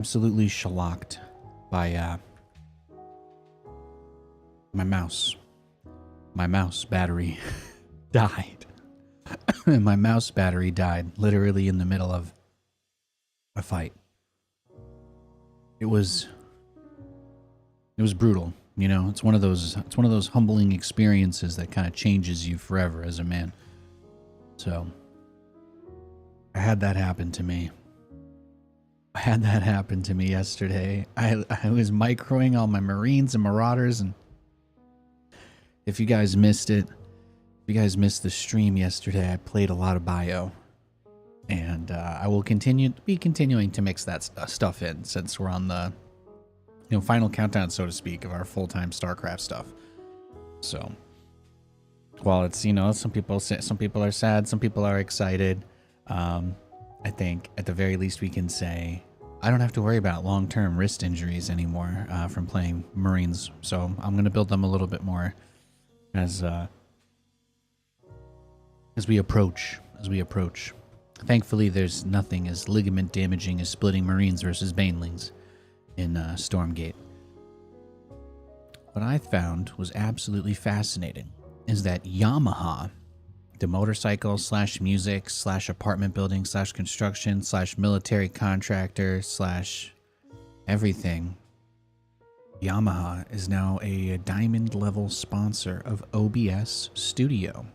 absolutely shellacked by my mouse. My mouse battery died. My mouse battery died literally in the middle of a fight. It was brutal, you know. It's one of those humbling experiences that kind of changes you forever as a man. So I had that happen to me. Yesterday. I was microing all my Marines and Marauders, and if you guys missed it, if you guys missed the stream yesterday, I played a lot of Bio, and I will continuing to mix that stuff in since we're on the final countdown, so to speak, of our full-time StarCraft stuff. So while it's some people are sad, some people are excited. I think at the very least we can say I don't have to worry about long-term wrist injuries anymore from playing Marines. So I'm going to build them a little bit more as we approach. Thankfully, there's nothing as ligament damaging as splitting Marines versus Banelings in Stormgate. What I found was absolutely fascinating is that Yamaha, the motorcycle / music / apartment building / construction / military contractor / everything, Yamaha is now a diamond level sponsor of OBS Studio.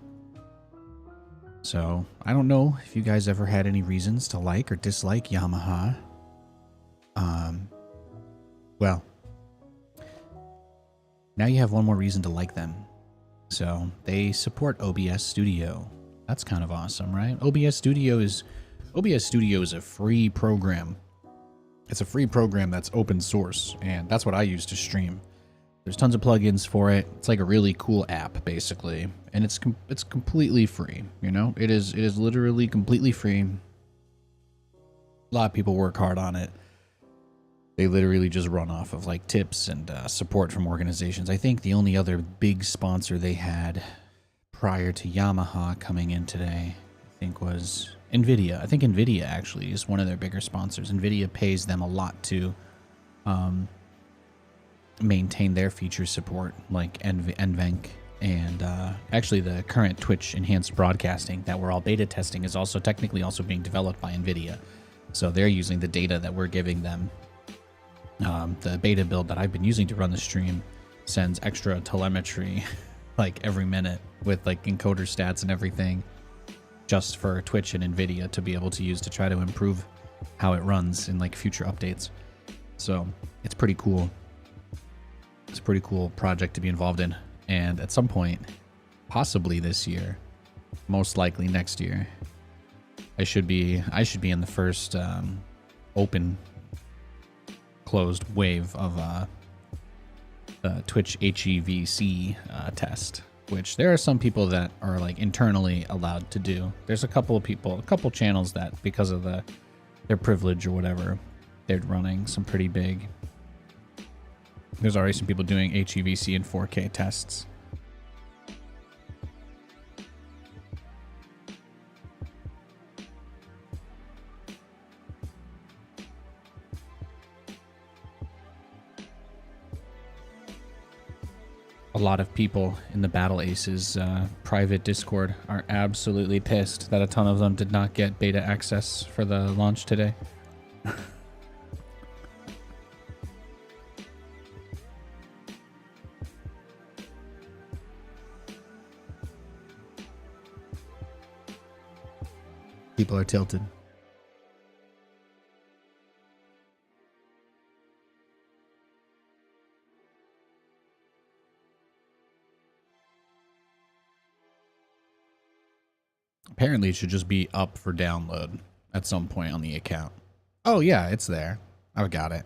So I don't know if you guys ever had any reasons to like or dislike Yamaha. Well, now you have one more reason to like them. So they support OBS Studio. That's kind of awesome, right? OBS Studio is a free program. It's a free program that's open source, and that's what I use to stream. There's tons of plugins for it. It's like a really cool app, basically, and it's completely free. It is literally completely free. A lot of people work hard on it. They literally just run off of like tips and support from organizations. I think the only other big sponsor they had prior to Yamaha coming in today, I think, was NVIDIA. I think NVIDIA actually is one of their bigger sponsors. NVIDIA pays them a lot to maintain their feature support, like NVENC, and actually the current Twitch enhanced broadcasting that we're all beta testing is also technically also being developed by NVIDIA. So they're using the data that we're giving them. The beta build that I've been using to run the stream sends extra telemetry like every minute with like encoder stats and everything just for Twitch and NVIDIA to be able to use to try to improve how it runs in like future updates. So it's pretty cool. It's a pretty cool project to be involved in. And at some point, possibly this year, most likely next year, I should be in the first open closed wave of the Twitch HEVC test, which there are some people that are like internally allowed to do. There's a couple channels that because of their privilege or whatever, they're running some pretty big. There's already some people doing HEVC and 4K tests. A lot of people in the Battle Aces private Discord are absolutely pissed that a ton of them did not get beta access for the launch today. People are tilted. Apparently it should just be up for download at some point on the account. Oh yeah, it's there. I've got it.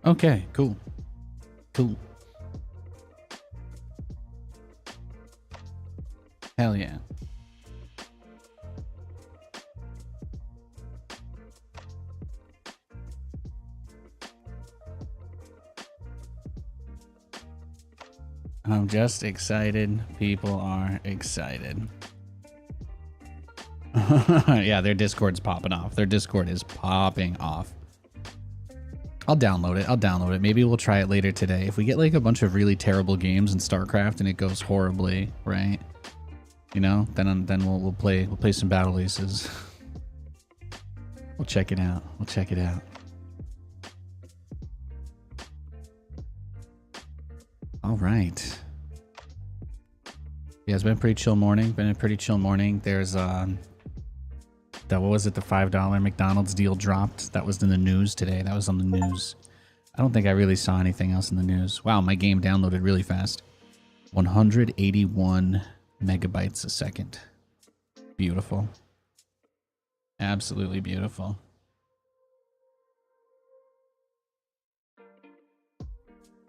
Okay, cool. Cool. Hell yeah. I'm just excited. People are excited. Yeah, their Discord's popping off. Their Discord is popping off. I'll download it. I'll download it. Maybe we'll try it later today. If we get like a bunch of really terrible games in StarCraft and it goes horribly, right? You know, then we'll play some Battle Aces. We'll check it out. We'll check it out. All right. Yeah, it's been a pretty chill morning. There's what was it? The $5 McDonald's deal dropped. That was in the news today. That was on the news. I don't think I really saw anything else in the news. Wow, my game downloaded really fast. 181 megabytes a second. Beautiful. Absolutely beautiful.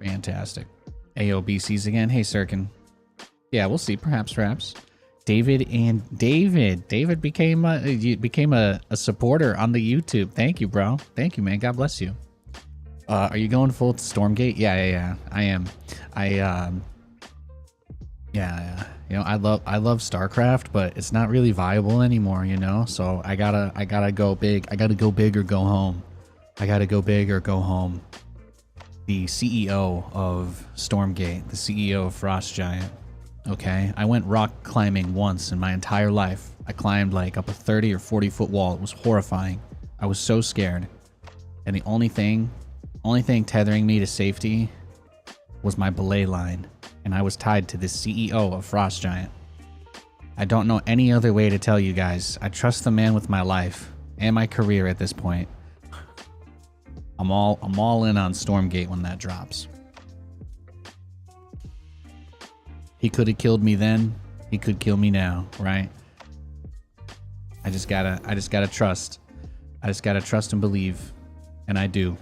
Fantastic. AOBCs again. Hey, Sirkin. Yeah, we'll see. Perhaps. David became a supporter on the YouTube. Thank you, bro. Thank you, man. God bless you. Are you going full Stormgate? Yeah. I am. Yeah. You know, I love StarCraft, but it's not really viable anymore. You know, so I gotta go big. I gotta go big or go home. The CEO of Stormgate, the CEO of Frost Giant. Okay, I went rock climbing once in my entire life. I climbed like up a 30 or 40 foot wall. It was horrifying. I was so scared. And the only thing tethering me to safety was my belay line. And I was tied to the CEO of Frost Giant. I don't know any other way to tell you guys. I trust the man with my life and my career at this point. I'm all in on Stormgate when that drops. He could have killed me then. He could kill me now, right? I just gotta trust. I just gotta trust and believe. And I do.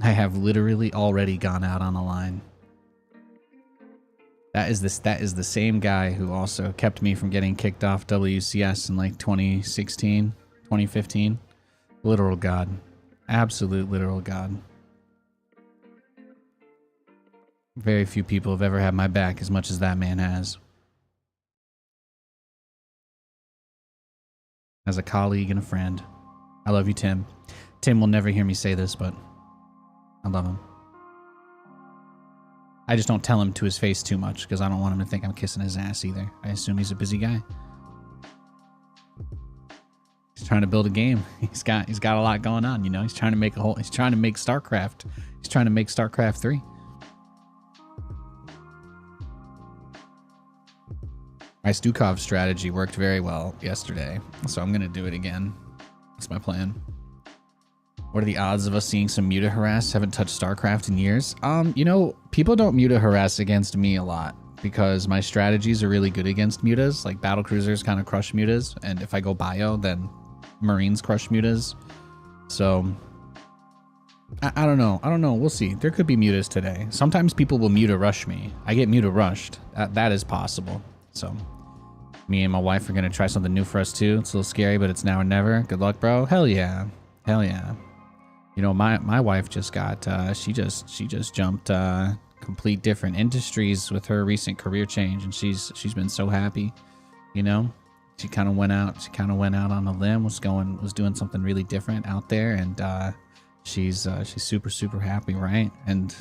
I have literally already gone out on a line. That is the same guy who also kept me from getting kicked off WCS in like 2016, 2015. Literal God. Absolute literal God. Very few people have ever had my back as much as that man has. As a colleague and a friend. I love you, Tim. Tim will never hear me say this, but I love him. I just don't tell him to his face too much because I don't want him to think I'm kissing his ass either. I assume he's a busy guy. He's trying to build a game. He's got a lot going on, you know. He's trying to make StarCraft. He's trying to make StarCraft 3. My Stukov strategy worked very well yesterday, so I'm gonna do it again. That's my plan. What are the odds of us seeing some muta harass? Haven't touched StarCraft in years. You know, people don't muta harass against me a lot because my strategies are really good against mutas. Like battle cruisers kind of crush mutas, and if I go bio, then Marines crush mutas. So I don't know. We'll see. There could be mutas today. Sometimes people will muta rush me. I get muta rushed. That is possible. So me and my wife are gonna try something new for us too. It's a little scary, but it's now or never. Good luck, bro. Hell yeah. You know, my wife just got she just jumped complete different industries with her recent career change, and she's been so happy. You know, she kind of went out on a limb, was doing something really different out there, and she's super happy, right? And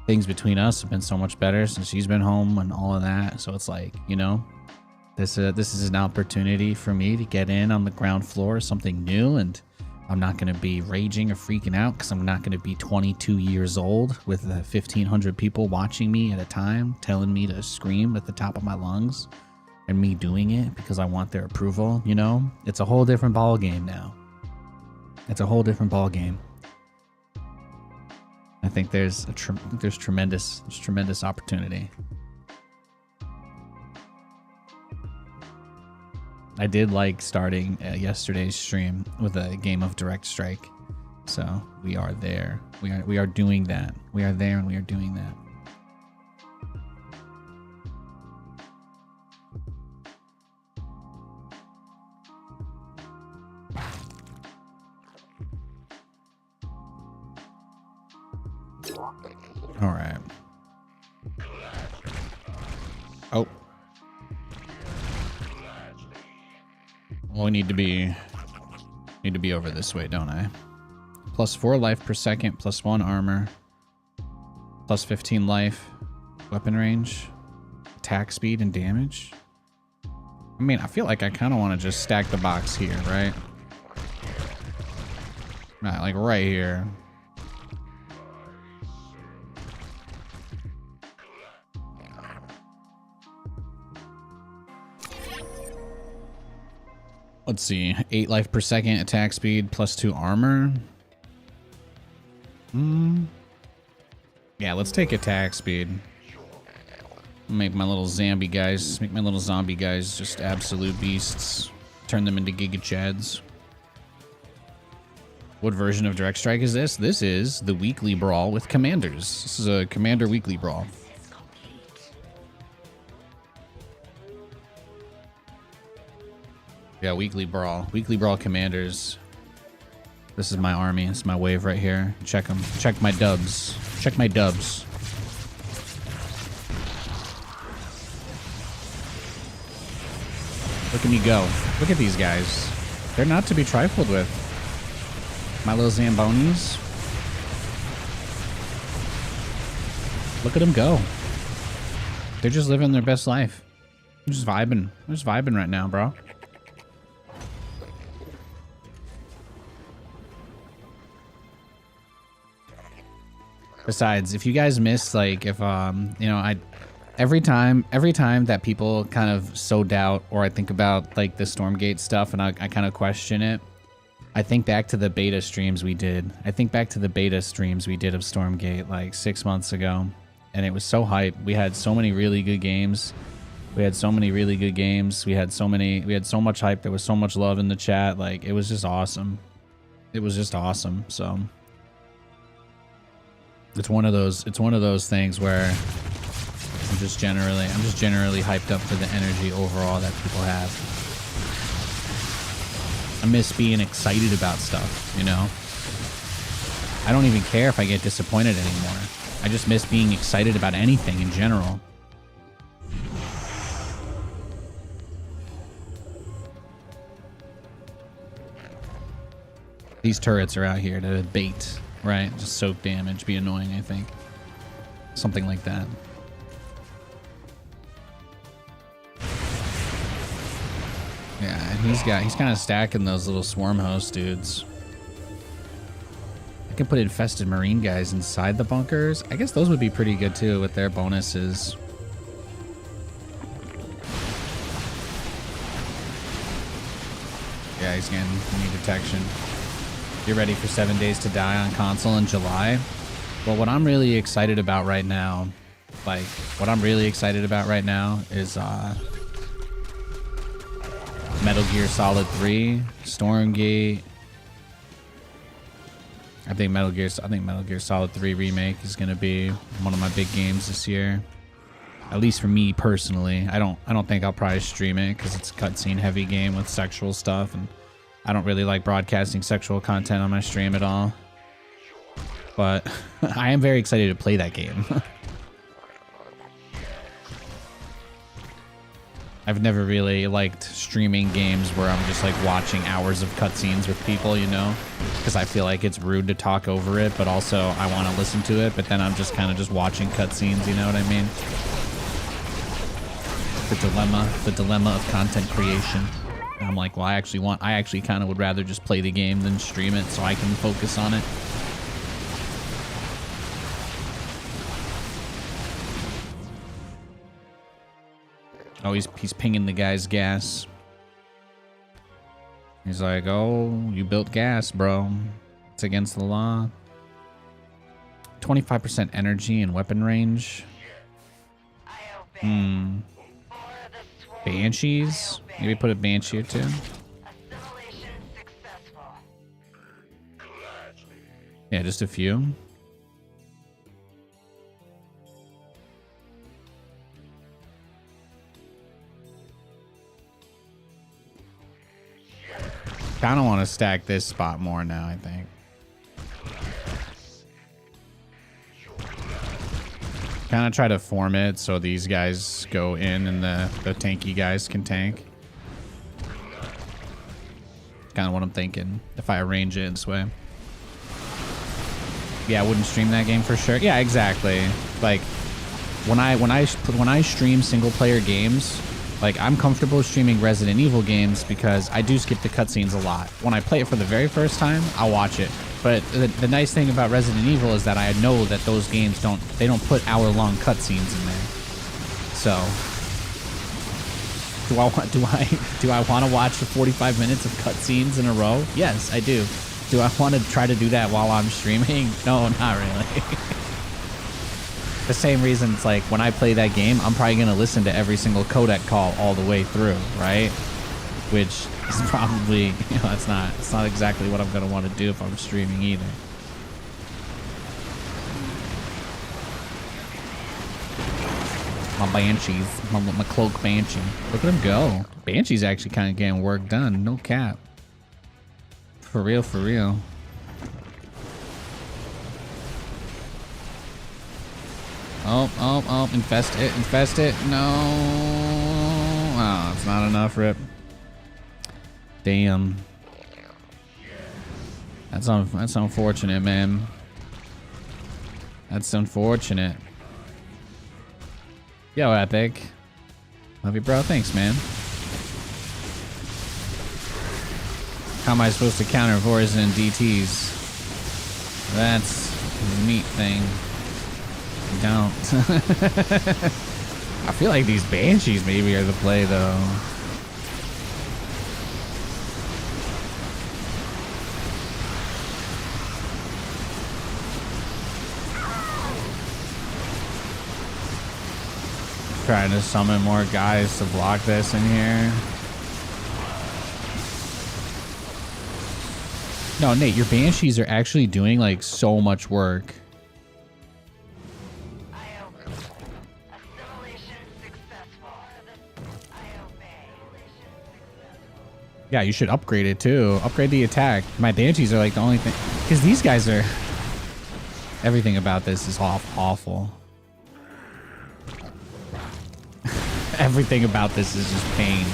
things between us have been so much better since she's been home and all of that. So it's like, you know, this is an opportunity for me to get in on the ground floor of something new, and I'm not going to be raging or freaking out because I'm not going to be 22 years old with 1,500 people watching me at a time telling me to scream at the top of my lungs and me doing it because I want their approval. You know, it's a whole different ball game now. It's a whole different ball game. I think there's tremendous opportunity. I did like starting yesterday's stream with a game of Direct Strike. So we are there. We are doing that. We are there and we are doing that. All right. Oh. Well, we need to be over this way, don't I? Plus 4 life per second, plus 1 armor, plus 15 life, weapon range, attack speed, and damage. I mean, I feel like I kind of want to just stack the box here, right? Right, like right here. Let's see, 8 life per second, attack speed, plus 2 armor. Yeah, let's take attack speed. Make my little zombie guys just absolute beasts. Turn them into Giga Chads. What version of Direct Strike is this? This is the weekly brawl with commanders. This is a commander weekly brawl. Yeah, weekly brawl. Weekly brawl commanders. This is my army. It's my wave right here. Check them. Check my dubs. Check my dubs. Look at me go. Look at these guys. They're not to be trifled with. My little Zambonis. Look at them go. They're just living their best life. They're just vibing. They're just vibing right now, bro. Besides, if you guys missed, like, if, you know, every time that people kind of sow doubt, or I think about, like, the Stormgate stuff and I kind of question it, I think back to the beta streams we did. I think back to the beta streams we did of Stormgate, like, 6 months ago. And it was so hype. We had so many really good games. We had so many really good games. We had so much hype. There was so much love in the chat. Like, it was just awesome. It was just awesome, so... It's one of those things where I'm just generally hyped up for the energy overall that people have. I miss being excited about stuff, you know? I don't even care if I get disappointed anymore. I just miss being excited about anything in general. These turrets are out here to bait. Right, just soak damage, be annoying, I think. Something like that. Yeah, he's kind of stacking those little swarm host dudes. I can put infested marine guys inside the bunkers. I guess those would be pretty good too with their bonuses. Yeah, he's getting enemy detection. You're ready for 7 Days to Die on console in July? Well, what I'm really excited about right now, is Metal Gear Solid 3, Stormgate. I think Metal Gear Solid 3 Remake is gonna be one of my big games this year. At least for me personally. I don't think I'll probably stream it because it's a cutscene heavy game with sexual stuff, and I don't really like broadcasting sexual content on my stream at all. But I am very excited to play that game. I've never really liked streaming games where I'm just like watching hours of cutscenes with people, you know? Because I feel like it's rude to talk over it, but also I want to listen to it, but then I'm just kind of just watching cutscenes, you know what I mean? The dilemma of content creation. And I'm like, well, I actually kind of would rather just play the game than stream it so I can focus on it. Oh, he's pinging the guy's gas. He's like, oh, you built gas, bro. It's against the law. 25% energy and weapon range. Banshees? Maybe put a Banshee or two. Yeah, just a few. Kind of want to stack this spot more now, I think. Kind of try to form it so these guys go in and the tanky guys can tank. Kind of what I'm thinking if I arrange it this way. Yeah, I wouldn't stream that game for sure. Yeah, exactly. Like when I stream single player games, like I'm comfortable streaming Resident Evil games because I do skip the cutscenes a lot. When I play it for the very first time, I'll watch it. But the nice thing about Resident Evil is that I know that those games don't put hour-long cutscenes in there. So, do I want to watch the 45 minutes of cutscenes in a row? Yes, I do. Do I want to try to do that while I'm streaming? No, not really. The same reason it's like when I play that game, I'm probably gonna listen to every single codec call all the way through, right? Which is probably, you know, it's not exactly what I'm gonna want to do if I'm streaming either. My Banshees, my cloak Banshee. Look at him go. Banshee's actually kind of getting work done, no cap. For real, for real. Oh, infest it. No. Oh, it's not enough, rip. Damn. That's unfortunate, man. That's unfortunate. Yo, Epic. Love you, bro. Thanks, man. How am I supposed to counter Vores and DTs? That's a neat thing. Don't. I feel like these Banshees maybe are the play, though. Trying to summon more guys to block this in here. No, Nate, your Banshees are actually doing like so much work. Yeah, you should upgrade it too. Upgrade the attack. My Banshees are like the only thing, because these guys are. Everything about this is awful. Everything about this is just pain.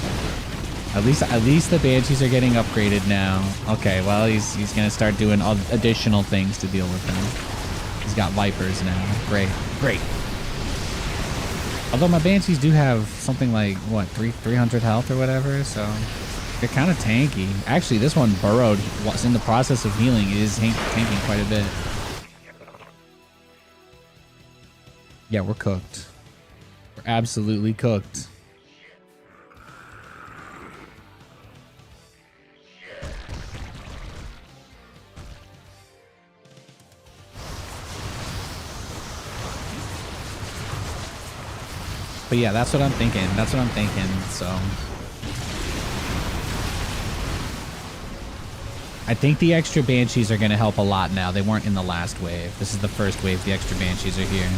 At least the Banshees are getting upgraded now. Okay, well he's gonna start doing additional things to deal with them. He's got Vipers now. Great. Although my Banshees do have something like what 300 health or whatever, so they're kind of tanky. Actually, this one burrowed. Was in the process of healing. It is tanking quite a bit. Yeah, we're cooked. We're absolutely cooked. But yeah, that's what I'm thinking. So I think the extra Banshees are going to help a lot now. They weren't in the last wave. This is the first wave. The extra Banshees are here.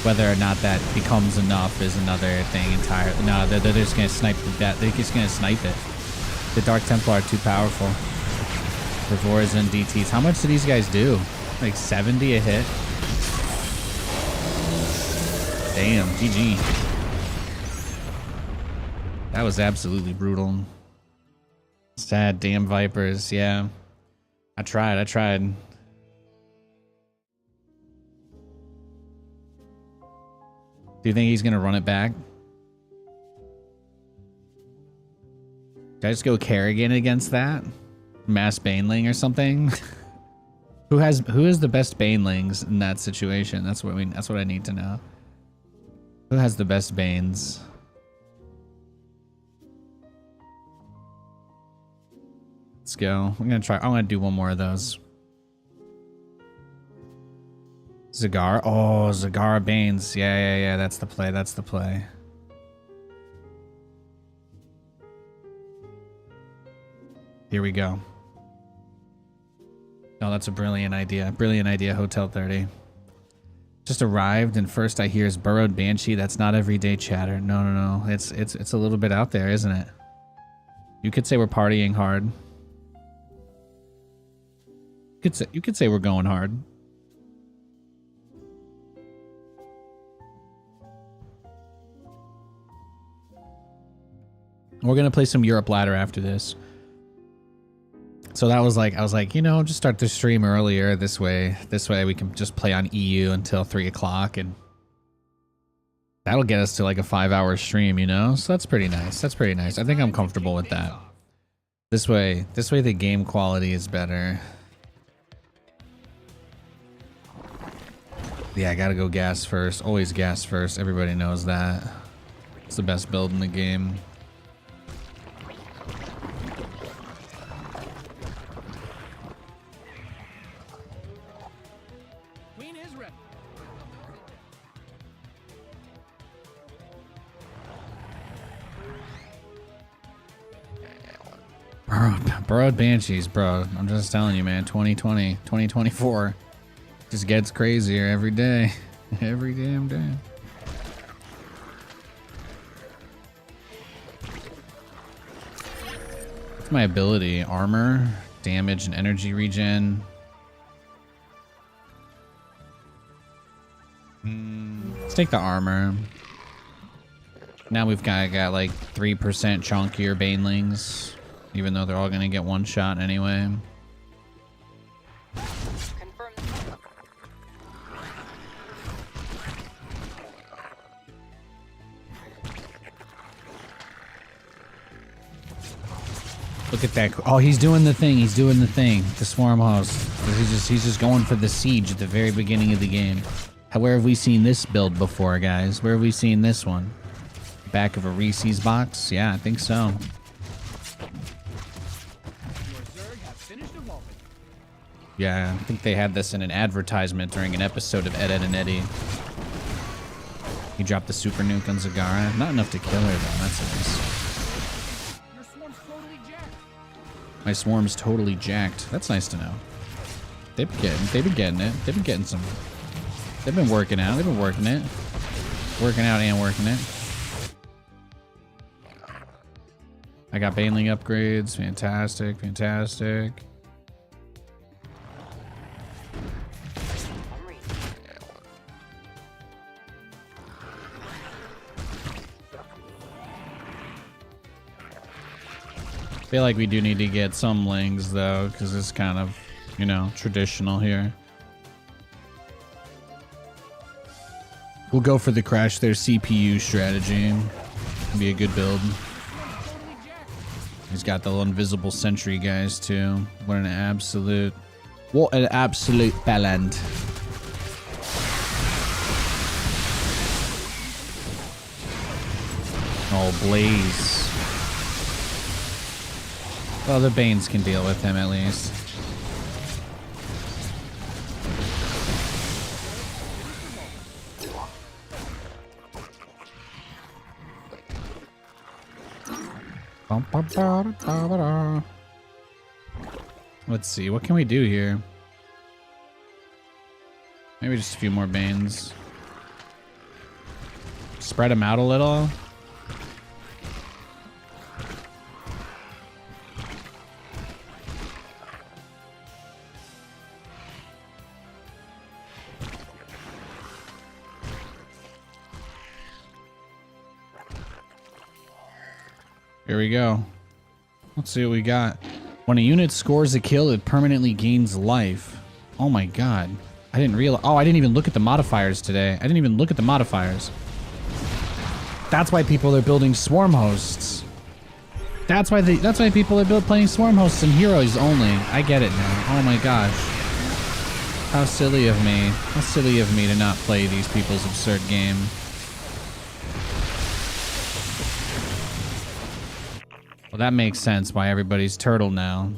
Whether or not that becomes enough is another thing entirely. No, they're just going to snipe that. They're just going to snipe it. The Dark Templar are too powerful. For Vores and DTs. How much do these guys do? Like 70 a hit? Damn, GG. That was absolutely brutal. Sad damn Vipers, yeah. I tried. Do you think he's gonna run it back? Did I just go Kerrigan against that? Mass Baneling or something? Who is the best Banelings in that situation? That's what I need to know. Who has the best Banes? Let's go. I'm gonna do one more of those. Zagara. Oh, Zagara Banes. Yeah. That's the play. Here we go. Oh, that's a brilliant idea. Brilliant idea, Hotel 30. Just arrived, and first I hear is burrowed banshee. That's not everyday chatter. No, no, no. It's a little bit out there, isn't it? You could say we're partying hard. You could say we're going hard. We're gonna play some Europe Ladder after this. So that was like, I was like, you know, just start the stream earlier this way. This way we can just play on EU until 3 o'clock, and that'll get us to like a 5-hour stream, you know? So that's pretty nice. That's pretty nice. I think I'm comfortable with that. This way the game quality is better. Yeah, I gotta go gas first. Always gas first. Everybody knows that. It's the best build in the game. Burrowed banshees, bro. I'm just telling you, man. 2020, 2024 just gets crazier every day. Every damn day. What's my ability? Armor, damage, and energy regen. Let's take the armor. Now we've got like 3% chunkier banelings. Even though they're all gonna get one shot anyway. Confirmed. Look at that. Oh, he's doing the thing. He's doing the thing. The swarm host. He's just going for the siege at the very beginning of the game. Where have we seen this build before, guys? Where have we seen this one? Back of a Reese's box? Yeah, I think so. Yeah, I think they had this in an advertisement during an episode of Ed, Edd and Eddy. He dropped the super nuke on Zagara. Not enough to kill her, though. That's nice. Your swarm's totally jacked. My swarm's totally jacked. That's nice to know. They've been getting it. They've been getting some. They've been working out. They've been working it. Working out and working it. I got Baneling upgrades. Fantastic. Fantastic. I feel like we do need to get some lings though, because it's kind of, you know, traditional here. We'll go for the crash their CPU strategy. It'll be a good build. He's got the little invisible sentry guys too. What an absolute bellend. Oh, Blaze. Well, the Banes can deal with him at least. Let's see, what can we do here? Maybe just a few more Banes. Spread them out a little. Here we go. Let's see what we got. When a unit scores a kill, it permanently gains life. Oh my god. I didn't realize. Oh, I didn't even look at the modifiers today. I didn't even look at the modifiers. That's why people are building swarm hosts. That's why people are playing swarm hosts and heroes only. I get it now. Oh my gosh. How silly of me. How silly of me to not play these people's absurd game. Well, that makes sense why everybody's turtle now.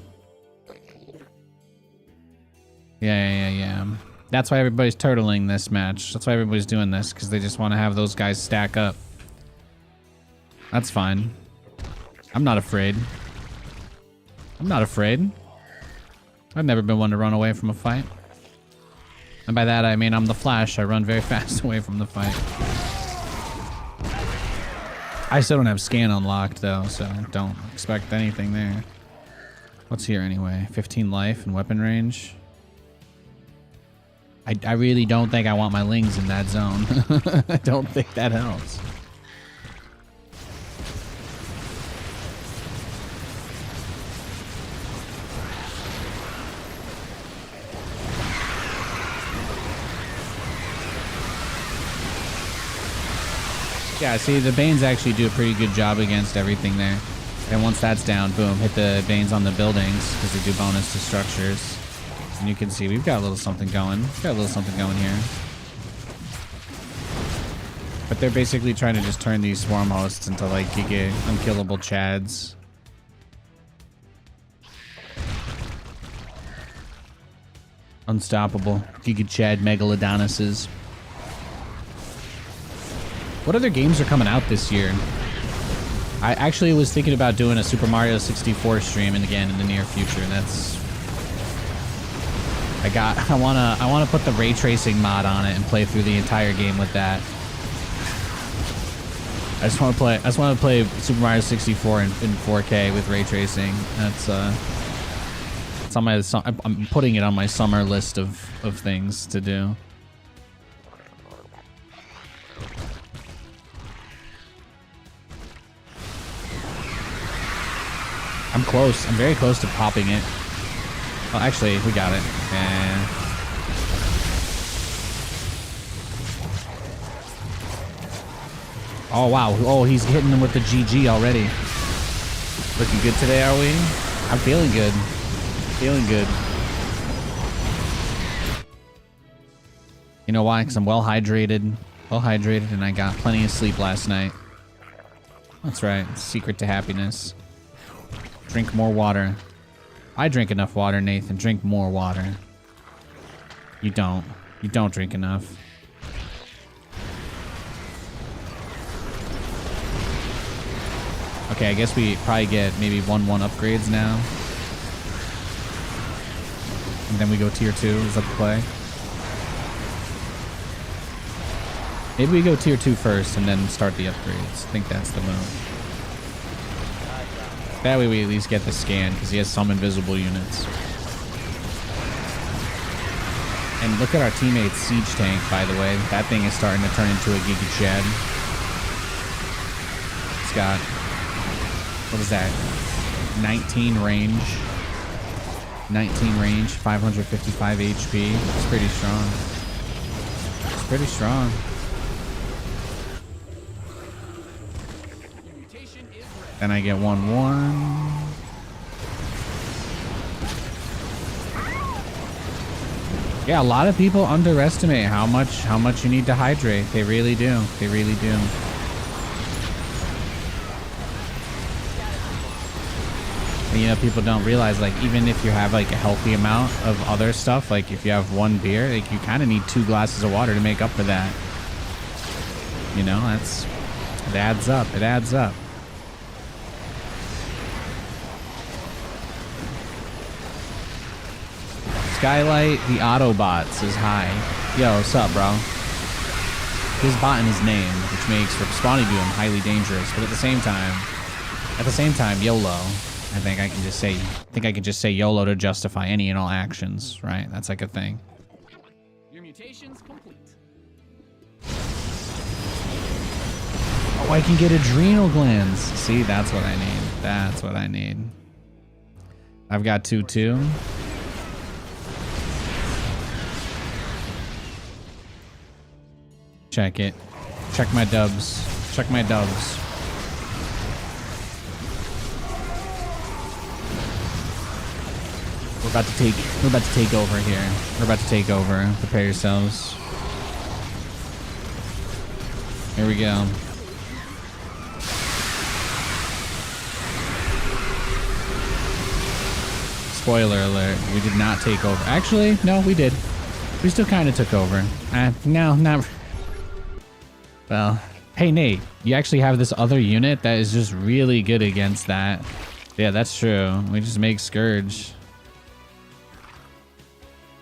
Yeah. That's why everybody's turtling this match. That's why everybody's doing this, because they just want to have those guys stack up. That's fine. I'm not afraid. I'm not afraid. I've never been one to run away from a fight. And by that I mean I'm the Flash. I run very fast away from the fight. I still don't have scan unlocked though, so don't expect anything there. What's here anyway? 15 life and weapon range. I really don't think I want my lings in that zone. I don't think that helps. Yeah, see, the Banes actually do a pretty good job against everything there. And once that's down, boom, hit the Banes on the buildings because they do bonus to structures. And you can see we've got a little something going. We've got a little something going here. But they're basically trying to just turn these swarm hosts into like giga unkillable chads. Unstoppable. Giga Chad Megalodonises. What other games are coming out this year? I actually was thinking about doing a Super Mario 64 stream and again in the near future. That's I wanna put the ray tracing mod on it and play through the entire game with that. I just want to play Super Mario 64 in 4K with ray tracing. That's it's on my I'm putting it on my summer list of things to do. I'm close. I'm very close to popping it. Oh, actually, we got it. And oh, wow. Oh, he's hitting them with the GG already. Looking good today, are we? I'm feeling good. Feeling good. You know why? Because I'm well hydrated. Well hydrated, and I got plenty of sleep last night. That's right. Secret to happiness. Drink more water. I drink enough water, Nathan. Drink more water. You don't. You don't drink enough. Okay, I guess we probably get maybe 1-1 upgrades now. And then we go tier 2. Is that the play? Maybe we go tier 2 first and then start the upgrades. I think that's the move. That way we at least get the scan, because he has some invisible units. And look at our teammate's siege tank, by the way. That thing is starting to turn into a Giga Chad. It's got, what is that? 19 range. 19 range, 555 HP. It's pretty strong. It's pretty strong. Then I get 1-1. Yeah, a lot of people underestimate how much you need to hydrate. They really do. They really do. And, you know, people don't realize, like, even if you have like a healthy amount of other stuff, like if you have 1 beer, like you kind of need 2 glasses of water to make up for that. You know, it adds up. It adds up. Skylight, the Autobot says hi. Yo, what's up, bro? His bot in his name, which makes responding to him highly dangerous, but at the same time, YOLO. I think I can just say YOLO to justify any and all actions, right? That's like a thing. Your mutation's complete. Oh, I can get adrenal glands. See, that's what I need. That's what I need. I've got 2-2. Check it. Check my dubs. Check my dubs. We're about to take over here. We're about to take over. Prepare yourselves. Here we go. Spoiler alert, we did not take over. Actually, no, we did. We still kind of took over. No, not. Well, hey Nate, you actually have this other unit that is just really good against that. Yeah, that's true. We just make Scourge.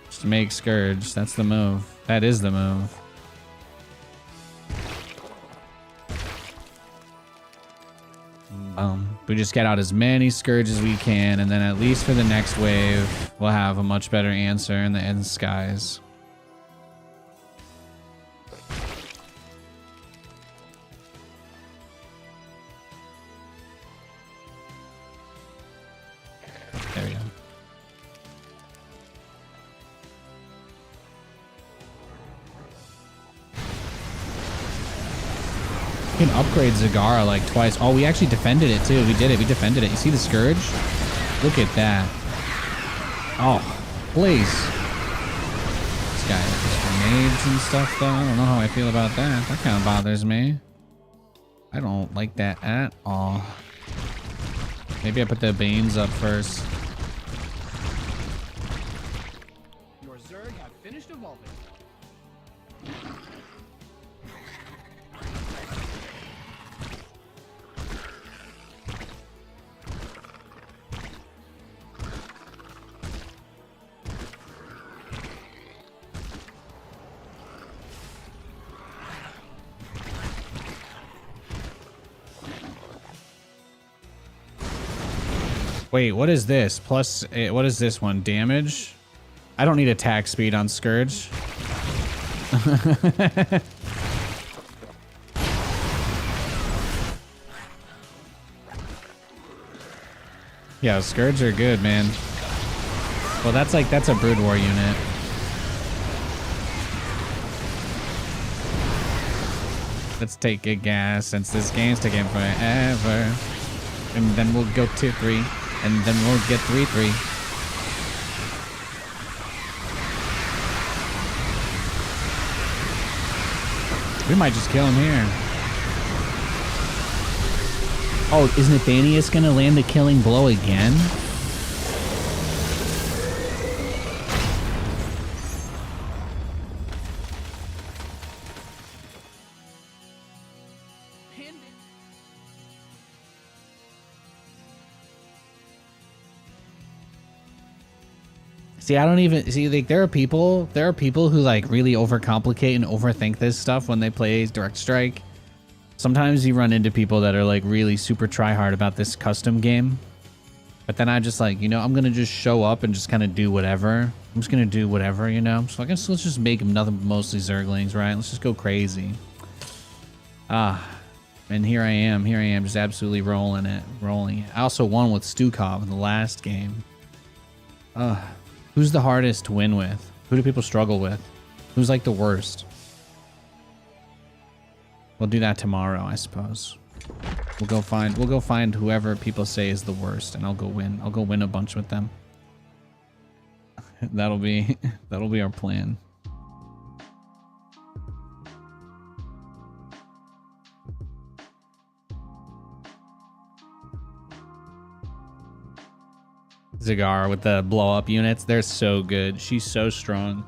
Just make Scourge. That's the move. That is the move. We just get out as many Scourge as we can, and then at least for the next wave, we'll have a much better answer in the end skies. There we go. You can upgrade Zagara like twice. Oh, we actually defended it too. We did it. We defended it. You see the Scourge? Look at that. Oh, please. This guy has grenades and stuff though. I don't know how I feel about that. That kind of bothers me. I don't like that at all. Maybe I put the Banes up first. Your Zerg have finished evolving. Wait, what is this? Plus, what is this one? Damage? I don't need attack speed on Scourge. Yeah, Scourge are good, man. Well, that's a Brood War unit. Let's take a gas since this game's taking forever. And then we'll go tier 3. And then we'll get 3-3. We might just kill him here. Oh, is Nathanias gonna land the killing blow again? See, I don't even see, like, there are people who like really overcomplicate and overthink this stuff when they play Direct Strike. Sometimes you run into people that are like really super try hard about this custom game. But then I just like, you know, I'm gonna just show up and just kind of do whatever. I'm just gonna do whatever, you know. So I guess let's just make them nothing but mostly Zerglings, right? Let's just go crazy. And here I am, just absolutely rolling it. I also won with Stukov in the last game. Who's the hardest to win with? Who do people struggle with? Who's like the worst? We'll do that tomorrow, I suppose. We'll go find whoever people say is the worst, and I'll go win. I'll go win a bunch with them. That'll be our plan. Zagara with the blow up units, they're so good. She's so strong.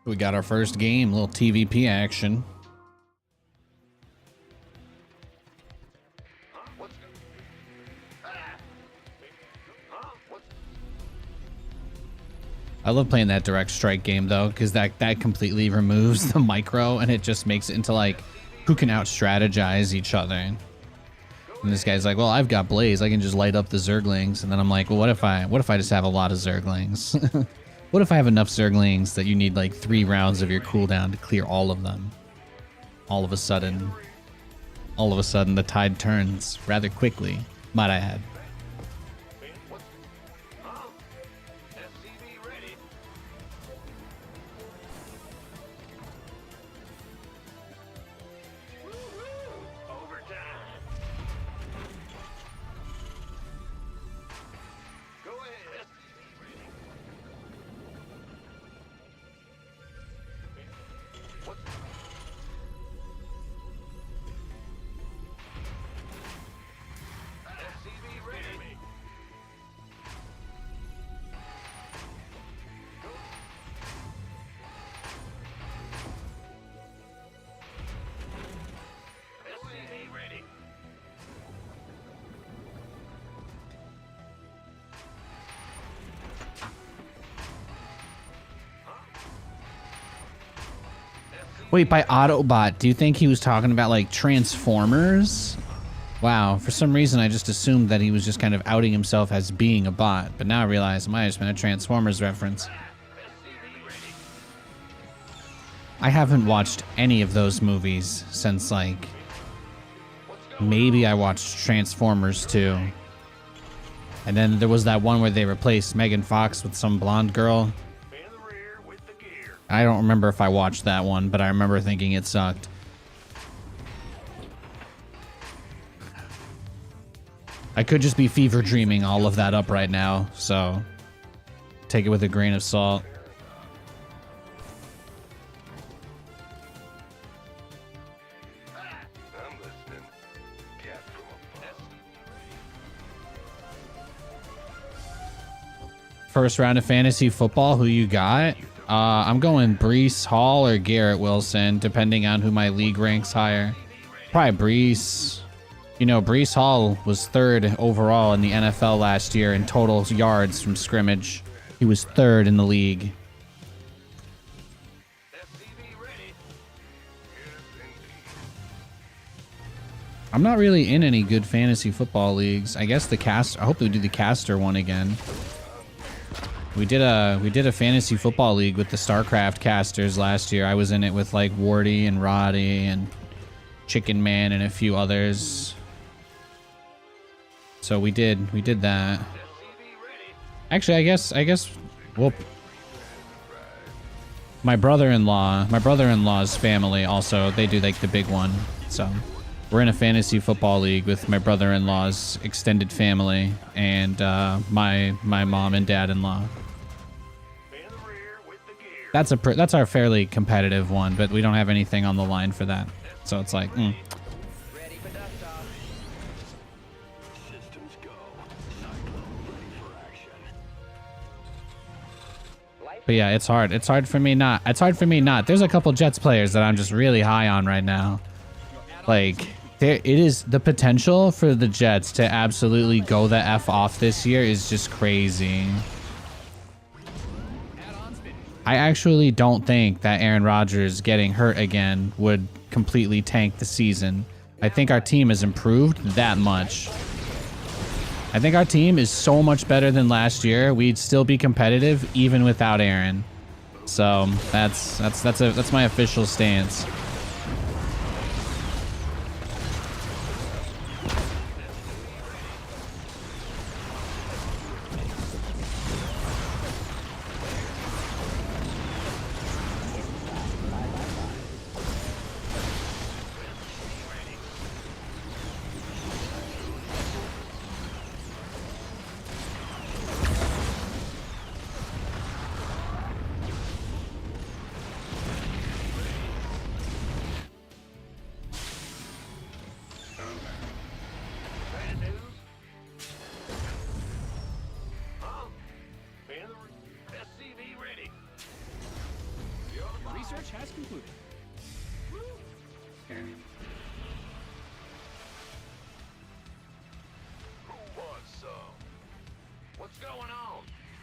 We got our first game, little TVP action. I love playing that Direct Strike game though, because that completely removes the micro and it just makes it into like who can out strategize each other. And this guy's like, well, I've got Blaze, I can just light up the Zerglings. And then I'm like, well, what if I just have a lot of Zerglings? What if I have enough Zerglings that you need like 3 rounds of your cooldown to clear all of them? All of a sudden, the tide turns rather quickly, might I add. Wait, by Autobot, do you think he was talking about like Transformers? Wow, for some reason I just assumed that he was just kind of outing himself as being a bot, but now I realize it might have just been a Transformers reference. I haven't watched any of those movies since like maybe I watched Transformers 2. And then there was that one where they replaced Megan Fox with some blonde girl. I don't remember if I watched that one, but I remember thinking it sucked. I could just be fever dreaming all of that up right now, so take it with a grain of salt. First round of fantasy football, who you got? I'm going Breece Hall or Garrett Wilson, depending on who my league ranks higher. Probably Breece. You know, Breece Hall was 3rd overall in the NFL last year in total yards from scrimmage. He was 3rd in the league. I'm not really in any good fantasy football leagues. I guess I hope we do the caster one again. We did a fantasy football league with the StarCraft casters last year. I was in it with like Wardy and Roddy and Chicken Man and a few others. So we did that. Actually, I guess well, my brother-in-law's family also, they do like the big one. So we're in a fantasy football league with my brother-in-law's extended family and my mom and dad-in-law. That's our fairly competitive one, but we don't have anything on the line for that. So it's like, But yeah, it's hard. It's hard for me not. There's a couple Jets players that I'm just really high on right now. Like, it is the potential for the Jets to absolutely go the F off this year is just crazy. I actually don't think that Aaron Rodgers getting hurt again would completely tank the season. I think our team has improved that much. I think our team is so much better than last year. We'd still be competitive even without Aaron. So that's my official stance.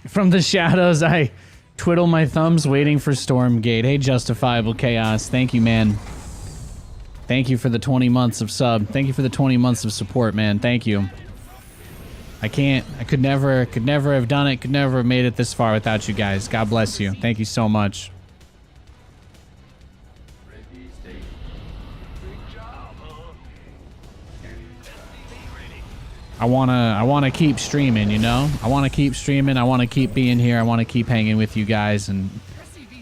From the shadows, I twiddle my thumbs waiting for Stormgate. Hey, Justifiable Chaos. Thank you, man. Thank you for the 20 months of sub. Thank you for the 20 months of support, man. Thank you. I could never have done it. Could never have made it this far without you guys. God bless you. Thank you so much. I wanna keep streaming, you know? I wanna keep streaming, I wanna keep being here, I wanna keep hanging with you guys and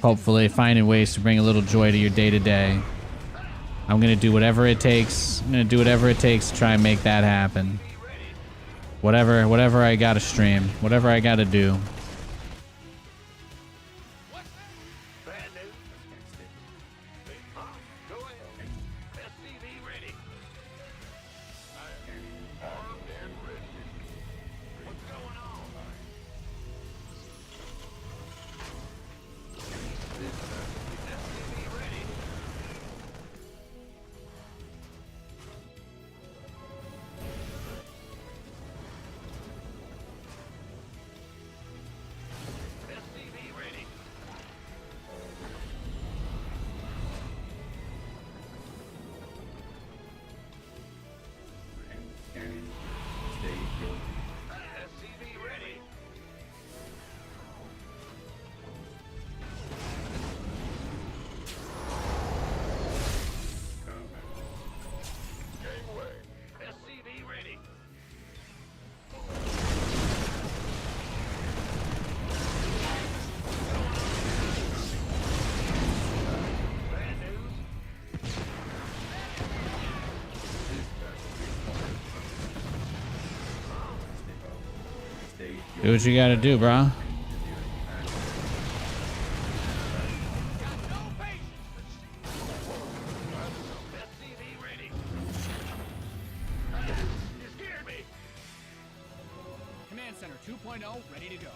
hopefully finding ways to bring a little joy to your day-to-day. I'm gonna do whatever it takes. I'm gonna do whatever it takes to try and make that happen. Whatever I gotta stream, whatever I gotta do. Do what you gotta do, bro. Command Center 2.0 ready to go.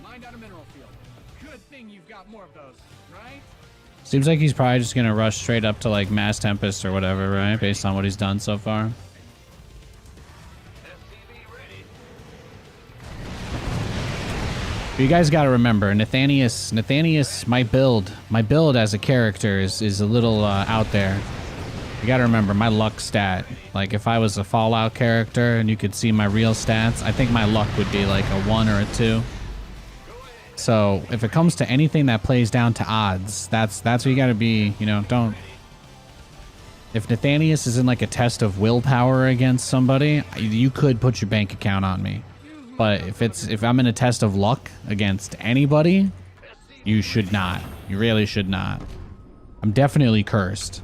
Mined out a mineral field. Good thing you've got more of those, right? Seems like he's probably just gonna rush straight up to like Mass Tempest or whatever, right? Based on what he's done so far. But you guys gotta remember, Nathanias, my build as a character is a little out there. You gotta remember my luck stat. Like if I was a Fallout character and you could see my real stats, I think my luck would be like a 1 or a 2. So if it comes to anything that plays down to odds, that's what you gotta be, you know, don't. If Nathanias is in like a test of willpower against somebody, you could put your bank account on me. But if I'm in a test of luck against anybody, you should not. You really should not. I'm definitely cursed.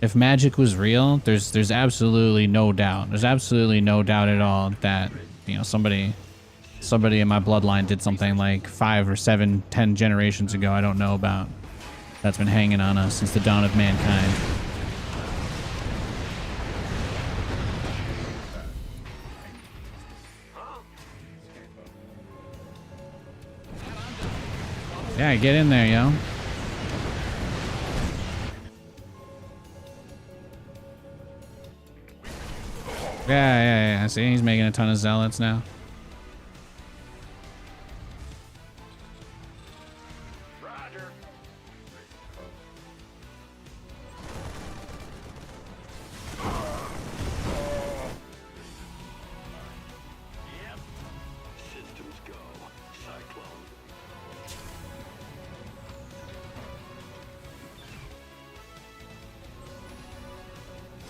If magic was real, there's absolutely no doubt. There's absolutely no doubt at all that, you know, somebody in my bloodline did something like 5 or 7, 10 generations ago I don't know about. That's been hanging on us since the dawn of mankind. Yeah, get in there, yo. Yeah. See, he's making a ton of zealots now.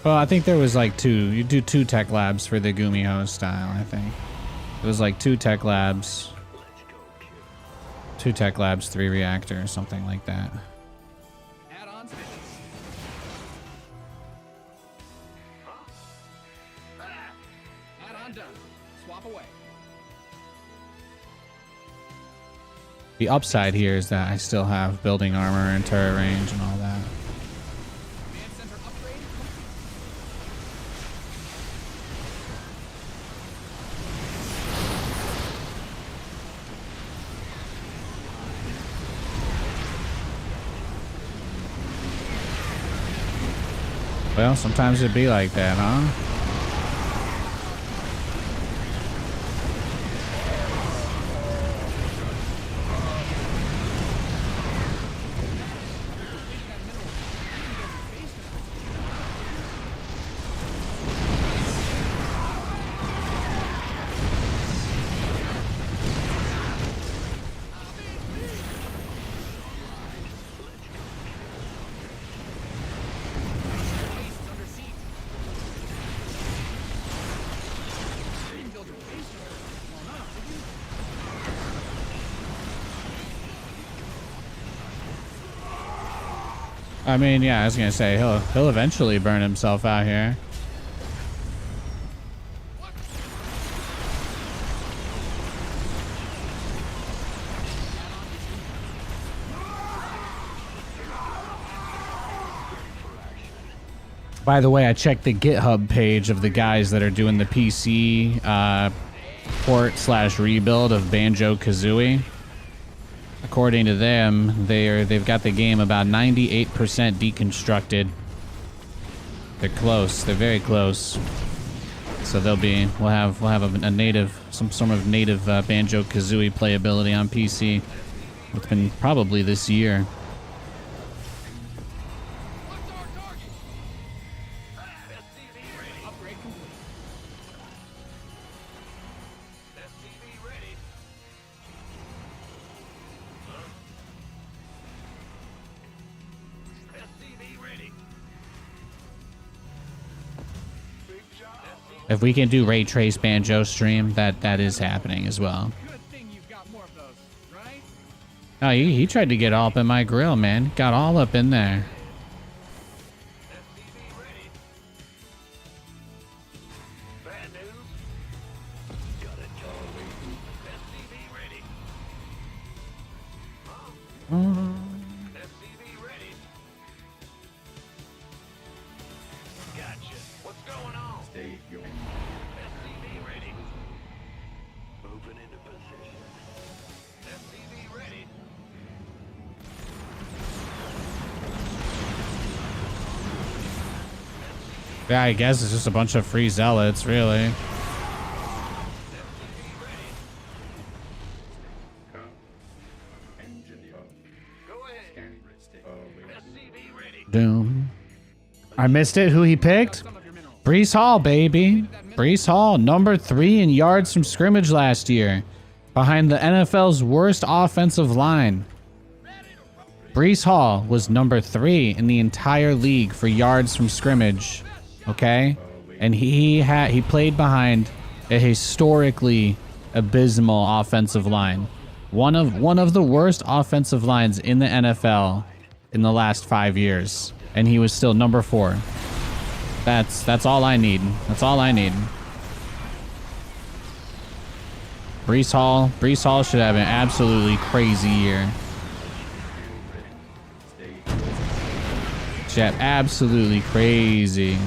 Well, I think there was like 2. You do 2 tech labs for the Gumiho style, I think. It was like 2 tech labs. 2 tech labs, 3 reactors, something like that. Add-ons. Add-on done. Swap away. The upside here is that I still have building armor and turret range and all that. Command Center upgrade complete. Well, sometimes it'd be like that, huh? I mean, yeah, I was gonna say he'll eventually burn himself out here. By the way, I checked the GitHub page of the guys that are doing the PC port/rebuild of Banjo-Kazooie. According to them, they've got the game about 98% deconstructed. They're close. They're very close. So we'll have a native, some sort of native Banjo-Kazooie playability on PC within probably this year. If we can do Ray Trace Banjo stream, that is happening as well. Good thing you've got more of those, right? Oh, he tried to get all up in my grill, man. Got all up in there. SCV ready. Gotcha. What's going on? Stay your SCV ready. Moving into position. SCV ready. Yeah, I guess it's just a bunch of free zealots, really. SCV ready. come. Engine up. Go ahead. Scanning. Stay away. SCV ready. Doom. I missed it. Who he picked? Some of your minerals. Brees Hall, baby. Brees Hall, number 3 in yards from scrimmage last year, behind the NFL's worst offensive line. Brees Hall was number 3 in the entire league for yards from scrimmage. Okay, and he played behind a historically abysmal offensive line, one of the worst offensive lines in the NFL in the last 5 years, and he was still number 4. That's all I need. That's all I need. Brees Hall should have an absolutely crazy year. Should have absolutely crazy.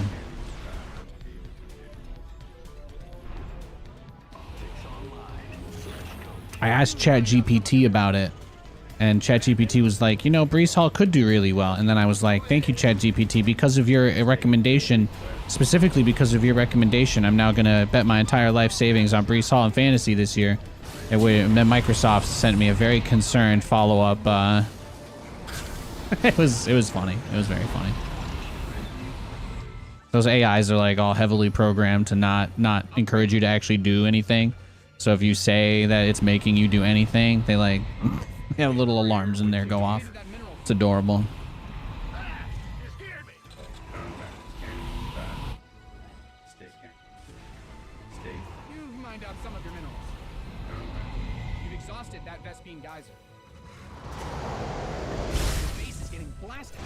I asked ChatGPT about it, and ChatGPT was like, you know, Brees Hall could do really well. And then I was like, thank you, ChatGPT, because of your recommendation, specifically because of your recommendation, I'm now gonna bet my entire life savings on Brees Hall in fantasy this year. And then Microsoft sent me a very concerned follow-up. It was funny. It was very funny. Those AIs are like all heavily programmed to not encourage you to actually do anything. So if you say that it's making you do anything, they like they have little alarms in there go off. It's adorable. You scared me. Stay camp. Stay. You've mined out some of your minerals. You've exhausted that Vespine geyser. Your base is getting blasted.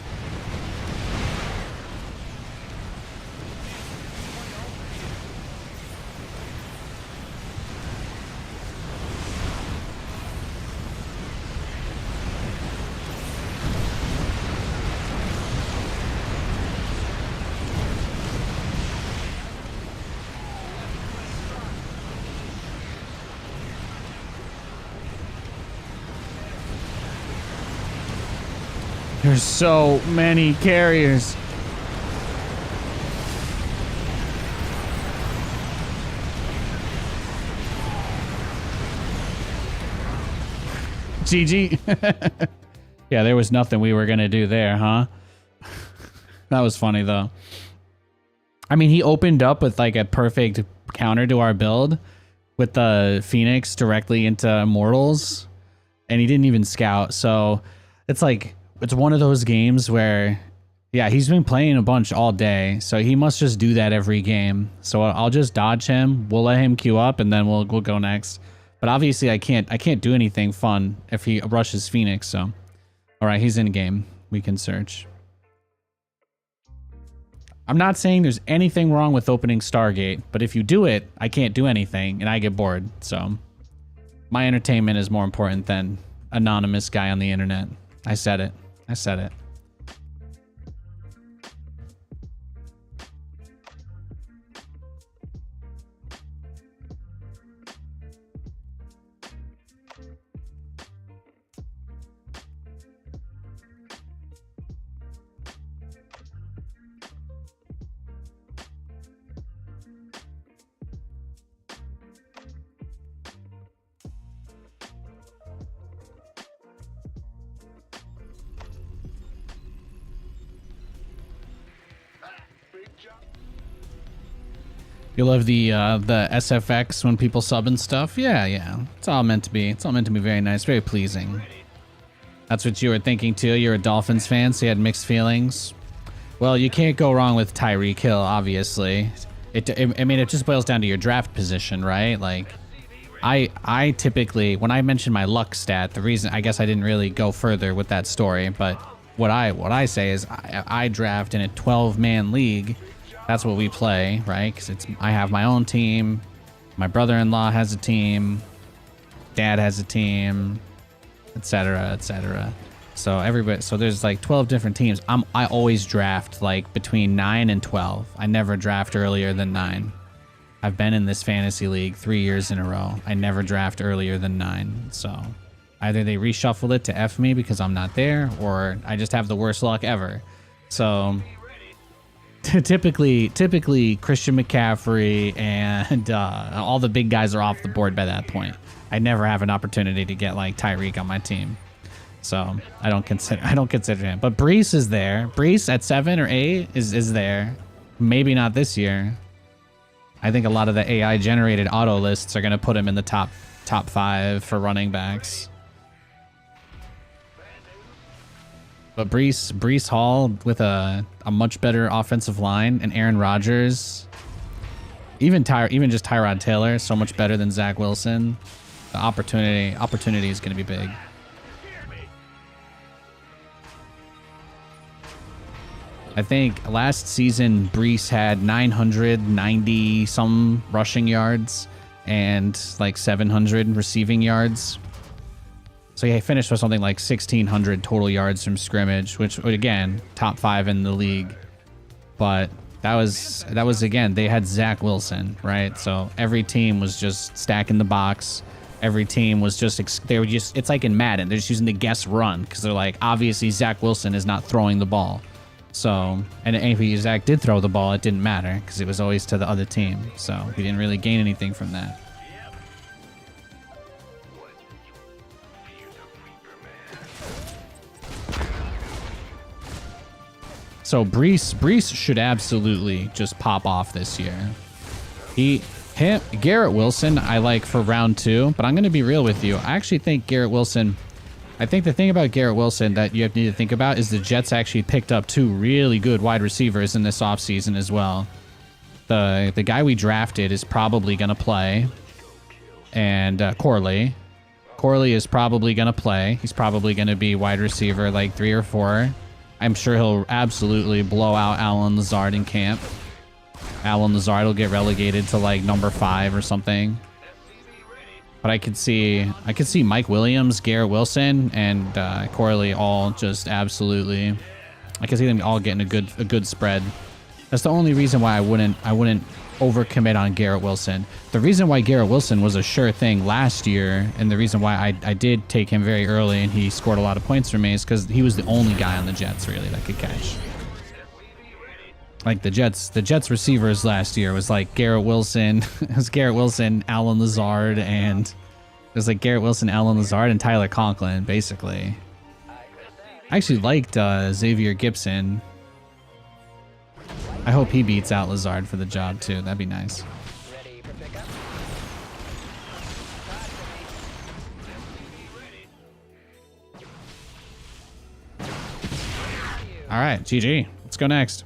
There's so many carriers. GG. Yeah, there was nothing we were gonna do there, huh? That was funny though. I mean, he opened up with like a perfect counter to our build with the Phoenix directly into Immortals, and he didn't even scout. So it's like, it's one of those games where, yeah, he's been playing a bunch all day, so he must just do that every game. So I'll just dodge him. We'll let him queue up, and then we'll go next. But obviously, I can't do anything fun if he rushes Phoenix. So, all right, he's in game. We can search. I'm not saying there's anything wrong with opening Stargate, but if you do it, I can't do anything, and I get bored. So, my entertainment is more important than anonymous guy on the internet. I said it. I said it. You love the SFX when people sub and stuff? Yeah. It's all meant to be. It's all meant to be very nice, very pleasing. That's what you were thinking too. You're a Dolphins fan, so you had mixed feelings. Well, you can't go wrong with Tyreek Hill, obviously. I mean, it just boils down to your draft position, right? Like, I typically, when I mention my luck stat, the reason, I guess I didn't really go further with that story, but what I say is I draft in a 12-man league. That's what we play, right? Because I have my own team. My brother-in-law has a team. Dad has a team. etc., etc. So everybody, so there's like 12 different teams. I always draft like between 9 and 12. I never draft earlier than 9. I've been in this fantasy league 3 years in a row. I never draft earlier than 9. So either they reshuffle it to F me because I'm not there, or I just have the worst luck ever. So typically Christian McCaffrey and all the big guys are off the board by that point. I never have an opportunity to get like Tyreek on my team. So I don't consider him. But Brees is there. Brees at 7 or 8 is there. Maybe not this year. I think a lot of the AI generated auto lists are going to put him in the top 5 for running backs. But Brees Hall with a much better offensive line, and Aaron Rodgers, even just Tyrod Taylor, so much better than Zach Wilson. The opportunity is going to be big. I think last season Brees had 990 some rushing yards and like 700 receiving yards. So he finished with something like 1,600 total yards from scrimmage, which again, top 5 in the league. But that was again, they had Zach Wilson, right? So every team was just stacking the box. Every team was just, it's like in Madden, they're just using the guess run because they're like, obviously Zach Wilson is not throwing the ball. So, and if Zach did throw the ball, it didn't matter because it was always to the other team. So we didn't really gain anything from that. So Brees should absolutely just pop off this year. Garrett Wilson, I like for round 2, but I'm going to be real with you. I actually think Garrett Wilson, I think the thing about Garrett Wilson that you need to think about is the Jets actually picked up 2 really good wide receivers in this offseason as well. The guy we drafted is probably going to play, and Corley is probably going to play. He's probably going to be wide receiver like 3 or 4. I'm sure he'll absolutely blow out Allen Lazard in camp. Allen Lazard will get relegated to like number 5 or something. But I could see Mike Williams, Garrett Wilson, and Corley all just absolutely. I could see them all getting a good spread. That's the only reason why I wouldn't overcommit on Garrett Wilson. The reason why Garrett Wilson was a sure thing last year, and the reason why I did take him very early and he scored a lot of points for me, is because he was the only guy on the Jets really that could catch. Like the Jets receivers last year was like Garrett Wilson, it was Garrett Wilson, Allen Lazard, and it was like Garrett Wilson, Allen Lazard, and Tyler Conklin, basically. I actually liked Xavier Gibson. I hope he beats out Lazard for the job too. That'd be nice. All right, GG. Let's go next.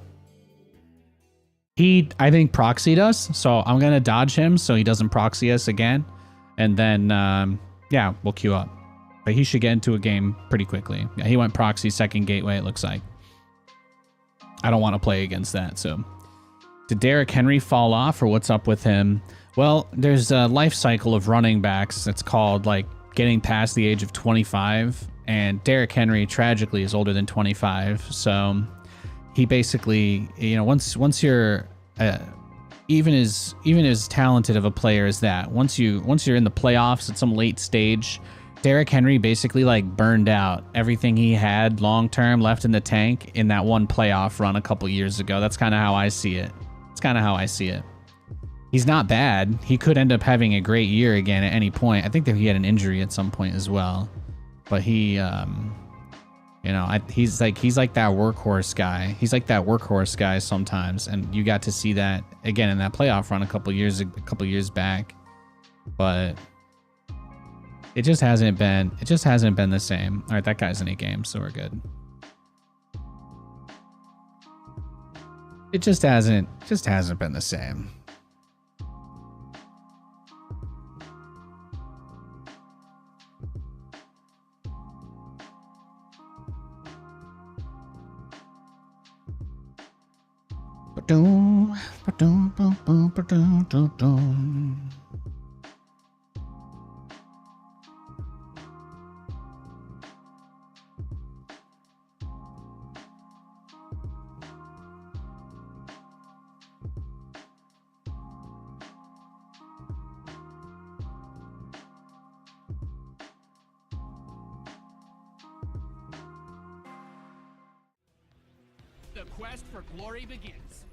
I think proxied us, so I'm gonna dodge him so he doesn't proxy us again, and then yeah, we'll queue up. But he should get into a game pretty quickly. Yeah, he went proxy second gateway, it looks like. I don't want to play against that. So did Derrick Henry fall off, or what's up with him? Well, there's a life cycle of running backs. It's called like getting past the age of 25, and Derrick Henry tragically is older than 25. So he basically, you know, once you're even as talented of a player as that, once you're in the playoffs at some late stage, Derrick Henry basically like burned out everything he had long term left in the tank in that one playoff run a couple years ago. That's kind of how I see it. It's kind of how I see it. He's not bad. He could end up having a great year again at any point. I think that he had an injury at some point as well, but he, you know, he's like that workhorse guy. He's like that workhorse guy sometimes, and you got to see that again in that playoff run a couple years back. But it just hasn't been the same. All right, that guy's in a game, so we're good. It just hasn't been the same. The quest for glory begins.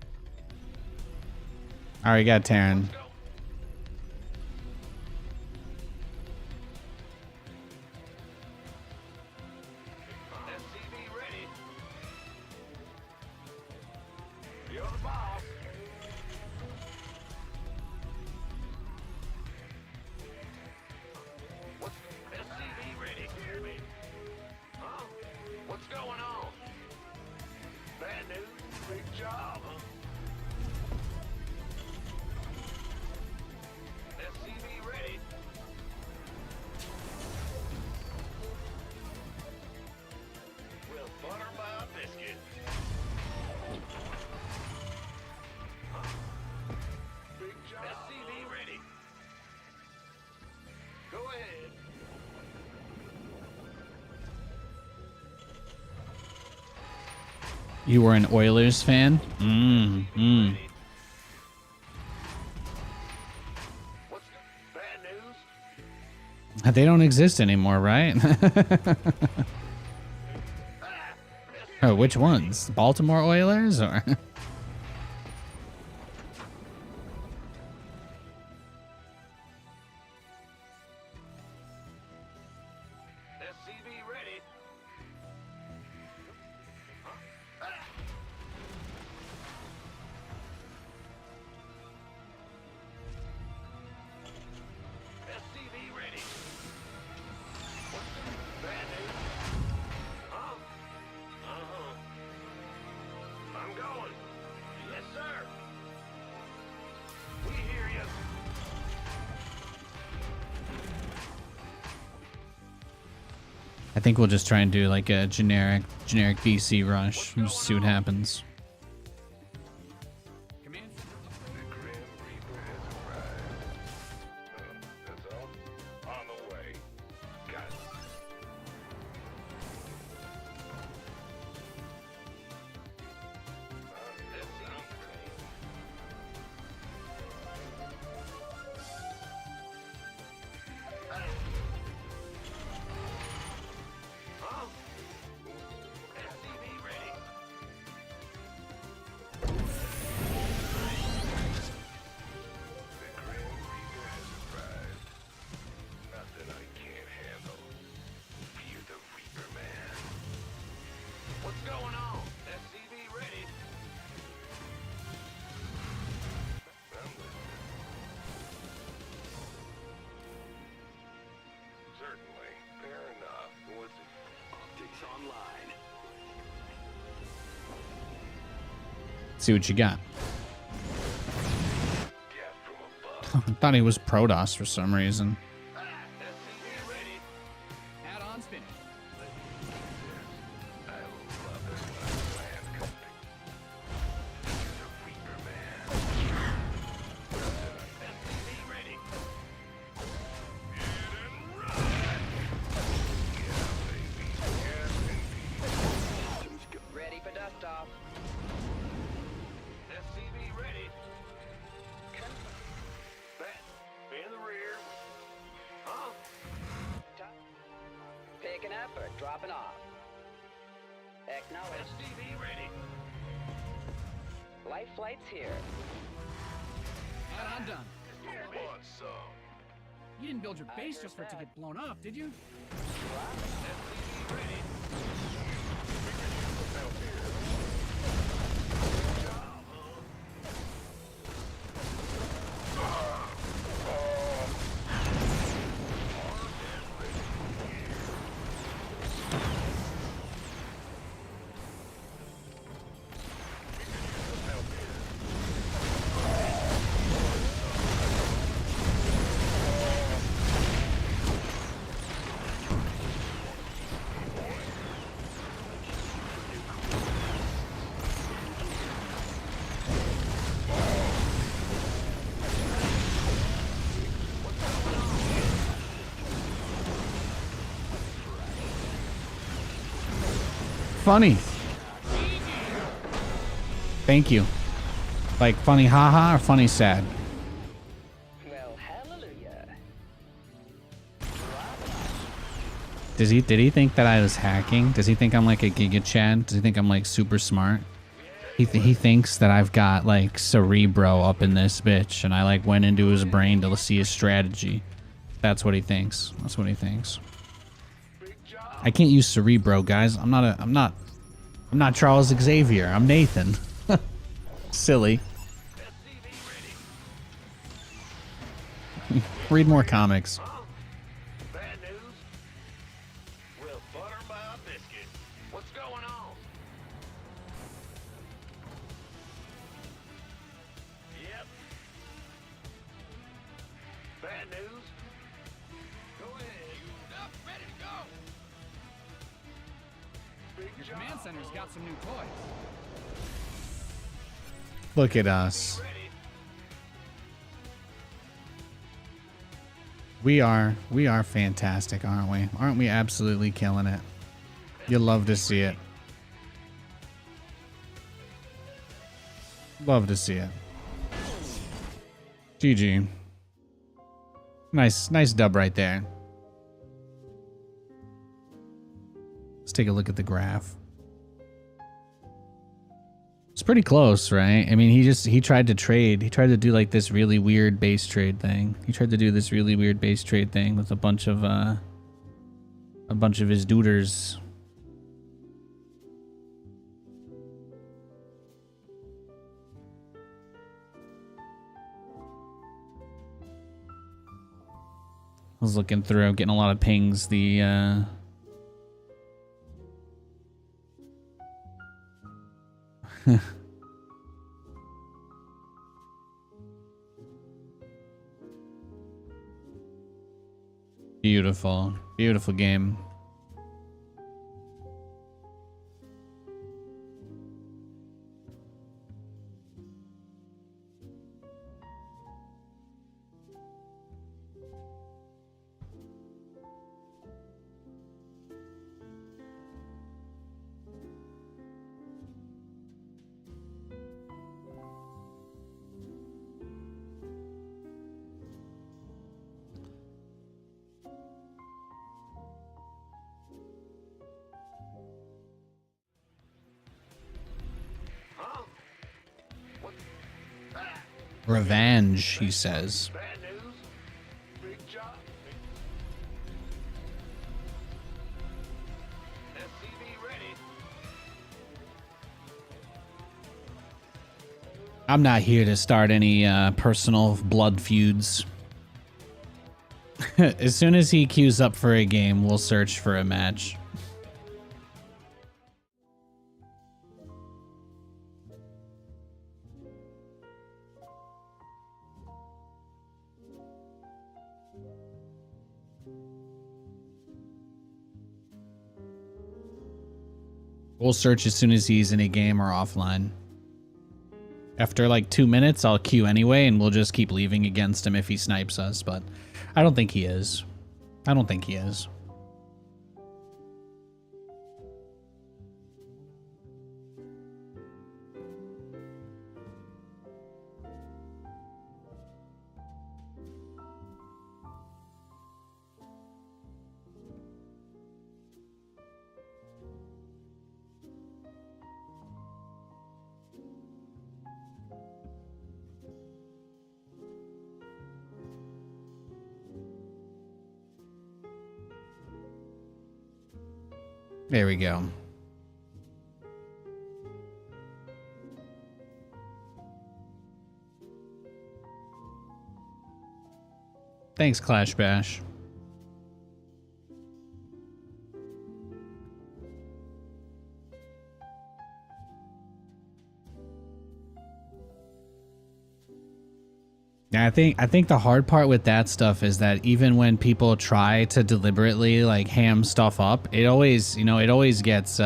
All right, got Taryn. SCV ready. You're the boss. What's SCV ready? Hear me? Huh? What's going on? Bad news? Big job, huh? SCV ready. We'll butter my biscuit. Huh? Big job. SCV ready. Go ahead. You were an Oilers fan? What's bad news? They don't exist anymore, right? Oh, which ones? Baltimore Oilers or? SCV ready. SCV ready. What's bad news? Huh? I'm going. Yes, sir. We hear you. I think we'll just try and do like a generic BC rush. We'll just see what happens. Command. The Grim Reaper has arrived. That's all? On the way. Got it. Huh? SCV ready. The Grim Reaper has arrived. Nothing I can't handle. Fear the Reaper Man. What's going on? SCV ready. I'm listening. Certainly. Fair enough. What's it? Optics online. See what you got. Death from above. I thought he was Protoss for some reason. SCV ready. Add-ons finished. I love it when I land company. The Reaper Man. SCV ready. Hit and run. Yeah, baby. Yes, indeed. Ready for dust off. SCV ready. Bat in the rear. Huh? Picking up or dropping off. Acknowledge. SCV ready. Life flight's here. Add-on done. Want some? You didn't build your base just for it to get blown up, did you? SCV ready. Funny. Thank you. Like funny haha or funny sad? Well, hallelujah. Did he think that I was hacking? Does he think I'm like a Giga Chad? Does he think I'm like super smart? He thinks that I've got like Cerebro up in this bitch, and I like went into his brain to see his strategy. That's what he thinks. That's what he thinks. I can't use Cerebro, guys. I'm not Charles Xavier. I'm Nathan. Silly. Read more comics. Bad news? Well, butter my biscuit. What's going on? Yep. Bad news? Go ahead. You up, ready to go? Big Your job. command center's got some new toys. Look at us. Ready? We are fantastic, aren't we? Aren't we absolutely killing it? You love to see it. Love to see it. GG. Nice dub right there. Let's take a look at the graph. It's pretty close, right? I mean, he tried to trade. He tried to do like this really weird base trade thing. He tried to do this really weird base trade thing with a bunch of his duders. I was looking through, getting a lot of pings. Beautiful, beautiful game. Huh? What? Ah, Revenge, he says. bad news? Big job. SCV ready. I'm not here to start any personal blood feuds. As soon as he queues up for a game, we'll search for a match. We'll search as soon as he's in a game or offline. After like 2 minutes, I'll queue anyway, and we'll just keep leaving against him if he snipes us, but I don't think he is. I don't think he is. There we go. Thanks, Clash Bash. Yeah, I think the hard part with that stuff is that even when people try to deliberately like ham stuff up, it always, it always gets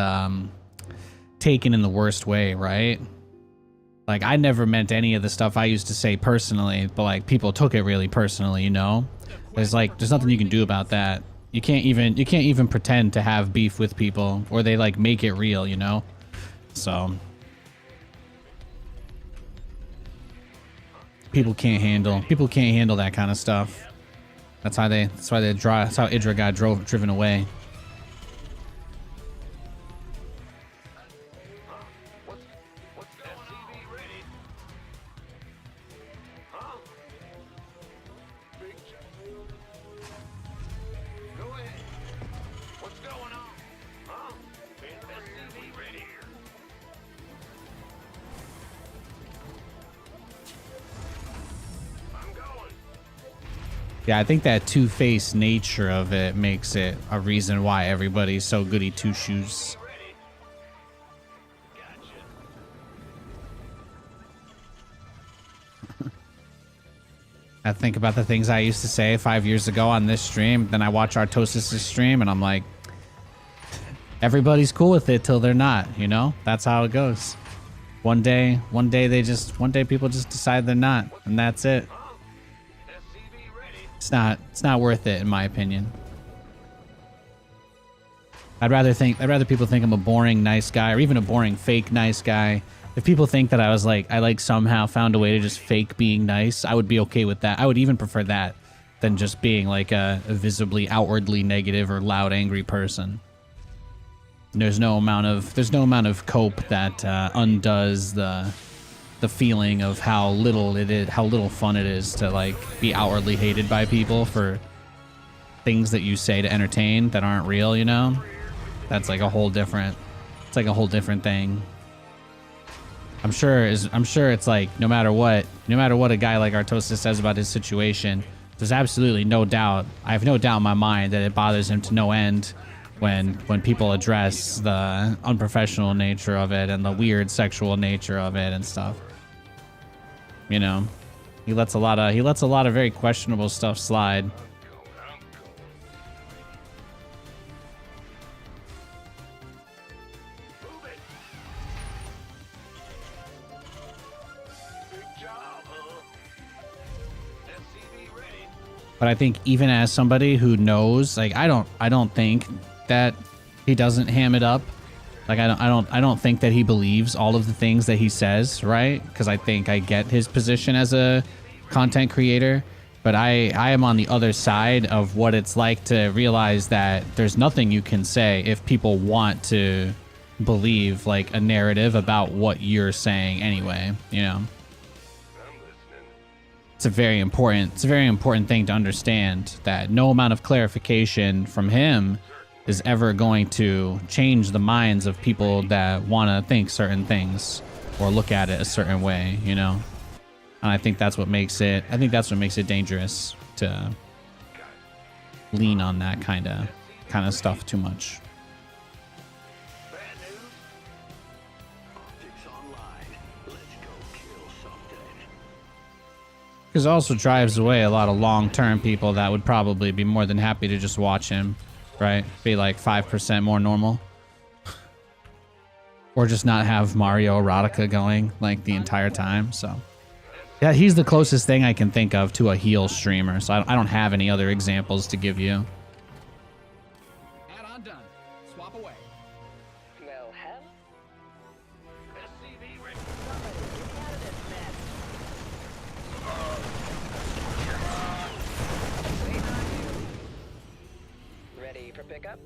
taken in the worst way, right? Like, I never meant any of the stuff I used to say personally, but like people took it really personally, There's nothing you can do about that. You can't even pretend to have beef with people, or they like make it real, So people can't handle that kind of stuff. That's how Idra got driven away. Yeah, I think that two-faced nature of it makes it a reason why everybody's so goody two-shoes. Ready? Gotcha. I think about the things I used to say 5 years ago on this stream, then I watch Artosis' stream, and I'm like, everybody's cool with it till they're not, you know? That's how it goes. One day people just decide they're not, and that's it. SCV ready. It's not worth it in my opinion. I'd rather people think I'm a boring nice guy, or even a boring fake nice guy. If people think that I somehow found a way to just fake being nice, I would be okay with that. I would even prefer that than just being like a visibly outwardly negative or loud angry person. There's no amount of cope that undoes the feeling of how little fun it is to like be outwardly hated by people for things that you say to entertain that aren't real, you know? That's like a whole different thing. I'm sure it's like no matter what a guy like Artosis says about his situation, there's absolutely no doubt. I have no doubt in my mind that it bothers him to no end when people address the unprofessional nature of it and the weird sexual nature of it and stuff. You know, he lets a lot of very questionable stuff slide. But I think even as somebody who knows, like I don't think that he doesn't ham it up. Like I don't think that he believes all of the things that he says, right? Because I think I get his position as a content creator, but I am on the other side of what it's like to realize that there's nothing you can say if people want to believe like a narrative about what you're saying anyway, you know. It's a very important thing to understand that no amount of clarification from him is ever going to change the minds of people that want to think certain things or look at it a certain way, you know. And I think that's what makes it dangerous to lean on that kind of stuff too much. Because it also drives away a lot of long-term people that would probably be more than happy to just watch him, right? Be like 5% more normal. Or just not have Mario erotica going like the entire time, so. Yeah, he's the closest thing I can think of to a heel streamer, so I don't have any other examples to give you. Add-on done. Swap away. Well, hell. SCV ready. Ready for pickup?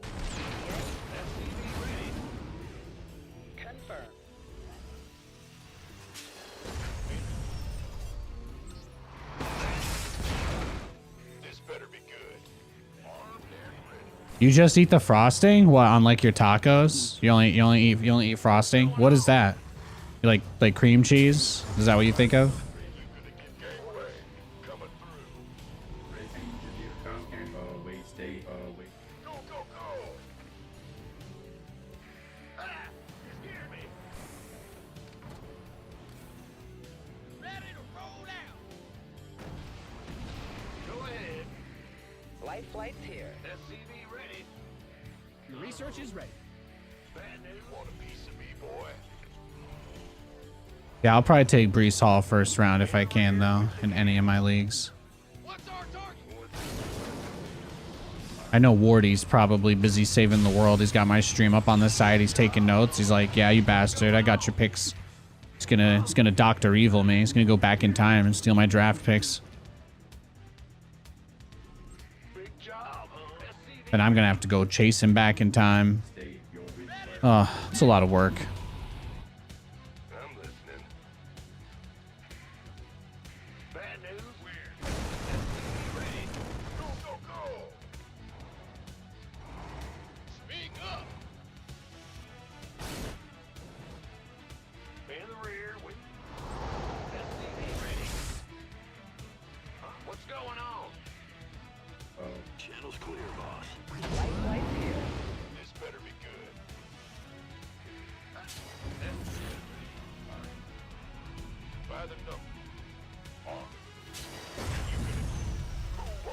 SCV ready. Confirm. This better be good. Armed and ready. You just eat the frosting? What, on like your tacos? You only eat frosting? What is that? You like cream cheese? Is that what you think of? Gangway coming through. Engineer come. Wait, stay. Wait. Go, go, go! Ah! You scared me. Ready to roll out. Go ahead. Light flight's here. SCV ready. Your research is ready. Bad news. Want a piece of me, boy? Yeah, I'll probably take Brees Hall first round if I can, though, in any of my leagues. What's our target? I know Wardy's probably busy saving the world. He's got my stream up on the side. He's taking notes. He's like, yeah, you bastard. I got your picks. He's gonna Dr. Evil me. He's gonna go back in time and steal my draft picks. Big job, huh? SCV. Then I'm gonna have to go chase him back in time. Stay. Your ready. Oh, it's a lot of work. I'm listening. Bad news? Where? SCV ready. Go, go, go! Speak up! In the rear with SCV ready. Huh? What's going on?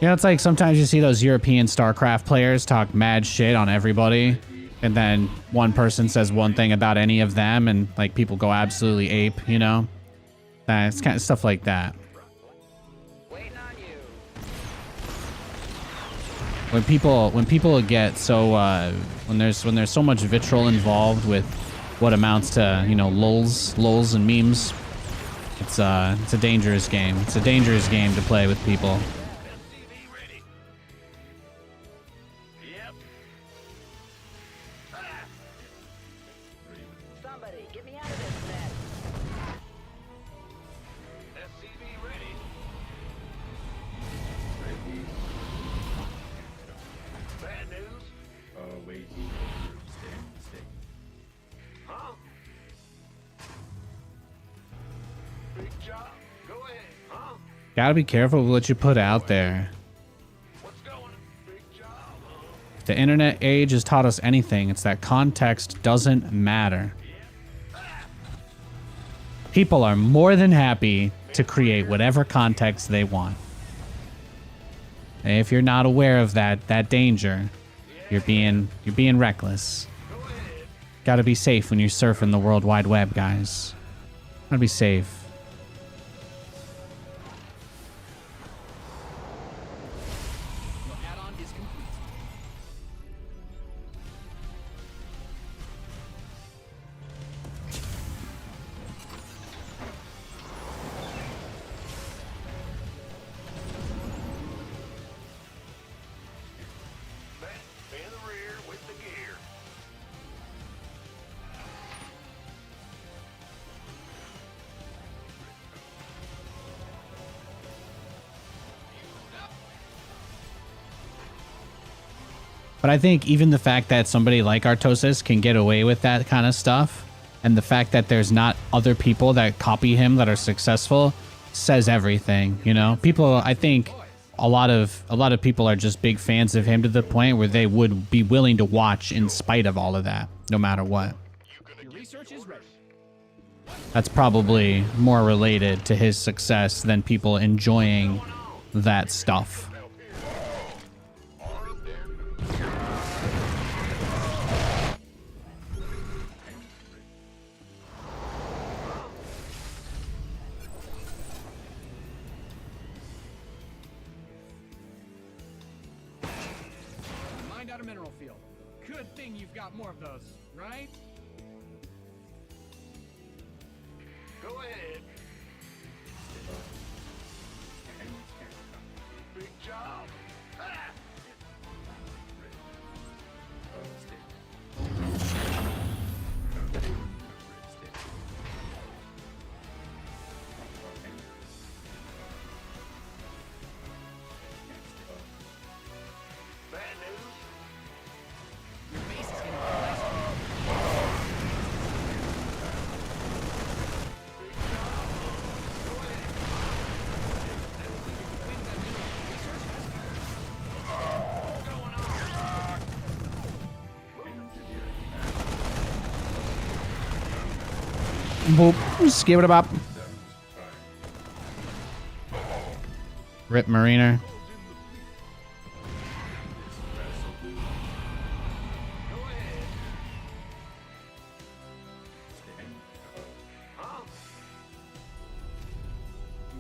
You know, it's like sometimes you see those European StarCraft players talk mad shit on everybody, and then one person says one thing about any of them, and like people go absolutely ape, you know? It's kind of stuff like that. Waiting on you. When people get so when there's so much vitriol involved with what amounts to, you know, lulz and memes, it's a dangerous game. It's a dangerous game to play with people. SCV ready. Yep. Somebody, get me out of this net. SCV ready. Ready. Bad news? Wait. Stay. Huh? Big job. Go ahead. Huh? Gotta be careful with what you put out there. What's going on? Big job. If the internet age has taught us anything, it's that context doesn't matter. People are more than happy to create whatever context they want. And if you're not aware of that danger, you're being reckless. Gotta be safe when you're surfing the World Wide Web, guys. Gotta be safe. Your add-on is complete. In the rear with the gear. But I think even the fact that somebody like Artosis can get away with that kind of stuff, and the fact that there's not other people that copy him that are successful, says everything. You know, people. I think a lot of people are just big fans of him to the point where they would be willing to watch in spite of all of that, no matter what. Your research is ready. That's probably more related to his success than people enjoying that stuff. Mind out a mineral field. Good thing you've got more of those, right? Go ahead. Big job. Ah! Bad news? Your base is getting blasted. Boop. Just give it a bop. Rip Mariner. You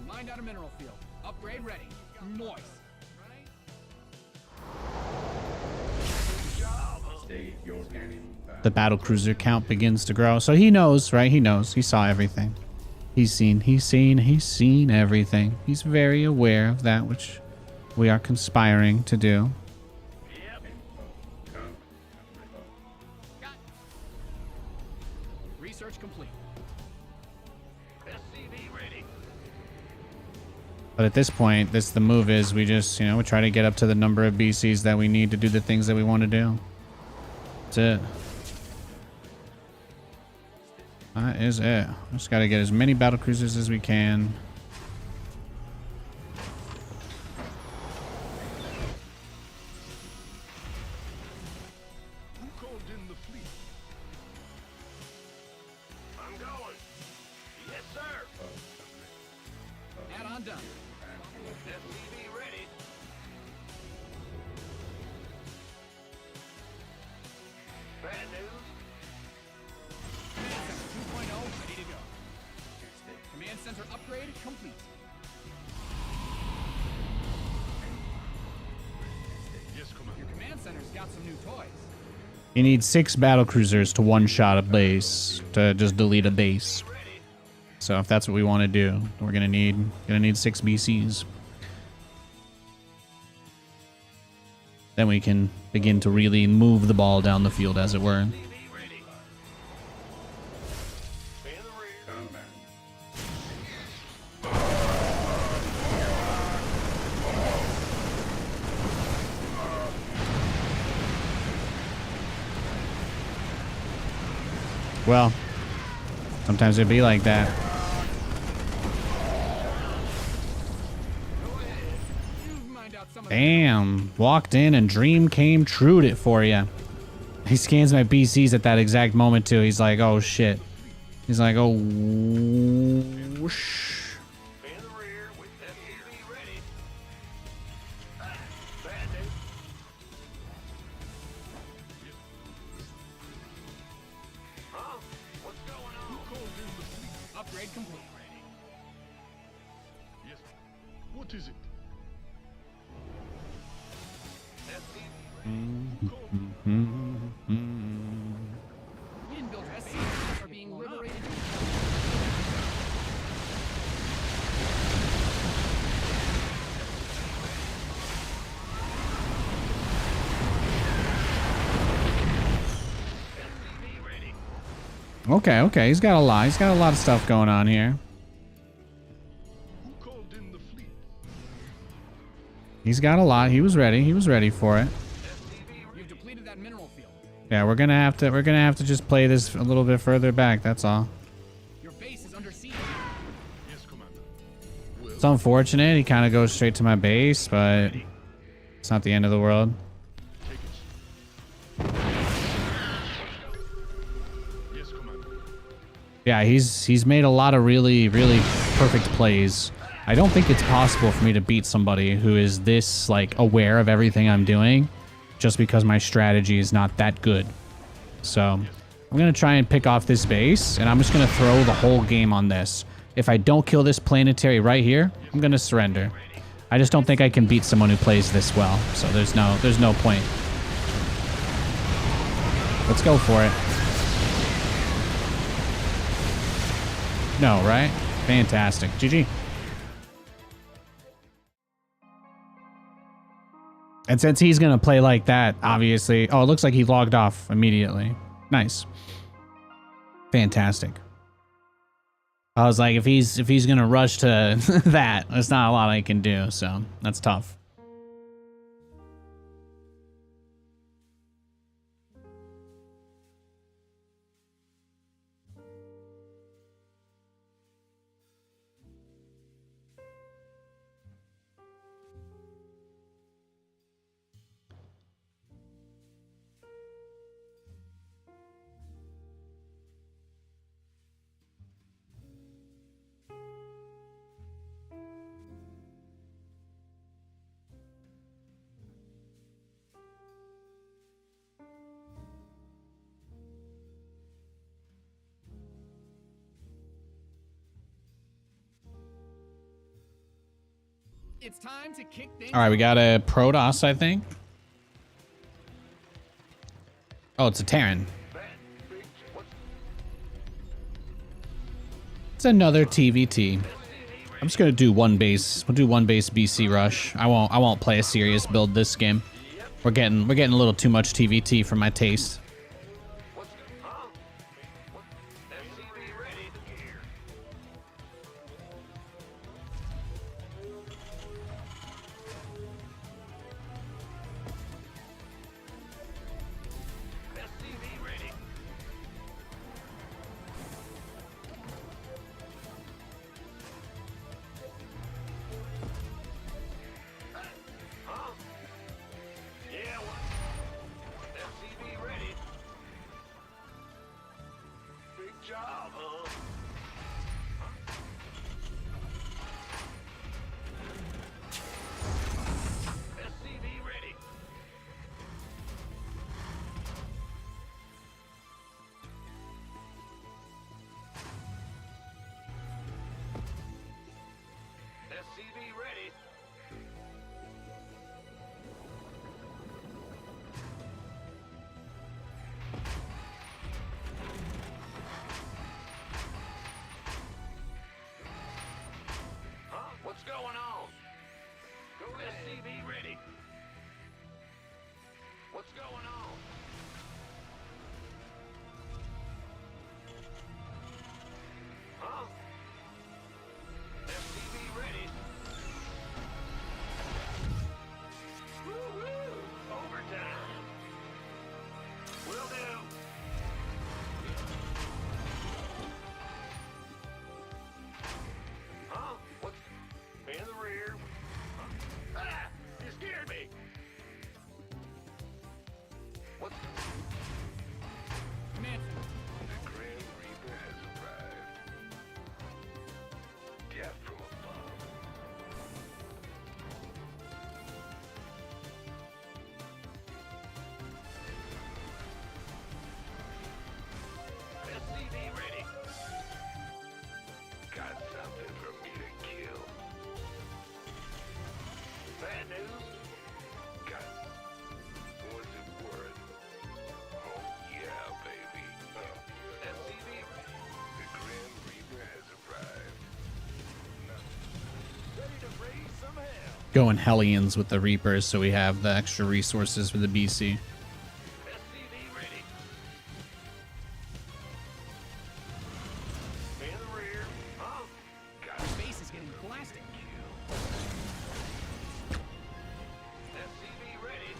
mined out a mineral field. Upgrade ready. Moist. Stay your game. The battle cruiser count begins to grow. So he knows, right? He knows. He saw everything. He's seen everything. He's very aware of that which we are conspiring to do. Research complete. SCV ready. But at this point, the move is we just, we try to get up to the number of BCs that we need to do the things that we want to do. That's it. That is it. Just got to get as many battle cruisers as we can. Who called in the fleet? I'm going. Yes, sir. Add-on done. SCV ready. Bad news? Command Center 2.0 ready to go. Command Center upgrade complete. Yes, Commander. Your command center's got some new toys. You need 6 battle cruisers to one-shot a base, to just delete a base. So if that's what we want to do, we're gonna need 6 BCs. Then we can begin to really move the ball down the field, as it were. TV ready. Stay in the rear. Combat. Well, sometimes it'd be like that. You mind out some of Damn, walked in and dream came true'd it for you. He scans my BCs at that exact moment too. He's like, oh shit. He's like, oh whoosh. Stay in the rear with SCV ready. Bad news. Huh? What's going on? upgrade complete. Yes. What is it? SCV We didn't build SC2 are being liberated. Okay, okay. He's got a lot. He's got a lot of stuff going on here. Who called in the fleet? He's got a lot. He was ready. He was ready for it. You've depleted that mineral field. Yeah, we're gonna have to just play this a little bit further back. That's all. Your base is under siege. Yes, Commander. It's unfortunate. He kind of goes straight to my base, but it's not the end of the world. Take it. Yes, Commander. Yeah, he's made a lot of really perfect plays. I don't think it's possible for me to beat somebody who is this like aware of everything I'm doing, just because my strategy is not that good. So I'm gonna try and pick off this base, and I'm just gonna throw the whole game on this. If I don't kill this planetary right here, I'm gonna surrender. I just don't think I can beat someone who plays this well. So there's no point. Let's go for it. No, right? Fantastic. GG. And since he's going to play like that, obviously... Oh, it looks like he logged off immediately. Nice. Fantastic. I was like, if he's going to rush to that, there's not a lot I can do, so that's tough. It's time to kick things. All right, we got a Protoss, I think. Oh, it's a Terran. It's another TVT. I'm just gonna do one base. We'll do one base BC rush. I won't play a serious build this game. We're getting a little too much TVT for my taste. SCV ready. SCV ready. Huh? Yeah, what? SCV ready. going Hellions with the Reapers so we have the extra resources for the BC. SCV ready. In the rear. Huh? Got it. Base is getting blasted. SCV ready.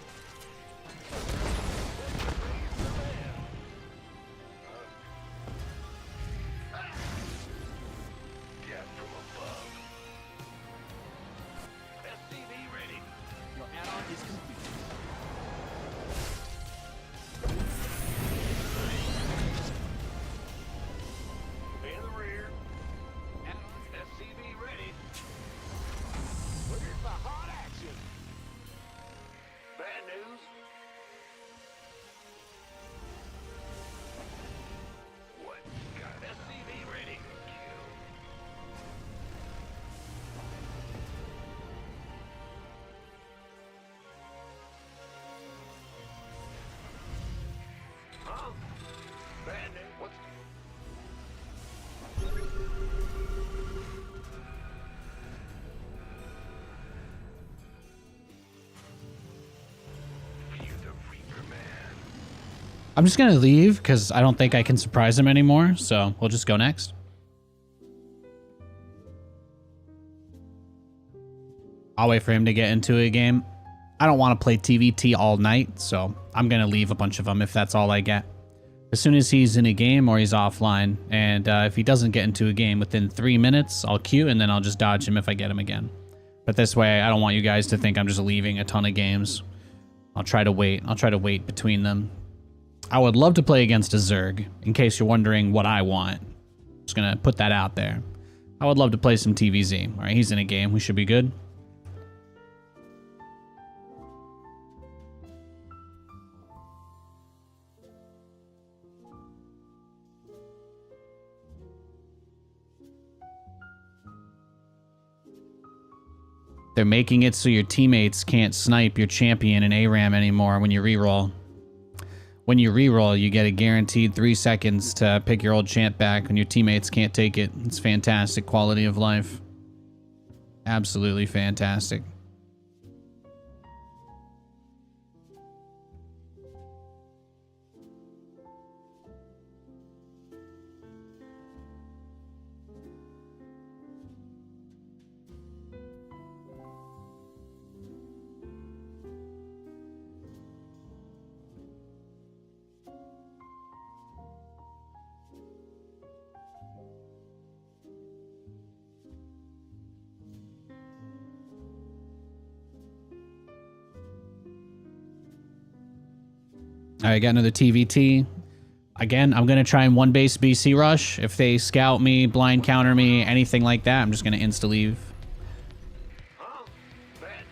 Get from above. SCV ready. Your add-on is complete. In the rear. Add-ons. SCV ready. Where's the hot action? Bad news. What? Got SCV ready. Huh? Bad news. What's Fear the Reaper Man. I'm just gonna leave because I don't think I can surprise him anymore, so we'll just go next. I'll wait for him to get into a game. I don't want to play TVT all night, so I'm gonna leave a bunch of them if that's all I get. As soon as he's in a game or he's offline, and if he doesn't get into a game within 3 minutes, I'll queue and then I'll just dodge him if I get him again. But this way, I don't want you guys to think I'm just leaving a ton of games. I'll try to wait. I'll try to wait between them. I would love to play against a Zerg, in case you're wondering what I want. Just gonna put that out there. I would love to play some TVZ. All right, he's in a game. We should be good. They're making it so your teammates can't snipe your champion in ARAM anymore when you reroll. When you reroll, you get a guaranteed 3 seconds to pick your old champ back when your teammates can't take it. It's fantastic quality of life. Absolutely fantastic. All right, got another TVT. Again, I'm going to try and one base BC rush. If they scout me, blind counter me, anything like that, I'm just going to insta-leave. Huh? Bad.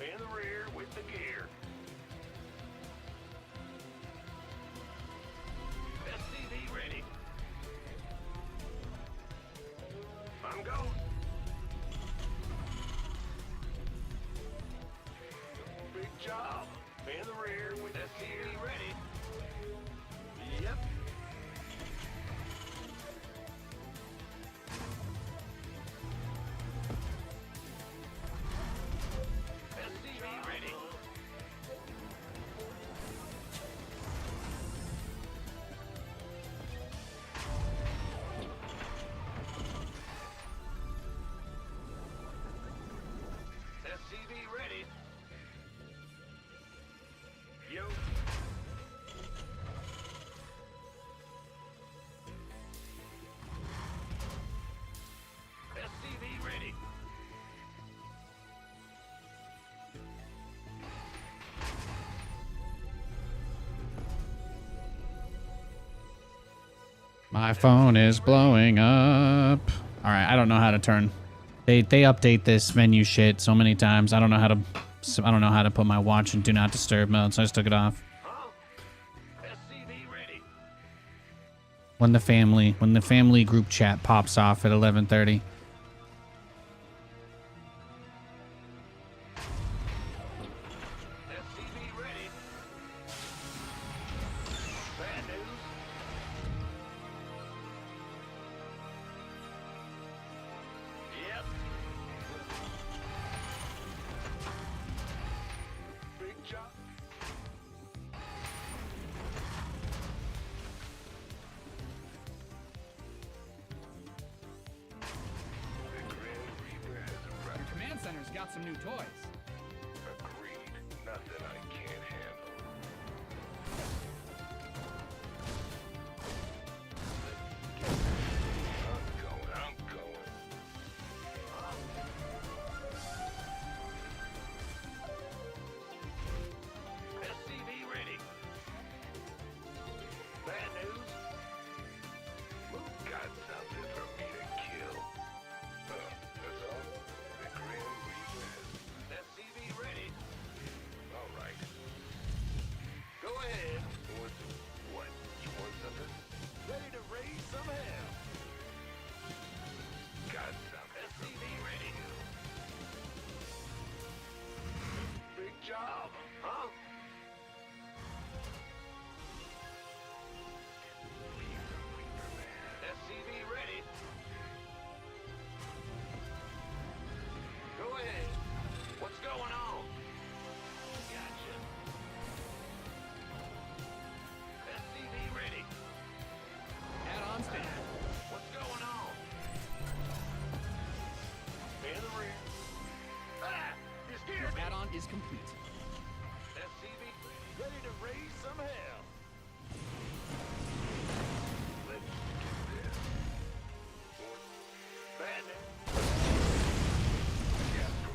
In the rear with the gear. SCV ready. I'm going. Big job. In the rear with SCV ready. Yep. SCV ready. SCV ready. Yo. SCV ready. My phone is blowing up. All right, I don't know how to turn. They update this menu shit so many times. I don't know how to put my watch in do not disturb mode, so I just took it off. Huh? SCV ready. When the family group chat pops off at 11:30. SCV ready. Bad news. Yep. got some new toys. Agreed. Nothing I can't handle. I'm going. SCV ready. Bad news? Luke got something for me to kill. That's all? The Grim Reaper. SCV ready. All right. Go ahead. What? You want something? Ready to raise some hell. Got some. SCV ready. Big job, huh? SCV ready. Go ahead. What's going on? Gotcha. SCV ready. Add-on stand. What's going on? In the rear. Ah! You scared me! Add-on is complete. SCV ready to raise some hell. Let's get this. Bad news.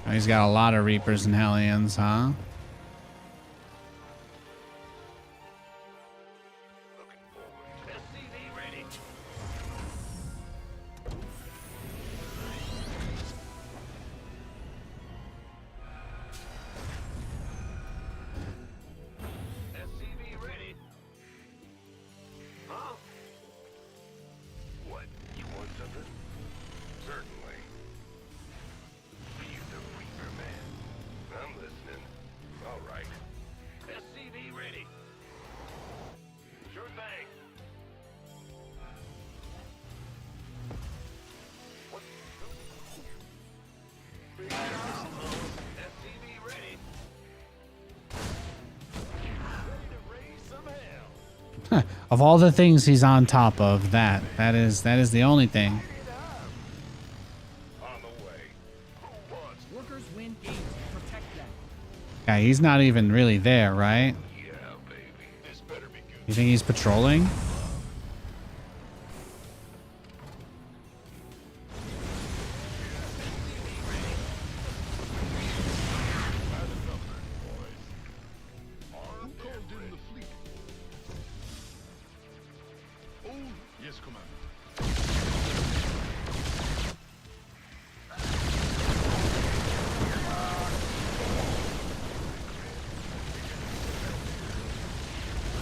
Oh, he's got a lot of Reapers and Hellions, huh? Looking forward to SCV ready. SCV ready. Huh? What? You want something? Certainly. Be the Reaper Man. I'm listening. All right. SCV ready. Sure thing. What? Big job. SCV ready. Ready to raise some hell. Of all the things he's on top of, that is the only thing. On the way. Who wants? Workers win games. Protect them. Yeah, he's not even really there, right? Yeah, baby. This better be good. You think he's patrolling? Who called in the fleet? Oh, yes, Commander.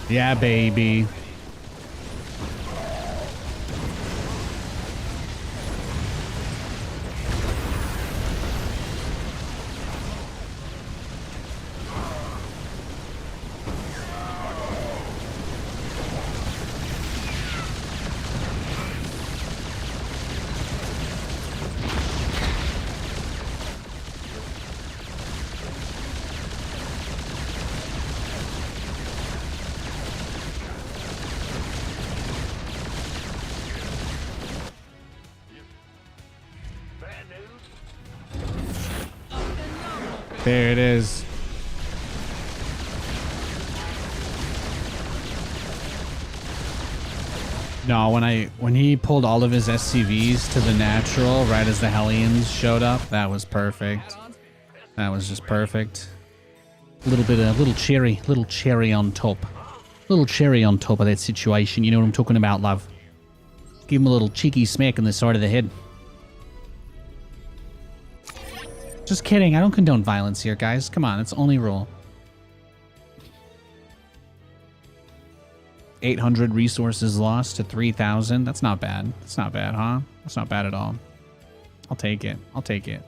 Yeah, baby. Bad news? There it is. No, when he pulled all of his SCVs to the natural right as the Hellions showed up, that was perfect. Add-ons. That was just perfect. A little cherry on top. Little cherry on top of that situation. You know what I'm talking about, love. Give him a little cheeky smack in the side of the head. Just kidding. I don't condone violence here, guys. Come on, it's only rule. 800 resources lost to 3,000. That's not bad. That's not bad, huh? That's not bad at all. I'll take it. I'll take it.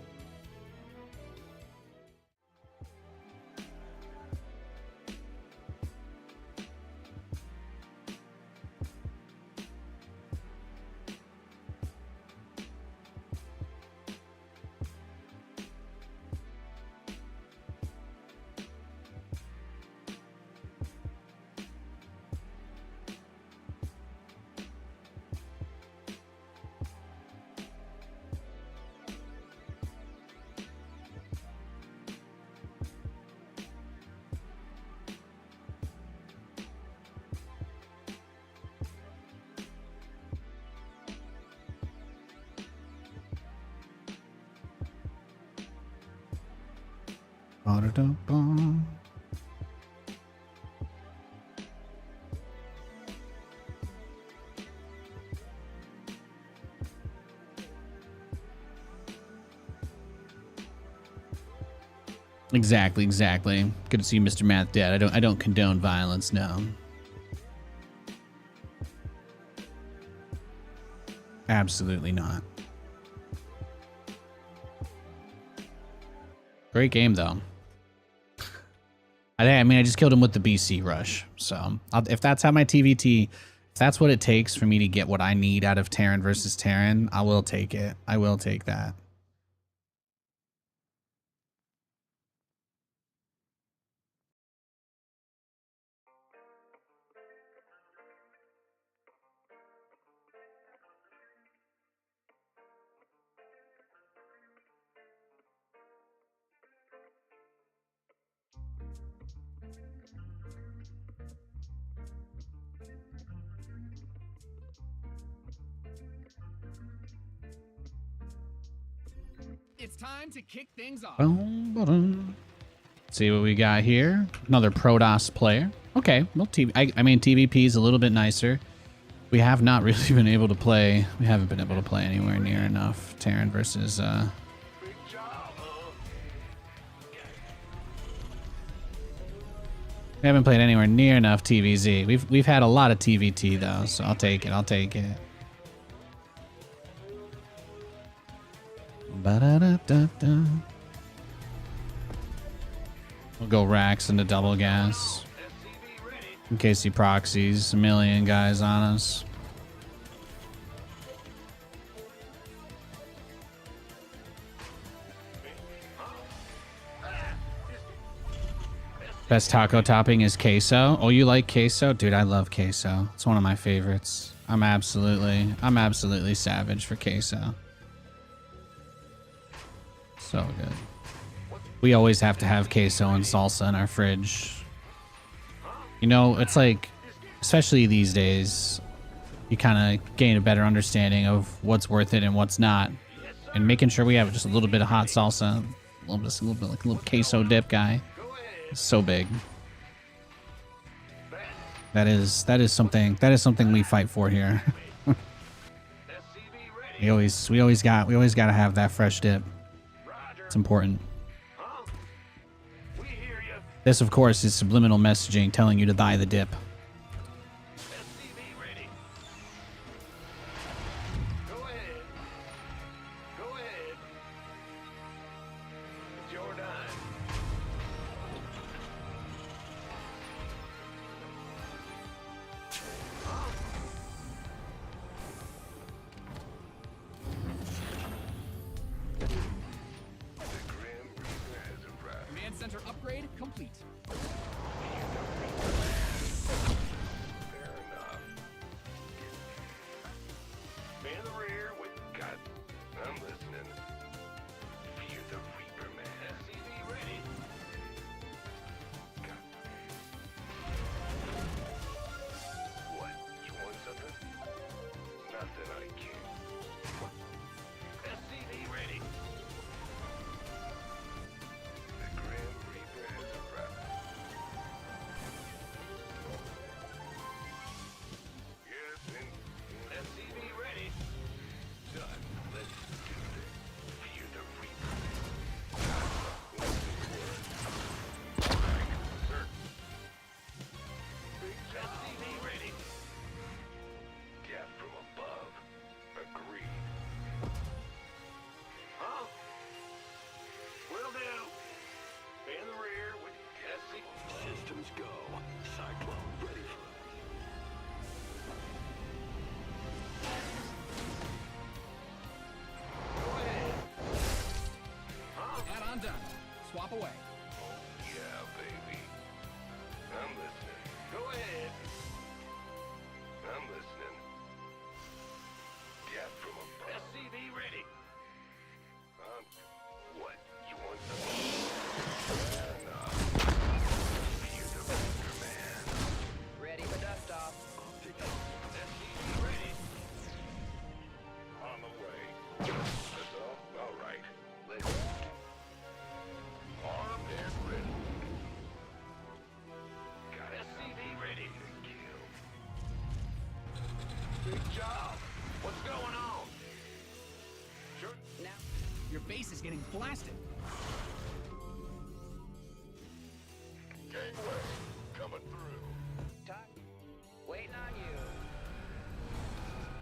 Ba-da-da-ba. Exactly, exactly. Good to see Mr. Math dead. I don't condone violence, no. Absolutely not. Great game though. I mean, I just killed him with the BC rush. So if that's how my TVT, if that's what it takes for me to get what I need out of Terran versus Terran, I will take it. I will take that. It's time to kick things off. See what we got here. Another Protoss player. Okay, well, I mean, TVP is a little bit nicer. We have not really been able to play. We haven't been able to play anywhere near enough Terran versus. We haven't played anywhere near enough TVZ. We've had a lot of TVT though, so I'll take it. I'll take it. Ba-da-da-da-da. We'll go Rax into double gas. In case he proxies a million guys on us. Best taco topping is queso. Oh, you like queso? Dude, I love queso. It's one of my favorites. I'm absolutely savage for queso. So good. We always have to have queso and salsa in our fridge. You know, it's like, especially these days, you kind of gain a better understanding of what's worth it and what's not. And making sure we have just a little bit of hot salsa, a little bit like a little queso dip guy. It's so big. That is something we fight for here. we always gotta have that fresh dip. It's important. This, of course, is subliminal messaging telling you to buy the dip. Command center upgrade complete. Big job. What's going on? Sure. Now, Your base is getting blasted. Gangway coming through. Talk. Waiting on you.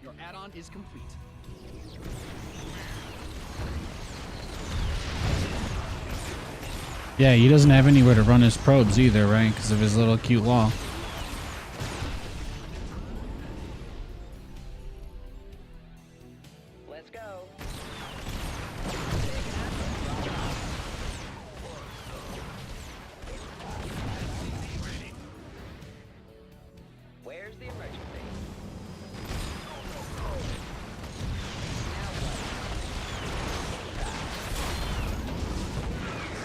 Your add-on is complete. Yeah, he doesn't have anywhere to run his probes either, right? Because of his little cute wall. Let's go. Where's the emergency?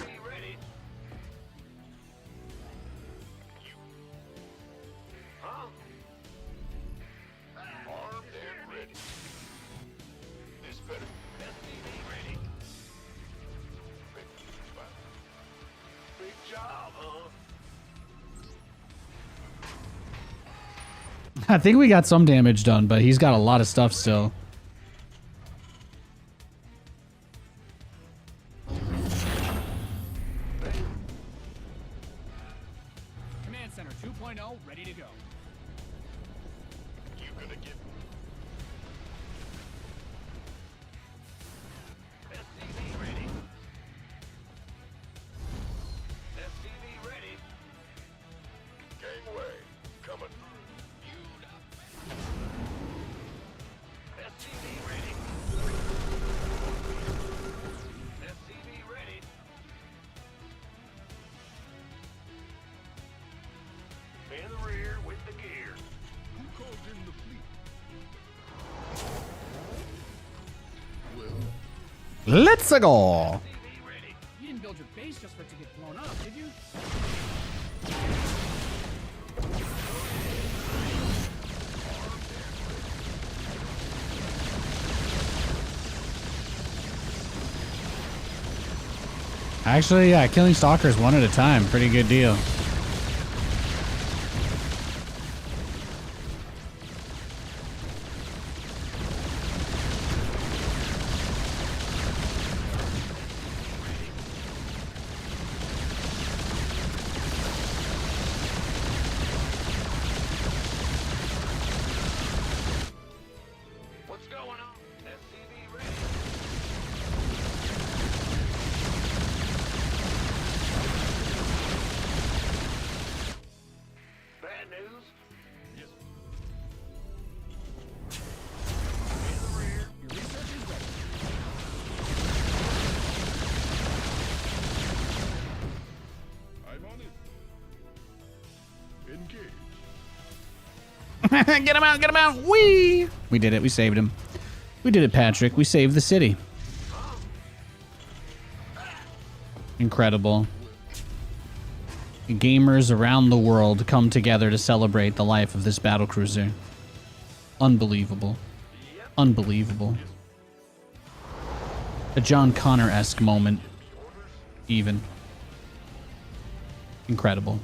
Be ready. Huh? Armed and ready. This better. SCV ready. Big job, huh? I think we got some damage done, but he's got a lot of stuff still. Command Center 2.0 ready to go. You gonna get SCV ready. SCV ready. Gangway coming through. You SCV ready. SCV ready. In the rear with the gear. Who called in the fleet? Let's go. SCV ready. You didn't build your base just for it to get blown up, did you? Actually, yeah, killing stalkers one at a time. Pretty good deal. What's going on? SCV ready. Bad news? Yes. In the rear. Your research is ready. I'm on it. Engage. Get him out, get him out. Whee! We did it. We saved him. We did it, Patrick. We saved the city. Incredible. Gamers around the world come together to celebrate the life of this battlecruiser. Unbelievable. Unbelievable. A John Connor-esque moment. Even. Incredible.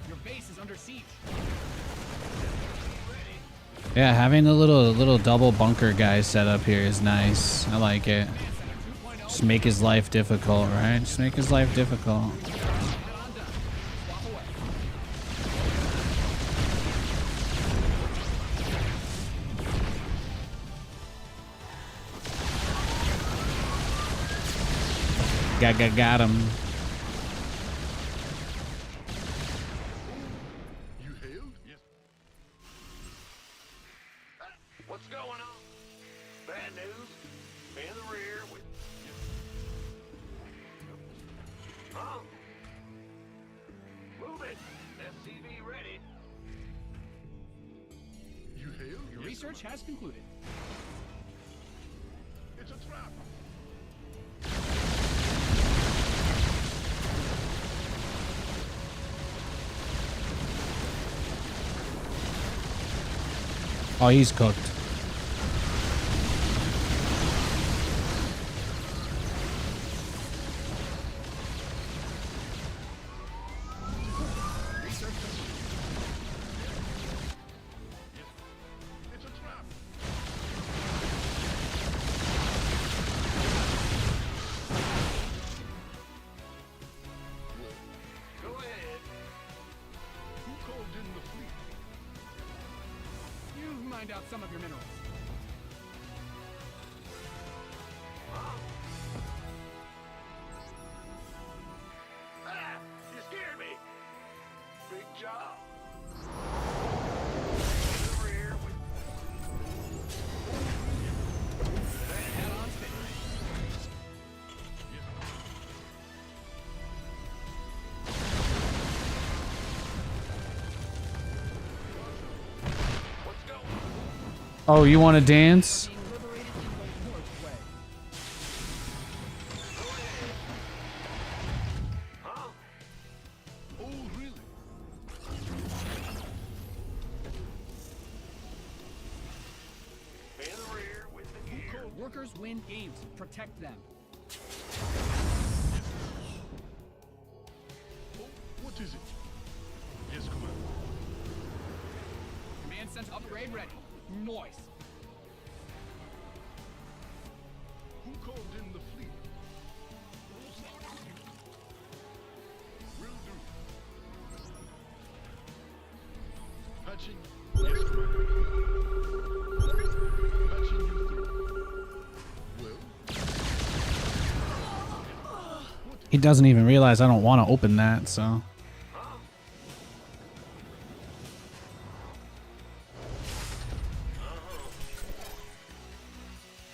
Your base is under siege. Yeah, having the little double bunker guy set up here is nice. I like it. Command Center 2.0 Just make his life difficult, right? Just make his life difficult. add-on done. Swap away. Got him. You hailed? Yes. What's going on? Bad news? In the rear with... Huh? Move it. SCV ready. You hailed? Your research has concluded. It's a trap. Oh, he's cooked. find out some of your minerals. Ah! You scared me! Big job. Over here with Head on stage. what's going Oh, you want to dance? Being liberated in the worst way. Huh? Oh, really? In the rear with the gear. Workers win games. Protect them. What is it? Yes, Commander. Command center upgrade ready. Noise. Who called in the fleet? Will do. Patching. Yes, Commander. Patching you through. Well, He doesn't even realize I don't want to open that, so.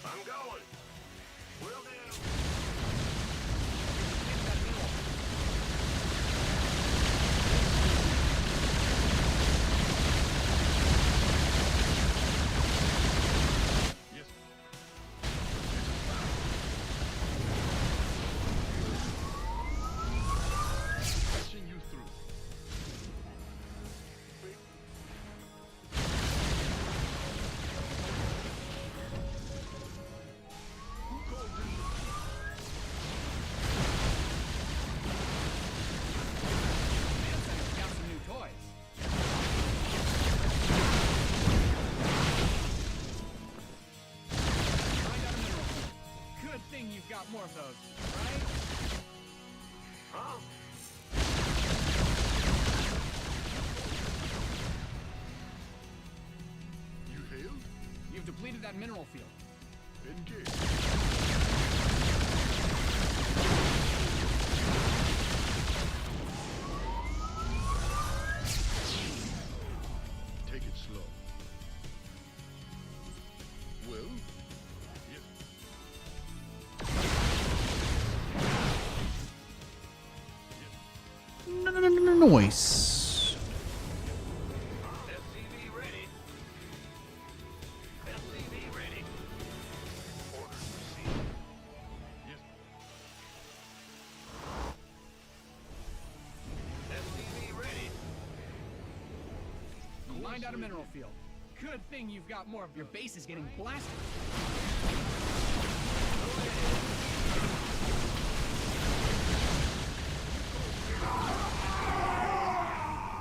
I'm going. Will do. Yes. Patching you through. Who called in the Command center's got some new toys. Find out a mineral field. Good thing you've got more of those, right? Huh? You hailed? You've depleted that mineral field. Engage. Take it slow. Well? Yes. Noise. SCV ready. SCV ready. Orders received. Yes. SCV ready. Find out a mineral field. Good thing you've got more of your base is getting blasted.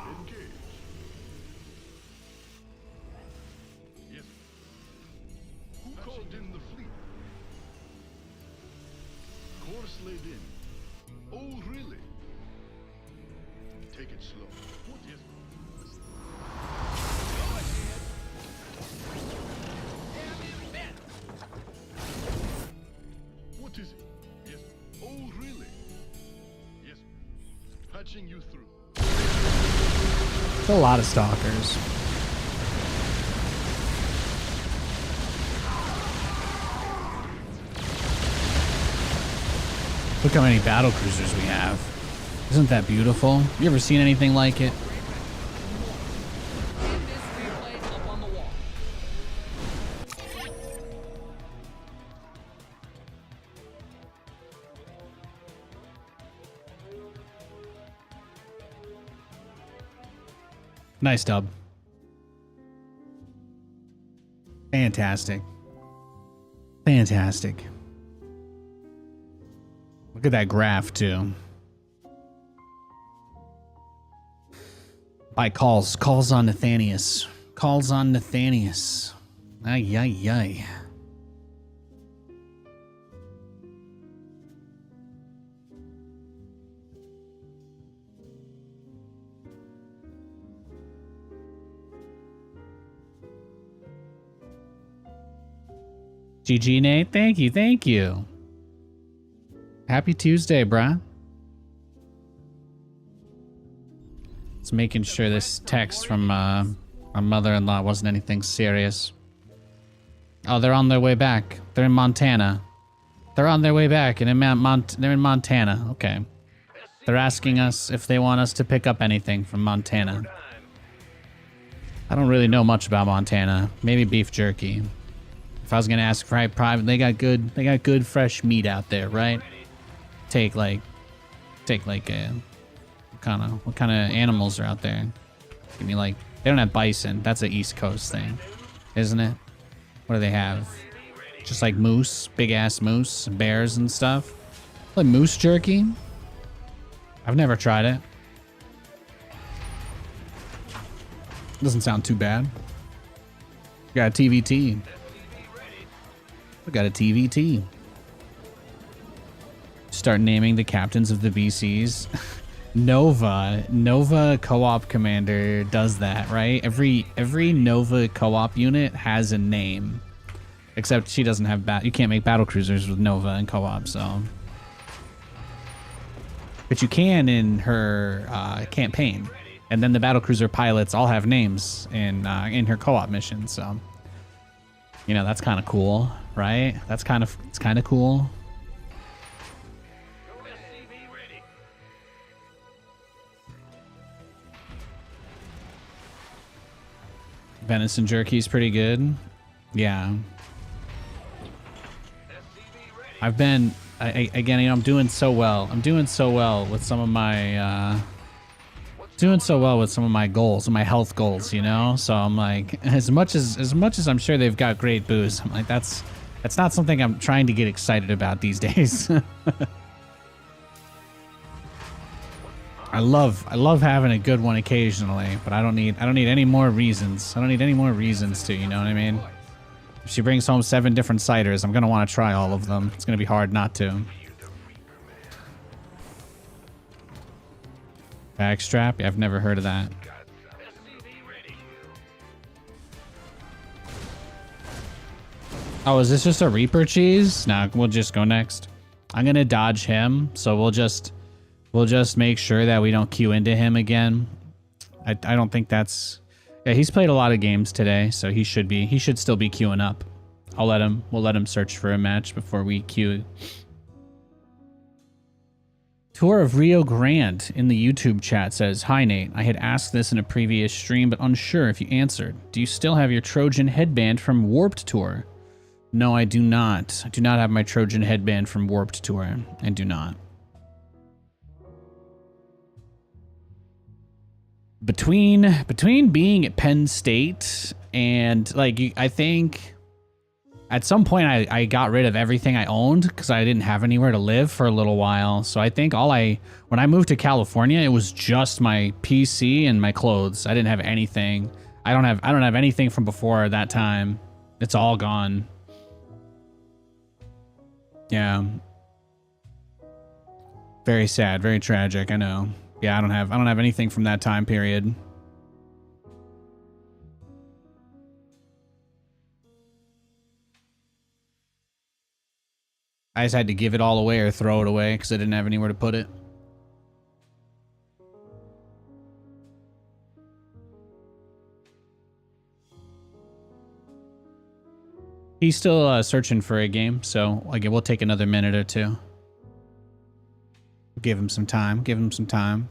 Engage. Yes. Who called in the fleet? Course laid in. Oh, really? Take it slow. What is? What is it? Yes. Oh, really? Yes. Patching you through. It's a lot of stalkers. Look how many battle cruisers we have. Isn't that beautiful? You ever seen anything like it? Get this replay up on the wall. Nice dub. Fantastic. Fantastic. Look at that graph, too. By calls. Calls on Nathanias. Calls on Nathanias. Ay, ay, ay. GG Nate, thank you, thank you. Happy Tuesday, bruh. Just making sure this text from my mother-in-law wasn't anything serious. Oh, they're on their way back. They're in Montana. They're on their way back, and they're in Montana. Okay. They're asking us if they want us to pick up anything from Montana. I don't really know much about Montana. Maybe beef jerky. If I was gonna ask for private, they got good fresh meat out there, right? Take like what kind of animals are out there? Give me like, they don't have bison. That's an East Coast thing, isn't it? What do they have? Just like moose, big ass moose, bears and stuff. Like moose jerky. I've never tried it. Doesn't sound too bad. Got a TVT. We got a TVT. Start naming the captains of the BCs. Nova co-op commander does that, right? Every Nova co-op unit has a name. Except she doesn't have you can't make battle cruisers with Nova in co-op, so. But you can in her campaign. And then the battlecruiser pilots all have names in her co-op mission, so you know that's kind of cool, right? It's kind of cool. Venison jerky is pretty good. Yeah. I've been again, you know, I'm doing so well. I'm doing so well with some of my goals, my health goals, you know? So I'm like, as much as I'm sure they've got great booze, I'm like, that's not something I'm trying to get excited about these days. I love having a good one occasionally, but I don't need any more reasons. I don't need any more reasons to, you know what I mean? If she brings home 7 different ciders, I'm gonna want to try all of them. It's gonna be hard not to. Backstrap? Yeah, I've never heard of that. Oh, is this just a Reaper cheese? Nah, we'll just go next. I'm gonna dodge him, so we'll just make sure that we don't queue into him again. I don't think that's... Yeah, he's played a lot of games today, so he should still be queuing up. We'll let him search for a match before we queue. Tour of Rio Grande in the YouTube chat says, "Hi Nate, I had asked this in a previous stream, but unsure if you answered. Do you still have your Trojan headband from Warped Tour?" No, I do not. I do not have my Trojan headband from Warped Tour. I do not. Between being at Penn State and like, I think at some point I got rid of everything I owned because I didn't have anywhere to live for a little while. So I think when I moved to California, it was just my PC and my clothes. I didn't have anything. I don't have anything from before that time. It's all gone. Yeah. Very sad, very tragic, I know. Yeah, I don't have anything from that time period. I just had to give it all away or throw it away because I didn't have anywhere to put it. He's still searching for a game, so like we'll take another minute or two. Give him some time. Give him some time.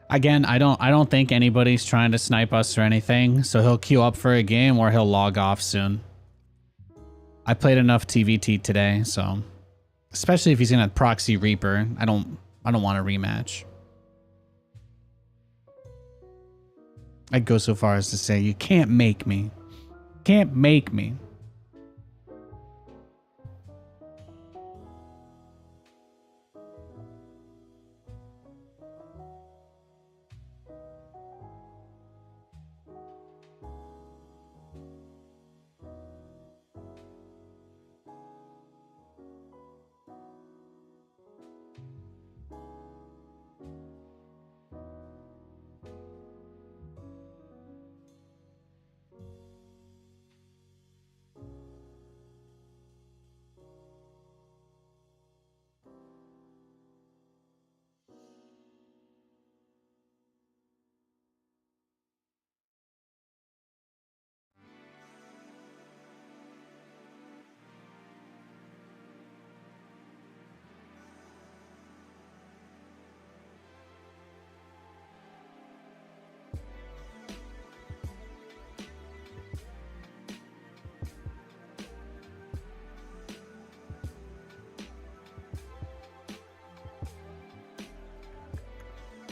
Again, I don't think anybody's trying to snipe us or anything, so he'll queue up for a game or he'll log off soon. I played enough TVT today, so especially if he's gonna proxy Reaper, I don't want a rematch. I'd go so far as to say you can't make me. Can't make me.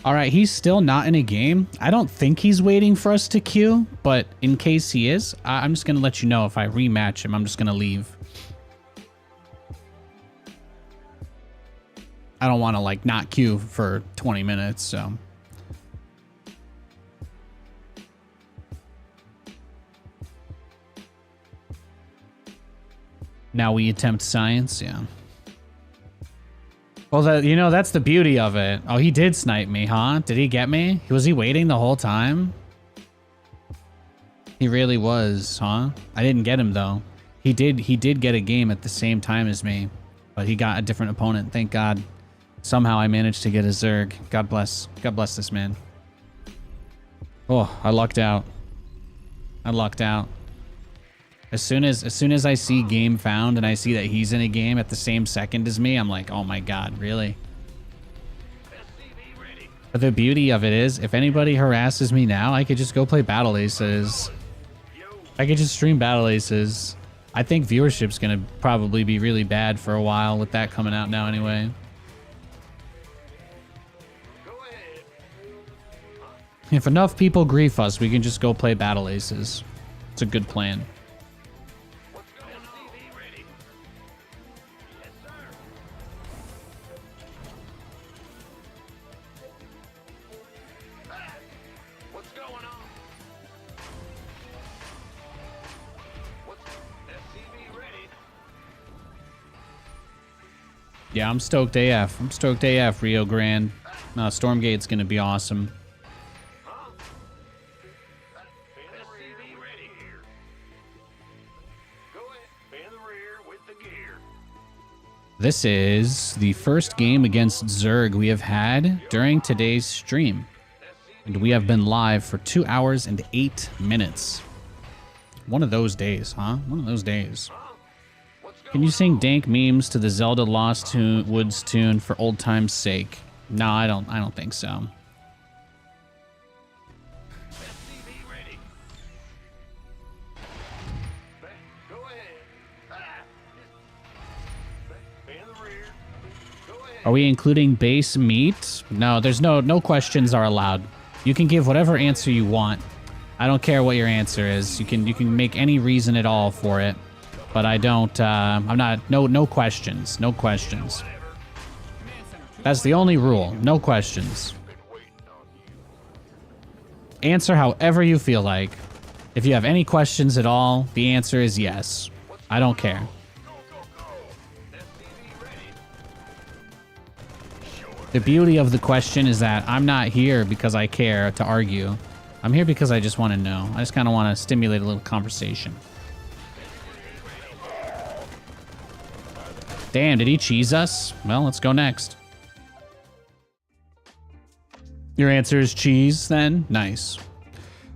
All right, he's still not in a game. I don't think he's waiting for us to queue, but in case he is, I'm just going to let you know if I rematch him, I'm just going to leave. I don't want to like not queue for 20 minutes, so. Now we attempt science, yeah. Well, you know, that's the beauty of it. Oh, he did snipe me, huh? Did he get me? Was he waiting the whole time? He really was, huh? I didn't get him, though. He did get a game at the same time as me, but he got a different opponent. Thank God. Somehow I managed to get a Zerg. God bless this man. Oh, I lucked out. I lucked out. As soon as I see game found and I see that he's in a game at the same second as me, I'm like, oh my God, really? But the beauty of it is, if anybody harasses me now, I could just go play Battle Aces. I could just stream Battle Aces. I think viewership's gonna probably be really bad for a while with that coming out now anyway. If enough people grief us, we can just go play Battle Aces. It's a good plan. Yeah, I'm stoked AF. I'm stoked AF, Rio Grande. Stormgate's gonna be awesome. This is the first game against Zerg we have had during today's stream. And we have been live for 2 hours and 8 minutes. One of those days, huh? One of those days. Can you sing dank memes to the Zelda Lost Woods tune for old time's sake? No, I don't think so. Are we including base meat? No, there's no questions are allowed. You can give whatever answer you want. I don't care what your answer is. You can make any reason at all for it. But I don't, I'm not, no questions, no questions. That's the only rule, no questions. Answer however you feel like. If you have any questions at all, the answer is yes. I don't care. The beauty of the question is that I'm not here because I care to argue. I'm here because I just want to know. I just kind of want to stimulate a little conversation. Damn, did he cheese us? Well, let's go next. Your answer is cheese, then? Nice.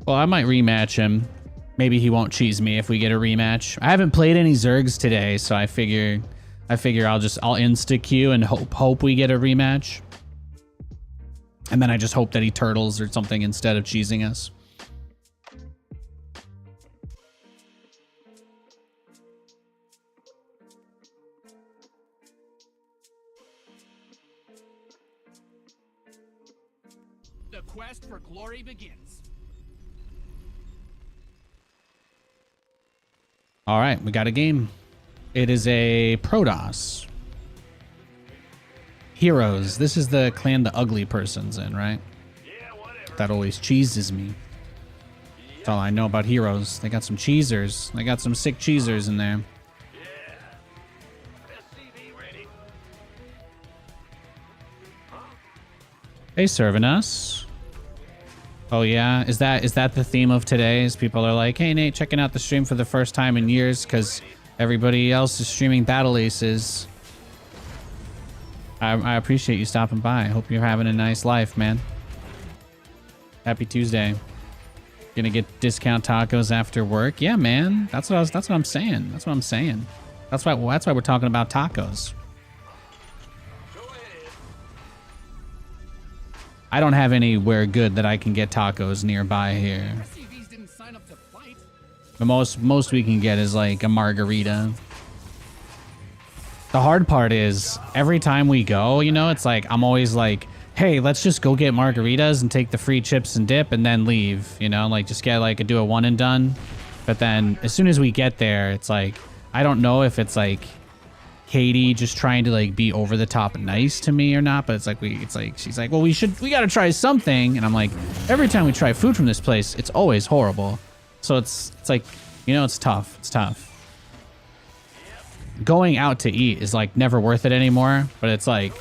Well, I might rematch him. Maybe he won't cheese me if we get a rematch. I haven't played any Zergs today, so I figure I'll insta-queue and hope we get a rematch. And then I just hope that he turtles or something instead of cheesing us. quest for glory begins. All right, we got a game. It is a Protoss. Heroes. This is the clan the ugly person's in, right? That always cheeses me. That's all I know about Heroes. They got some cheesers. They got some sick cheesers in there. They serving us. Oh yeah, is that the theme of today? Is people are like, hey Nate, checking out the stream for the first time in years because everybody else is streaming Battle Aces. I appreciate you stopping by. I hope you're having a nice life, man. Happy Tuesday. Gonna get discount tacos after work? Yeah, man. That's what I'm saying. That's what I'm saying. That's why we're talking about tacos. I don't have anywhere good that I can get tacos nearby here. SCVs didn't sign up to fight. The most we can get is like a margarita. The hard part is every time we go, you know, it's like I'm always like, hey, let's just go get margaritas and take the free chips and dip and then leave, you know, like just get like do a one and done. But then as soon as we get there, it's like I don't know if it's like Katie just trying to like be over the top nice to me or not, but it's like she's like, well, we gotta try something, and I'm like, every time we try food from this place, it's always horrible. So it's like, you know, it's tough. Going out to eat is like never worth it anymore, but it's like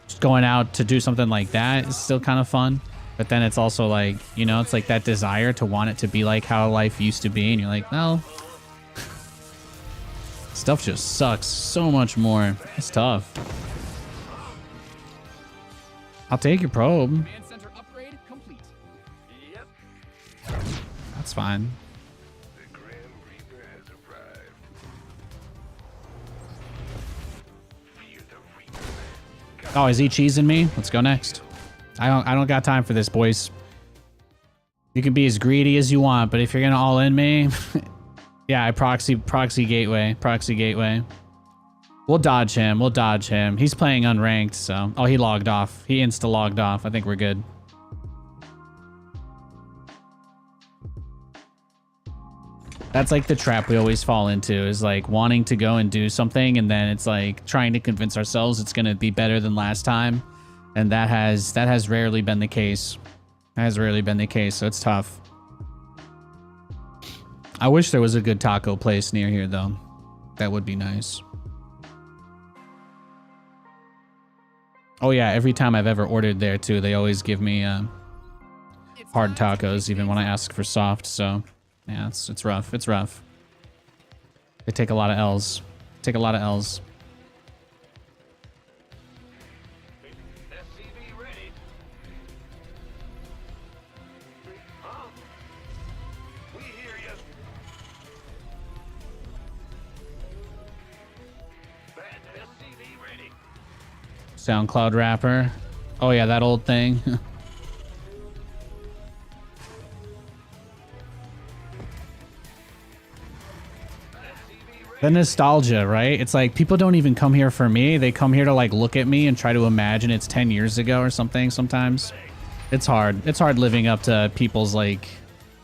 just going out to do something like that is still kind of fun. But then it's also like, you know, it's like that desire to want it to be like how life used to be, and you're like, well, stuff just sucks so much more. It's tough. I'll take your probe. Command center upgrade complete. That's fine. The Grim Reaper has arrived. Fear the Reaper. Oh, is he cheesing me? Let's go next. I don't got time for this, boys. You can be as greedy as you want, but if you're gonna all in me, yeah, proxy gateway. We'll dodge him. He's playing unranked, so oh, he logged off. He insta logged off. I think we're good. That's like the trap we always fall into, is like wanting to go and do something, and then it's like trying to convince ourselves it's gonna be better than last time, and that has rarely been the case. So it's tough. I wish there was a good taco place near here, though. That would be nice. Oh yeah, every time I've ever ordered there too, they always give me hard tacos, even when I ask for soft. So yeah, it's rough. It's rough. They take a lot of L's. SCV ready. Huh? We hear you. Bad SCV ready. SoundCloud rapper. Oh yeah, that old thing. The nostalgia, right? It's like people don't even come here for me. They come here to like look at me and try to imagine it's 10 years ago or something sometimes. It's hard. It's hard living up to people's like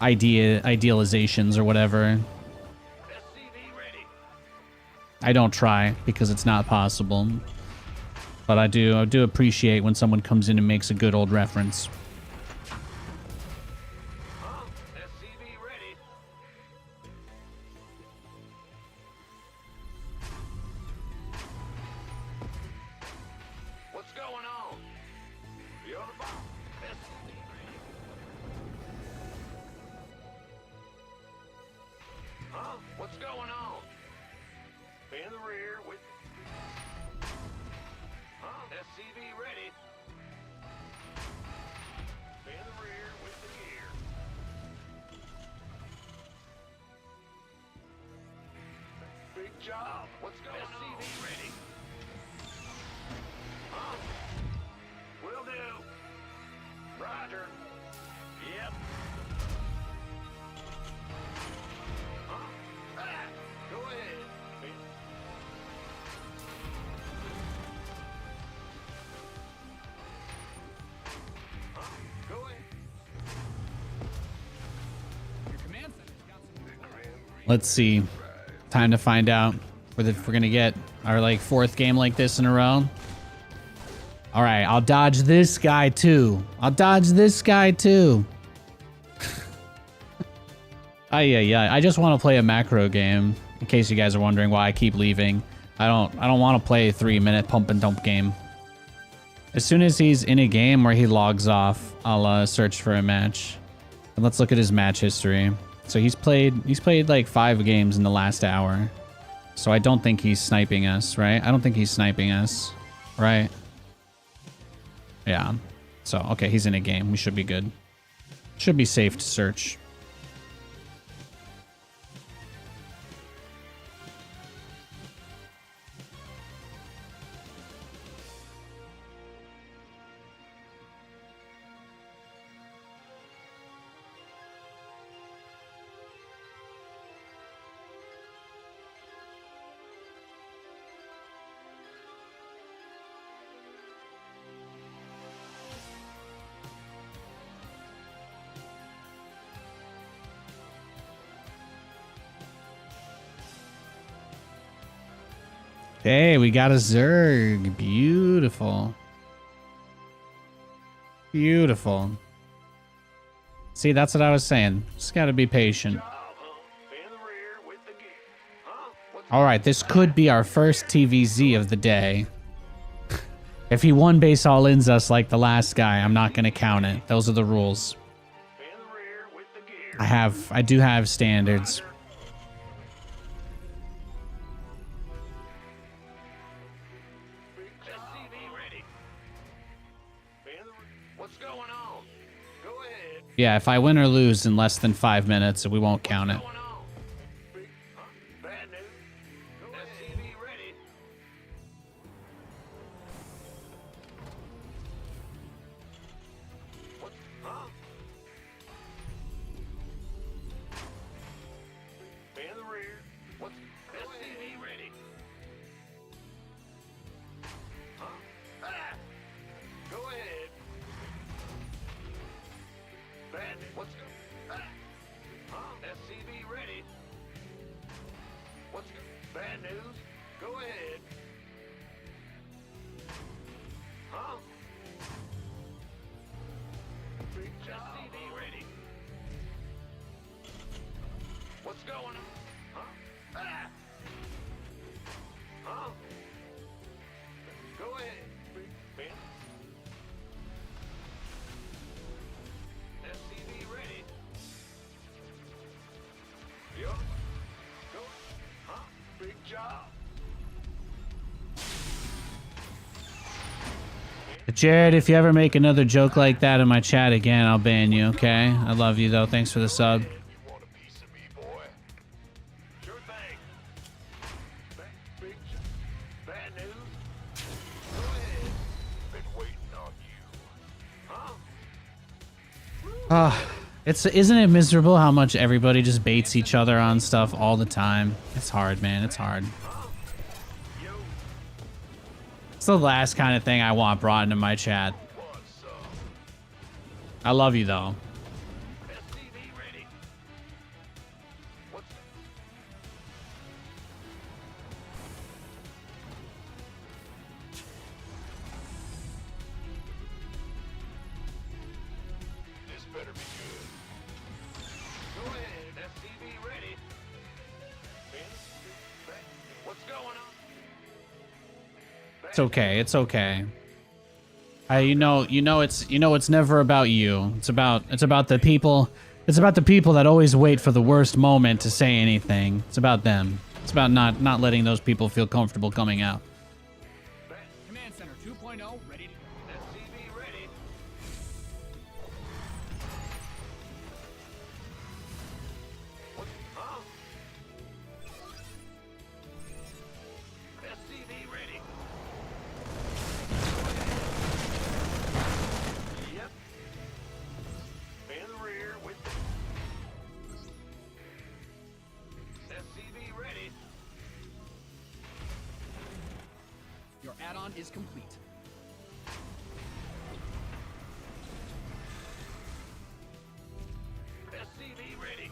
idealizations or whatever. I don't try because it's not possible. But I do appreciate when someone comes in and makes a good old reference. SCV ready. What's going on? You on the ball? SCV ready. Huh? What's going on? In the rear with. Huh? SCV ready. In the rear with the gear. Big job. What's going on? SCV ready. Huh? Will do. Roger. Yep. Huh? Ah, go ahead. Huh? Go ahead. Let's see. Time to find out if we're gonna get our like 4th game like this in a row. All right, I'll dodge this guy too. I'll dodge this guy too. Yeah. I just want to play a macro game. In case you guys are wondering why I keep leaving, I don't want to play a 3-minute pump and dump game. As soon as he's in a game where he logs off, I'll search for a match. And let's look at his match history. So he's played like 5 games in the last hour. So I don't think he's sniping us, right? I don't think he's sniping us, right? Yeah. So, okay, he's in a game. We should be good. Should be safe to search. Hey, we got a Zerg. Beautiful. Beautiful. See, that's what I was saying. Just gotta be patient. All right, this could be our first TVZ of the day. If he one base all-ins us like the last guy, I'm not gonna count it. Those are the rules. I do have standards. Yeah, if I win or lose in less than 5 minutes, we won't count it. Jared, if you ever make another joke like that in my chat again, I'll ban you, okay? I love you, though. Thanks for the sub. Isn't it miserable how much everybody just baits each other on stuff all the time? It's hard, man. It's hard. It's the last kind of thing I want brought into my chat. I love you, though. It's okay. It's okay. It's never about you. It's about the people. It's about the people that always wait for the worst moment to say anything. It's about them. It's about not letting those people feel comfortable coming out. Command Center 2.0 ready to SCV ready. SCV ready. Yep. In the rear with SCV ready. Your add-on is complete. SCV ready.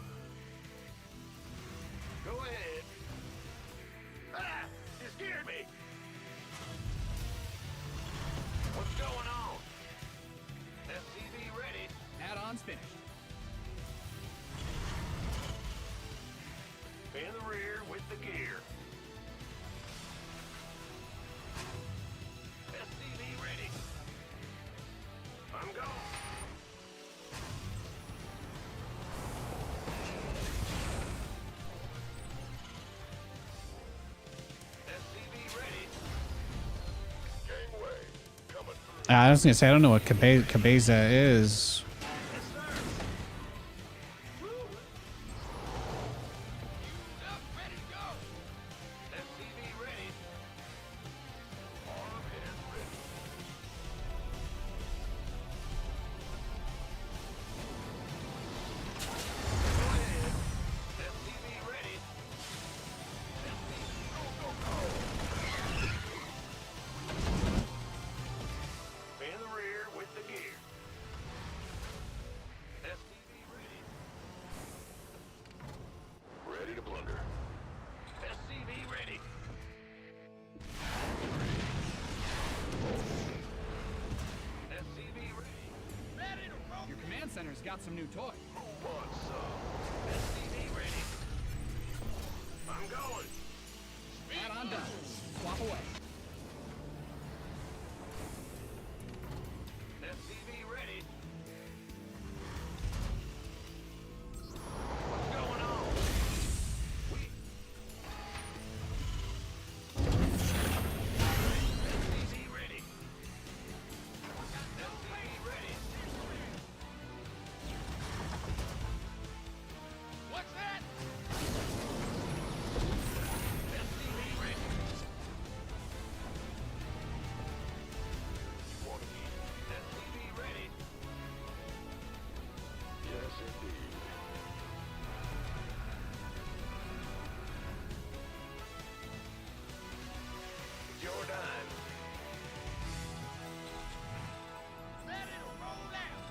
I was gonna say I don't know what Cabeza is. SCV ready. Arm and ready. Go ahead. SCV ready. SCV, go, go, go. In the rear with the gear. SCV ready. Ready to plunder. SCV ready. SCV ready. Ready to roll. Your command center's got some new toys. Who wants some? SCV ready. I'm going. Add-on done. Swap away. SCV ready. What's going on? We. SCV ready. SCV ready. What's that? SCV ready. You want to eat? SCV ready. Yes, indeed. It's your dime. Ready to roll out.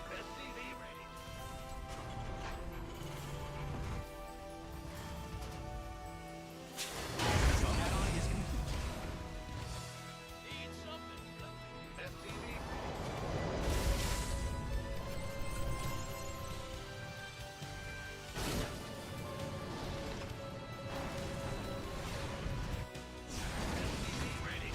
SCV ready. Add-on is complete. Need something. SCV. SCV ready.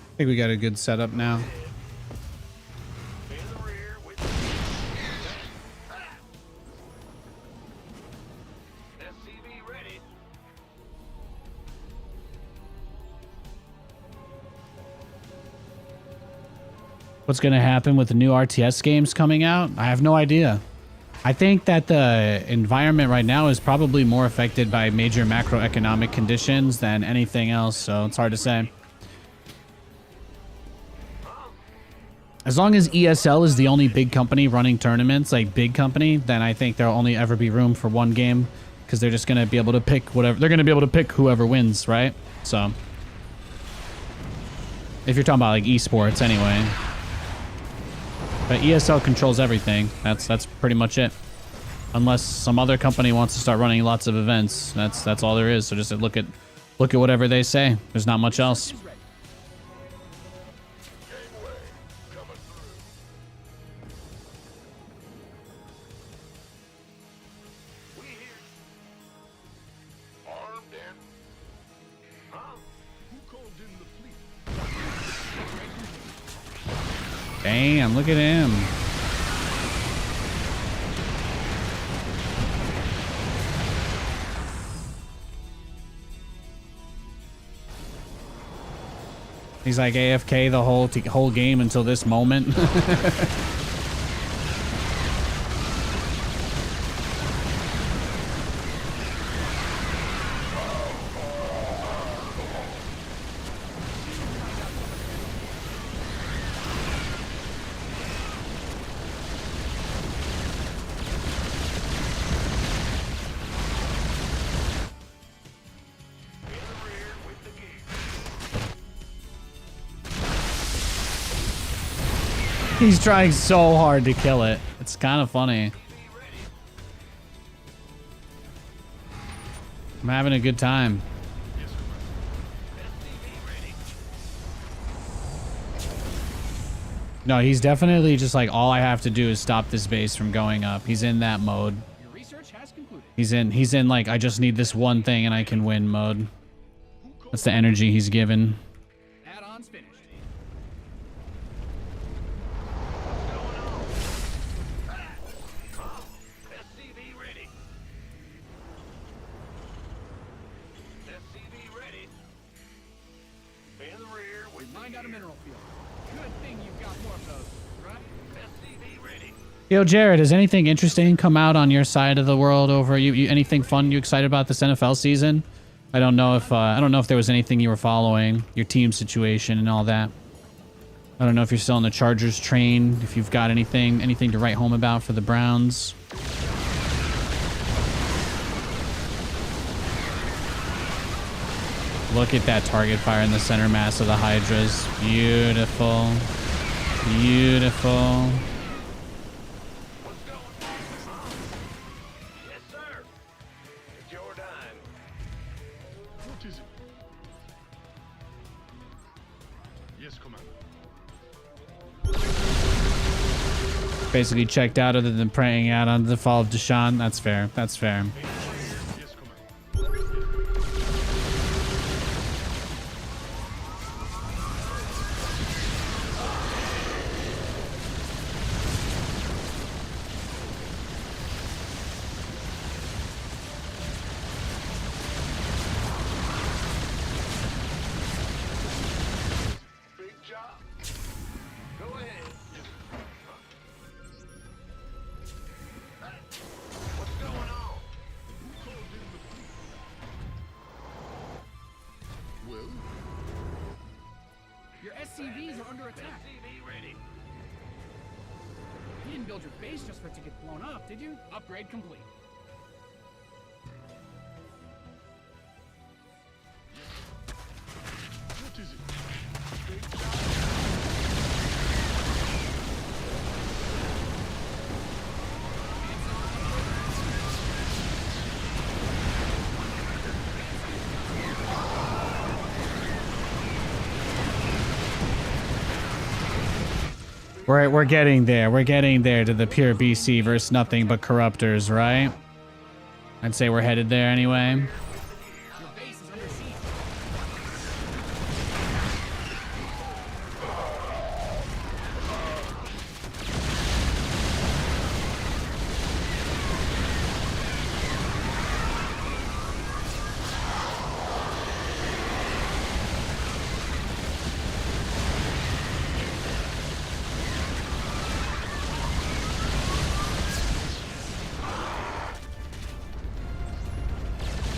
I think we got a good setup now. In the rear with SCV ready. What's gonna happen with the new RTS games coming out? I have no idea. I think that the environment right now is probably more affected by major macroeconomic conditions than anything else, so it's hard to say. As long as ESL is the only big company running tournaments, like big company, then I think there'll only ever be room for one game because they're just going to be able to pick whatever. They're going to be able to pick whoever wins, right? So if you're talking about like esports anyway. But ESL controls everything. That's pretty much it. Unless some other company wants to start running lots of events. That's all there is. So just look at whatever they say. There's not much else. Is ready. Gangway coming through. We here. Armed and. Huh? Who called in the fleet? Damn, look at him. He's like AFK the whole game until this moment. In the rear with the gear. He's trying so hard to kill it. It's kind of funny. Be ready. I'm having a good time. SCV ready. No, he's definitely just like, all I have to do is stop this base from going up. He's in that mode. Your research has concluded. He's in like, I just need this one thing and I can win mode. That's the energy he's given. Add-ons finished. out a mineral field. Good thing you've got more of those, right? SCV ready. Yo, Jared, has anything interesting come out on your side of the world over you anything fun you excited about this NFL season? I don't know if there was anything you were following, your team situation and all that. I don't know if you're still on the Chargers train, if you've got anything to write home about for the Browns. Look at that target fire in the center mass of the Hydras. Beautiful. Beautiful. What's going on? Yes, sir. It's your dime. What is it? Yes, Commander. Basically checked out other than praying out on the fall of Deshaun. That's fair. That's fair. Yes, Commander. Big job. Go ahead. What's going on? Well, Your SCVs are under attack. SCV ready. You didn't build your base just for it to get blown up, did you? Upgrade complete. what is it? We're getting there. We're getting there to the pure BC versus nothing but corruptors, right? I'd say we're headed there anyway. Your base is under siege.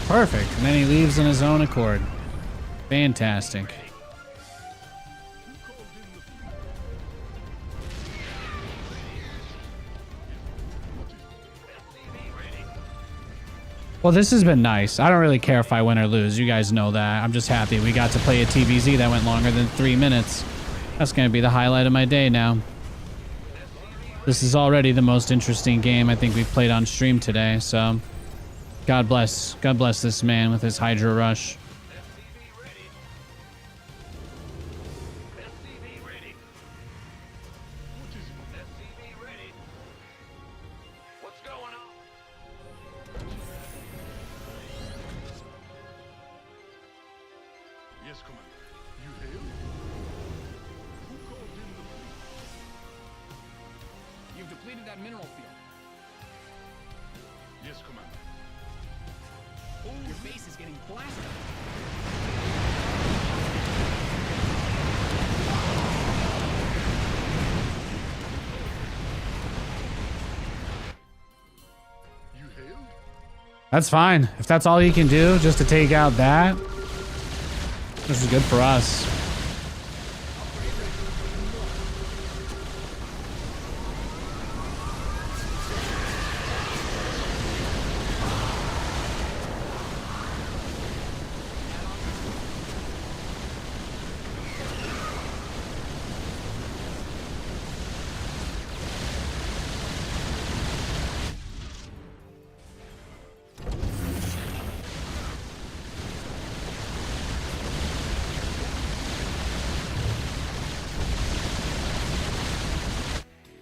Perfect. And then he leaves on his own accord. Fantastic. Well, this has been nice. I don't really care if I win or lose. You guys know that. I'm just happy we got to play a TVZ that went longer than 3 minutes. That's going to be the highlight of my day now. This is already the most interesting game I think we've played on stream today, so God bless this man with his Hydra Rush. SCV ready. SCV ready. What is it? SCV ready. What's going on? Yes, Commander. You hail? Who called in the fleet? You've depleted that mineral field. Yes, Commander. Your base is getting blasted. You hailed? That's fine. If that's all he can do just to take out that, this is good for us.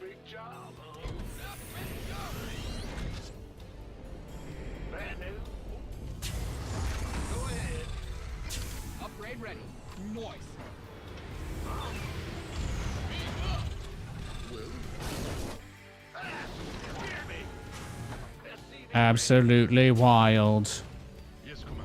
Big job. Bad news. Go ahead. Upgrade ready. Noise. Hear me. SCV Absolutely wild. Yes, Commander.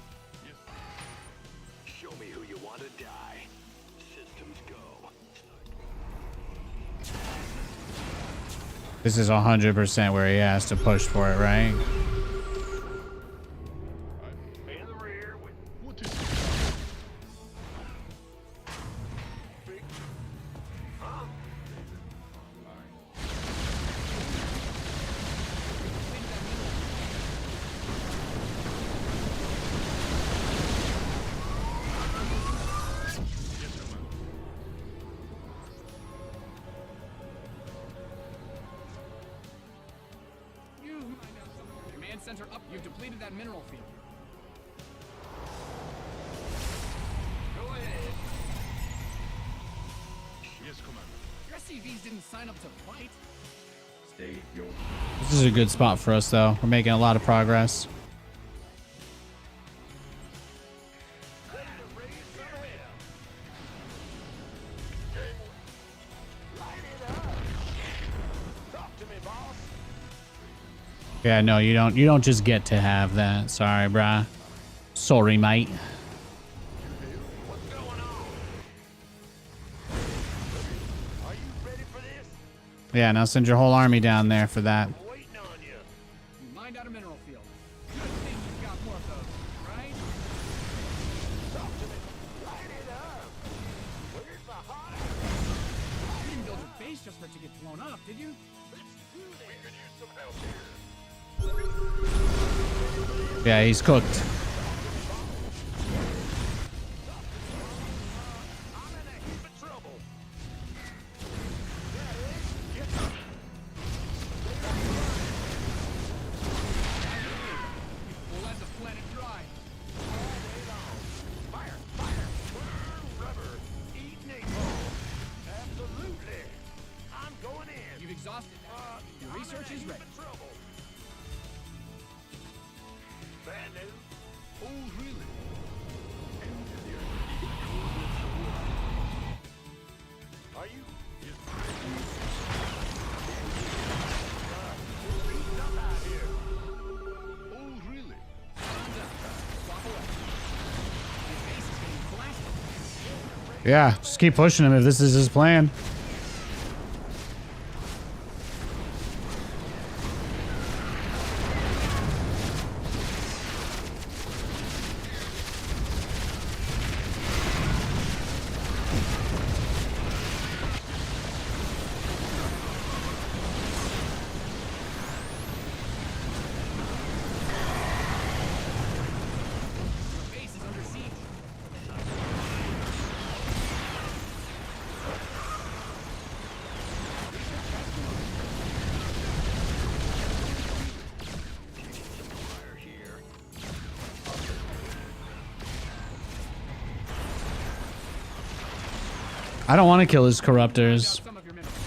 to die. Systems go. This is 100% where he has to push for it, right? In the rear with What is big. Huh? Command center up. You've depleted that mineral field. Go ahead. Yes, Commander. Your SCVs didn't sign up to fight. Stay your This is a good spot for us, though. We're making a lot of progress. Ready to raise the hell. Light it up. Talk to me, boss. Yeah, no, you don't just get to have that. Sorry, brah. Sorry, mate. What's going on? Are you ready for this? Yeah, now send your whole army down there for that. I'm waiting on you. You mined out a mineral field. Good thing you've got more of those, right? Talk to me. Light it up. Where's my heart? You didn't build a base just for it to get blown up, did you? We could use some help here. Yeah, he's cooked. I'm in a heap of trouble. We'll let the planet dry. Fire, fire, burn rubber, eat napalm. Absolutely. I'm going in. You've exhausted that. Your research is ready. Trouble. Bad news. Oh, really? Are you? Oh, really? Swap away. Your base is getting blasted. Yeah, just keep pushing him if this is his plan. Your base is under siege. I don't want to kill his corruptors. Some of your minerals.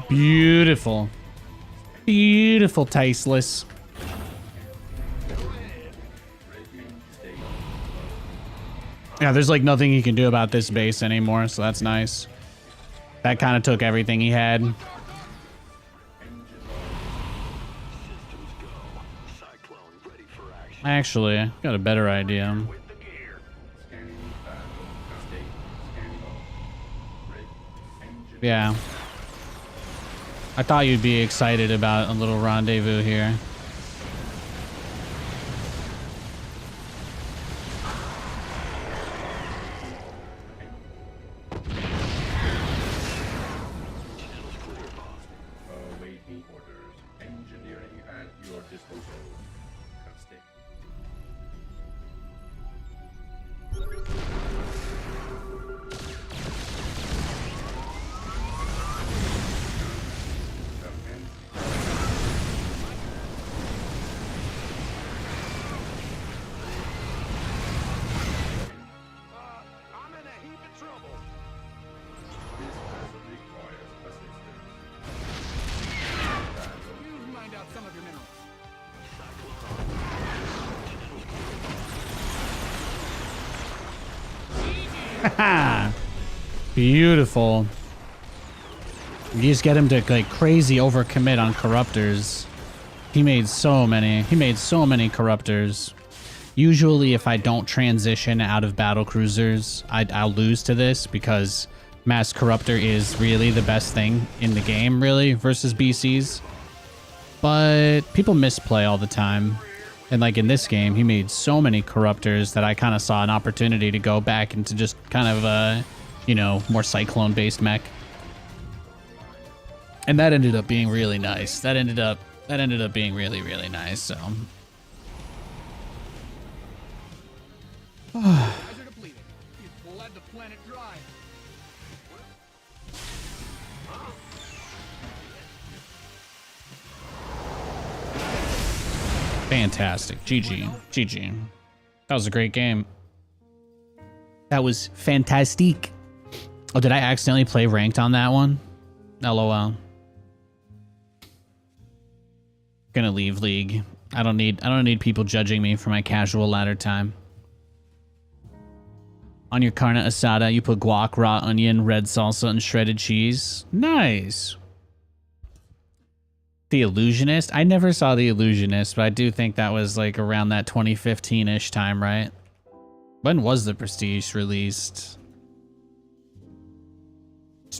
Beautiful. Beautiful, tasteless. Yeah, there's like nothing he can do about this base anymore, so that's nice. That kind of took everything he had. Actually, I got a better idea. Yeah. I thought you'd be excited about a little rendezvous here. awaiting orders. Engineering at your disposal. Stay. Beautiful. You just get him to like crazy overcommit on corruptors. He made so many corruptors. Usually if I don't transition out of battle cruisers, I'll lose to this because mass corruptor is really the best thing in the game, really, versus BCs. But people misplay all the time. And like in this game, he made so many corruptors that I kind of saw an opportunity to go back into just kind of a, you know, more cyclone-based mech. And that ended up being really nice. That ended up being really, really nice, so. Guys are depleted. We'll let the planet dry. Fantastic. GG. GG. That was a great game. That was fantastic. Oh, did I accidentally play ranked on that one? LOL. Gonna leave League. I don't need people judging me for my casual ladder time. On your carne asada, you put guac, raw onion, red salsa, and shredded cheese. Nice. The Illusionist? I never saw The Illusionist, but I do think that was like around that 2015-ish time, right? When was The Prestige released?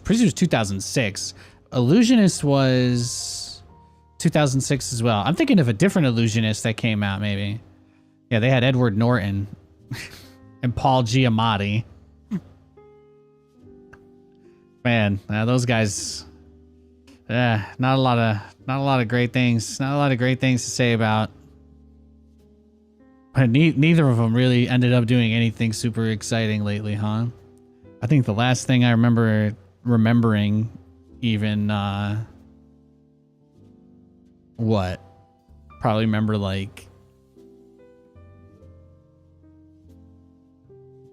Prestige was 2006. Illusionist was 2006 as well. I'm thinking of a different Illusionist that came out, maybe. Yeah, they had Edward Norton and Paul Giamatti. Man, those guys. Not a lot of great things. Not a lot of great things to say about. But neither of them really ended up doing anything super exciting lately, huh? I think the last thing I remember remembering even what? Probably remember like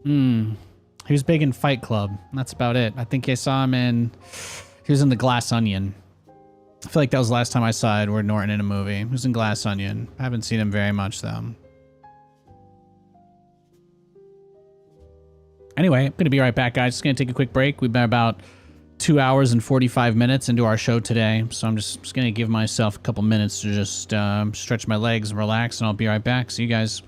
he was big in Fight Club. That's about it. I think I saw him in he was in The Glass Onion. I feel like that was the last time I saw Edward Norton in a movie. He was in Glass Onion. I haven't seen him very much though. Anyway, I'm going to be right back, guys. Just going to take a quick break. We've been about 2 hours and 45 minutes into our show today. So I'm just going to give myself a couple minutes to just stretch my legs and relax, and I'll be right back. See you guys.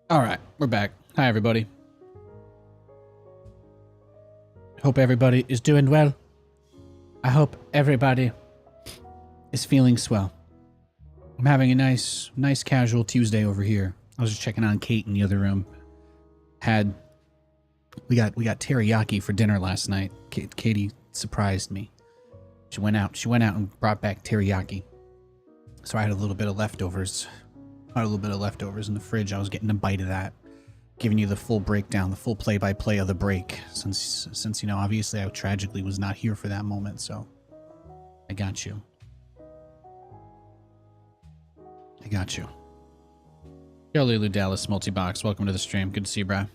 All right, we're back. Hi, everybody. Hope everybody is doing well. I hope everybody is feeling swell. I'm having a nice casual Tuesday over here. I was just checking on Kate in the other room. We got teriyaki for dinner last night. Katie surprised me. She went out and brought back teriyaki. So I had a little bit of leftovers. In the fridge. I was getting a bite of that. Giving you the full breakdown, the full play-by-play of the break. Since you know, obviously I tragically was not here for that moment, so I got you. Yo, Lulu Dallas Multibox, welcome to the stream. Good to see you, bro.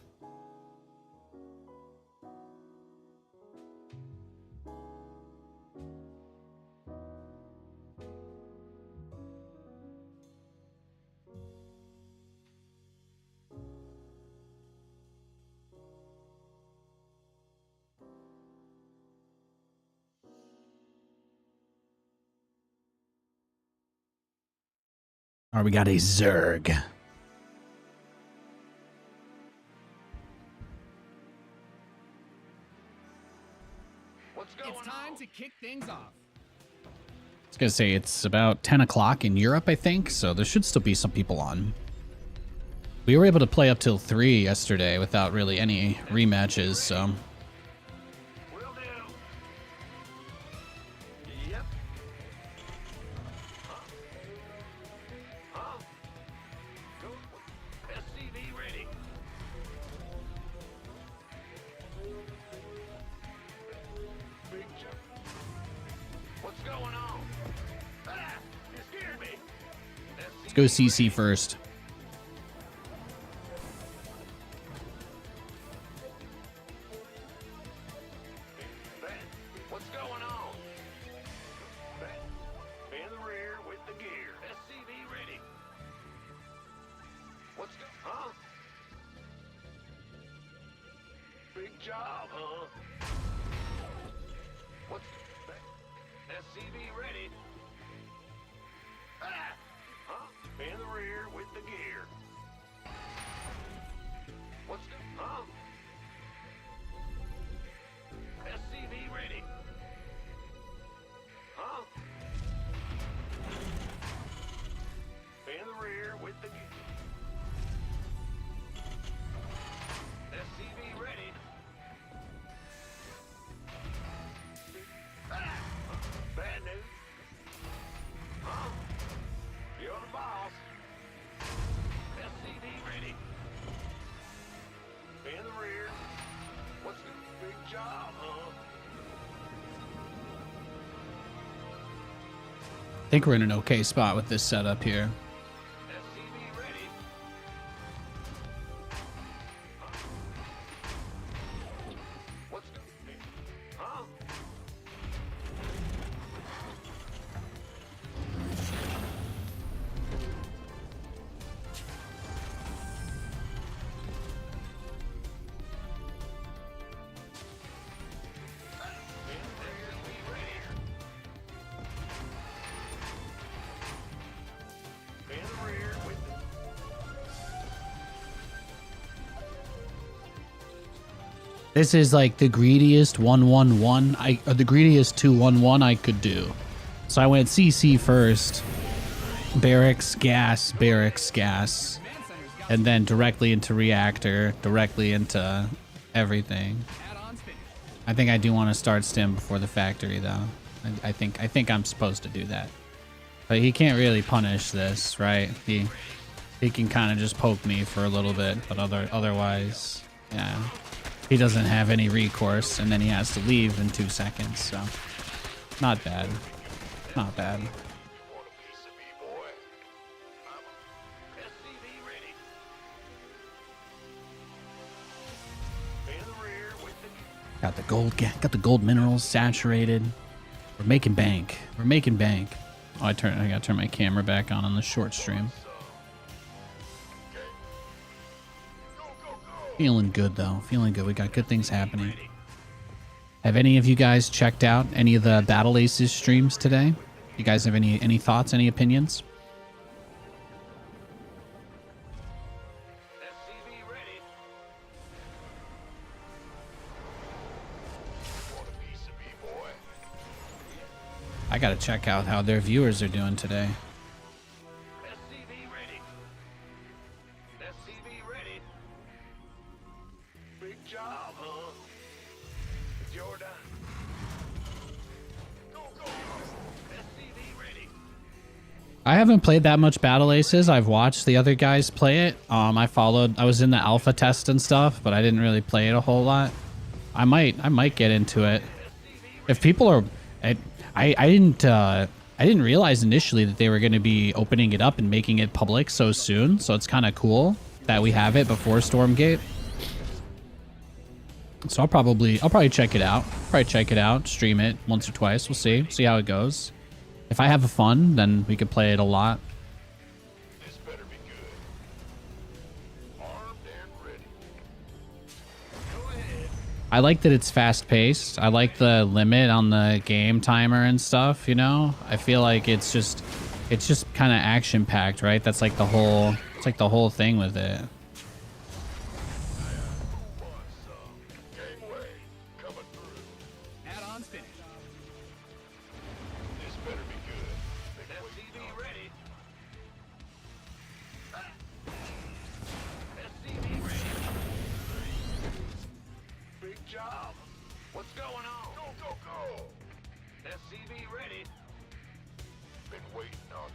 All right, we got a Zerg. It's time to kick things off. I was gonna say it's about 10 o'clock in Europe, I think, so there should still be some people on. We were able to play up till 3 yesterday without really any rematches, so... Will do. Yep. Huh? Go. SCV ready. Big jump. What's going on? Ah! You scared me. Let's go CC first. What's going on? In the rear with the gear. SCV ready. What's going on? Huh? Big job, huh? What's SCV ready? Ah! Huh? In the rear with the gear. What's going on? SCV ready. Huh? In the rear with the SCV ready. Ah! Bad news. Huh? You're the boss. SCV ready. In the rear. What's the big job, huh? I think we're in an okay spot with this setup here. SCV ready. What's the... Huh? SCV ready. In the rear with the... This is like the greediest 1-1-1, or the greediest 2-1-1 I could do. So I went CC first, barracks, gas, and then directly into reactor, directly into everything. Add-ons finished. I think I do want to start stim before the factory though. I think I'm supposed to do that. But he can't really punish this, right? He can kind of just poke me for a little bit, but otherwise, yeah. He doesn't have any recourse, and then he has to leave in 2 seconds, so not bad. Not bad. Want a piece of me, boy? SCV ready. In the rear with the... Got the gold minerals saturated. We're making bank. Oh, I gotta turn my camera back on the short stream. Feeling good though. Feeling good. We got good things happening. Have any of you guys checked out any of the Battle Aces streams today? You guys have any thoughts, any opinions? I gotta check out how their viewers are doing today. SCV ready. SCV ready. Big job, huh? Jordan. Go, go, go. SCV ready. I haven't played that much Battle Aces. I've watched the other guys play it. I was in the alpha test and stuff, but I didn't really play it a whole lot. I might get into it. If people are, I didn't realize initially that they were going to be opening it up and making it public so soon. So it's kind of cool that we have it before Stormgate. So I'll probably check it out. Stream it once or twice. We'll see how it goes. If I have fun, then we could play it a lot. This better be good. Armed and ready. Go ahead. I like that it's fast paced. I like the limit on the game timer and stuff, you know? I feel like it's just kind of action packed, right? That's like the whole thing with it. Gangway coming through. Add-ons finished. This better be good. SCV ready. SCV ready. Big job. What's going on? Go, go, go. SCV ready. Been waiting on.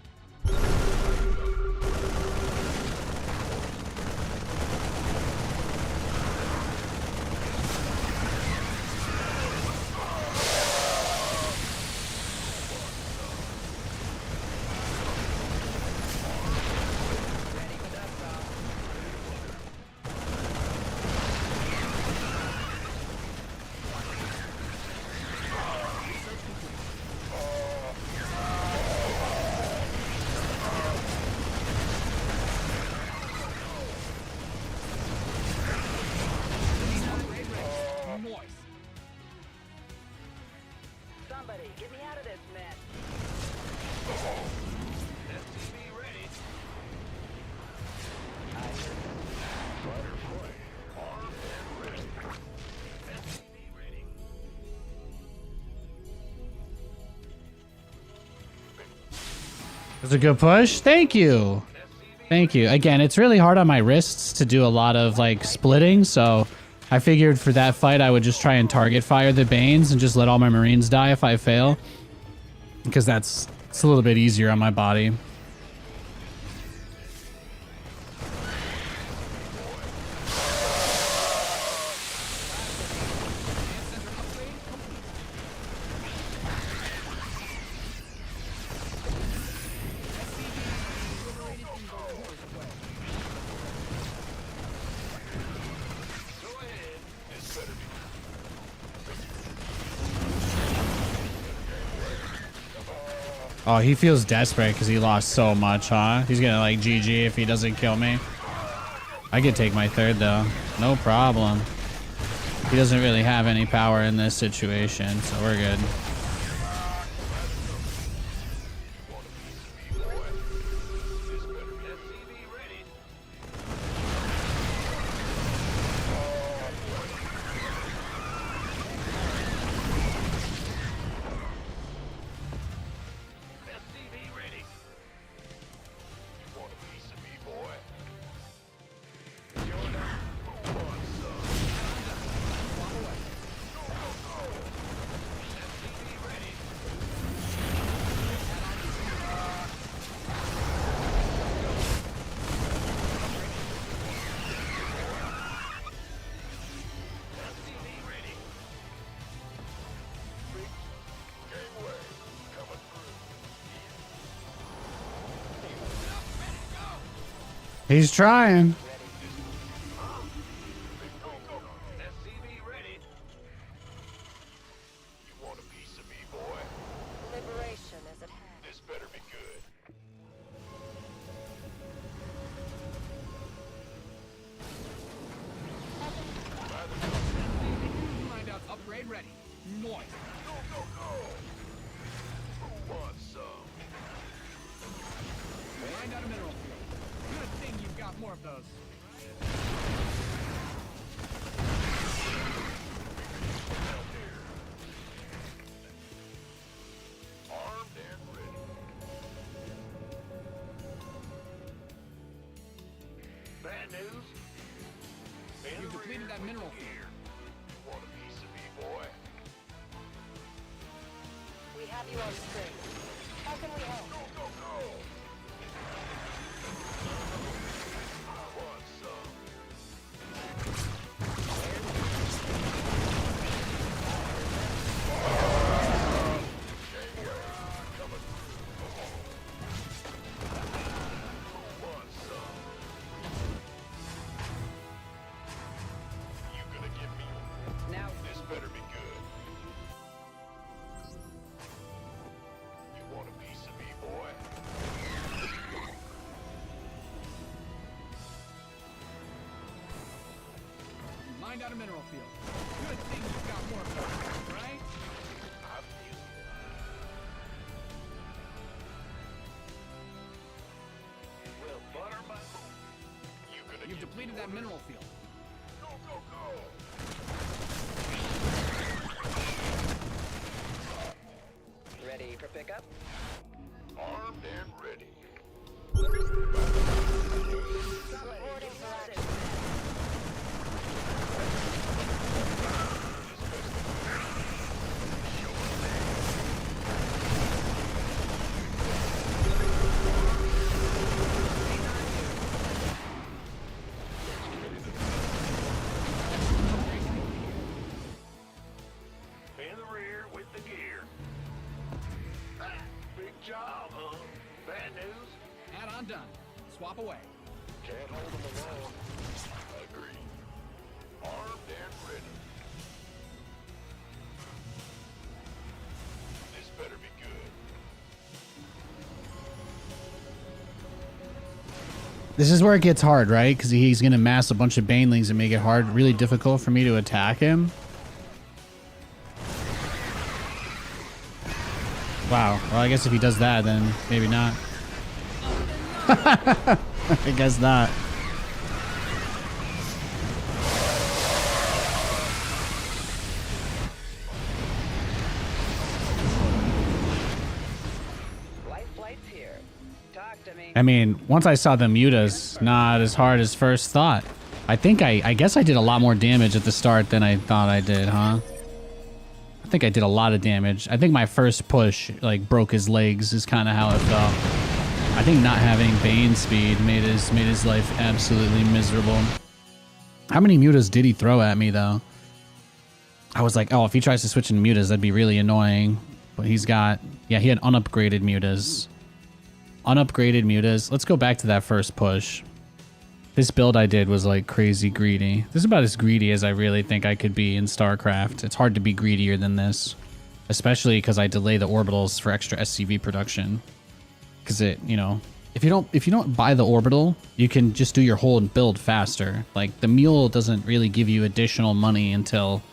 Noise. Somebody, get me out of this mess. SCV ready. Armed and ready. SCV ready. It's a good push. Thank you. Thank you. Again, it's really hard on my wrists to do a lot of like splitting, so I figured for that fight I would just try and target fire the Banes and just let all my Marines die if I fail. Because it's a little bit easier on my body. Oh, he feels desperate because he lost so much, huh? He's gonna like GG if he doesn't kill me. I could take my third though. No problem. He doesn't really have any power in this situation, so we're good. He's trying. SCV ready. You want a piece of me, boy? Liberation is at hand. This better be good. Find out upgrade ready. Noise. Go, go, go! Who wants some? Find out a mineral field. Good thing you've got more of those. Armed depleted that mineral field. Want a piece of me, boy? We have you on screen. How can we help? Go, go, go! I want some. Coming. Who wants some? You gonna give me one? Now, This better be good. You want a piece of me, boy? Mined out a mineral field. Good thing you've got more power, right? I feel you. Well, butter my hoop. You gonna You've give depleted me that one? mineral field. Go, go, go! ready for pickup? Armed and ready. Reporting for action. In the rear with the gear. Big job, huh? Bad news? Add-on done. Swap away. Can't hold them alone. Agreed. Armed and ready. This better be good. This is where it gets hard, right? Because he's going to mass a bunch of banelings and make it hard, really difficult for me to attack him. Wow. Well, I guess if he does that, then maybe not. I guess not. Life flight's here. Talk to me. I mean, once I saw the mutas, not as hard as first thought. I think I guess I did a lot more damage at the start than I thought I did, huh? I think I did a lot of damage. I think my first push, like, broke his legs is kind of how it felt. I think not having Bane speed made his life absolutely miserable. How many mutas did he throw at me, though? I was like, oh, if he tries to switch into mutas, that'd be really annoying. But he's got, yeah, he had unupgraded mutas. Unupgraded mutas. Let's go back to that first push. This build I did was like crazy greedy. This is about as greedy as I really think I could be in StarCraft. It's hard to be greedier than this, especially because I delay the orbitals for extra SCV production. Because it, you know, if you don't buy the orbital, you can just do your whole build faster. Like the mule doesn't really give you additional money until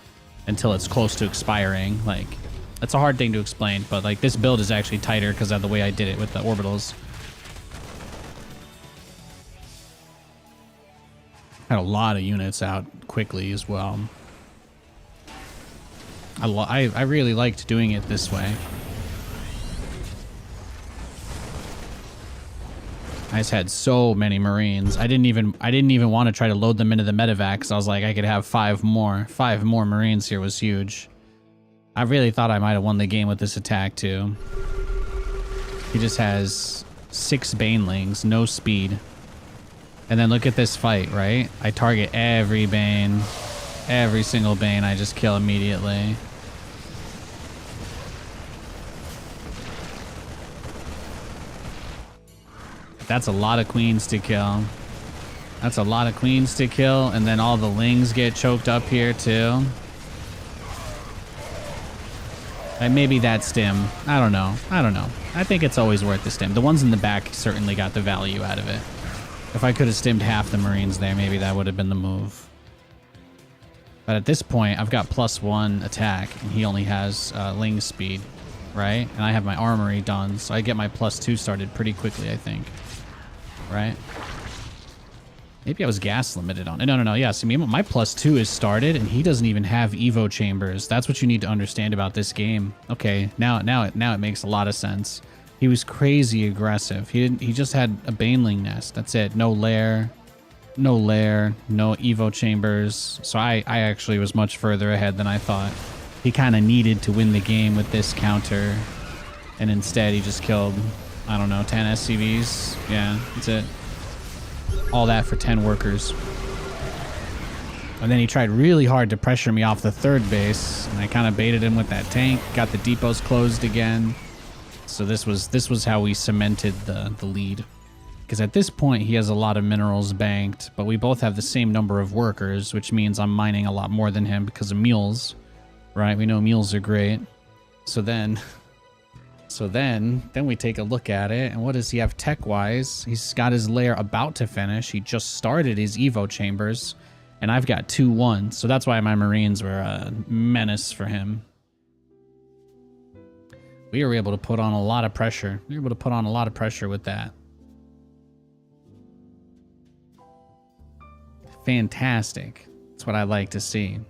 it's close to expiring. Like that's a hard thing to explain, but like this build is actually tighter because of the way I did it with the orbitals. Had a lot of units out quickly as well. I really liked doing it this way. I just had so many Marines. I didn't even want to try to load them into the medevac because I was like, I could have 5 more. 5 more Marines here was huge. I really thought I might have won the game with this attack too. He just has 6 Banelings, no speed. And then look at this fight, right? I target every Bane. Every single Bane I just kill immediately. That's a lot of queens to kill. That's a lot of queens to kill. And then all the lings get choked up here too. And maybe that stim. I don't know. I think it's always worth the stim. The ones in the back certainly got the value out of it. If I could have stimmed half the Marines there, maybe that would have been the move. But at this point, I've got +1 attack, and he only has Ling speed, right? And I have my armory done, so I get my +2 started pretty quickly, I think. Right? Maybe I was gas limited on it. No. Yeah, see, my +2 is started, and he doesn't even have Evo chambers. That's what you need to understand about this game. Okay, now it makes a lot of sense. He was crazy aggressive. He just had a Baneling nest. That's it. No lair. no lair, no evo chambers. So I actually was much further ahead than I thought. He kind of needed to win the game with this counter, and instead he just killed, I don't know, 10 SCVs. Yeah, that's it. All that for 10 workers. And then he tried really hard to pressure me off the third base, and I kind of baited him with that tank, got the depots closed again. So this was how we cemented the lead. Because at this point he has a lot of minerals banked, but we both have the same number of workers, which means I'm mining a lot more than him because of mules. Right, we know mules are great. So then we take a look at it, and what does he have tech-wise? He's got his lair about to finish. He just started his evo chambers, and I've got 2-1, so that's why my Marines were a menace for him. We were able to put on a lot of pressure. We were able to put on a lot of pressure with that. Fantastic. That's what I like to see.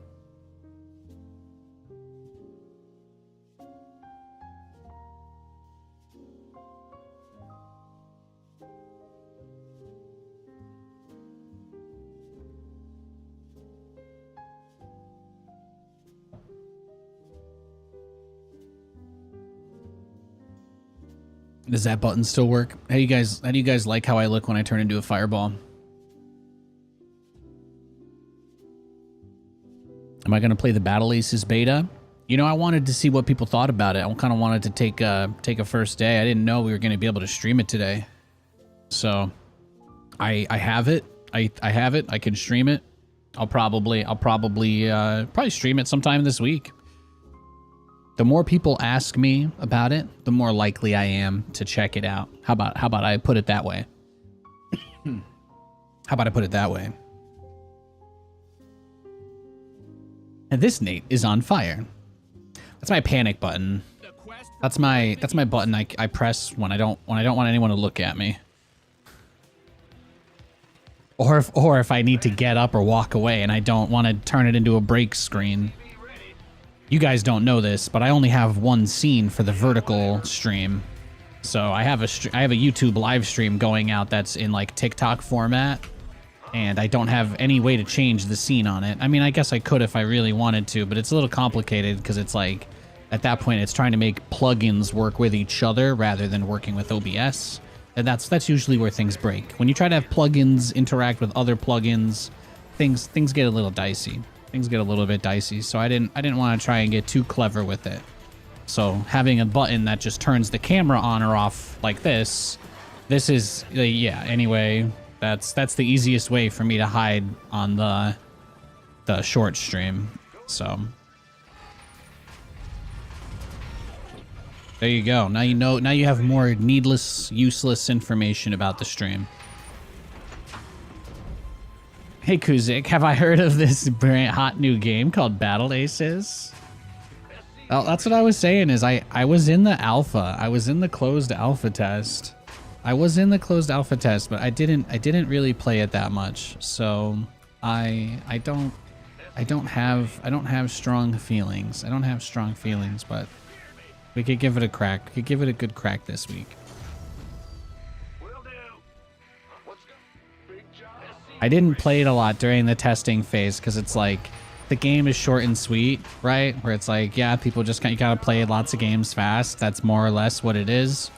Does that button still work? How do you guys like how I look when I turn into a fireball? Am I gonna play the Battle Aces beta? You know, I wanted to see what people thought about it. I kind of wanted to take a first day. I didn't know we were gonna be able to stream it today. So I have it. I have it. I can stream it. I'll probably stream it sometime this week. The more people ask me about it, the more likely I am to check it out. How about I put it that way? How about I put it that way? And this Nate is on fire. That's my panic button. That's my button I press when I don't want anyone to look at me. Or if I need to get up or walk away and I don't want to turn it into a break screen. You guys don't know this, but I only have one scene for the vertical stream. So I have a YouTube live stream going out that's in like TikTok format, and I don't have any way to change the scene on it. I mean, I guess I could if I really wanted to, but it's a little complicated because it's like, at that point, it's trying to make plugins work with each other rather than working with OBS. And that's usually where things break. When you try to have plugins interact with other plugins, things get a little dicey. Things get a little bit dicey, so I didn't want to try and get too clever with it. So having a button that just turns the camera on or off like this is yeah. Anyway, that's the easiest way for me to hide on the short stream. So there you go. Now you know. Now you have more needless, useless information about the stream. Hey Kuzik, have I heard of this brand hot new game called Battle Aces? Oh, that's what I was saying is I was in the alpha. I was in the closed alpha test. I was in the closed alpha test, but I didn't really play it that much. So I don't have strong feelings. I don't have strong feelings, but we could give it a crack. We could give it a good crack this week. I didn't play it a lot during the testing phase because it's like the game is short and sweet, right? Where it's like, yeah, people just you gotta play lots of games fast. That's more or less what it is.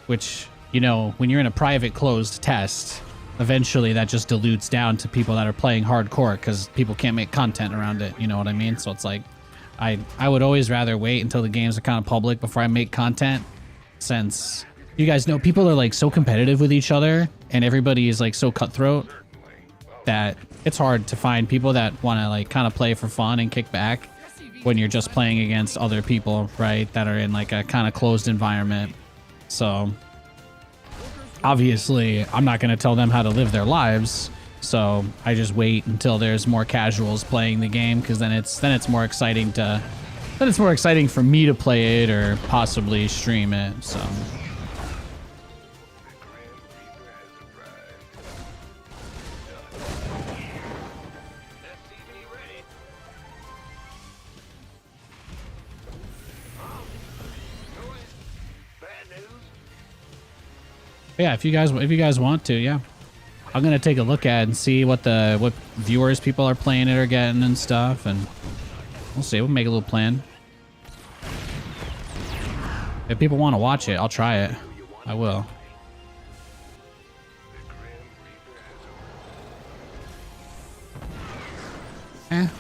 Which, you know, when you're in a private closed test, eventually that just dilutes down to people that are playing hardcore because people can't make content around it. You know what I mean? So it's like, I would always rather wait until the games are kind of public before I make content, since you guys know people are like so competitive with each other and everybody is like so cutthroat that it's hard to find people that want to like kind of play for fun and kick back when you're just playing against other people, right, that are in like a kind of closed environment. So obviously I'm not going to tell them how to live their lives, so I just wait until there's more casuals playing the game, because then it's more exciting for me to play it or possibly stream it. So yeah, if you guys want to, yeah. I'm gonna take a look at it and see what viewers people are playing it or getting and stuff, and we'll see. We'll make a little plan. If people want to watch it, I'll try it. I will. Eh. SCV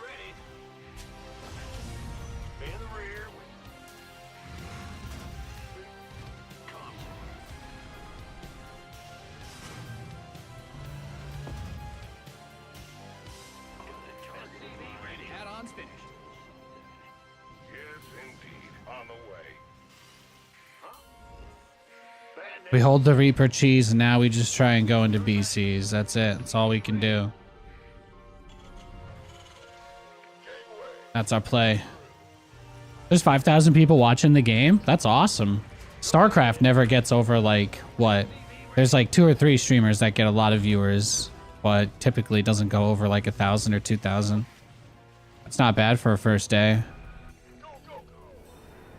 ready. In the rear. SCV ready. Add-ons finished. Yes, indeed. On the way. Huh? Bad We hold the Reaper cheese, and now we just try and go into BCs. That's it. That's all we can do. That's our play. There's 5,000 people watching the game. That's awesome. StarCraft never gets over, like, what? There's like 2 or 3 streamers that get a lot of viewers, but typically doesn't go over like 1,000 or 2,000. That's not bad for a first day.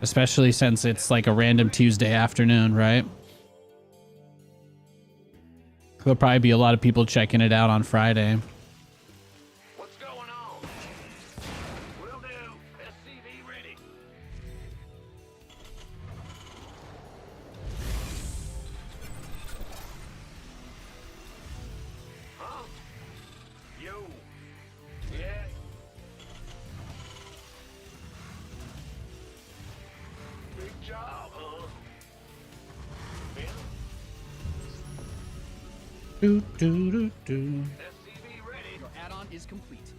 Especially since it's like a random Tuesday afternoon, right? There'll probably be a lot of people checking it out on Friday. What's going on? Will do. SCV ready. Huh? Yo. Yeah. Big job, huh? Ben? Do, do, do, do. SCV ready. Your add-on is complete.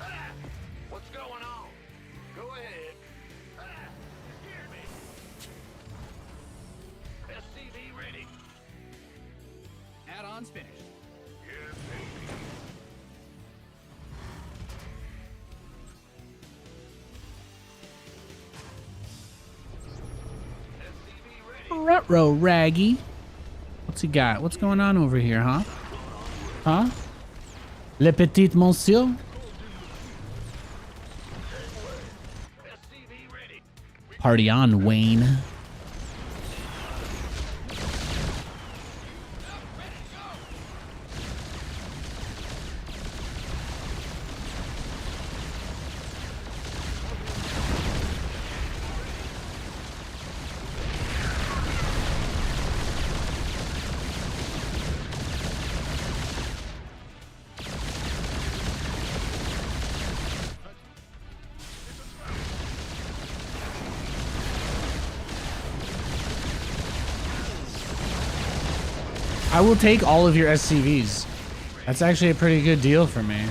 Ah, what's going on? Go ahead. Ah, scared me. SCV ready. Add-ons finished. Yes, indeed. SCV ready. Ruh-roh, Raggy. What's he got? What's going on over here, huh? Huh? Le petit monsieur? SCV ready. Party on, Wayne. I will take all of your SCVs. That's actually a pretty good deal for me.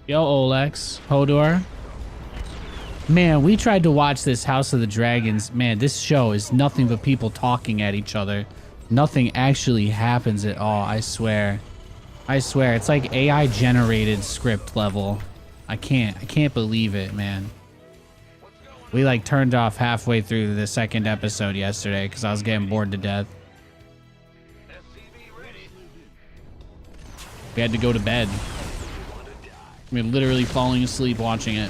Yo, Olex, Hodor. Man, we tried to watch this House of the Dragons. Man, this show is nothing but people talking at each other. Nothing actually happens at all, I swear. I swear, it's like AI generated script level. I can't believe it, man. We like turned off halfway through the second episode yesterday because I was getting bored to death. We had to go to bed. We're literally falling asleep watching it.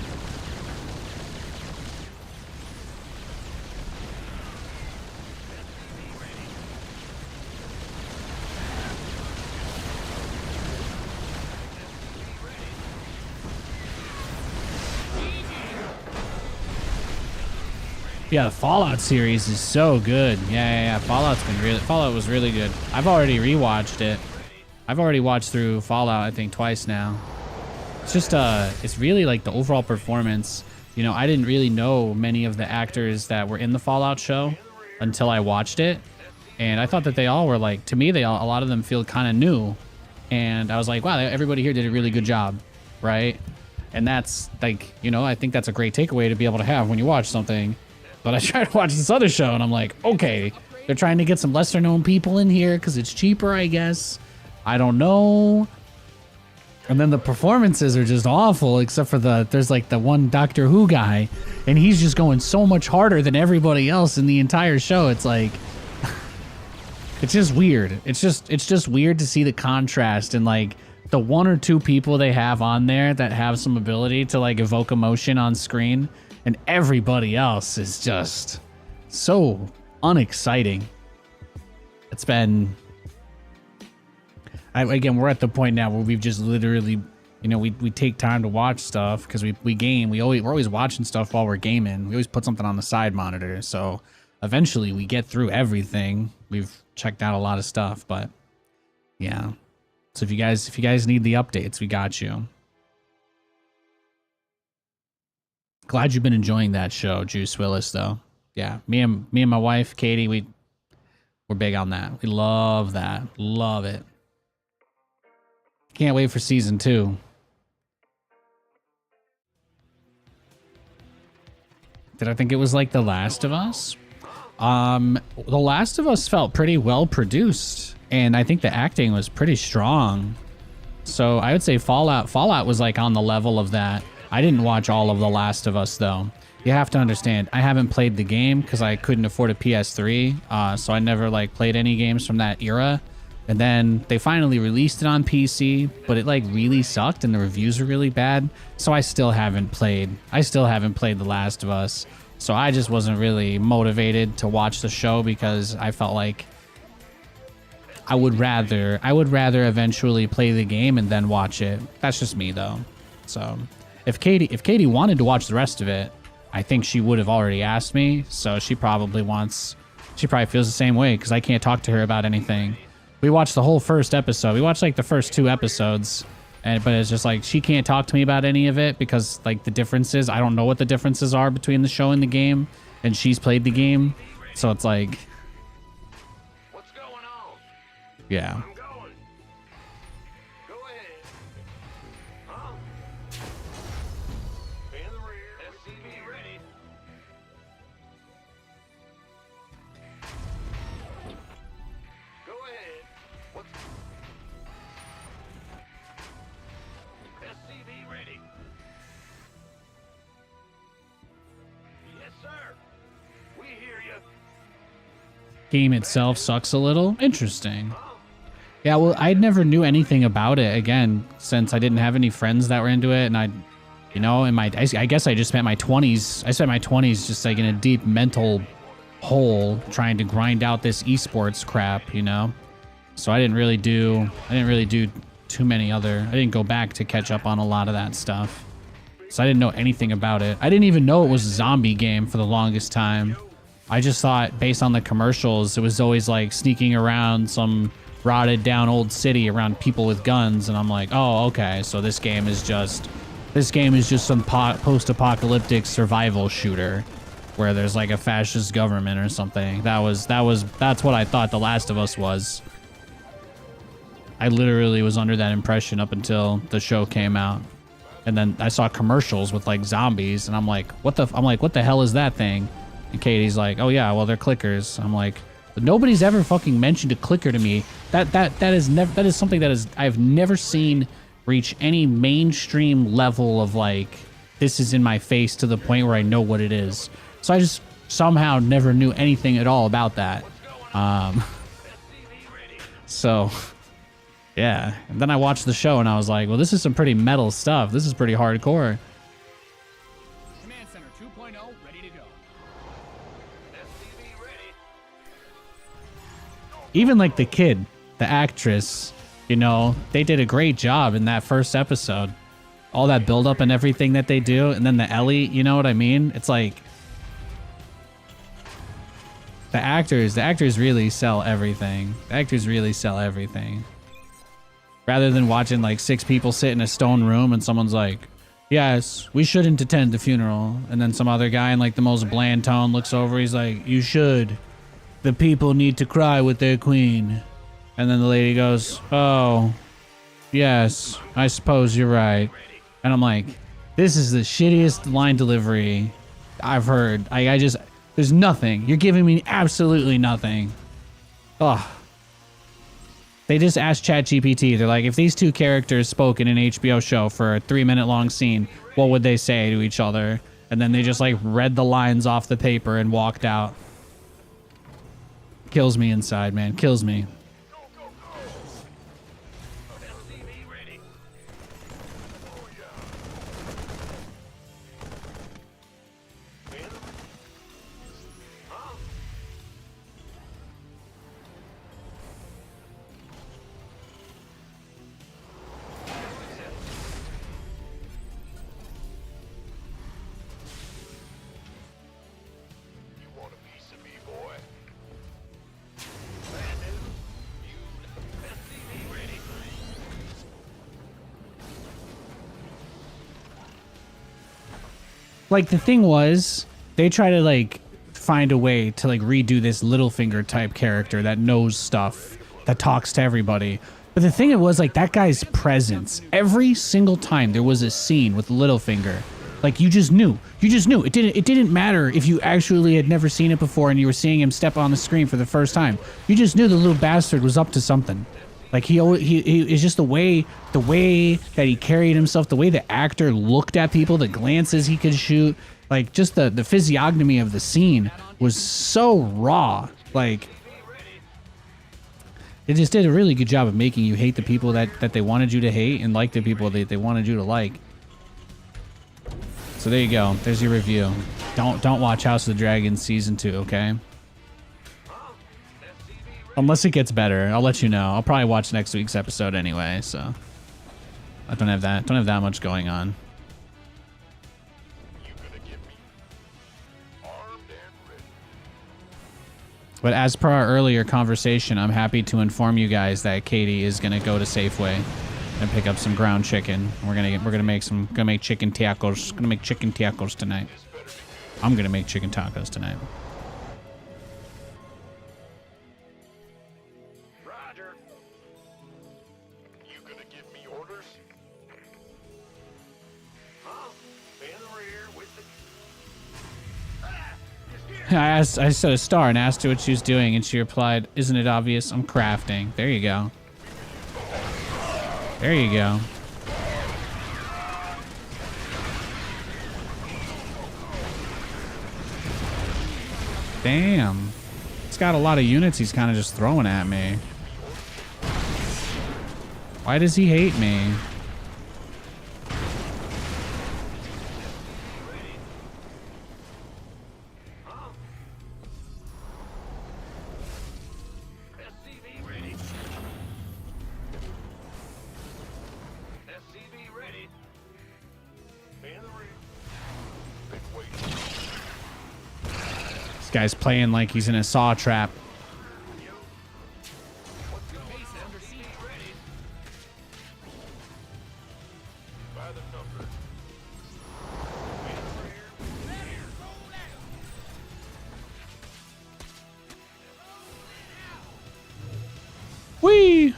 Yeah, the Fallout series is so good. Yeah. Fallout was really good. I've already rewatched it. I've already watched through Fallout, I think, twice now. It's just, it's really like the overall performance. You know, I didn't really know many of the actors that were in the Fallout show until I watched it. And I thought that they all were like, to me, a lot of them feel kind of new. And I was like, wow, everybody here did a really good job, right? And that's like, you know, I think that's a great takeaway to be able to have when you watch something. But I tried to watch this other show and I'm like, okay, they're trying to get some lesser known people in here because it's cheaper, I guess. I don't know. And then the performances are just awful, except for there's like the one Doctor Who guy, and he's just going so much harder than everybody else in the entire show. It's like, it's just weird. It's just weird to see the contrast and like the one or two people they have on there that have some ability to like evoke emotion on screen, and everybody else is just so unexciting. It's been... again, we're at the point now where we've just literally, you know, we take time to watch stuff because we game. We're always watching stuff while we're gaming. We always put something on the side monitor. So eventually we get through everything. We've checked out a lot of stuff, but yeah. So if you guys need the updates, we got you. Glad you've been enjoying that show, Juice Willis, though. Yeah, me and my wife, Katie, we're big on that. We love that. Love it. Can't wait for season 2. Did I think it was like The Last of Us? The Last of Us felt pretty well produced, and I think the acting was pretty strong. So I would say Fallout was like on the level of that. I didn't watch all of The Last of Us though. You have to understand, I haven't played the game because I couldn't afford a PS3, so I never like played any games from that era. And then they finally released it on PC, but it like really sucked and the reviews were really bad. So I still haven't played The Last of Us. So I just wasn't really motivated to watch the show because I felt like I would rather eventually play the game and then watch it. That's just me though. So if Katie wanted to watch the rest of it, I think she would have already asked me. So she probably feels the same way because I can't talk to her about anything. We watched the whole first episode. We watched like the first 2 episodes, but it's just like she can't talk to me about any of it because like the differences, I don't know what the differences are between the show and the game, and she's played the game, so it's like, What's going on? yeah. I'm going. Go ahead. Huh? In the rear. SCV ready. Go ahead. What's... SCV ready. Yes, sir. We hear you. Game itself sucks a little. Interesting. Yeah, well, I never knew anything about it again since I didn't have any friends that were into it, and I guess I just spent my 20s. I spent my 20s just like in a deep mental hole trying to grind out this esports crap, you know. So I didn't really do too many other. I didn't go back to catch up on a lot of that stuff. So I didn't know anything about it. I didn't even know it was a zombie game for the longest time. I just thought based on the commercials, it was always like sneaking around some rotted down old city around people with guns, and I'm like, oh, okay, so this game is just some post-apocalyptic survival shooter where there's like a fascist government or something. That's what I thought The Last of Us was. I literally was under that impression up until the show came out, and then I saw commercials with like zombies, and I'm like, what the hell is that thing? And Katie's like, oh yeah, well they're clickers. I'm like, but nobody's ever fucking mentioned a clicker to me. That is something that I've never seen reach any mainstream level of like, this is in my face to the point where I know what it is. So I just somehow never knew anything at all about that. So yeah, and then I watched the show and I was like, well, this is some pretty metal stuff. This is pretty hardcore. Command Center 2.0 ready to go. SCV ready. Even like the kid, the actress, you know, they did a great job in that first episode. All that buildup and everything that they do, and then the Ellie, you know what I mean? It's like the actors really sell everything. The actors really sell everything. Rather than watching like 6 people sit in a stone room and someone's like, yes, we shouldn't attend the funeral. And then some other guy in like the most bland tone looks over, he's like, you should. The people need to cry with their queen. And then the lady goes, oh, yes, I suppose you're right. And I'm like, this is the shittiest line delivery I've heard. I just, there's nothing. You're giving me absolutely nothing. Ugh. They just asked ChatGPT. They're like, if these two characters spoke in an HBO show for a 3-minute long scene, what would they say to each other? And then they just like read the lines off the paper and walked out. Kills me inside, man. Kills me. Like, the thing was, they try to, like, find a way to, like, redo this Littlefinger type character that knows stuff, that talks to everybody. But the thing it was, like, that guy's presence, every single time there was a scene with Littlefinger, like, you just knew. You just knew. It didn't matter if you actually had never seen it before and you were seeing him step on the screen for the first time. You just knew the little bastard was up to something. Like, he is just the way that he carried himself, the way the actor looked at people, the glances he could shoot, like, just the physiognomy of the scene was so raw. Like, it just did a really good job of making you hate the people that they wanted you to hate and like the people that they wanted you to like. So there you go. There's your review. Don't watch House of the Dragon Season 2, okay? Unless it gets better, I'll let you know. I'll probably watch next week's episode anyway, so I don't have that much going on. But as per our earlier conversation, I'm happy to inform you guys that Katie is gonna go to Safeway and pick up some ground chicken. We're gonna make chicken tacos. Gonna make chicken tacos tonight. I'm gonna make chicken tacos tonight. I said a star and asked her what she was doing, and she replied, "Isn't it obvious? I'm crafting." There you go. There you go. Damn. It's got a lot of units he's kind of just throwing at me. Why does he hate me? This guy's playing like he's in a saw trap. Whee!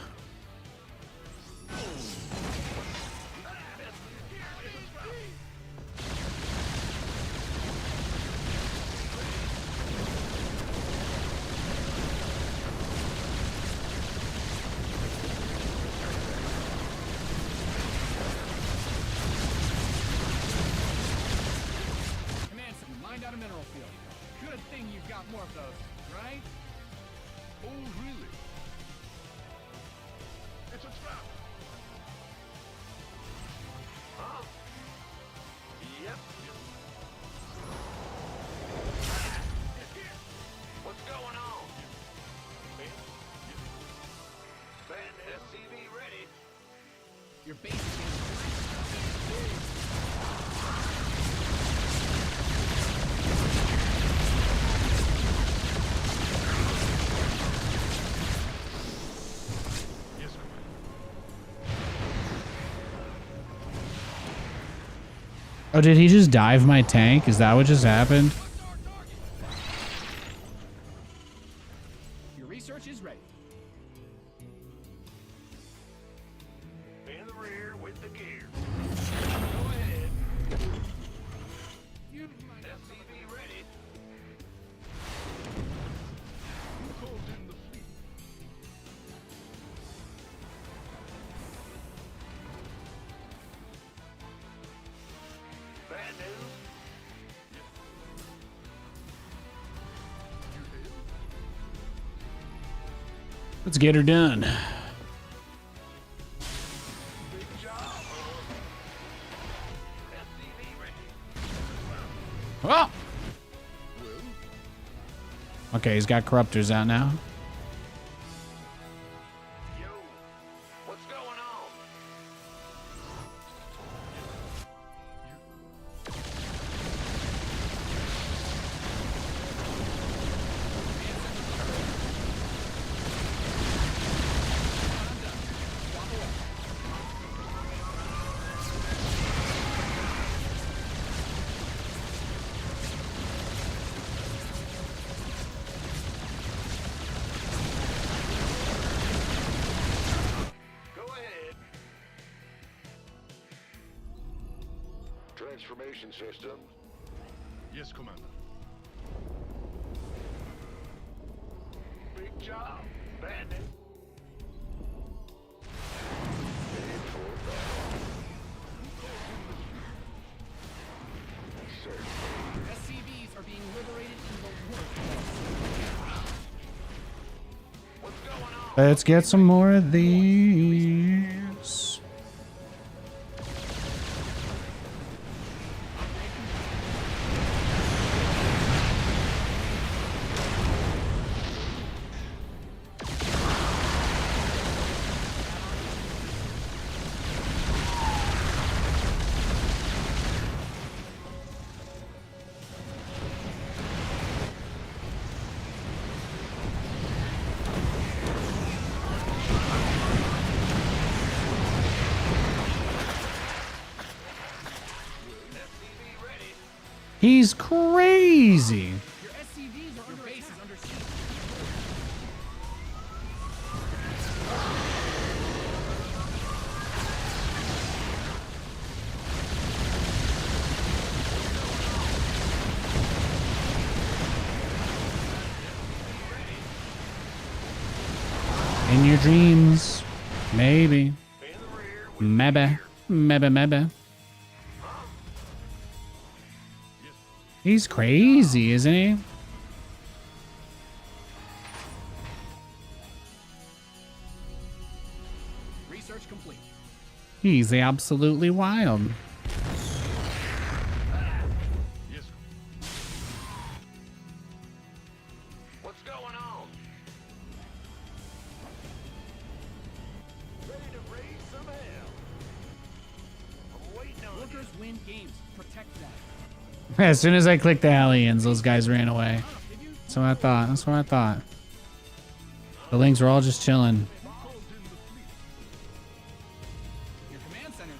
Oh, did he just dive my tank? Is that what just happened? Your research is ready. In the rear with the gear. Go ahead. SCV ready. Who called in the fleet? Let's get her done. Big job. SCV ready. Oh! Okay, he's got corruptors out now. Yo, what's going on? Go ahead. Transformation system. Yes, Commander. Big job, Bandit. SCVs are being liberated in the world. What's going on? Let's get some more of these. SCV ready. He's crazy. Your SCVs are under base is under siege. In your dreams. Maybe. In the rear. Maybe. Maybe. He's crazy, isn't he? Research complete. He's absolutely wild. Yes. What's going on? Ready to raise some hell. I'm waiting on you. Workers win games. Protect them. As soon as I clicked the aliens, those guys ran away. That's what I thought. That's what I thought. The Lings were all just chilling. Your command center.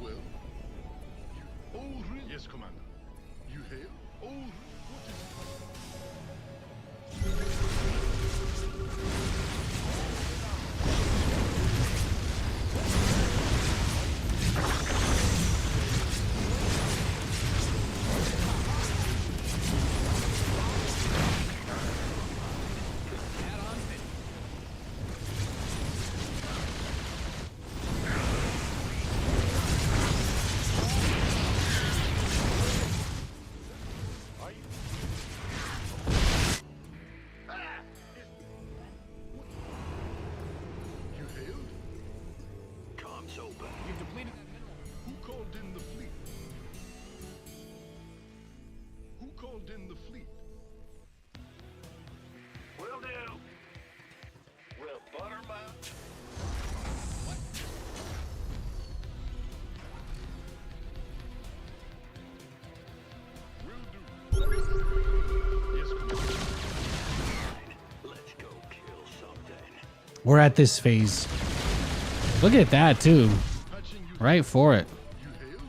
Well, you Ulrich? Yes, Commander. You hail? Ulrich, what is Add-ons fit. you hailed? Comms open. You've depleted that mineral. Who called in the fleet? Who called in the fleet? Will do. Will Buttermouth. Will do. Yes, Commander. Let's go kill something. We're at this phase. Look at that, too. Patching you. Right for it. You hailed?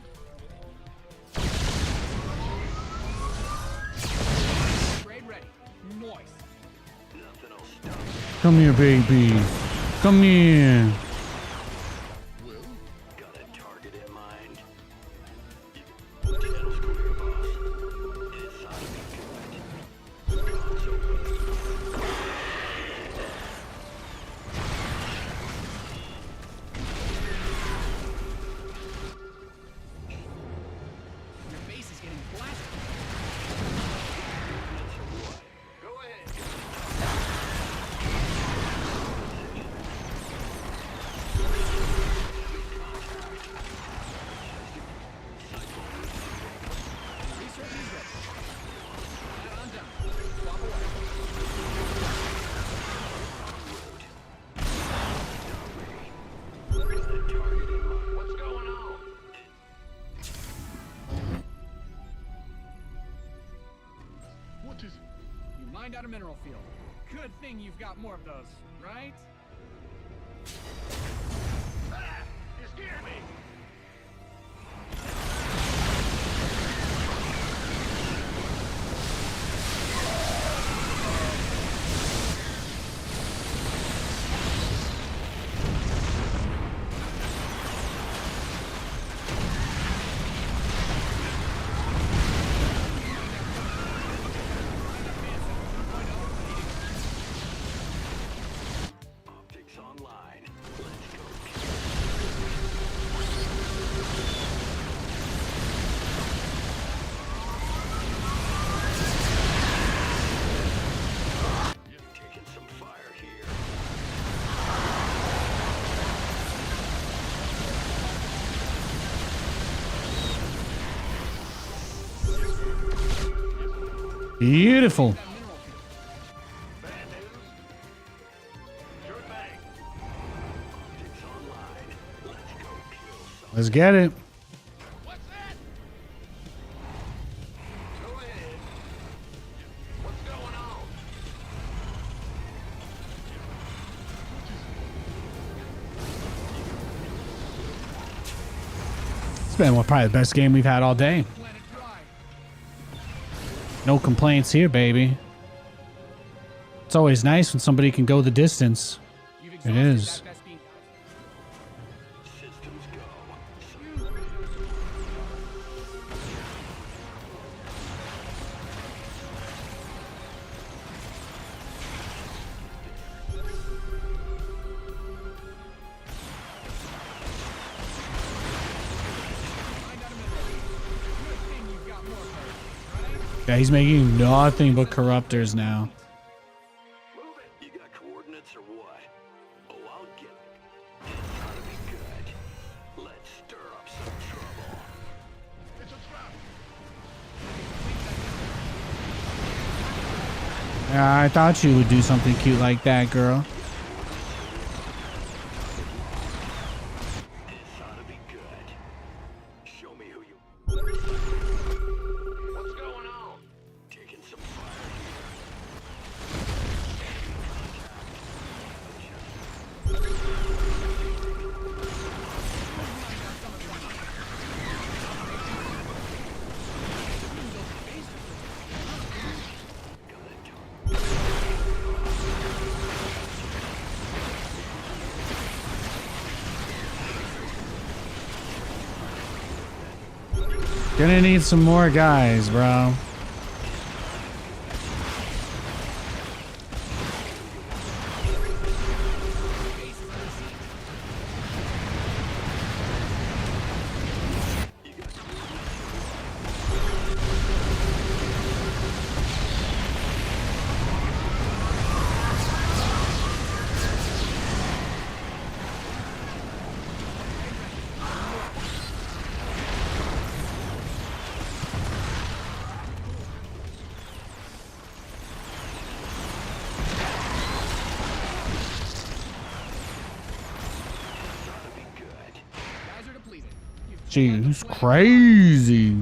Trade ready. Moist. Nothing will stop. Come here, baby. Come here. Well, Got a target in mind. Channel's clear, boss. It's on me. Comms open. out a mineral field. Good thing you've got more of those, right? Ah! You scared me! Optics online. Let's go. Taking some fire here. Beautiful. That mineral field. Bad news? Sure thing. Optics online. Let's go kill some. Let's get it. What's that? Go ahead. What's going on? It's been probably the best game we've had all day. Planet dry. No complaints here, baby. It's always nice when somebody can go the distance. You've It exhausted is. that best beam. Systems go. Find out a mineral field. Good thing you've got more of those, right? Yeah, he's making nothing but corruptors now. Move it. You got coordinates or what? Oh, I'll get it. This ought to be good. Let's stir up some trouble. It's a trap. Yeah, I thought you would do something cute like that, girl. This ought to be good. Show me who you... What's going on? Taking some fire here. Gonna need some more guys, bro. Guys are depleted. You've Jeez, crazy.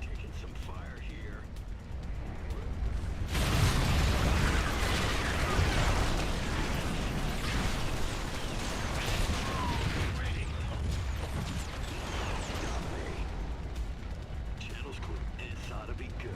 Taking some fire here. Channels clear. This ought to be good.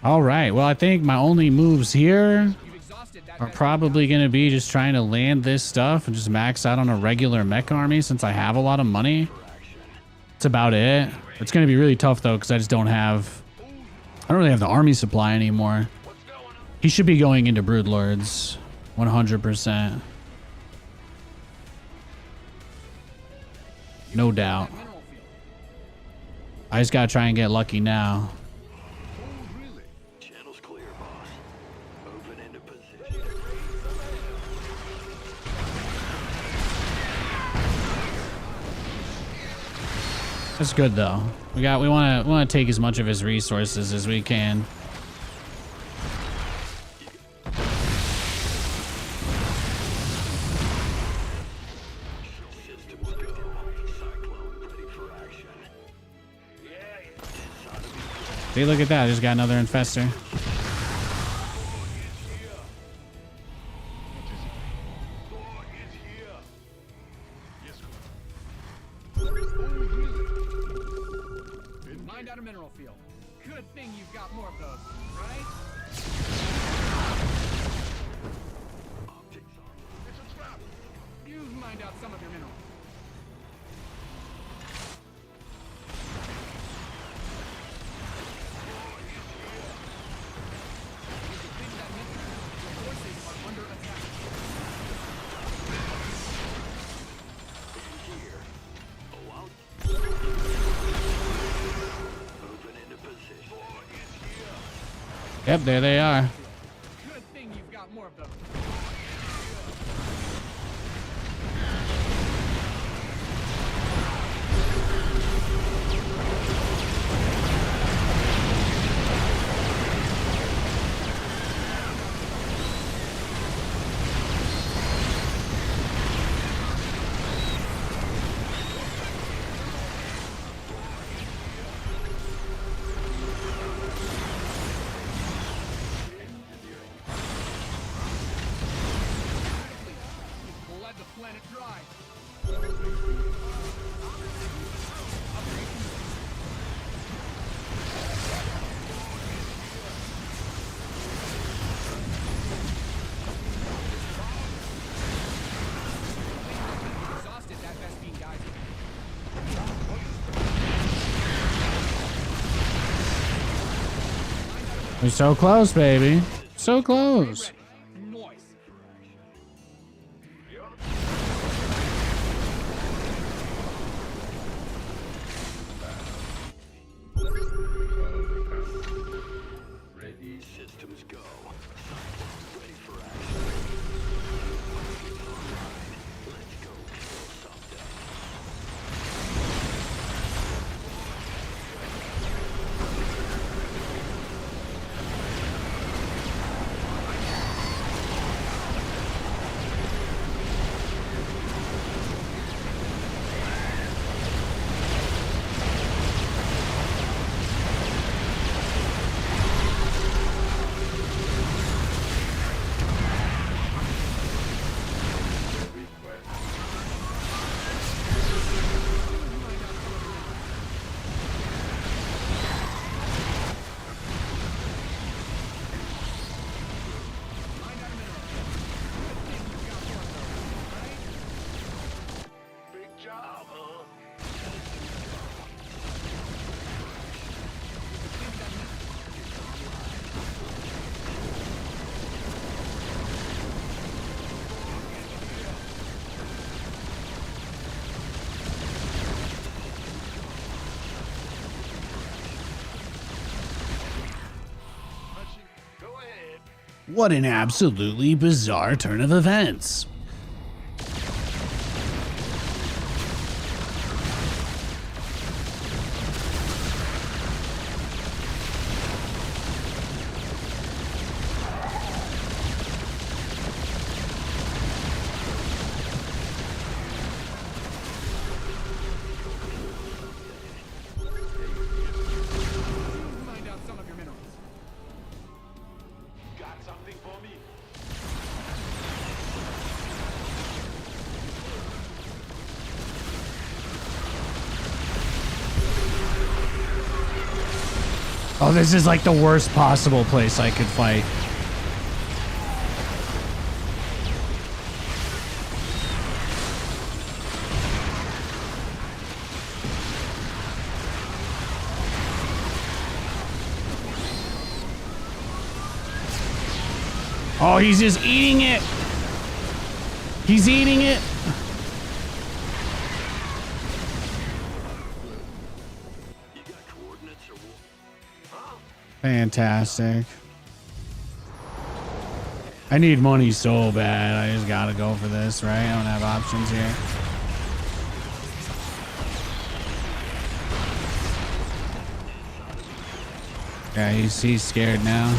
All right. Well, I think my only moves here You've exhausted that are best probably going to be just trying to land this stuff and just max out on a regular mech army since I have a lot of money. That's about it. It's going to be really tough, though, because I just don't have... I don't really have the army supply anymore. What's going on? He should be going into Broodlords. 100%. No doubt. that mineral field. I just got to try and get lucky now. Oh, really? Channels clear, boss. Moving into position. That's good though. We want to take as much of his resources as we can. See, look at that. I just got another infestor. Mined out a mineral field. Good thing you've got more of those, right? It's a trap. You've mined out some of your minerals. You can think that means your forces are under attack. Yep, there they are. Good thing you've got more of those. Let the planet dry. Exhausted that best being guys. We're so close, baby. So close. Noise. Ready. Systems go. Ready for action. Let's go kill something. Big job, huh? Go ahead. What an absolutely bizarre turn of events. Mined out some of your minerals. Got something for me? Oh, this is like the worst possible place I could fight. Oh, he's just eating it. He's eating it. You got coordinates or what? Huh? Fantastic. I need money so bad. I just gotta go for this, right? I don't have options here. Yeah, he's scared now.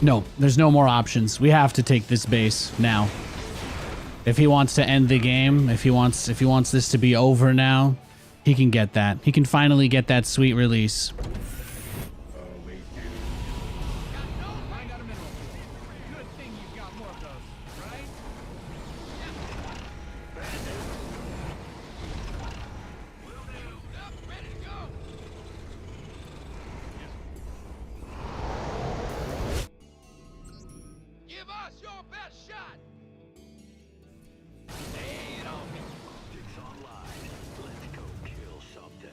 No, there's no more options. We have to take this base now. If he wants to end the game, if he wants this to be over now, he can get that. He can finally get that sweet release. Find out a mineral field. Good thing you've got more of those, right? Up, ready to go. Give us your best shot. Lay it on me. Optics online. Let's go kill something.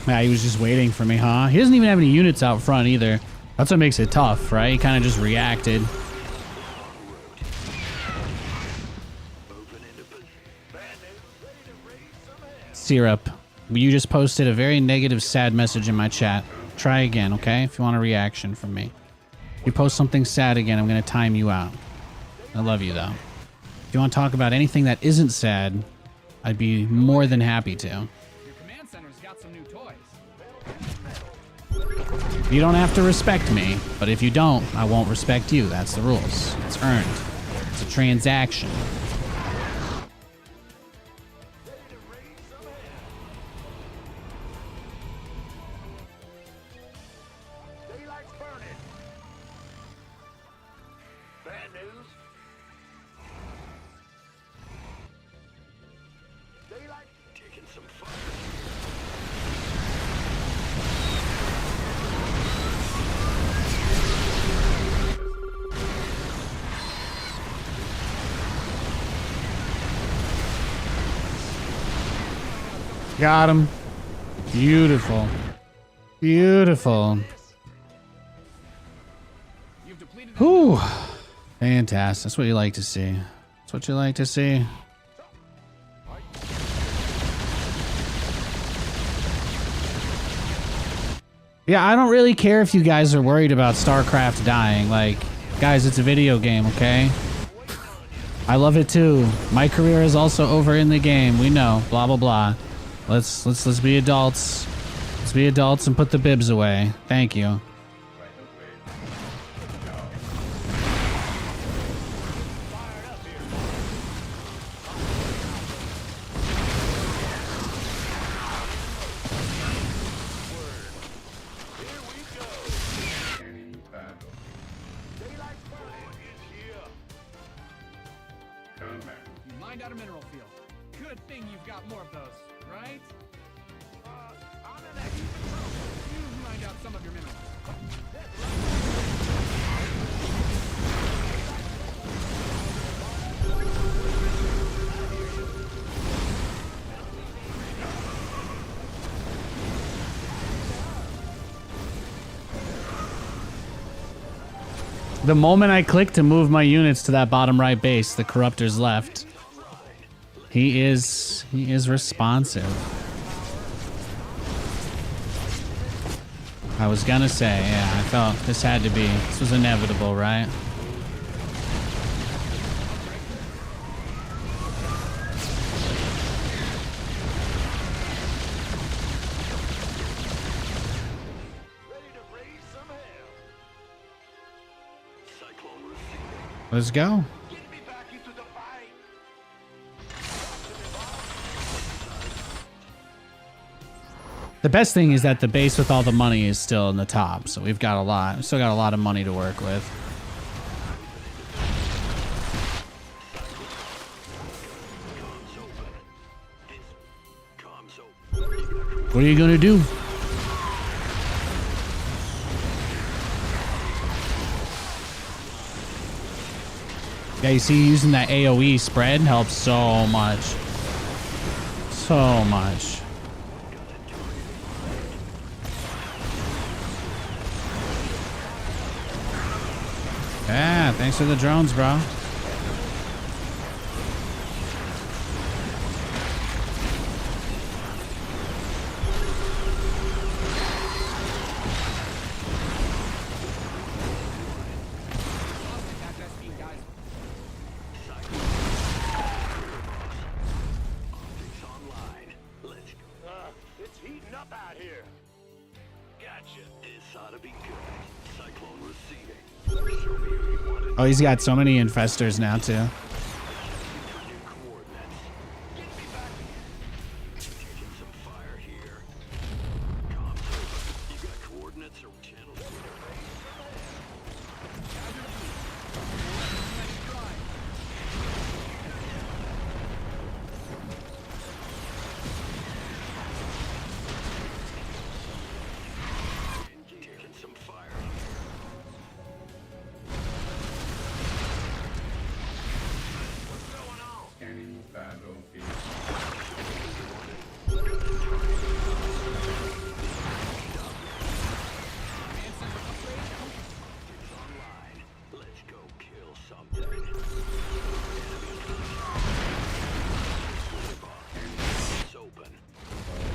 Yeah, he was just waiting for me, huh? He doesn't even have any units out front either. That's what makes it tough, right? He kind of just reacted. Syrup, you just posted a very negative, sad message in my chat. Try again, okay? If you want a reaction from me. If you post something sad again, I'm going to time you out. I love you, though. If you want to talk about anything that isn't sad, I'd be more than happy to. Your command center's got some new toys. You don't have to respect me, but if you don't, I won't respect you. That's the rules. It's earned. It's a transaction. Daylight's burning. Bad news. Daylight taking some fire. Got him. Beautiful. Beautiful. You've depleted Whew. Fantastic. That's what you like to see. That's what you like to see. Yeah, I don't really care if you guys are worried about StarCraft dying. Like, guys, it's a video game, okay? I love it too. My career is also over in the game. We know. Blah blah blah. Let's be adults. Let's be adults and put the bibs away. Thank you. You mined out a mineral field. Good thing you've got more of those, right? I'm in that. You've mined out some of your minerals. The moment I click to move my units to that bottom right base, the Corruptor's left. He is responsive. I was gonna say, yeah, I felt this had to be, this was inevitable, right? Let's go. The best thing is that the base with all the money is still in the top, so we've got a lot. We've still got a lot of money to work with. What are you gonna do? Yeah, you see, using that AoE spread helps so much. So much. Yeah, thanks for the drones, bro. Oh, he's got so many infestors now too. Scanning battlefield.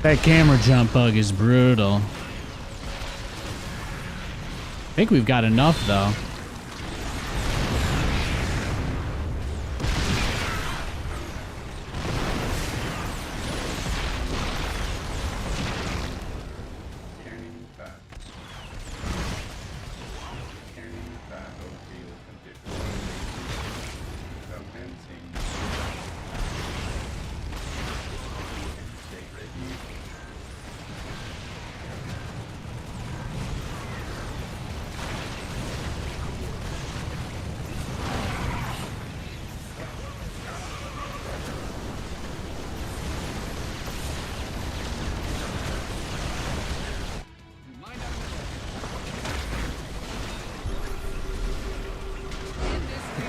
That camera jump bug is brutal. I think we've got enough though. Scanning back. Scanning battlefield conditions. Commencing. Stay ready. Mind out of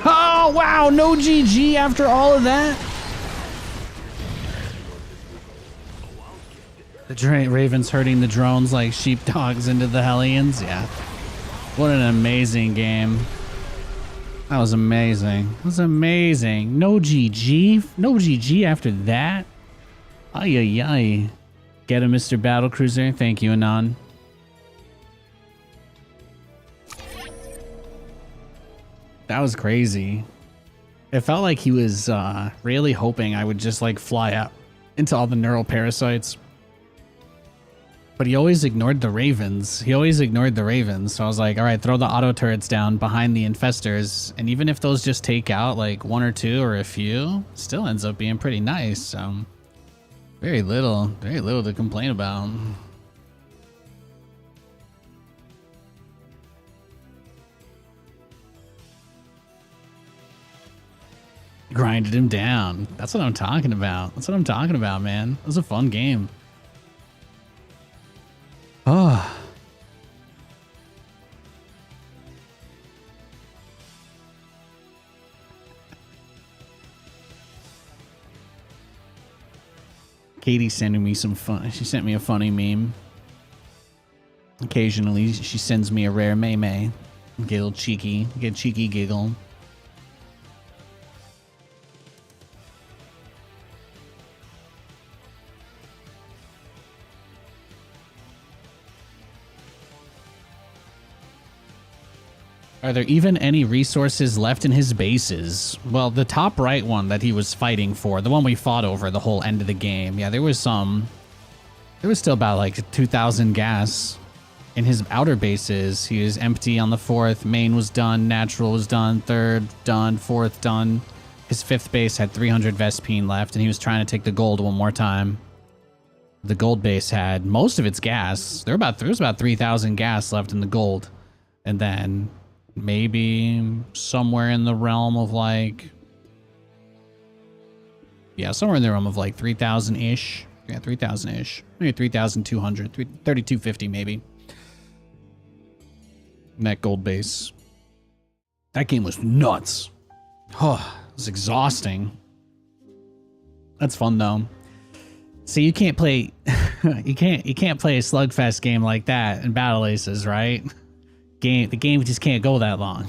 Oh wow, no GG after all of that. The Ravens herding the drones like sheepdogs into the Hellions. Yeah. What an amazing game. That was amazing. That was amazing. No GG. No GG after that. Ay, ay, ay. Get him, Mr. Battlecruiser. Thank you, Anon. That was crazy. It felt like he was really hoping I would just like fly out into all the neural parasites. But he always ignored the Ravens. He always ignored the Ravens. So I was like, all right, throw the auto turrets down behind the infestors. And even if those just take out like one or two or a few, still ends up being pretty nice. Very little to complain about. Grinded him down. That's what I'm talking about. That's what I'm talking about, man. It was a fun game. Oh. Katie's sending me some fun. She sent me a funny meme. Occasionally, she sends me a rare May. Get a little cheeky. Get a cheeky giggle. Are there even any resources left in his bases? Well, the top right one that he was fighting for, the one we fought over the whole end of the game, yeah, there was some. There was still about like 2,000 gas in his outer bases. He was empty on the 4th. Main was done. Natural was done. 3rd done. 4th done. His 5th base had 300 Vespine left, and he was trying to take the gold one more time. The gold base had most of its gas. There was about 3,000 gas left in the gold, and then maybe somewhere in the realm of like, yeah, somewhere in the realm of like 3,000-ish. Yeah, 3,000-ish. Maybe 3,200, 3,250 maybe. Net gold base. That game was nuts. Oh, it was exhausting. That's fun though. See, you can't play you can't play a slugfest game like that in Battle Aces, right? The game just can't go that long.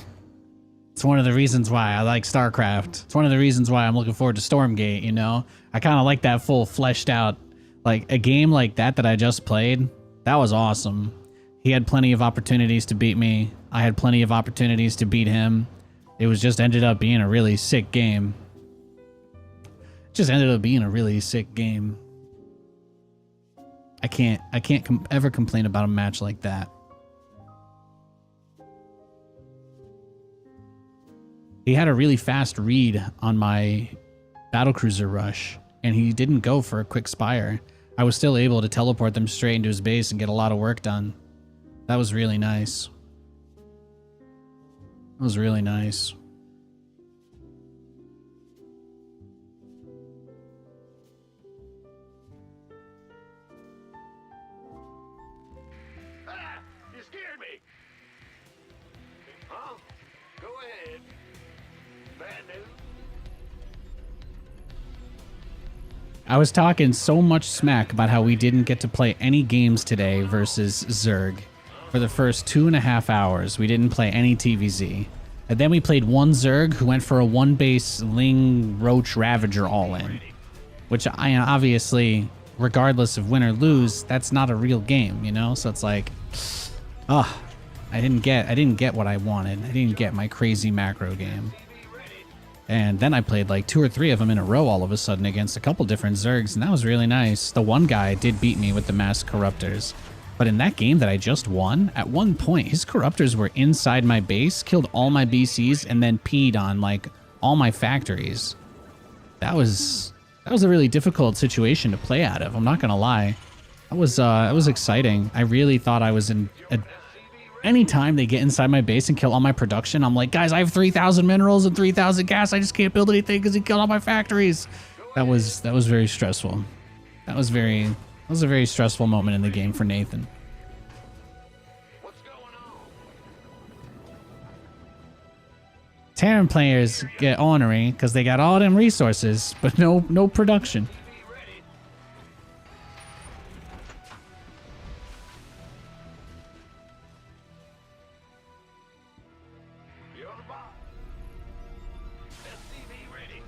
It's one of the reasons why I like StarCraft. It's one of the reasons why I'm looking forward to Stormgate, you know? I kind of like that full fleshed out, like a game like that I just played. That was awesome. He had plenty of opportunities to beat me. I had plenty of opportunities to beat him. It was just ended up being a really sick game. Just ended up being a really sick game. I can't ever complain about a match like that. He had a really fast read on my battlecruiser rush, and he didn't go for a quick spire. I was still able to teleport them straight into his base and get a lot of work done. That was really nice. That was really nice. Ah! You scared me! Huh? Go ahead. Bad news? I was talking so much smack about how we didn't get to play any games today versus Zerg. For the first 2.5 hours, we didn't play any TVZ. And then we played one Zerg who went for a one base Ling Roach Ravager all-in. Which I obviously, regardless of win or lose, that's not a real game, you know? So it's like, I didn't get what I wanted. I didn't get my crazy macro game. And then I played like 2 or 3 of them in a row all of a sudden against a couple different Zergs, and that was really nice. The one guy did beat me with the mass corruptors. But in that game that I just won, at one point, his corruptors were inside my base, killed all my BCs, and then peed on like all my factories. That was a really difficult situation to play out of. I'm not gonna lie. That was exciting. I really thought I was in a... Anytime they get inside my base and kill all my production, I'm like, guys, I have 3,000 minerals and 3,000 gas. I just can't build anything because he killed all my factories. That was very stressful. That was a very stressful moment in the game for Nathan. What's going on? Terran players get ornery because they got all them resources, but no production. You're on the box. SCV ready.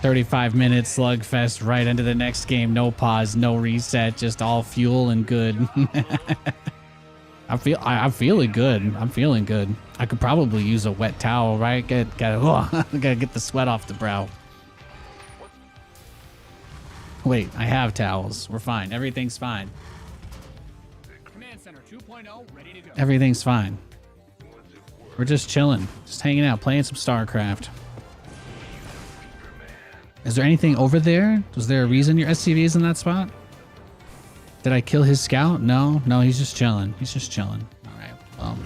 35 minute slugfest right into the next game. No pause, no reset, just all fuel and good. I'm feeling good. I'm feeling good. I could probably use a wet towel, right? Gotta get the sweat off the brow. Wait, I have towels. We're fine. Everything's fine. Command Center 2.0 ready to go. Everything's fine. We're just chilling, just hanging out, playing some StarCraft. Is there anything over there? Was there a reason your SCV is in that spot? Did I kill his scout? No, he's just chilling. He's just chilling. All right, well.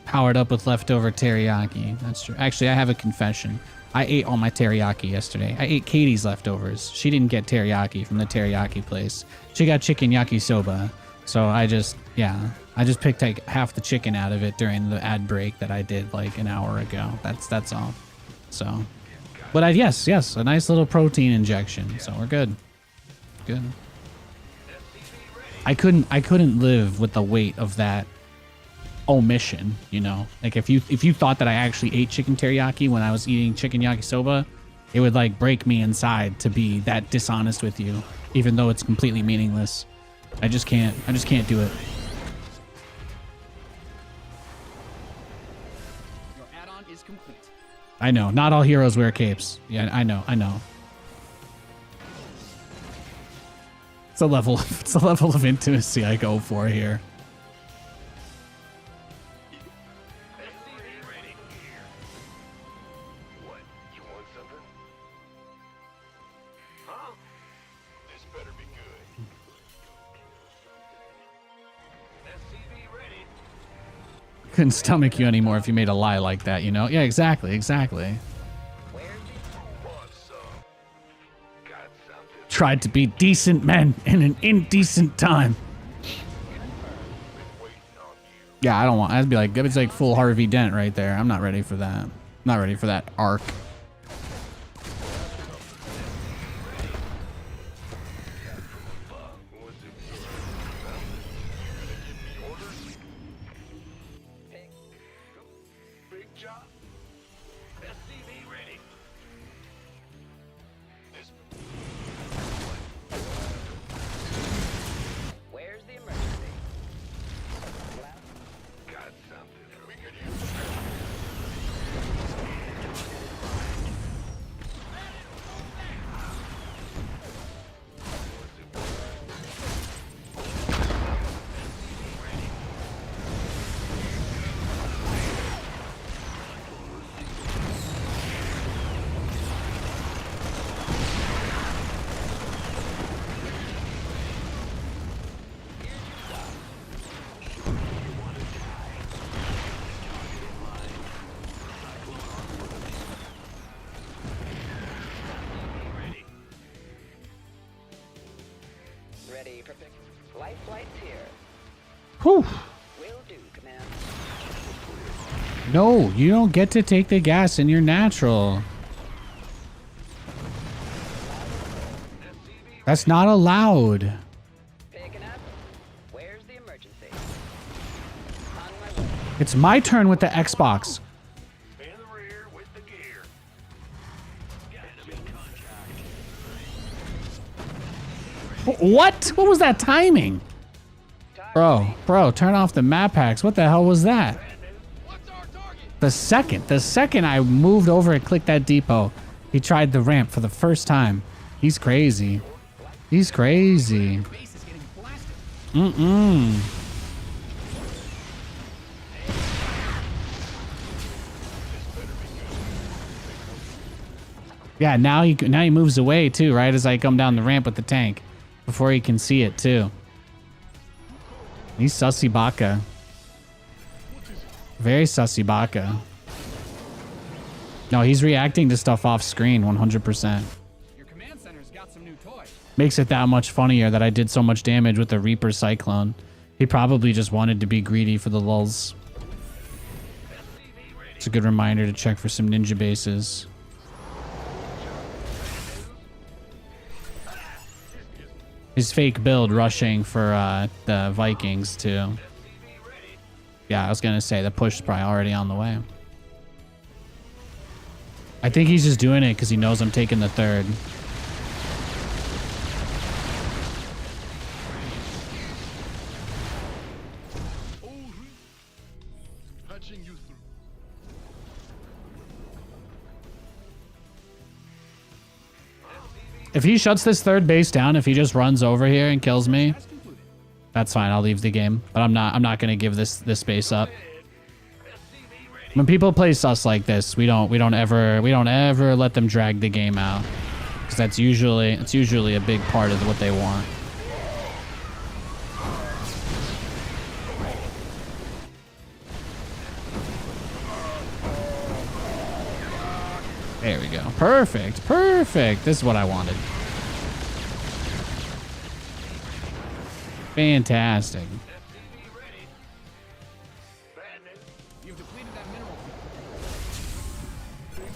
Powered up with leftover teriyaki. That's true. Actually, I have a confession. I ate all my teriyaki yesterday. I ate Katie's leftovers. She didn't get teriyaki from the teriyaki place. She got chicken yakisoba. So I just picked like half the chicken out of it during the ad break that I did like an hour ago. That's all. So, but yes, a nice little protein injection. So we're good. Good. I couldn't live with the weight of that omission, you know. Like if you thought that I actually ate chicken teriyaki when I was eating chicken yakisoba, it would like break me inside to be that dishonest with you, even though it's completely meaningless. I just can't do it. Your add-on is complete. I know, not all heroes wear capes. Yeah, I know. It's a level of intimacy I go for here. SCV ready. What? You want something? Huh? This better be good. SCV ready. Couldn't stomach you anymore if you made a lie like that, you know? Yeah, exactly. Want some? Got something? Tried to be decent men in an indecent time. Waiting on you. Yeah, I don't want. I'd be like, it's like full Harvey Dent right there. I'm not ready for that. I'm not ready for that arc. What's it? Give me orders. Big job. SCV ready. This Where's the emergency? got something. We could use Perfect. Life flight's here. Whew. Will do, Command. No, you don't get to take the gas in your natural. That's not allowed. Picking up. Where's the emergency? On my way. It's my turn with the Xbox. In the rear with the gear. Enemy contact. What? What was that timing? Bro, turn off the map packs. What the hell was that? What's our target? The second I moved over and clicked that depot, he tried the ramp for the first time. He's crazy. He's crazy. Base is getting blasted. Mm-mm. Yeah, now he moves away too, right as I come down the ramp with the tank, before he can see it too. He's sussy baka. Very sussy baka. No, he's reacting to stuff off screen 100%. Your command center's got some new toys. Makes it that much funnier that I did so much damage with the Reaper Cyclone. He probably just wanted to be greedy for the lulz. It's a good reminder to check for some ninja bases. His fake build rushing for the Vikings too. Yeah, I was gonna say the push is probably already on the way. I think he's just doing it because he knows I'm taking the third. Patching you through. If he shuts this third base down, if he just runs over here and kills me, That's concluded. that's fine. I'll leave the game. But I'm not gonna give this base up. When people play sus like this, we don't ever let them drag the game out. Because it's usually a big part of what they want. There we go. Perfect. Perfect. This is what I wanted. Fantastic. You've depleted that mineral field.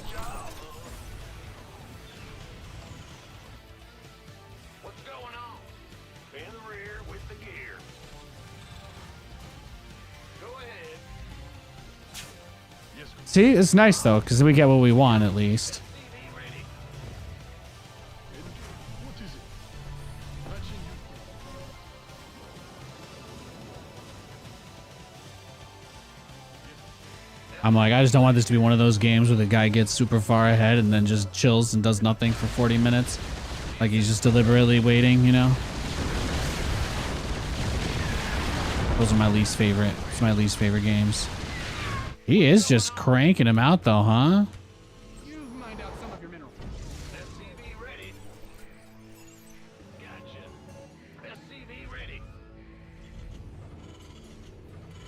What's going on? In the rear with the gear. Go ahead. Yes, See, it's nice though, because we get what we want at least. SCV ready. what is it? Patching you I'm like, I just don't want this to be one of those games where the guy gets super far ahead and then just chills and does nothing for 40 minutes. Like he's just deliberately waiting, you know? Those are my least favorite. It's my least favorite games. He is just cranking him out though, huh? You've mined out some of your mineral field. SCV ready. Gotcha. SCV ready.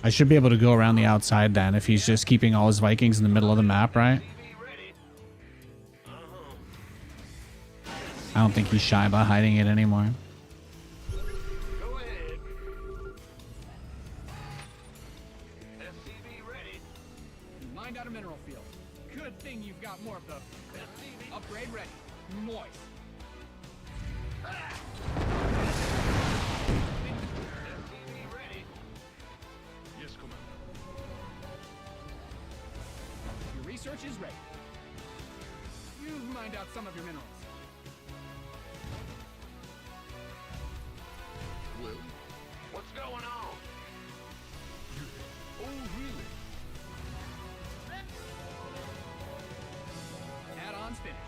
I should be able to go around the outside then if he's just keeping all his Vikings in the middle of the map, right? SCV ready. I don't think he's shy about hiding it anymore. Go ahead. SCV ready. You mined out a mineral field. Good thing you've got more of those. SCV. Upgrade ready. Moist. SCV ready. Yes, Commander. Your research is ready. You've mined out some of your minerals. Well, What's going on? oh really? Add-ons finished.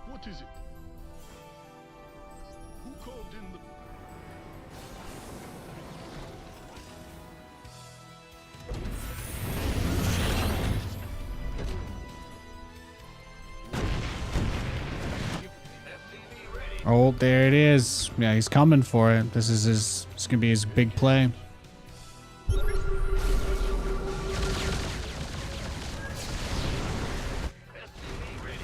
What is it? Who called in the... SCV ready. Oh, there it is. Yeah, he's coming for it. This is gonna be his big play. SCV ready.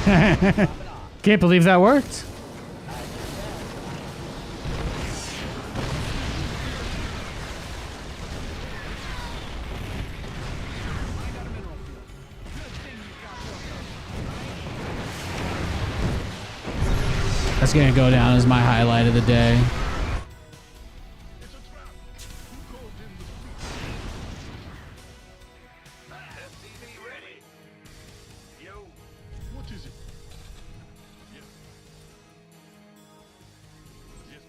Can't believe that worked. That's gonna go down as my highlight of the day. It's a trap. Who called in the fleet? SCV ready. Yo, What is it? Yes. Yes.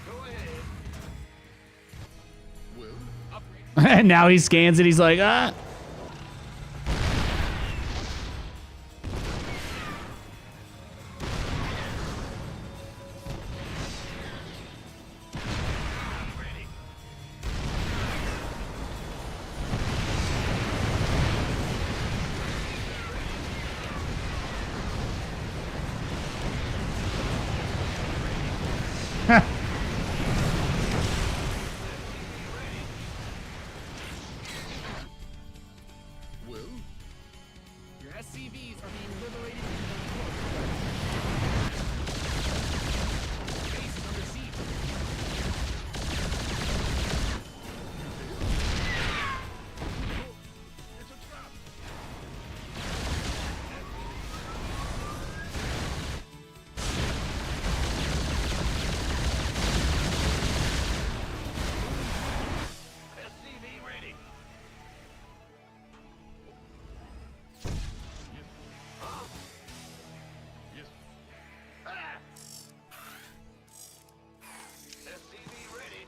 go ahead. Well, And now he scans it. He's like, ah. Ready. well, Your SCVs are being liberated into the base is under siege. it's a trap. SCV ready. Yes. Ah! SCV ready.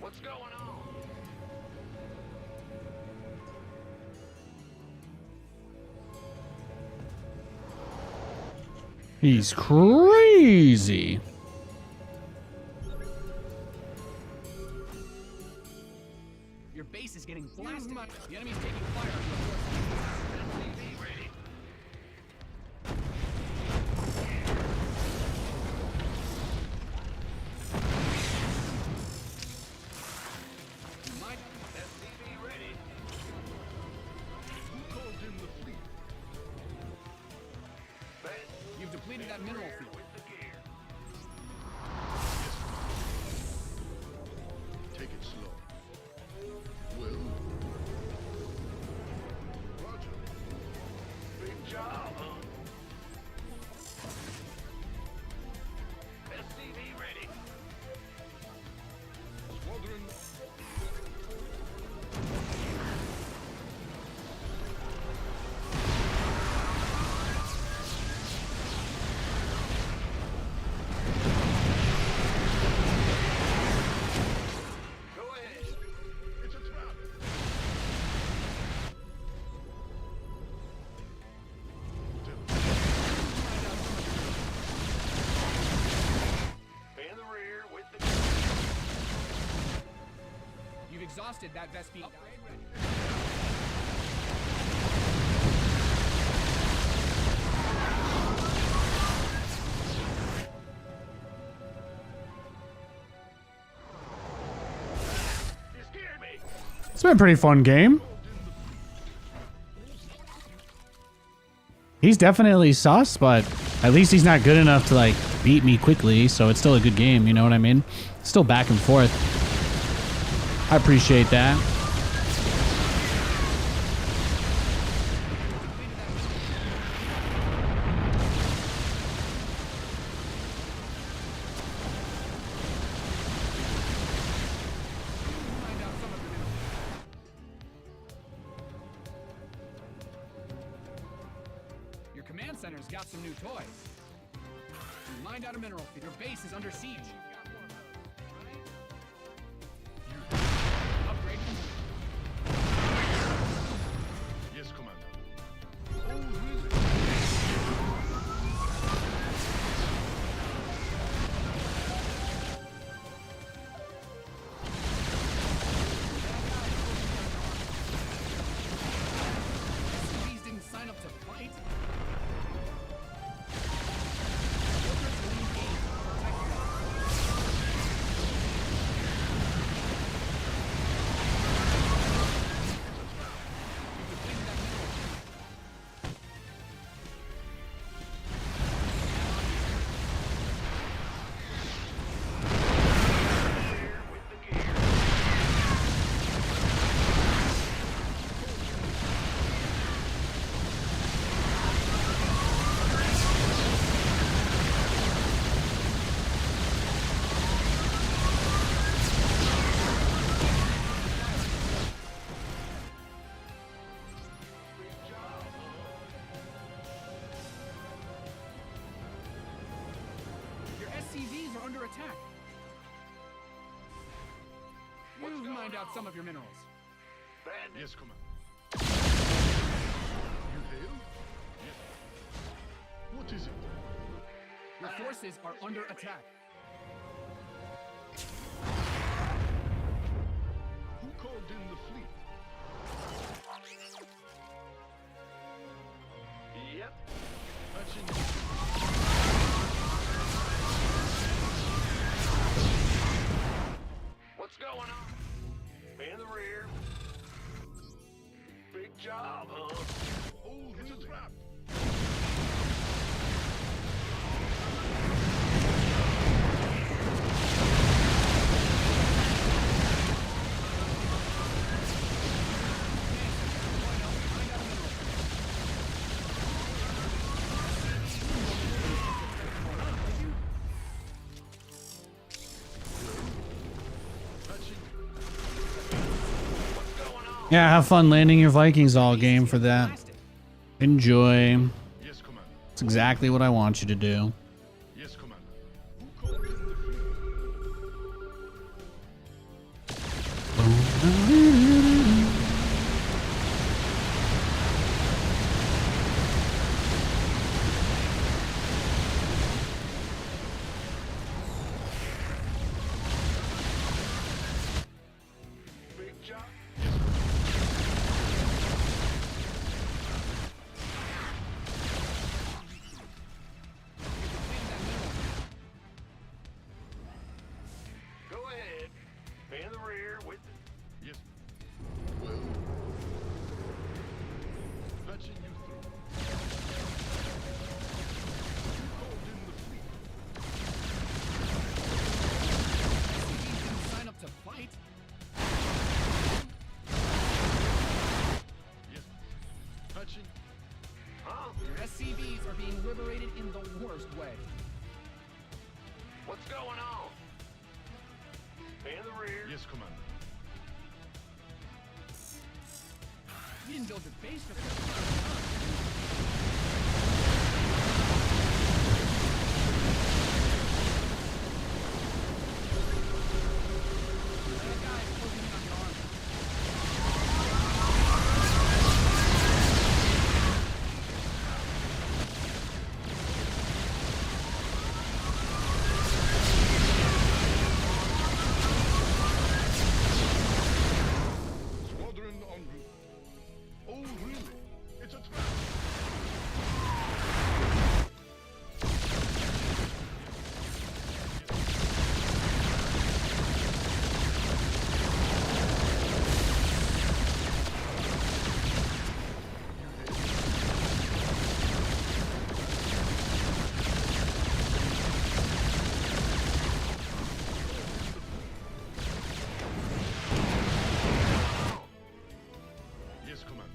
What's going on? He's crazy. Your base is getting blasted. The enemy's taking fire. SCV ready. Mind- SCV ready. Who called in the fleet? You've depleted that mineral field. With the gear. Take it slow. Well, Roger. Big job, huh? SCV ready. Squadron. Go ahead. It's a trap. In the rear with the You've exhausted that Vespi. Upgrade ready. You scared me. It's been a pretty fun game. He's definitely sus, but at least he's not good enough to like beat me quickly, so it's still a good game, you know what I mean? Still back and forth. I appreciate that. Find out some of the mineral. Your command center's got some new toys. Mined out a mineral field. Your base is under siege. Upgrade complete. Yes, Commander. Oh, really? under attack. You've mined out some of your minerals. Yes, Commander. You hail? Yes. What is it? Your forces are under attack. Who called in the fleet? Yep. Patching. What's going on? In the rear. Big job, huh? Oh, it's a trap. Yeah, have fun landing your Vikings all game for that. Enjoy. Yes, Commander. It's exactly what I want you to do. Yes, Commander. Who called in the fleet? Big job. Go ahead. In the rear with the... Yes. Well. Patching you through. Who called in the fleet? SCVs didn't sign up to fight. Yes. Patching. Huh? Your SCVs are being liberated in the worst way. What's going on? In the rear. Yes, Commander. You didn't build your base for this. Bad guys closing in on your army. Squadron en route. Oh, really? It's a trap. Yes, Commander.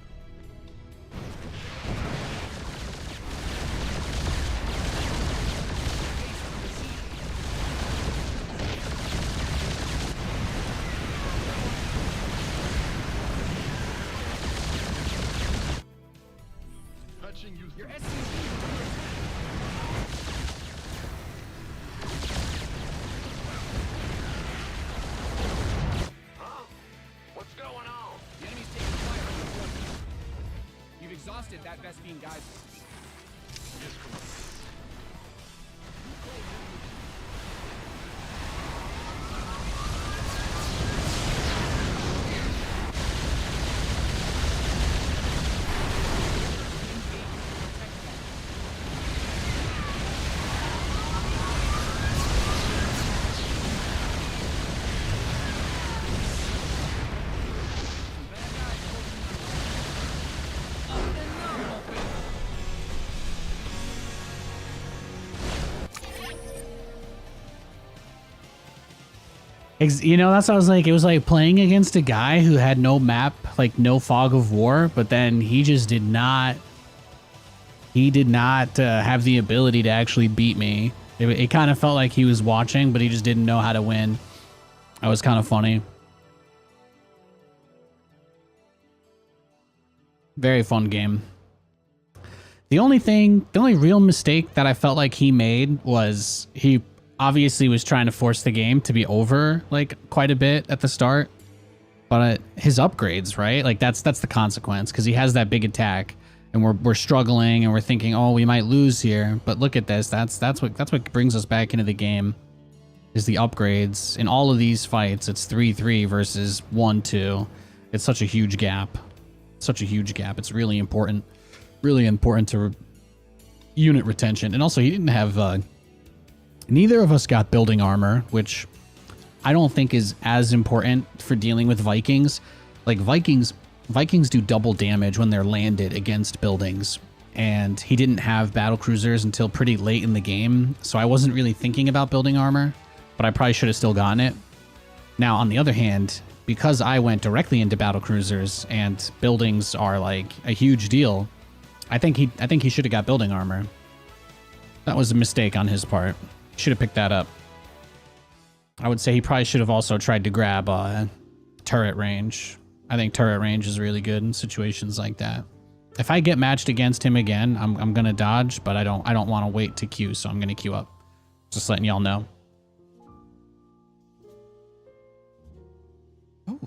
Patching you Your through. SCVs are under attack. Huh? What's going on? The enemy's taking fire on your forces. You've exhausted that Vespine geyser. Yes, Commander. Bad guys closing in on your army. Other than normal, You know, that's what I was like. It was like playing against a guy who had no map, like no fog of war, but then he just did not. He did not have the ability to actually beat me. It kind of felt like he was watching, but he just didn't know how to win. That was kind of funny. Very fun game. The only real mistake that I felt like he made was obviously was trying to force the game to be over like quite a bit at the start. But his upgrades, right? Like that's the consequence, because he has that big attack, and we're struggling, and we're thinking, oh, we might lose here. But look at this. That's what brings us back into the game, is the upgrades. In all of these fights, it's 3-3 versus 1-2. It's such a huge gap. Such a huge gap. It's really important. Really important to unit retention. And also, he didn't have. Neither of us got building armor, which I don't think is as important for dealing with Vikings. Like Vikings do double damage when they're landed against buildings, and he didn't have battle cruisers until pretty late in the game, so I wasn't really thinking about building armor, but I probably should have still gotten it. Now, on the other hand, because I went directly into battle cruisers and buildings are like a huge deal, I think he should have got building armor. That was a mistake on his part. Should have picked that up. I would say he probably should have also tried to grab turret range. I think turret range is really good in situations like that. If I get matched against him again, I'm gonna dodge, but I don't want to wait to queue, so I'm gonna queue up. Just letting y'all know. Oh.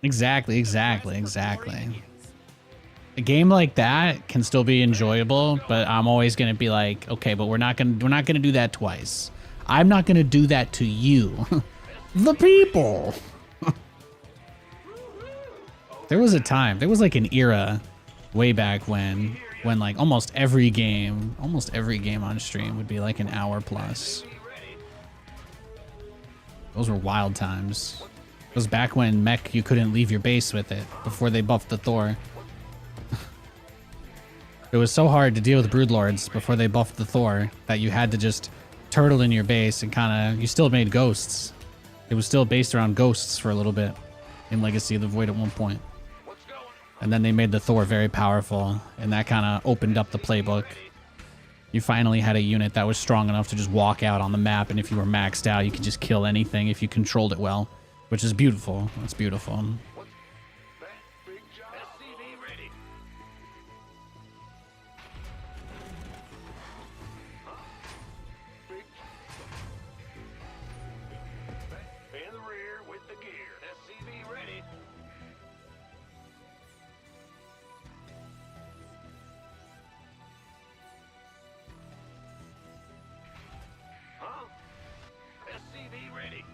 Exactly. A game like that can still be enjoyable, but I'm always gonna be like, okay, but we're not gonna do that twice. I'm not gonna do that to you, the people. There was a time, there was like an era way back when like almost every game on stream would be like an hour plus. Those were wild times. It was back when mech, you couldn't leave your base with it before they buffed the Thor. It was so hard to deal with Broodlords before they buffed the Thor that you had to just turtle in your base and kind of, you still made ghosts. It was still based around ghosts for a little bit in Legacy of the Void at one point. And then they made the Thor very powerful, and that kind of opened up the playbook. You finally had a unit that was strong enough to just walk out on the map, and if you were maxed out, you could just kill anything if you controlled it well. Which is beautiful. That's beautiful. SCV ready. In the rear with the gear. SCV ready. Huh? SCV ready.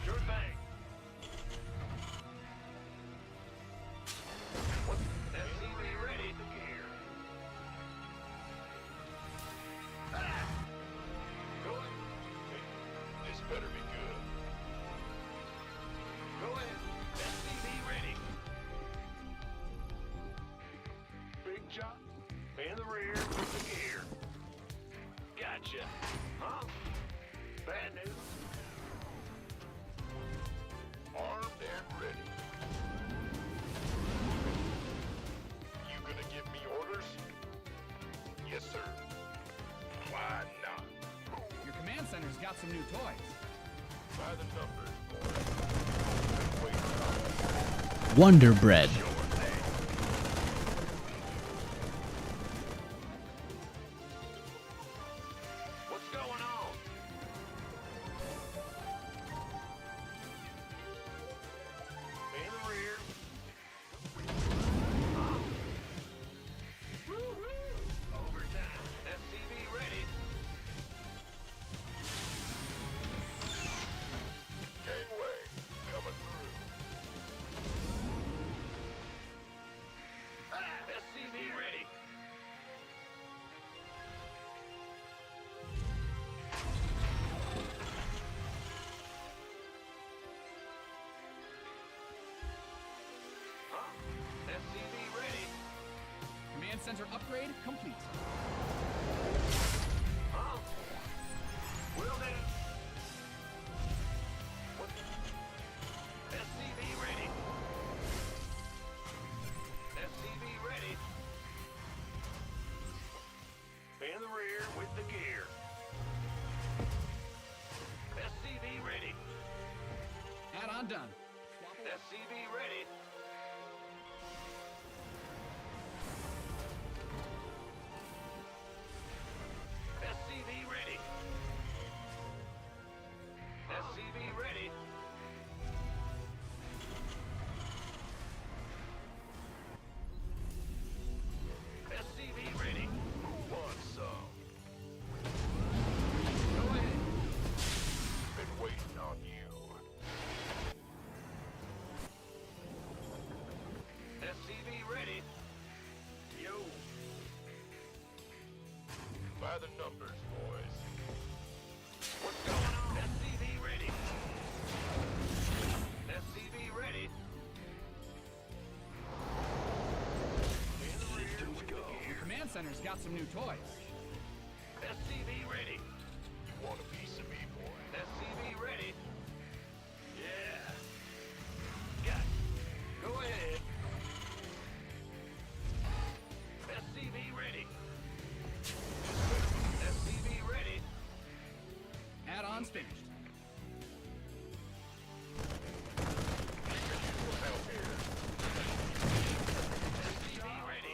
Sure thing. SCV ready. The gear. Go in. This better be good. Go in. SCV ready. Big chop. In the rear with the gear. Gotcha. Huh? Bad news. Armed and ready. You gonna give me orders? Yes, sir. Why not? Your command center's got some new toys. By the numbers, boy. Wait. Wonder Bread. Sure thing. What's going on? In the rear. Overtime. SCV ready. Gangway coming through. SCV ready. SCV ready. Command center upgrade complete. Will then. What? SCV ready. SCV ready. In the rear with the gear. SCV ready. Add-on done. SCV ready. SCV ready. SCV ready. SCV ready. Want some? Go ahead. Been waiting on you. SCV ready. Yo. By the numbers, boys. What's going on? SCV ready. SCV ready. Systems go. Your command center's got some new toys. SCV ready. You want a piece of me, boy? SCV ready. Yeah. Got it. Go ahead. SCV ready. SCV ready. Add-on's finished. Help here. SCV ready.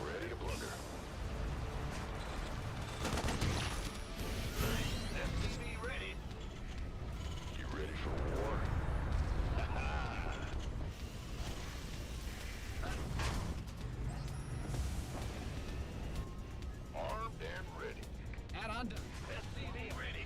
Ready to plunder. SCV ready. You ready for war? Armed and ready. Add-on done. SCV ready.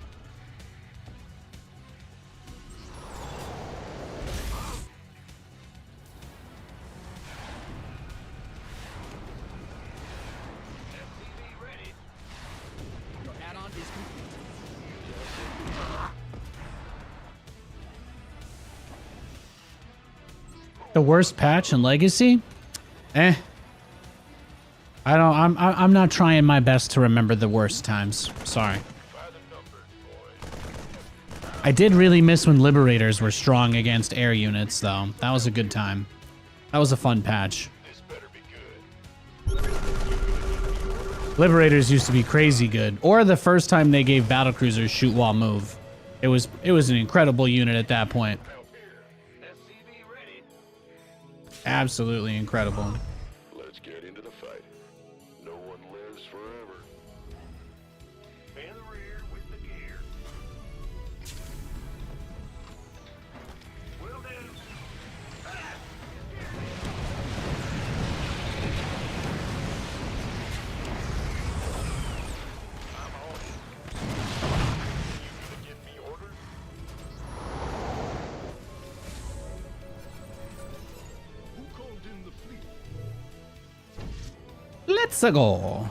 SCV ready. Your add-on is complete. The worst patch in Legacy? Eh. I don't. I'm not trying my best to remember the worst times. Sorry. By the numbers, boys. I did really miss when Liberators were strong against air units, though. That was a good time. That was a fun patch. This better be good. Liberators used to be crazy good. Or the first time they gave battlecruisers shoot while move. It was an incredible unit at that point. Help here. SCV ready. Absolutely incredible. Let's get into the fight. No one lives forever. In the rear with the gear. Will do. I'm on it. You gonna give me orders? Who called in the fleet? Let's go.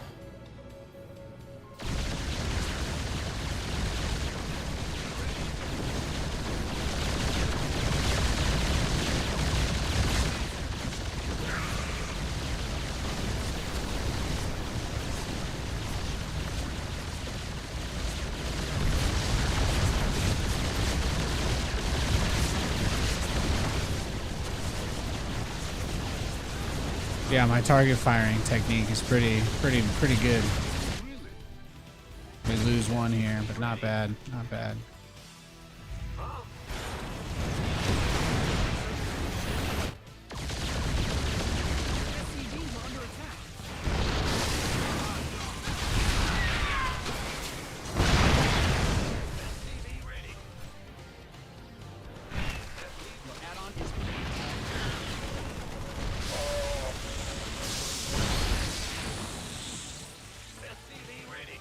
Yeah, my target firing technique is pretty good. We lose one here, but not bad, not bad. SCVs are under attack. SCV ready. Your add-on is complete. SCV ready.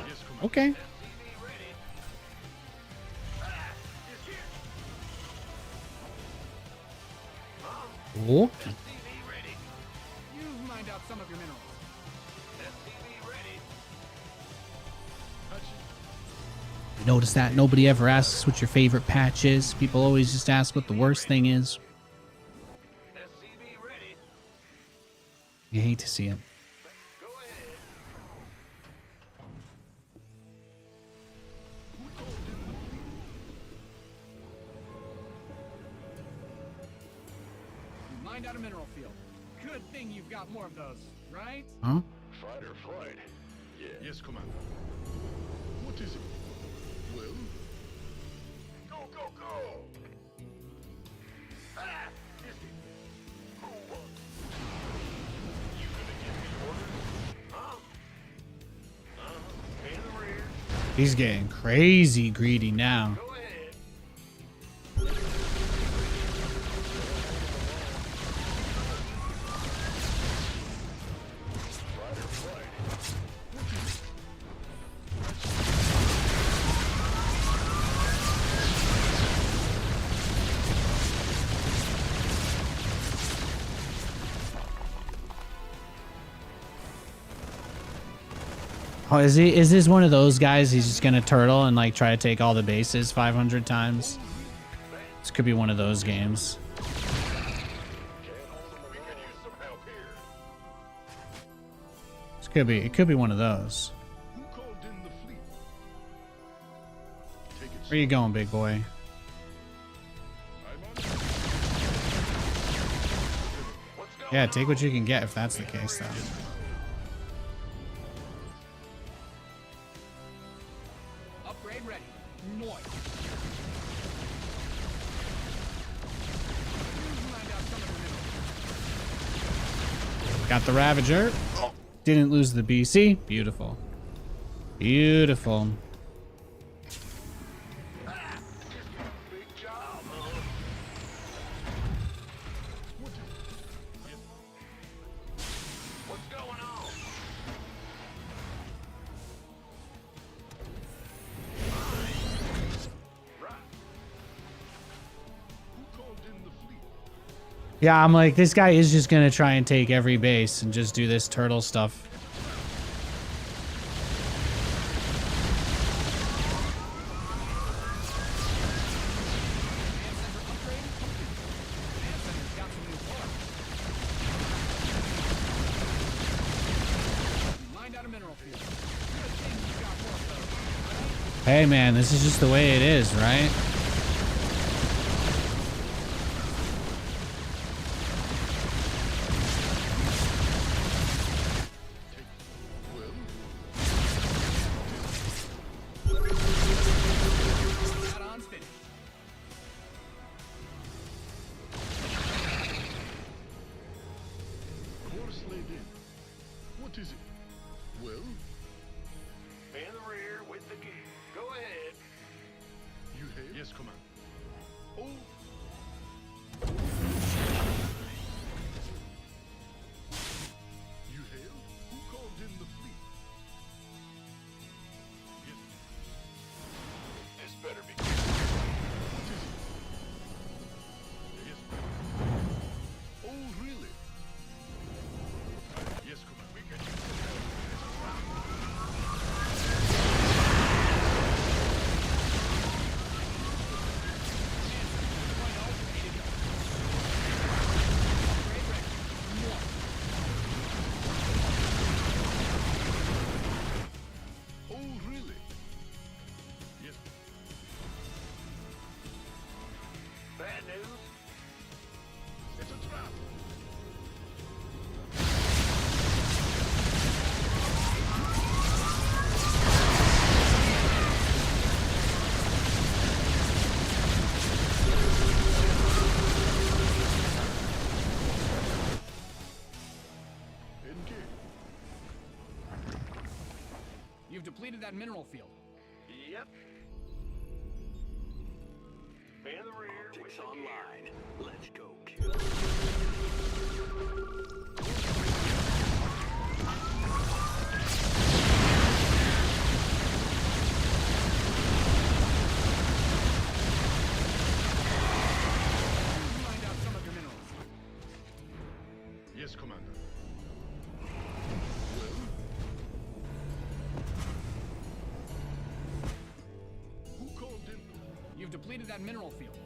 Yes, Commander. Okay. SCV ready. It's here. Cool. SCV ready. You've mined out some of your minerals. SCV ready. You notice that nobody ever asks what your favorite patch is. People always just ask what the worst thing is. You hate to see it. Go ahead. You mined out a mineral field. Good thing you've got more of those, right? Huh? Fight or flight? Yeah. Yes, Commander. What is it? Well? Go, go, go! Ah! Is it? Who won? You gonna give me orders? Huh? In the rear. He's getting crazy greedy now. Go ahead. Fight or flight? Oh, is this one of those guys? He's just gonna turtle and like try to take all the bases 500 times. This could be one of those games. We could use some help here. This could be. It could be one of those. Who called in the fleet? Take it. Where you going, big boy? I'm on it. What's going Yeah, on? take what you can get if that's the case, though. Upgrade ready. Noise. You mined out some of the minerals. Got the Ravager. Didn't lose the BC. Beautiful. Beautiful. Big job, huh? What's going on? Right. Who called in the fleet? Yeah, I'm like, this guy is just gonna try and take every base and just do this turtle stuff. Mined out a mineral field. Good thing you've got more of those, right? Hey, man, this is just the way it is, right? Add-ons finished. Course laid in. What is it? Well? In the rear with the gear. Go ahead. You hail? Yes, Commander. Oh! You hail? Who called in the fleet? Yes. This better be. What is it? Yes. Oh, really? Yes, Commander. We can use some help. Upgrade ready. Noise. Oh, really? Yes. Bad news? It's a trap. Engage. You've depleted that mineral field. Yep. In the rear with the gear. Let's go, kill. You mined out some of your minerals. Yes, Commander. Well? Who called in? You've depleted that mineral field.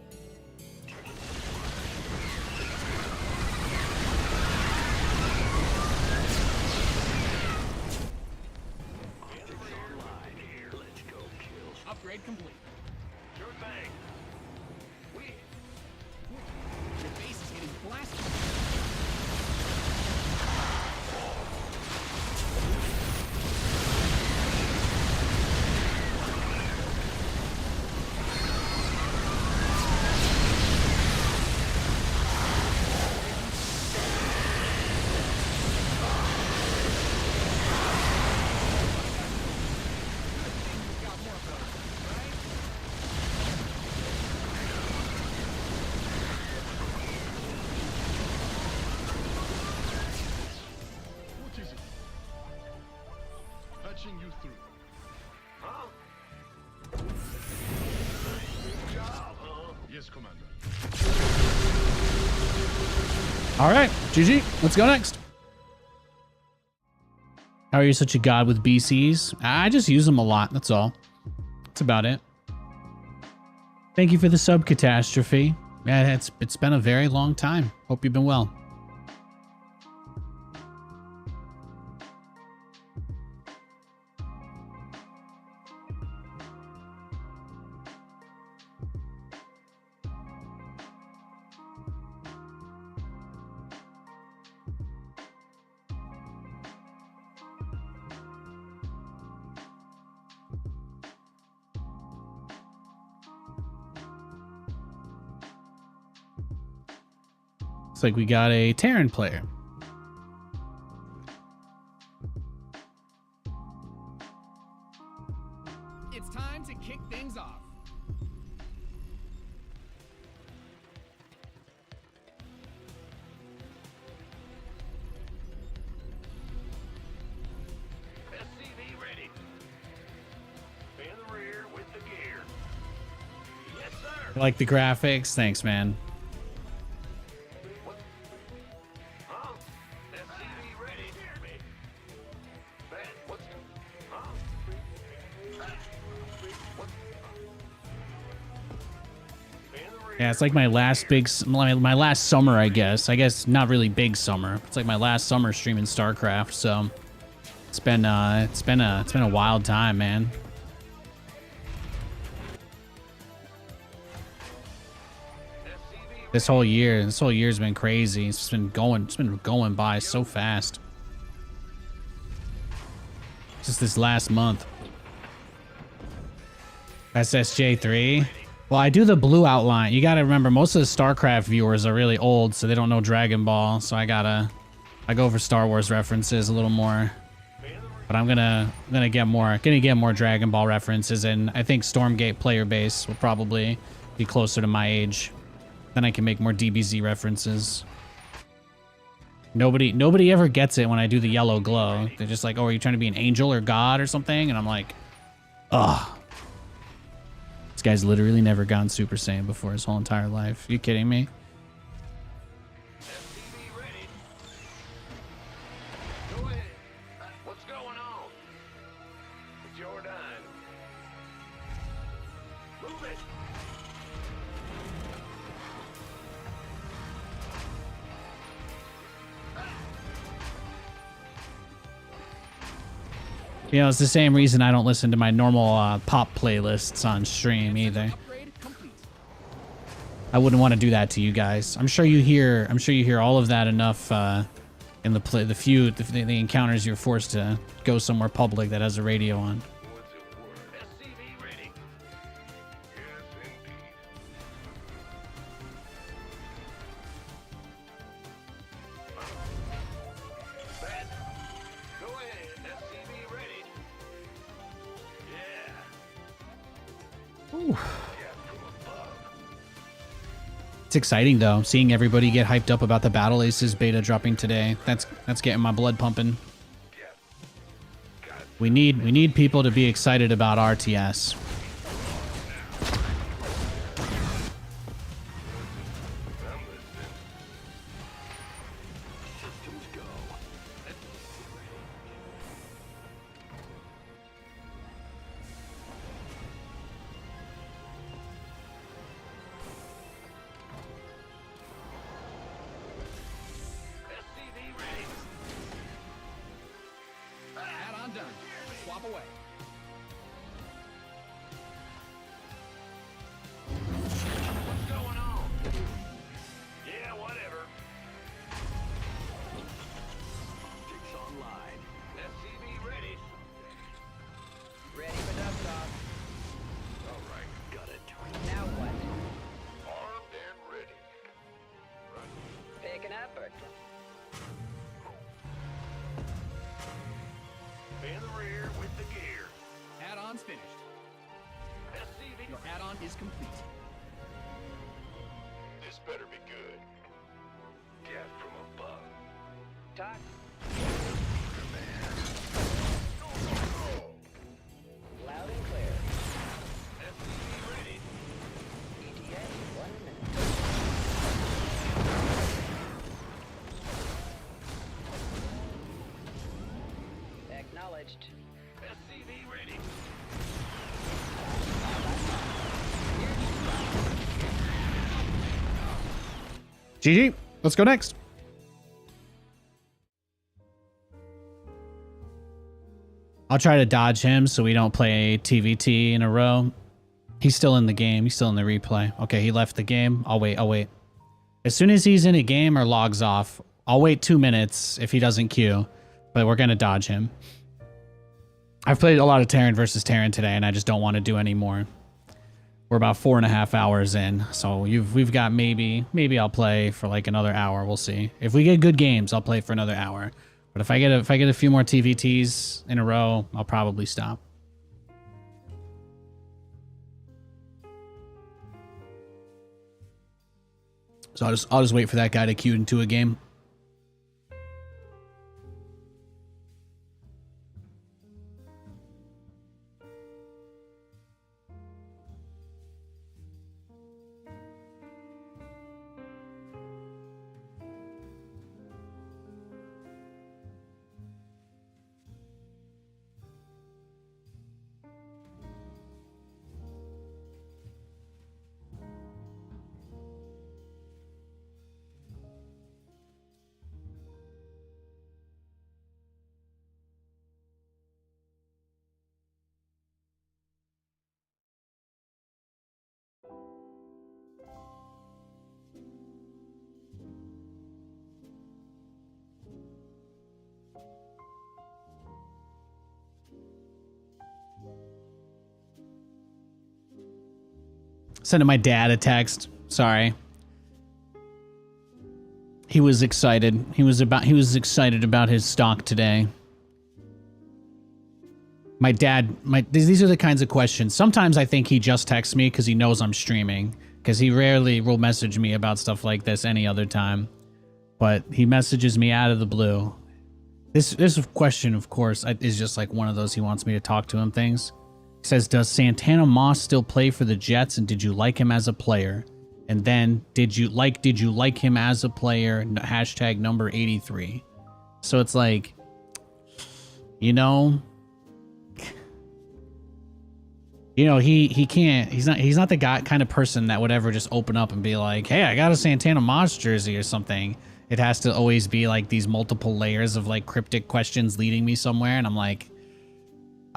you through. Huh? Good job, huh? Yes, Commander. All right, GG. Let's go next. How are you such a god with BCs? I just use them a lot. That's all. That's about it. Thank you for the sub, Catastrophe. Yeah, it's been a very long time. Hope you've been well. Looks like we got a Terran player. It's time to kick things off. SCV ready. In the rear with the gear. Yes, sir. I like the graphics. Thanks, man. Huh? SCV ready. Man, what's... Huh? What? In the rear. Yeah, it's like my last my last summer, I guess. I guess not really big summer. It's like my last summer streaming StarCraft, so it's been a wild time, man. This whole year's been crazy. It's been going by so fast. Just this last month. SSJ3. Well, I do the blue outline. You gotta remember, most of the StarCraft viewers are really old, so they don't know Dragon Ball. So I go for Star Wars references a little more. But I'm gonna get more Dragon Ball references, and I think Stormgate player base will probably be closer to my age. Then I can make more DBZ references. Nobody ever gets it when I do the yellow glow. They're just like, oh, are you trying to be an angel or god or something? And I'm like, ugh. This guy's literally never gone Super Saiyan before his whole entire life. Are you kidding me? SCV ready. Go ahead. What's going on? It's your time. Move it. You know, it's the same reason I don't listen to my normal pop playlists on stream either. Upgrade complete. I wouldn't want to do that to you guys. I'm sure you hear all of that enough in the encounters you're forced to go somewhere public that has a radio on. What's it worth? SCV ready. Yes, indeed. Bad. Go ahead. SCV ready. Yeah. Yeah, from above. It's exciting though, seeing everybody get hyped up about the Battle Aces beta dropping today. That's getting my blood pumping. Yeah. God, We need people to be excited about RTS. I'm listening. Systems go. SCV ready. Add-on done. Swap away. What's going on? Yeah, whatever. Optics online. SCV ready. Ready for dust off. All right, got it. Now what? Armed and ready. Right. Pick an effort. In the rear with the gear. Add-on's finished. SCV. Your add-on is complete. This better be good. Get from above. Talk. acknowledged. SCV ready. GG. Let's go next. I'll try to dodge him so we don't play TVT in a row. He's still in the game. He's still in the replay. Okay, he left the game. I'll wait. I'll wait. As soon as he's in a game or logs off, I'll wait 2 minutes if he doesn't queue, but we're going to dodge him. I've played a lot of Terran versus Terran today, and I just don't want to do any more. We're about 4.5 hours in, so we've got maybe I'll play for like another hour. We'll see. If we get good games, I'll play for another hour. But if I get a few more TVTs in a row, I'll probably stop. So I'll just wait for that guy to queue into a game. Sending my dad a text. Sorry. He was excited. He was excited about his stock today. My dad, these are the kinds of questions. Sometimes I think he just texts me because he knows I'm streaming, because he rarely will message me about stuff like this any other time. But he messages me out of the blue. This question, of course, is just like one of those he wants me to talk to him things. He says, does Santana Moss still play for the Jets, and did you like him as a player? And then, did you like him as a player? Hashtag number 83. So it's like, you know, he can't, he's not the kind of person that would ever just open up and be like, hey, I got a Santana Moss jersey or something. It has to always be like these multiple layers of like cryptic questions leading me somewhere. And I'm like,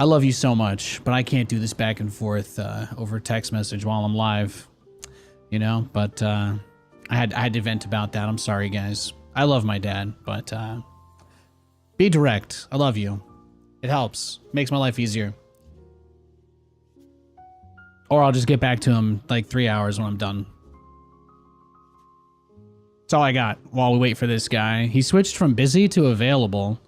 I love you so much, but I can't do this back and forth over text message while I'm live, you know. But I had to vent about that. I'm sorry, guys. I love my dad, but be direct. I love you. It helps. Makes my life easier. Or I'll just get back to him like 3 hours when I'm done. That's all I got while we wait for this guy. He switched from busy to available.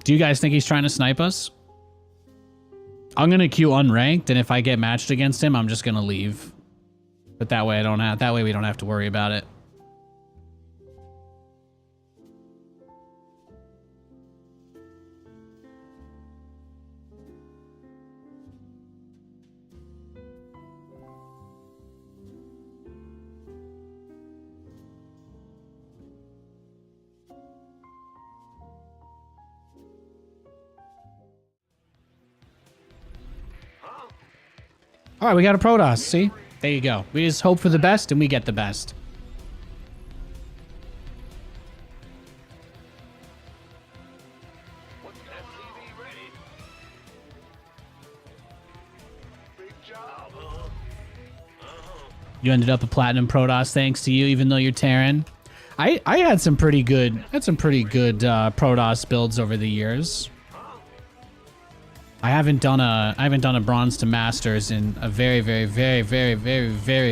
Do you guys think he's trying to snipe us? I'm gonna queue unranked, and if I get matched against him, I'm just gonna leave. But that way we don't have to worry about it. All right, we got a Protoss. See? There you go. We just hope for the best, and we get the best. What's SCV ready? Big job, huh? You ended up a platinum Protoss thanks to you, even though you're Terran. I had some pretty good Protoss builds over the years. I haven't done a bronze to masters in a very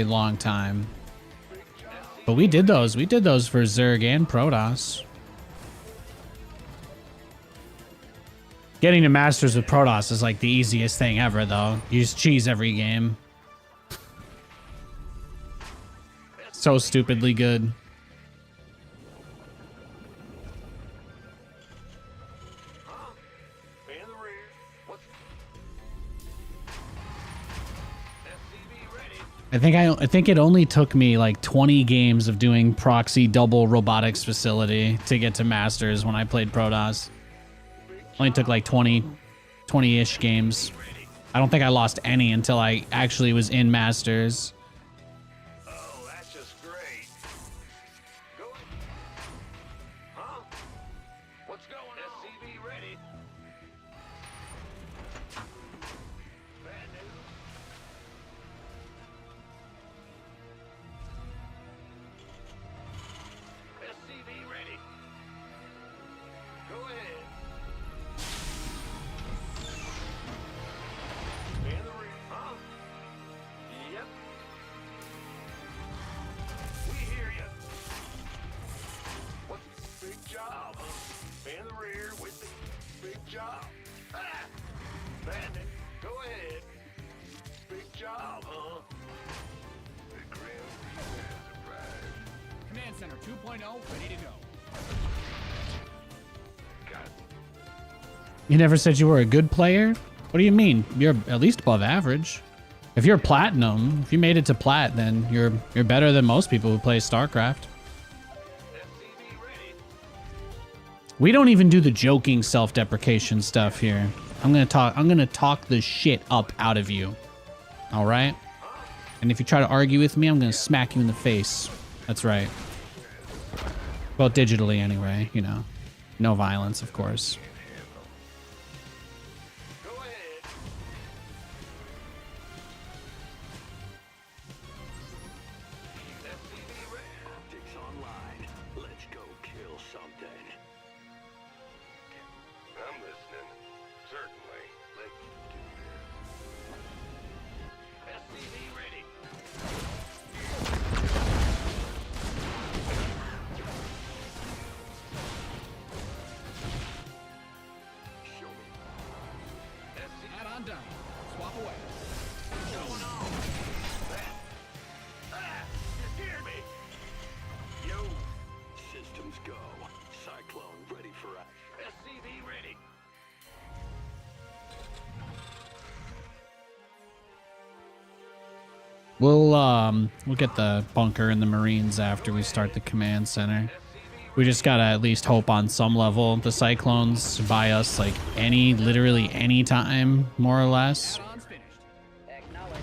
long time. But we did those. We did those for Zerg and Protoss. Getting to masters with Protoss is like the easiest thing ever, though. You just cheese every game. So stupidly good. In the rear. What's SCV ready? I think it only took me like 20 games of doing proxy double robotics facility to get to masters when I played Protoss. Only took like 20-ish games. I don't think I lost any until I actually was in masters. Oh, that's just great. Go. Huh? What's going on? SCV ready. Bad news. SCV ready. Go ahead. In the ring, huh? Yep. We hear you. What's big job, huh? In the rear with the big job. Ah! Bandit, go ahead. Big job, huh? The Grim Reaper has arrived. Command Center 2.0 ready to go. Got You never said you were a good player? What do you mean? You're at least above average. If you're platinum, if you made it to plat, then you're better than most people who play StarCraft. SCV ready. We don't even do the joking self-deprecation stuff here. I'm gonna talk the shit up out of you. All right? And if you try to argue with me, I'm gonna smack you in the face. That's right. Well, digitally anyway, you know. No violence, of course. Go ahead. SCV ready. Optics online. Let's go kill something. I'm listening. Certainly. Let's do this. SCV ready. Show me. Add on done. Swap away. What's going on? You scared me. Yo. Systems go. Cyclone ready for action. SCV ready. We'll get the bunker and the Marines after we start the command center. We just gotta at least hope on some level the Cyclones buy us like literally any time, more or less. Add-ons finished. Acknowledged.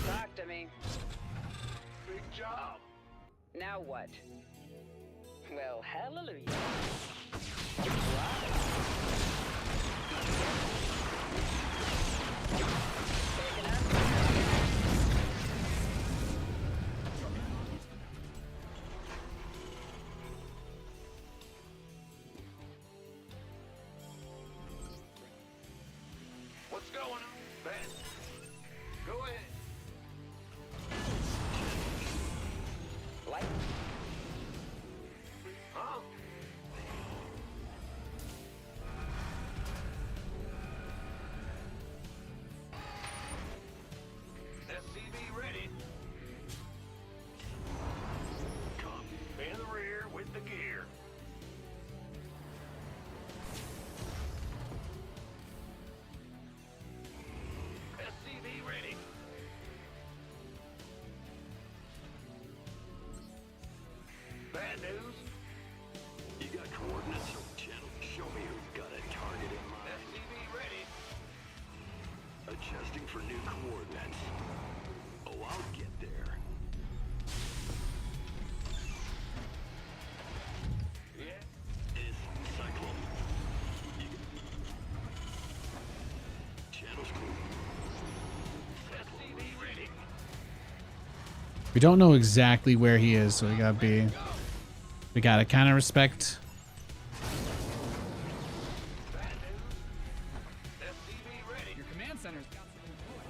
Talk to me. Big job. Now what? Well, hallelujah. Taken up. What's going on? Ben. Go ahead. Light. Huh? SCV ready. Copy. In the rear with the gear. SCV ready. Bad news. You got coordinates? Channel. Show me who's got a target in mind. SCV ready. Adjusting for new coordinates. Oh, I'll get there. Yeah. Is Cyclone. Channel's cool. SCV ready. We don't know exactly where he is, so we gotta kind of respect. Bad news. SCV ready. Your command center's got something going.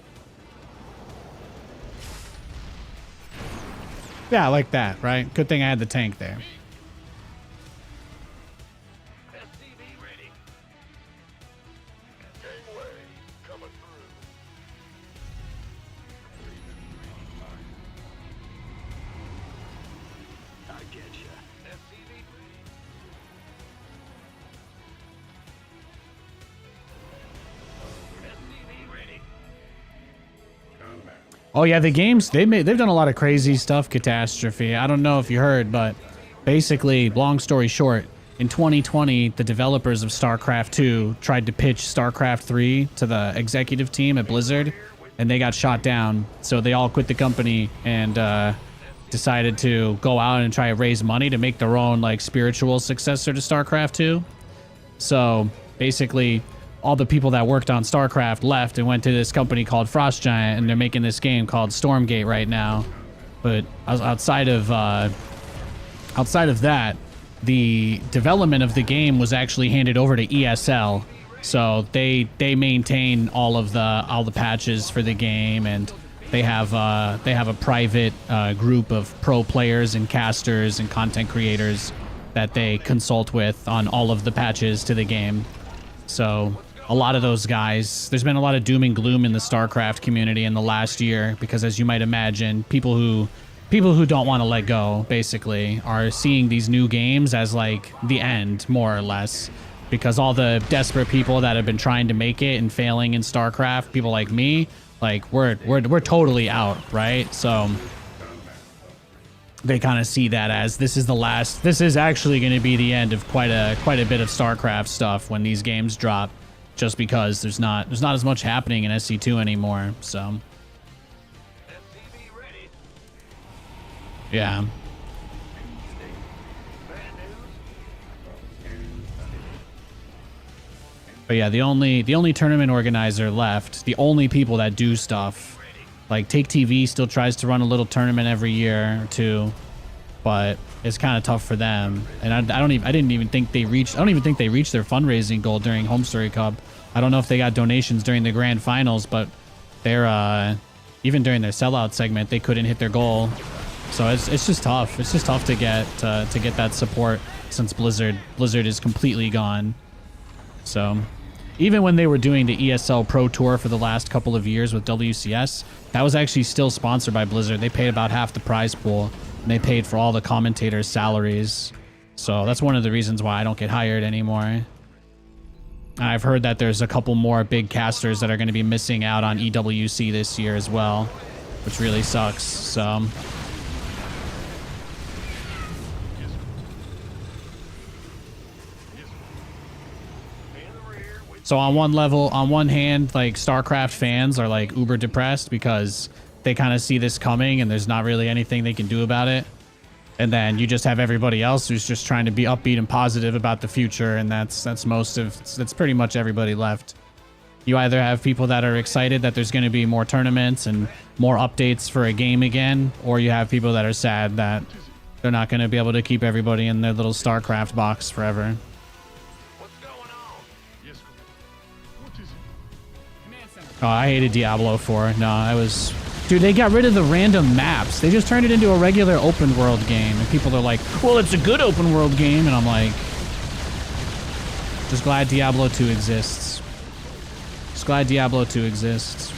Yeah, like that, right? Good thing I had the tank there. SCV ready. Gangway coming through. I get ya. SCV ready. SCV ready. Oh yeah, the games they've done a lot of crazy stuff. Catastrophe. I don't know if you heard, but basically, long story short, in 2020, the developers of StarCraft 2 tried to pitch StarCraft 3 to the executive team at Blizzard, and they got shot down. So they all quit the company and decided to go out and try to raise money to make their own like spiritual successor to StarCraft 2. So basically, all the people that worked on StarCraft left and went to this company called Frost Giant, and they're making this game called Stormgate right now. But outside of that, the development of the game was actually handed over to ESL. So they maintain all the patches for the game, and they have a private group of pro players and casters and content creators that they consult with on all of the patches to the game. So a lot of those guys, there's been a lot of doom and gloom in the StarCraft community in the last year because, as you might imagine, people who don't want to let go basically are seeing these new games as like the end, more or less, because all the desperate people that have been trying to make it and failing in StarCraft, people like me, like we're totally out, right? So they kind of see that as this is actually going to be the end of quite a bit of StarCraft stuff when these games drop, just because there's not as much happening in SC2 anymore. So yeah. But yeah, the only tournament organizer left, the only people that do stuff, like Take TV still tries to run a little tournament every year or two, but it's kind of tough for them. And I don't even think they reached their fundraising goal during Home Story Cup. I don't know if they got donations during the grand finals, but they're even during their sellout segment, they couldn't hit their goal. So it's just tough. It's just tough to get that support since Blizzard is completely gone. So even when they were doing the ESL Pro Tour for the last couple of years with WCS, that was actually still sponsored by Blizzard. They paid about half the prize pool, and they paid for all the commentators' salaries. So that's one of the reasons why I don't get hired anymore. I've heard that there's a couple more big casters that are going to be missing out on EWC this year as well, which really sucks. So on one hand, like StarCraft fans are like uber depressed because they kind of see this coming and there's not really anything they can do about it. And then you just have everybody else who's just trying to be upbeat and positive about the future, and that's pretty much everybody left. You either have people that are excited that there's going to be more tournaments and more updates for a game again, or you have people that are sad that they're not going to be able to keep everybody in their little StarCraft box forever. Oh, I hated Diablo 4. No, dude, they got rid of the random maps. They just turned it into a regular open world game. And people are like, well, it's a good open world game. And I'm like, just glad Diablo 2 exists. Just glad Diablo 2 exists.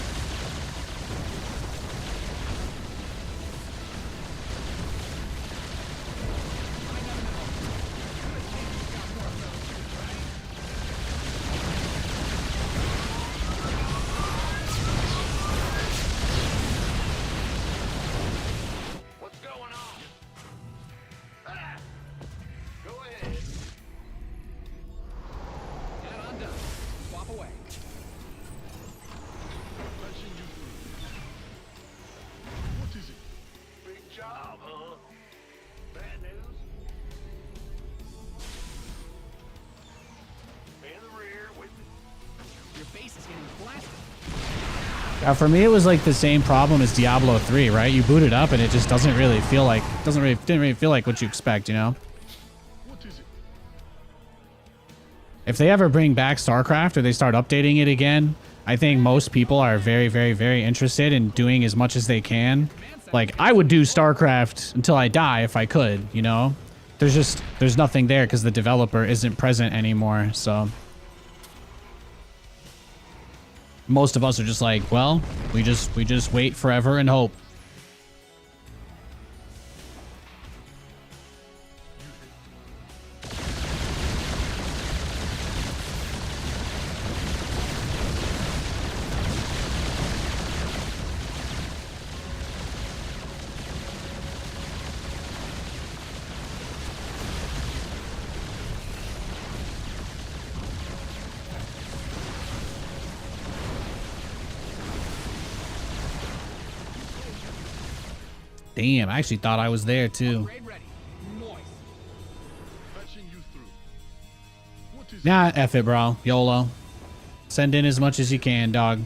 For me, it was like the same problem as Diablo 3, right? You boot it up and it just didn't really feel like what you expect, you know? If they ever bring back StarCraft or they start updating it again, I think most people are very, very, very interested in doing as much as they can. Like, I would do StarCraft until I die if I could, you know? There's nothing there because the developer isn't present anymore, so most of us are just like, well, we just wait forever and hope. Damn, I actually thought I was there too. Upgrade ready. Moist. Patching you through. What is Nah, F it, bro. YOLO. Send in as much as you can, dog.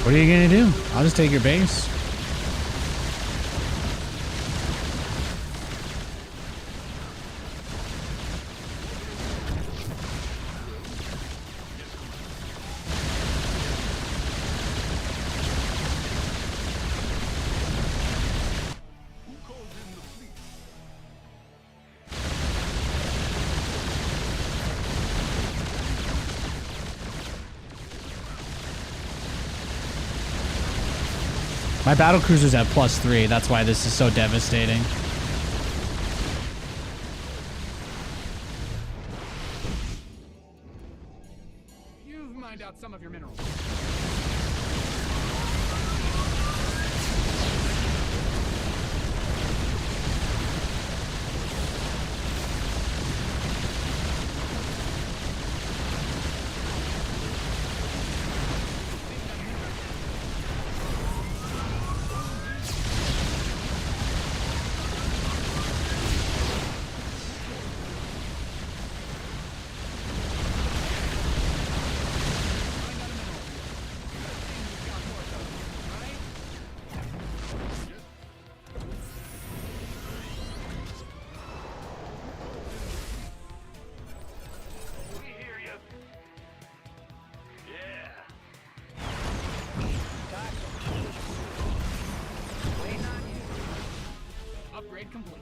What are you gonna do? I'll just take your base. who called in the fleet? My battle cruiser's at +3. That's why this is so devastating. You've mined out some of your minerals. We hear you. Yeah. Waiting on you. Upgrade complete.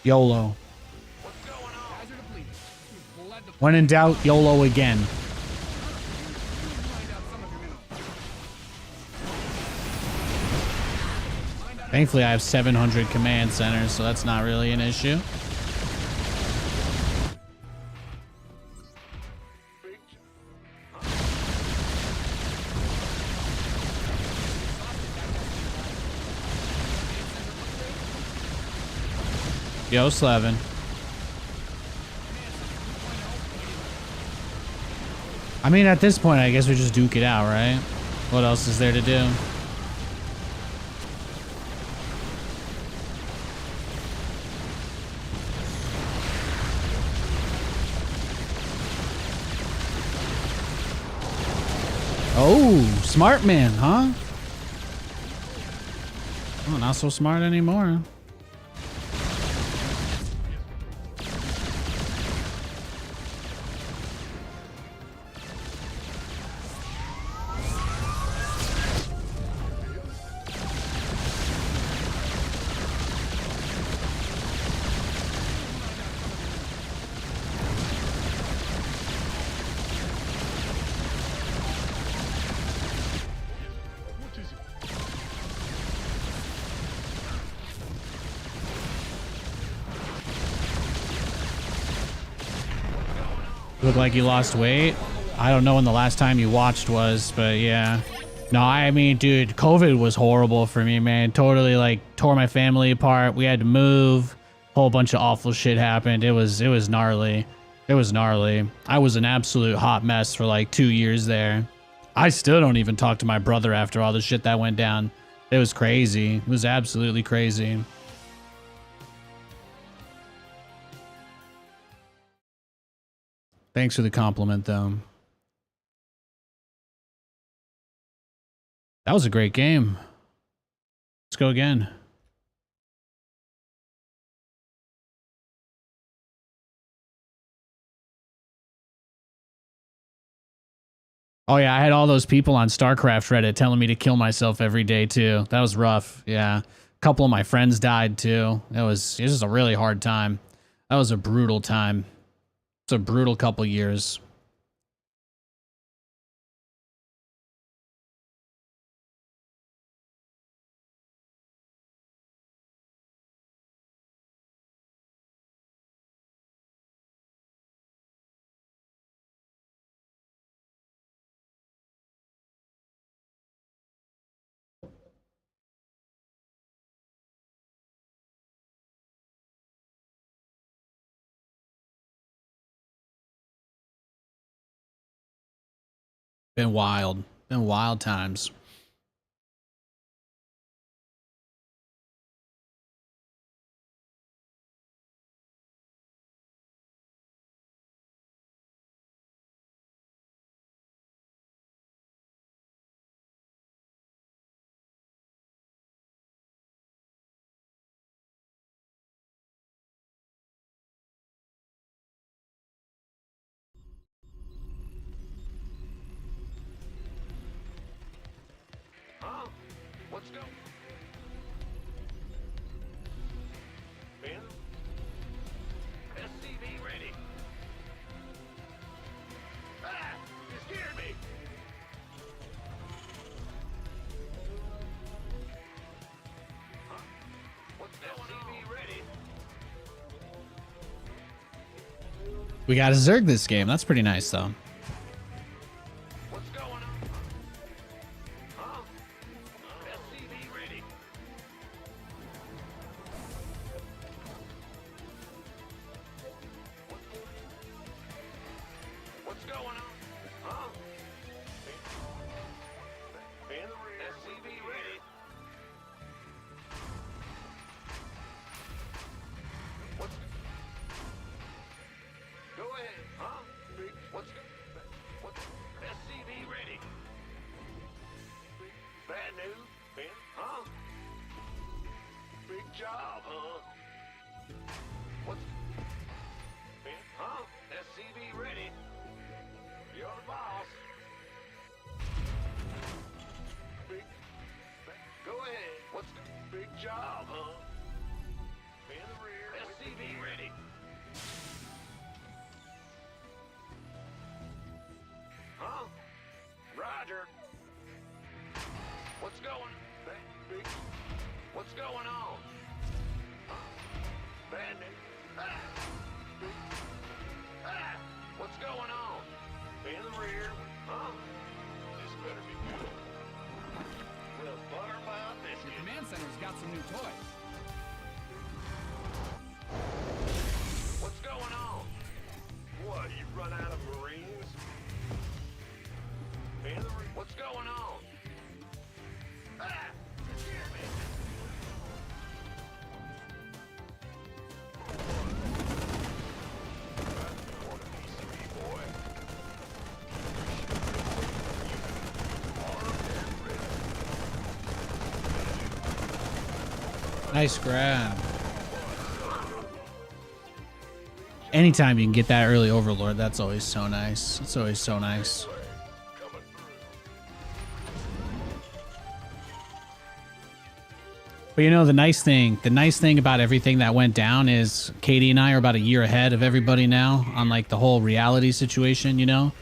YOLO. Guys are depleted. You've bled the When in doubt, YOLO again. mined out some of your minerals. Mined out Thankfully, I have 700 command centers, so that's not really an issue. Yo, Slevin. I mean, at this point, I guess we just duke it out, right? What else is there to do? Oh, smart man, huh? Oh, not so smart anymore. What is it? Look like you lost weight. I don't know when the last time you watched was, but yeah. No, I mean, dude, COVID was horrible for me, man. Totally like tore my family apart. We had to move. Whole bunch of awful shit happened. It was gnarly. It was gnarly. I was an absolute hot mess for like 2 years there. I still don't even talk to my brother after all the shit that went down. It was crazy. It was absolutely crazy. Thanks for the compliment, though. That was a great game. Let's go again. Oh yeah, I had all those people on StarCraft Reddit telling me to kill myself every day too. That was rough. Yeah. A couple of my friends died too. It was just a really hard time. That was a brutal time. It's a brutal couple years. Been wild. Been wild times. Huh? Let's go. Ben? SCV ready. Ah! You scared me! Huh? What's SCV ready? We got to Zerg this game. That's pretty nice though. What's going on? Huh? SCV ready. What's going on? Huh? In the rear. SCV ready. What's... Go ahead. Huh? Big... What's... What's... SCV ready. Bad news, Ben? Huh? Big job, huh? What's... Ben? Huh? SCV ready. You're the boss. Big... Go ahead. What's... Big job, huh? In the rear. SCV ready. Huh? Roger. What's going... Big... What's going on? Bad news. Ah! Big... Ah! What's going on? In the rear. Huh? This better be good. Well, butter my Your biscuit. command center's got some new toys. What's going on? What, you run out of Marines? In the rear. What's going on? Ah! You scared me. Nice grab. Anytime you can get that early overlord, that's always so nice. It's always so nice. But you know, the nice thing about everything that went down is Katie and I are about a year ahead of everybody now on like the whole reality situation, you know?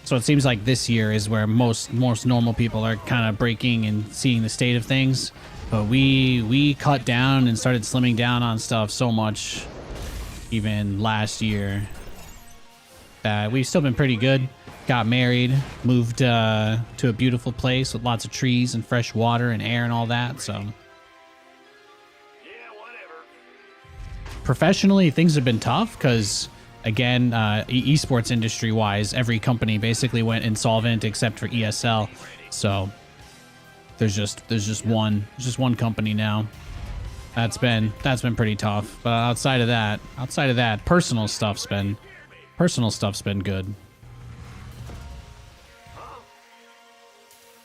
So it seems like this year is where most normal people are kind of breaking and seeing the state of things. But we cut down and started slimming down on stuff so much even last year that we've still been pretty good. Got married, moved to a beautiful place with lots of trees and fresh water and air and all that, so... Yeah, whatever. Professionally, things have been tough because, again, esports industry-wise, every company basically went insolvent except for ESL. So There's just one company now. That's been pretty tough. But outside of that, personal stuff's been good.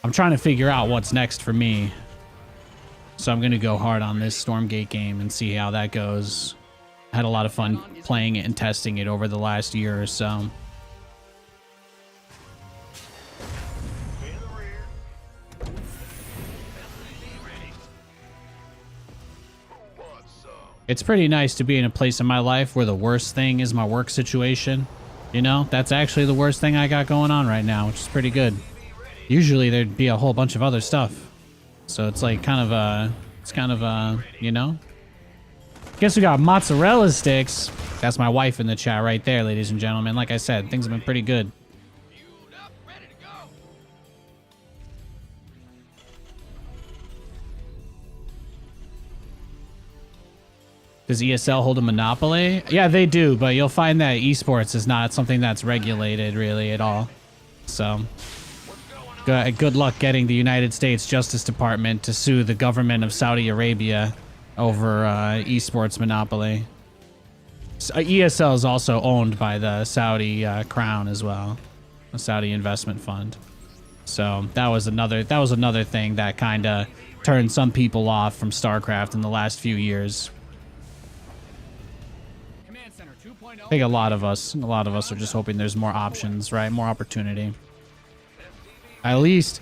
I'm trying to figure out what's next for me. So I'm gonna go hard on this Stormgate game and see how that goes. I had a lot of fun playing it and testing it over the last year or so. It's pretty nice to be in a place in my life where the worst thing is my work situation. You know, that's actually the worst thing I got going on right now, which is pretty good. Usually there'd be a whole bunch of other stuff. So it's like kind of you know. Guess we got mozzarella sticks. That's my wife in the chat right there, ladies and gentlemen. Like I said, things have been pretty good. Does ESL hold a monopoly? Yeah, they do, but you'll find that esports is not something that's regulated really at all. So, good luck getting the United States Justice Department to sue the government of Saudi Arabia over esports monopoly. So, ESL is also owned by the Saudi crown as well, the Saudi investment fund. So that was another thing that kind of turned some people off from StarCraft in the last few years. I think a lot of us are just hoping there's more options, right? More opportunity. At least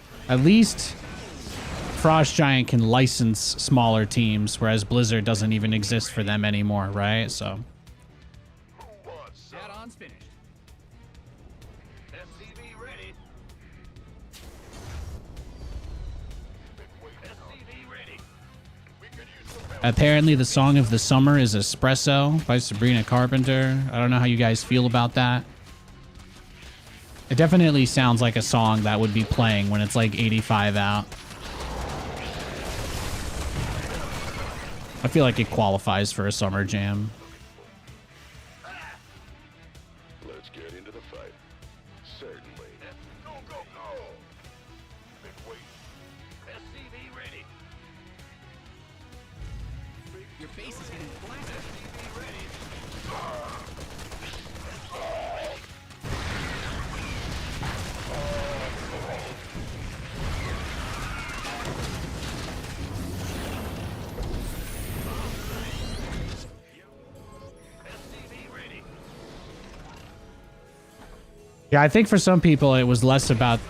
Frost Giant can license smaller teams, whereas Blizzard doesn't even exist for them anymore, right? So. Add-on's finished. SCV ready. SCV ready. We could use some help. Apparently the song of the summer is Espresso by Sabrina Carpenter. I don't know how you guys feel about that. It definitely sounds like a song that would be playing when it's like 85 out. I feel like it qualifies for a summer jam. Let's get into the fight. Certainly. Go, go, go! Big wait. SCV ready. Your face is getting blasted. SCV ready. SCV ready. Yeah, I think for some people it was less about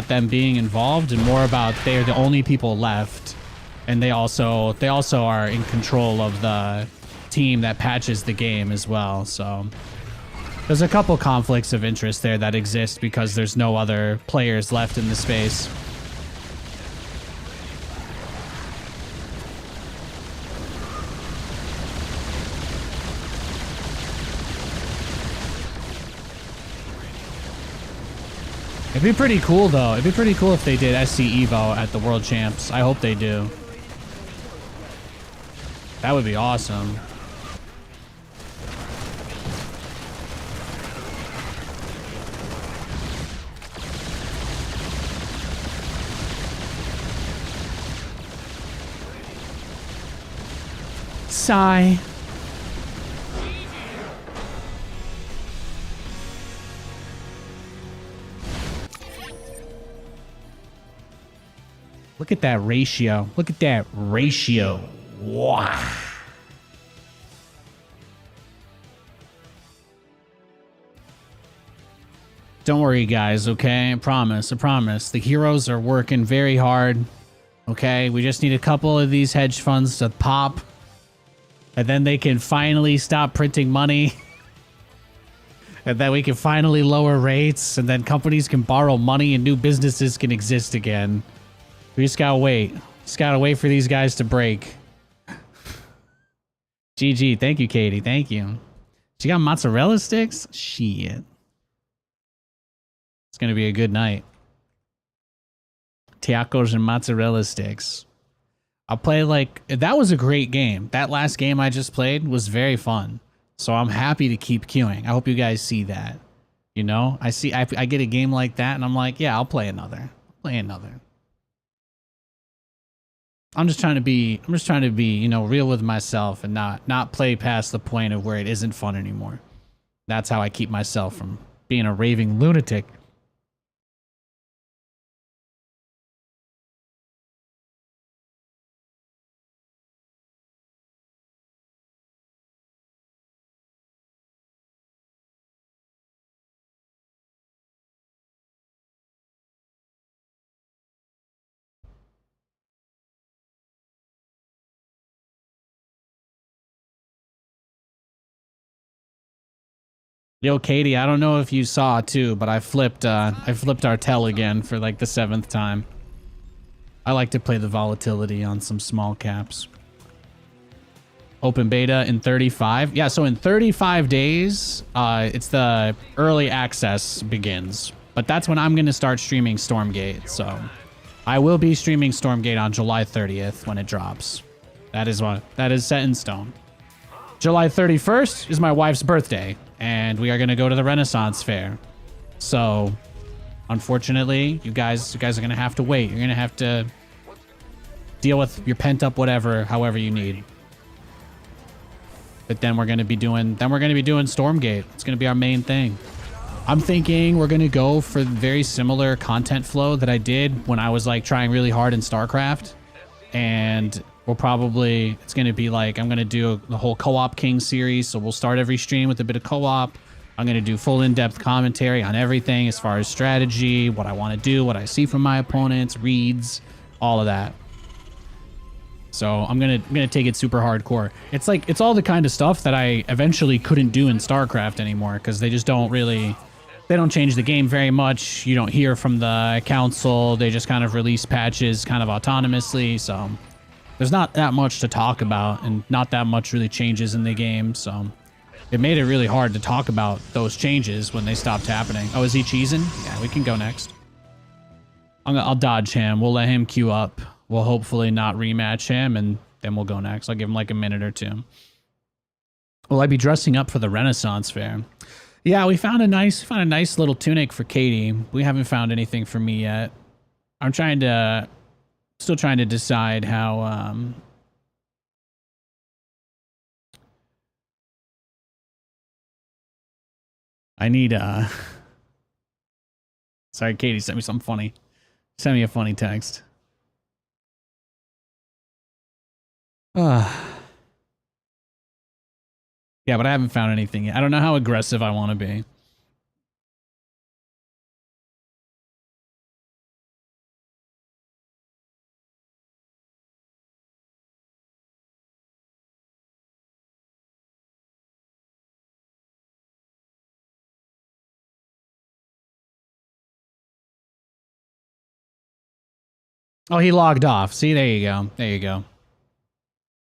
them being involved and more about they're the only people left, and they also are in control of the team that patches the game as well. So there's a couple conflicts of interest there that exist because there's no other players left in the space. It'd be pretty cool though. It'd be pretty cool if they did SC Evo at the World Champs. I hope they do. That would be awesome. Sigh. Look at that ratio. Look at that ratio. Wow. Don't worry, guys, okay? I promise. I promise. The heroes are working very hard, okay? We just need a couple of these hedge funds to pop, and then they can finally stop printing money, and then we can finally lower rates, and then companies can borrow money and new businesses can exist again. We just gotta wait. Just gotta wait for these guys to break. GG. Thank you, Katie. Thank you. She got mozzarella sticks? Shit. It's gonna be a good night. Tacos and mozzarella sticks. I'll play like... That was a great game. That last game I just played was very fun. So I'm happy to keep queuing. I hope you guys see that. You know? I get a game like that and I'm like, yeah, I'll play another. Play another. I'm just trying to be, you know, real with myself and not play past the point of where it isn't fun anymore. That's how I keep myself from being a raving lunatic. Yo, Katie, I don't know if you saw too, but I flipped Artel again for like the 7th time. I like to play the volatility on some small caps. Open beta in 35. Yeah, so in 35 days, it's the early access begins. But that's when I'm going to start streaming Stormgate. So I will be streaming Stormgate on July 30th when it drops. That is set in stone. July 31st is my wife's birthday, and we are going to go to the Renaissance Fair. So, unfortunately, you guys are going to have to wait. You're going to have to deal with your pent-up whatever, however you need. But then we're going to be doing Stormgate. It's going to be our main thing. I'm thinking we're going to go for very similar content flow that I did when I was like trying really hard in StarCraft. And it's going to be like, I'm going to do the whole Co-op King series. So we'll start every stream with a bit of co-op. I'm going to do full in-depth commentary on everything as far as strategy, what I want to do, what I see from my opponents, reads, all of that. So I'm going to take it super hardcore. It's like, it's all the kind of stuff that I eventually couldn't do in StarCraft anymore because they just don't really, they don't change the game very much. You don't hear from the council. They just kind of release patches kind of autonomously. So there's not that much to talk about and not that much really changes in the game. So it made it really hard to talk about those changes when they stopped happening. Oh, is he cheesing? Yeah, we can go next. I'll dodge him. We'll let him queue up. We'll hopefully not rematch him, and then we'll go next. I'll give him like a minute or two. Will I be dressing up for the Renaissance Fair? Yeah, we found a nice little tunic for Katie. We haven't found anything for me yet. I'm still trying to decide how I need sorry, Katie sent me something funny. Send me a funny text. Yeah, but I haven't found anything yet. I don't know how aggressive I want to be. Oh, he logged off. See, there you go. There you go.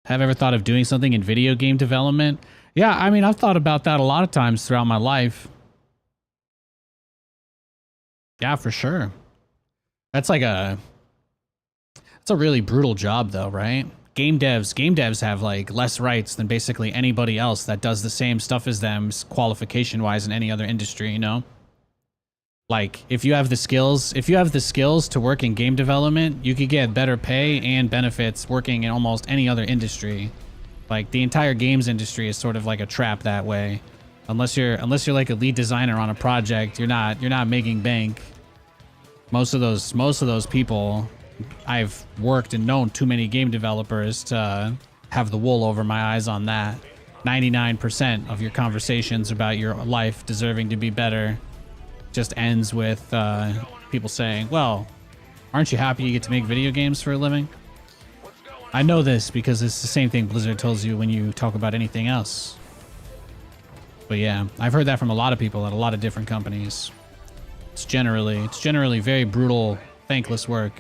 Have ever thought of doing something in video game development? Yeah, I mean, I've thought about that a lot of times throughout my life. Yeah, for sure. That's a really brutal job though, right? Game devs have like less rights than basically anybody else that does the same stuff as them qualification wise in any other industry, you know? Like if you have the skills to work in game development, you could get better pay and benefits working in almost any other industry. Like the entire games industry is sort of like a trap that way. Unless you're like a lead designer on a project, you're not making bank. Most of those people, I've worked and known too many game developers to have the wool over my eyes on that. 99% of your conversations about your life deserving to be better just ends with people saying, well, aren't you happy you get to make video games for a living? I know this because it's the same thing Blizzard tells you when you talk about anything else. But yeah, I've heard that from a lot of people at a lot of different companies. It's generally very brutal, thankless work.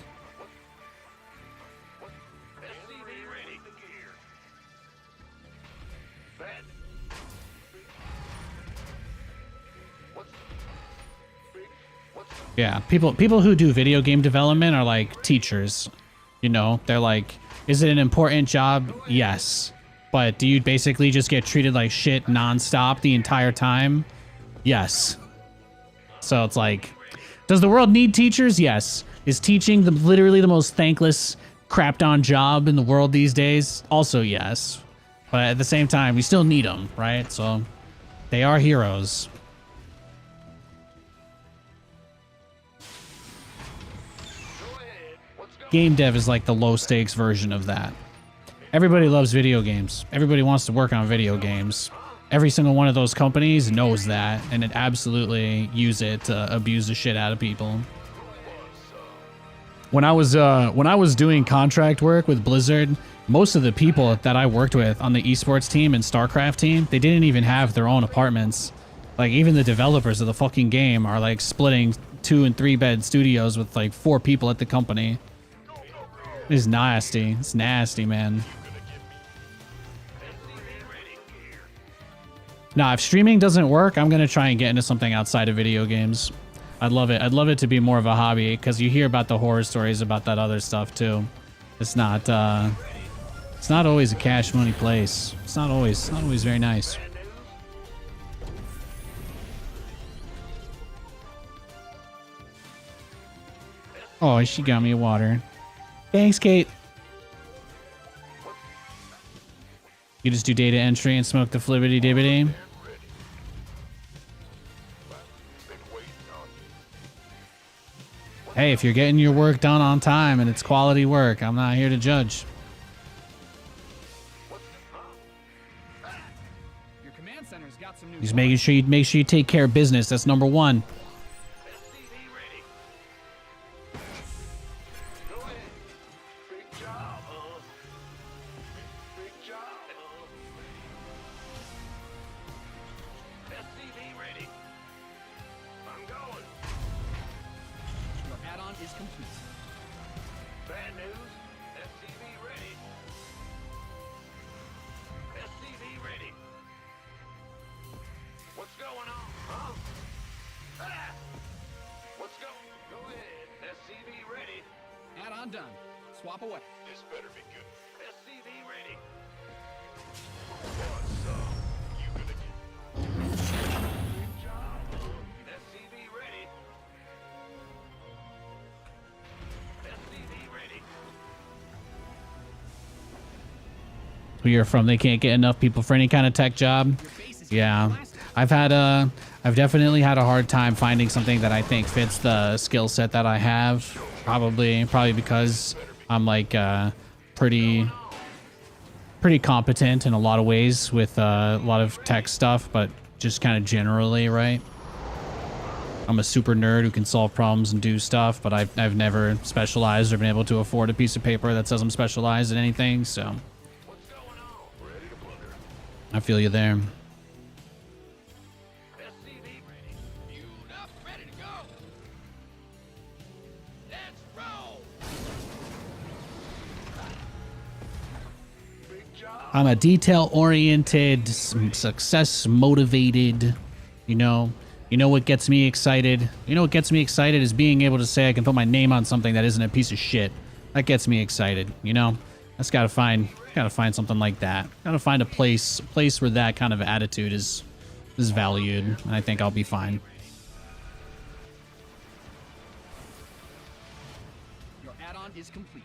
Yeah, people who do video game development are like teachers. You know, they're like, is it an important job? Yes. But do you basically just get treated like shit nonstop the entire time? Yes. So it's like, does the world need teachers? Yes. Is teaching literally the most thankless, crapped on job in the world these days? Also, yes. But at the same time, we still need them, right? So they are heroes. Game dev is like the low stakes version of that. Everybody loves video games. Everybody wants to work on video games. Every single one of those companies knows that, and it absolutely use it to abuse the shit out of people. When I was doing contract work with Blizzard, most of the people that I worked with on the esports team and StarCraft team, they didn't even have their own apartments. Like, even the developers of the fucking game are like splitting 2 and 3 bed studios with like 4 people at the company. It's nasty. It's nasty, man. Nah, if streaming doesn't work, I'm gonna try and get into something outside of video games. I'd love it. I'd love it to be more of a hobby, because you hear about the horror stories about that other stuff too. It's not always a cash money place. It's not always very nice. Oh, she got me a water. Thanks, Kate. You just do data entry and smoke the flibbity dibbity. Hey, if you're getting your work done on time and it's quality work, I'm not here to judge. Your command center's got some new. Just making sure you take care of business. That's number one. Add-on done. Swap away. This better be good. SCV ready. SCV ready. SCV ready. Who you're from, they can't get enough people for any kind of tech job. Yeah, I've definitely had a hard time finding something that I think fits the skill set that I have. Probably because I'm like pretty competent in a lot of ways with a lot of tech stuff, but just kind of generally, right? I'm a super nerd who can solve problems and do stuff, but I've never specialized or been able to afford a piece of paper that says I'm specialized in anything, so I feel you there. I'm a detail-oriented, success-motivated, you know what gets me excited? You know what gets me excited is being able to say I can put my name on something that isn't a piece of shit. That gets me excited, you know? That's gotta find something like that. Gotta find a place where that kind of attitude is valued, and I think I'll be fine. Your add-on is complete.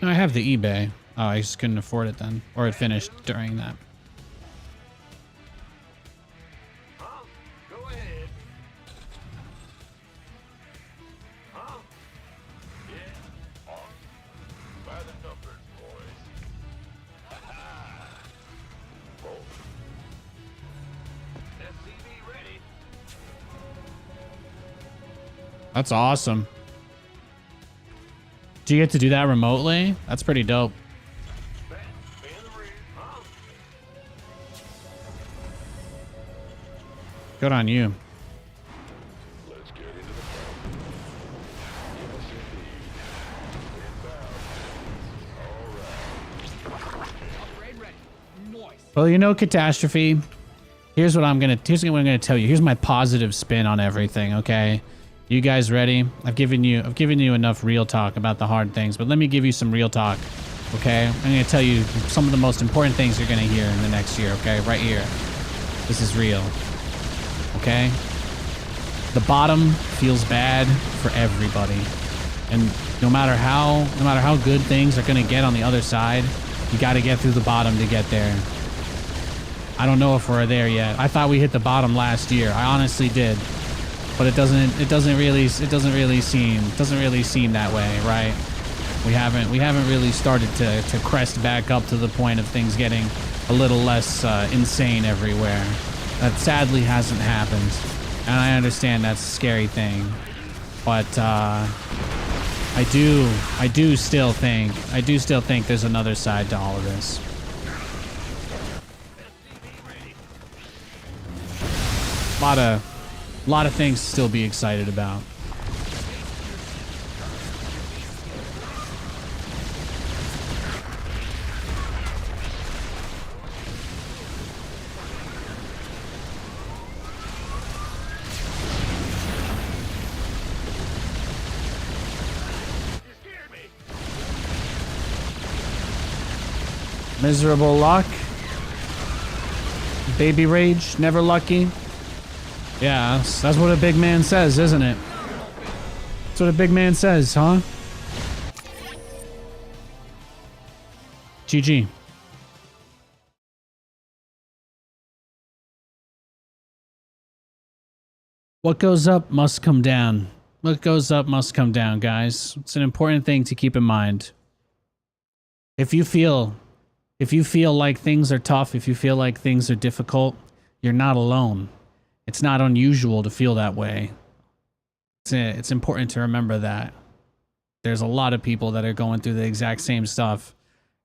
I have the eBay. Oh, I just couldn't afford it then. Or it finished during that. Go ahead. Yeah. By the numbers, boys. SCV ready. That's awesome. Do you get to do that remotely? That's pretty dope. Good on you. Let's get into the Upgrade ready. Nice. Well, you know, Catastrophe, Here's what I'm gonna tell you. Here's my positive spin on everything, okay? You guys ready? I've given you enough real talk about the hard things, but let me give you some real talk, okay? I'm gonna tell you some of the most important things you're gonna hear in the next year, okay? Right here. This is real. Okay? The bottom feels bad for everybody. And no matter how good things are gonna get on the other side, you gotta get through the bottom to get there. I don't know if we're there yet. I thought we hit the bottom last year. I honestly did. But it doesn't really seem that way, right? We haven't really started to crest back up to the point of things getting a little less insane everywhere. That sadly hasn't happened. And I understand that's a scary thing. But I do still think there's another side to all of this. A lot of things to still be excited about. Miserable luck. Baby rage, never lucky. Yeah, that's what a big man says, isn't it? That's what a big man says, huh? GG. What goes up must come down. What goes up must come down, guys. It's an important thing to keep in mind. If you feel like things are tough, if you feel like things are difficult, you're not alone. It's not unusual to feel that way. It's important to remember that. There's a lot of people that are going through the exact same stuff.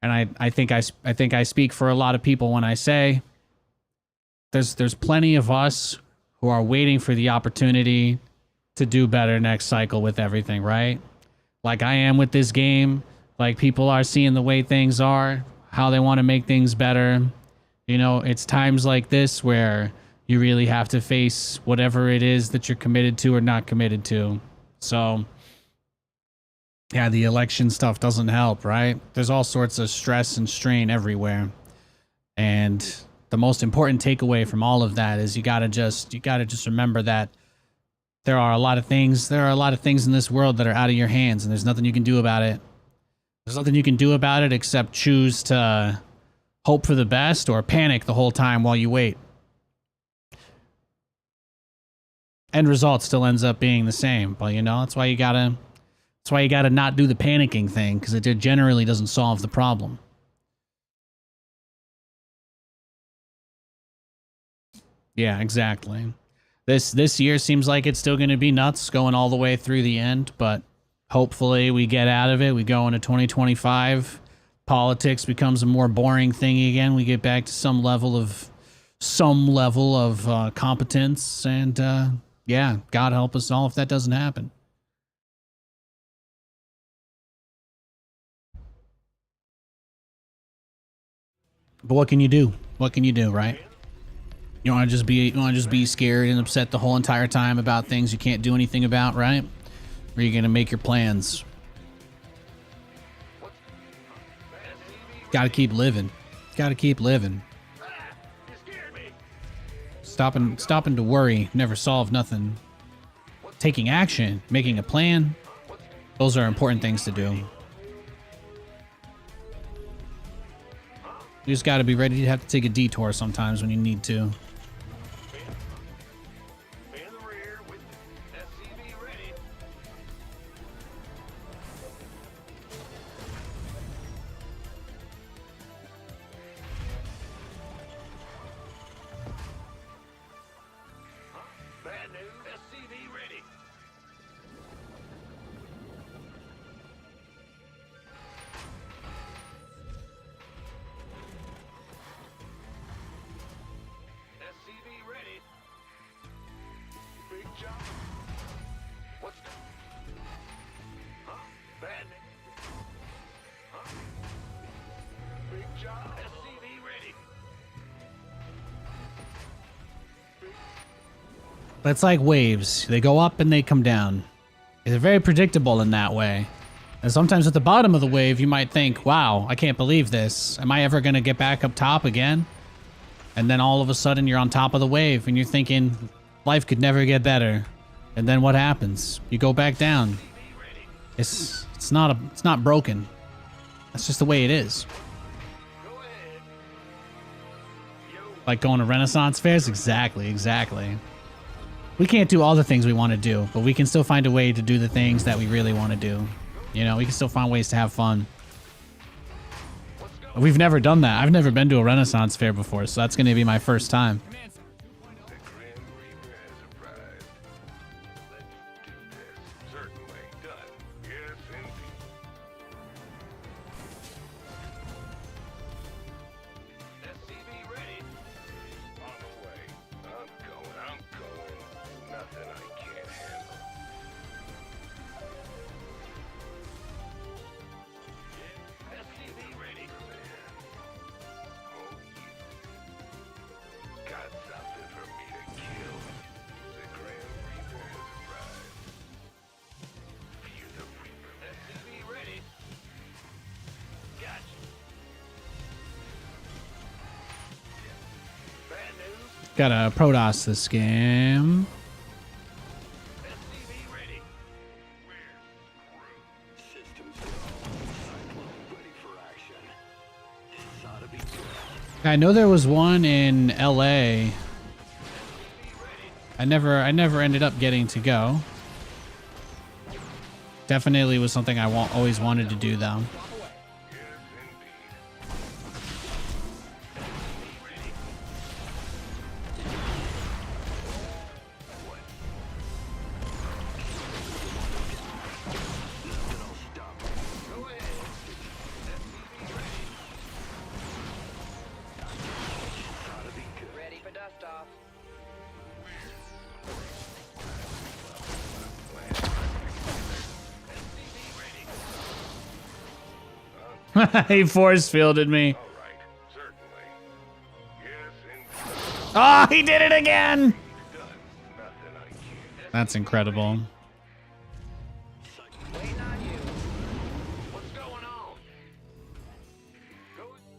And I think I speak for a lot of people when I say there's plenty of us who are waiting for the opportunity to do better next cycle with everything, right? Like I am with this game. Like people are seeing the way things are, how they want to make things better. You know, it's times like this where you really have to face whatever it is that you're committed to or not committed to. So, yeah, the election stuff doesn't help, right? There's all sorts of stress and strain everywhere. And the most important takeaway from all of that is you gotta just remember that there are a lot of things in this world that are out of your hands, and there's nothing you can do about it. There's nothing you can do about it except choose to hope for the best or panic the whole time while you wait. End result still ends up being the same, but you know, that's why you gotta not do the panicking thing, because it generally doesn't solve the problem. Yeah, exactly. This year seems like it's still going to be nuts going all the way through the end, but hopefully we get out of it. We go into 2025. Politics becomes a more boring thing again. We get back to some level of competence, and yeah, God help us all if that doesn't happen. But what can you do? What can you do, right? You want to just be scared and upset the whole entire time about things you can't do anything about, right? Or are you gonna make your plans? Gotta keep living. Gotta keep living. Stopping to worry never solve nothing. Taking action, making a plan, those are important things to do. You just gotta be ready to have to take a detour sometimes when you need to. But it's like waves. They go up and they come down. They're very predictable in that way. And sometimes at the bottom of the wave, you might think, wow, I can't believe this. Am I ever going to get back up top again? And then all of a sudden you're on top of the wave and you're thinking, life could never get better. And then what happens? You go back down. It's not broken. That's just the way it is. Like going to Renaissance fairs? Exactly. We can't do all the things we want to do, but we can still find a way to do the things that we really want to do. You know, we can still find ways to have fun. We've never done that. I've never been to a Renaissance fair before, so that's going to be my first time. Command Center 2.0. The Grim Reaper has arrived. Let's do this. Certainly. Done. Yes, indeed. SCV ready. On the way. I'm going. Nothing I can't handle. SCV ready. Oh, you got something for me to kill. The Grim Reaper has arrived. Fear the Reaper. SCV ready. Gotcha. Bad news. Gotta Protoss this game. SCV ready. Where's Systems Cyclone ready for action. This ought to be good. I know there was one in LA. I never ended up getting to go. Definitely was something I always wanted to do though. Ready for dust off. He force fielded me. all right? Certainly. Yes, indeed. Oh, he did it again. Done. Nothing I can't. That's incredible. Waiting on you. What's going on?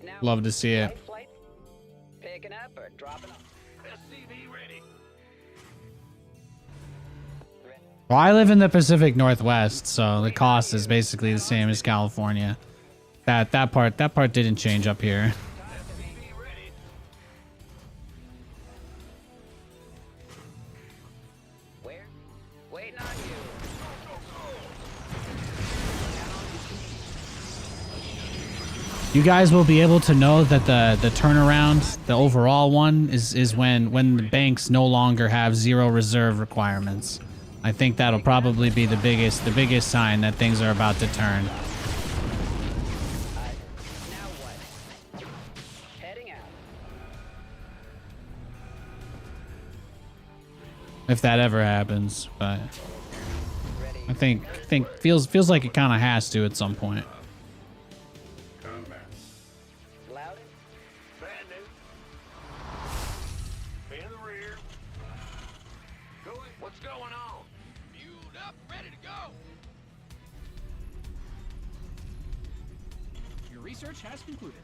Now, Love to see it. flight. Picking up or dropping off. SCV ready. Well, I live in the Pacific Northwest, so the cost is basically the same as California. That part didn't change up here. SCV ready. Where? Waiting on you. You guys will be able to know that the turnaround, the overall one, is when the banks no longer have zero reserve requirements. I think that'll probably be the biggest sign that things are about to turn. Now what? Heading out. If that ever happens, but Ready. I think feels like it kind of has to at some point. Combat. Louder. Bad news. In the rear. Going. What's going on? Fueled up, ready to go. Your research has concluded.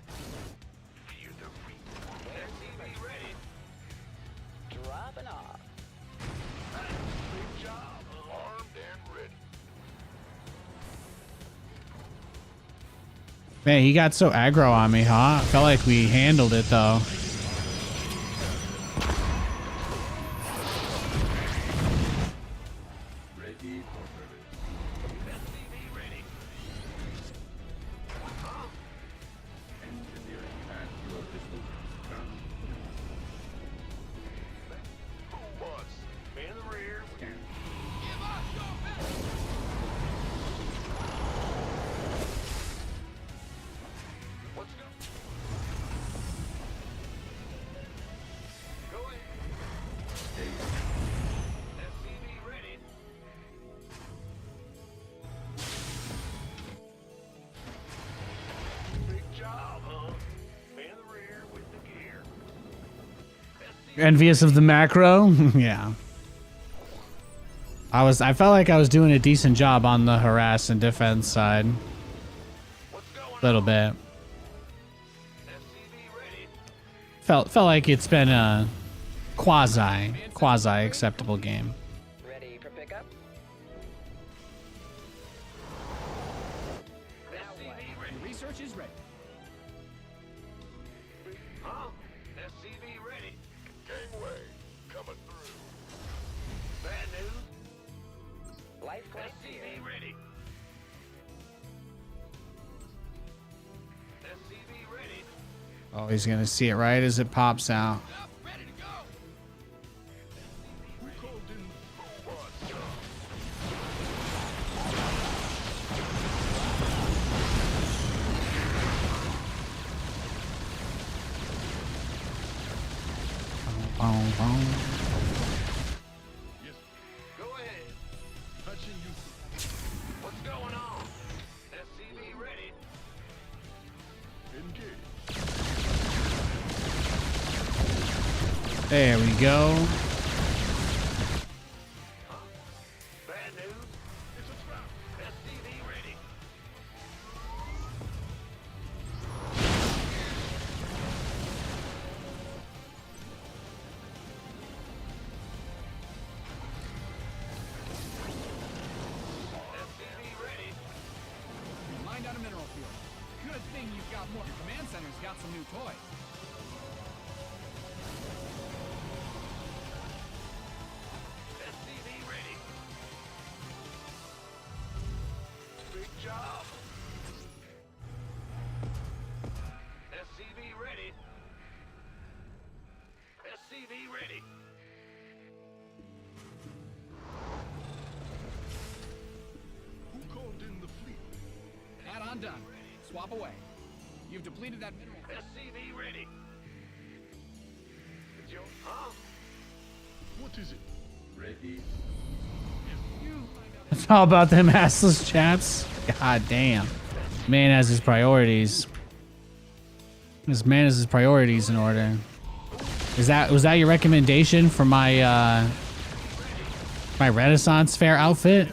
Fear the Reaper. SCV ready. Dropping off. Big job. Armed and ready. Man, he got so aggro on me, huh? I felt like we handled it though. Ready for service. SCV ready. Engineering at your disposal. Who was? In the rear. Scan. Give us your best. What's going? Go ahead. SCV ready. Big job, huh? In the rear with the gear. SCV Envious of the macro? Yeah. I felt like I was doing a decent job on the harass and defense side. What's going A little bit. SCV ready. Felt like it's been a quasi acceptable game. Ready for pickup? SCV ready. Your research is ready. Huh? SCV ready. Gangway coming through. Bad news. Life flight here. SCV ready. SCV ready. Oh, he's gonna see it right as it pops out. Up, ready to go. Who called in robots? Boom, boom. Yes, Go ahead. touching you. What's going on? SCV ready. Engage. There we go. Bad news. It's a trap. SCV ready. SCV ready. Mined out a mineral field. Good thing you've got more. The command center's got some new toys. SCV ready. Big job. SCV ready. SCV ready. Who called in the fleet? Add-on done. Swap away. You've depleted that mineral. SCV ready. It's your, huh? What is it? Ready. It's all about them assless chats. God damn. Man has his priorities. This man has his priorities in order. Was that your recommendation for my my Renaissance Fair outfit?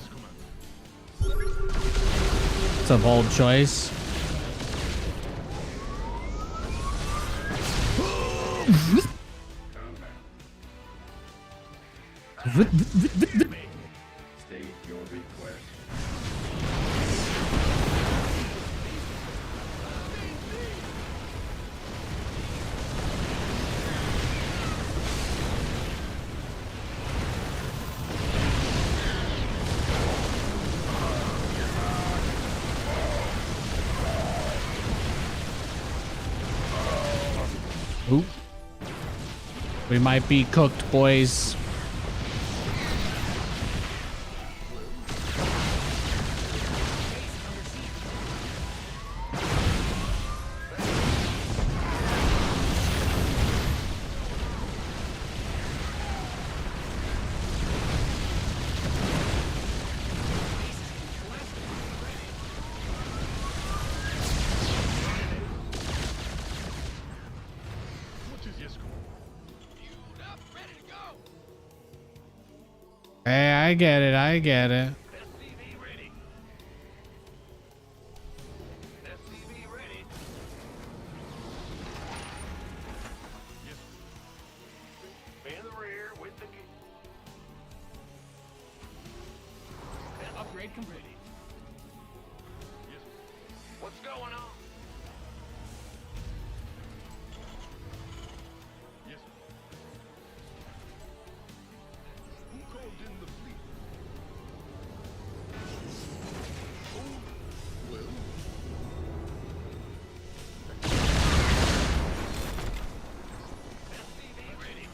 It's a bold choice. State your request. Oop. We might be cooked, boys. What is yes, Fueled up, ready to go. Hey, I get it. I get it. SCV ready. SCV ready. Yes. In the rear with the Upgrade complete. Yes. What's going on? Yes. Who called in the fleet? Oh, well. SCV ready.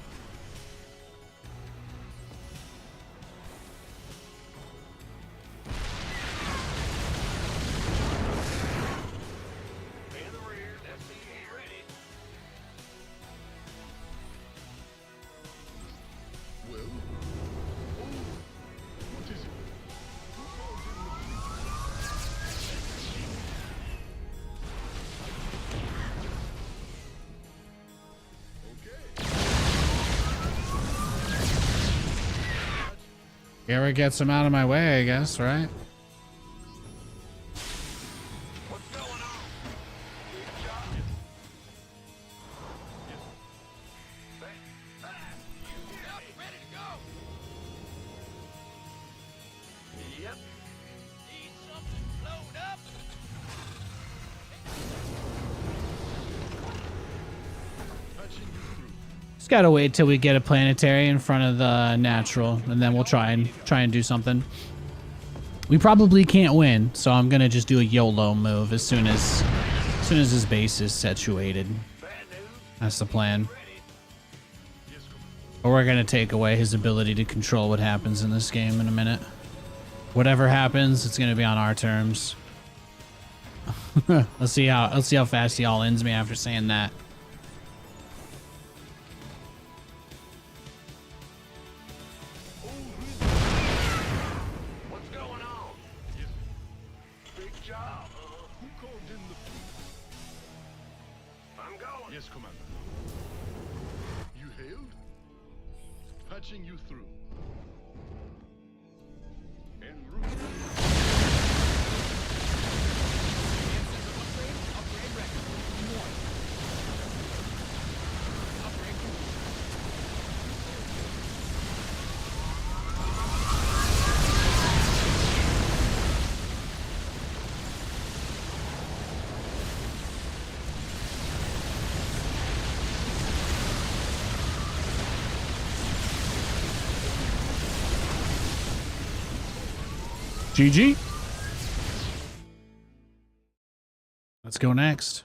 Garrett gets him out of my way, I guess, right? What's going on? Good job. Up, ready to go. Yep. Need something blowed up. Patching you through. Just gotta wait till we get a planetary in front of the natural, and then we'll try and do something. We probably can't win, so I'm gonna just do a YOLO move as soon as his base is situated. That's the plan. But we're gonna take away his ability to control what happens in this game in a minute. Whatever happens, it's gonna be on our terms. Let's see how fast he all ends me after saying that. What's going on? Big job. Who called in the I'm going. Yes, Commander. You hailed? Patching you through. En route. Upgrade record. More. Upgrade complete. GG. Let's go next.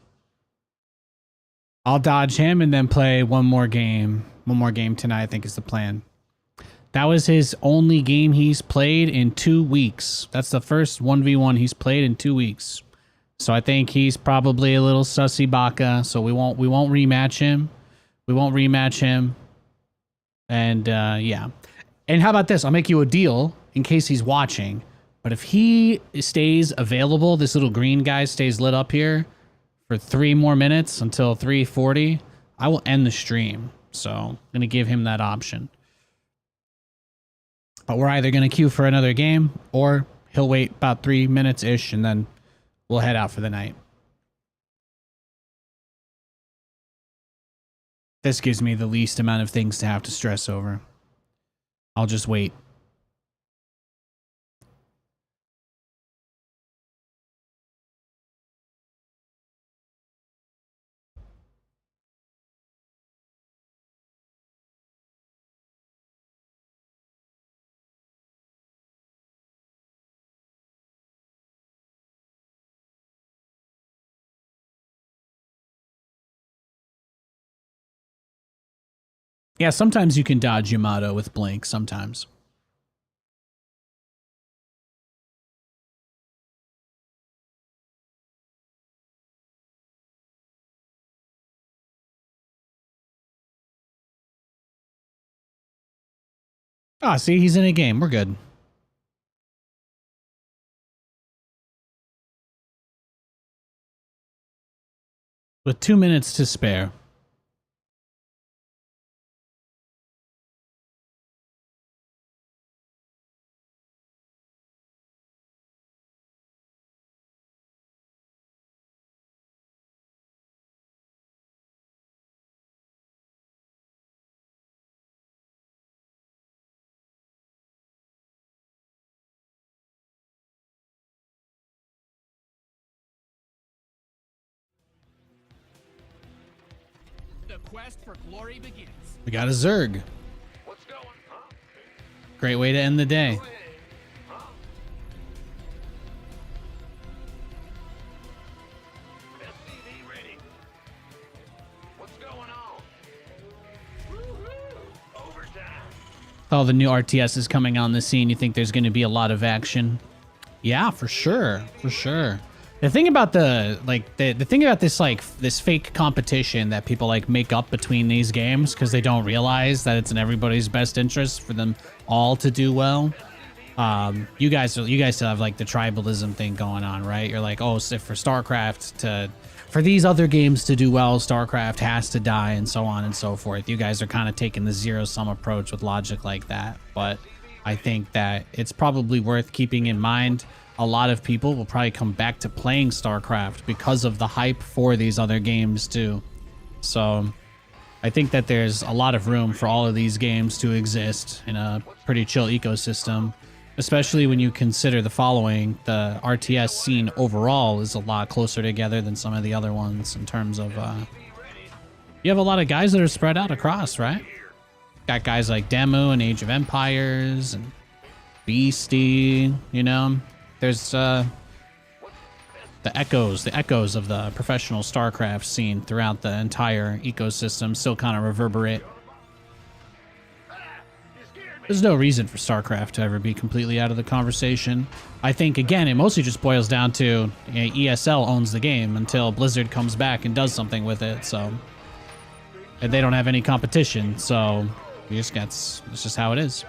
I'll dodge him and then play one more game. One more game tonight, I think is the plan. That was his only game he's played in 2 weeks. That's the first 1v1 he's played in 2 weeks. So I think he's probably a little sussy baka. So we won't rematch him. We won't rematch him. And yeah. And how about this? I'll make you a deal in case he's watching. But if he stays available, this little green guy stays lit up here for 3 more minutes until 3:40, I will end the stream. So I'm going to give him that option. But we're either going to queue for another game or he'll wait about 3 minutes-ish and then we'll head out for the night. This gives me the least amount of things to have to stress over. I'll just wait. Yeah, sometimes you can dodge Yamato with Blink, sometimes. Ah, see, he's in a game. We're good. With 2 minutes to spare. The quest for glory begins. We got a Zerg. What's going on? Great way to end the day. Go ahead. Huh? SCV ready. What's going on? Woohoo! Overtime. All the new RTS is coming on the scene. You think there's going to be a lot of action? Yeah, for sure. For sure. The thing about the thing about this fake competition that people like make up between these games because they don't realize that it's in everybody's best interest for them all to do well. You guys still have like the tribalism thing going on, right? You're like, oh, so for these other games to do well, StarCraft has to die and so on and so forth. You guys are kind of taking the zero-sum approach with logic like that. But I think that it's probably worth keeping in mind. A lot of people will probably come back to playing StarCraft because of the hype for these other games too. So I think that there's a lot of room for all of these games to exist in a pretty chill ecosystem, especially when you consider the following. The RTS scene overall is a lot closer together than some of the other ones in terms of, you have a lot of guys that are spread out across, right? Got guys like Demu and Age of Empires and Beastie, you know? There's the echoes of the professional StarCraft scene throughout the entire ecosystem still kind of reverberate. There's no reason for StarCraft to ever be completely out of the conversation. I think, again, it mostly just boils down to ESL owns the game until Blizzard comes back and does something with it, so... And they don't have any competition, so... it's just how it is.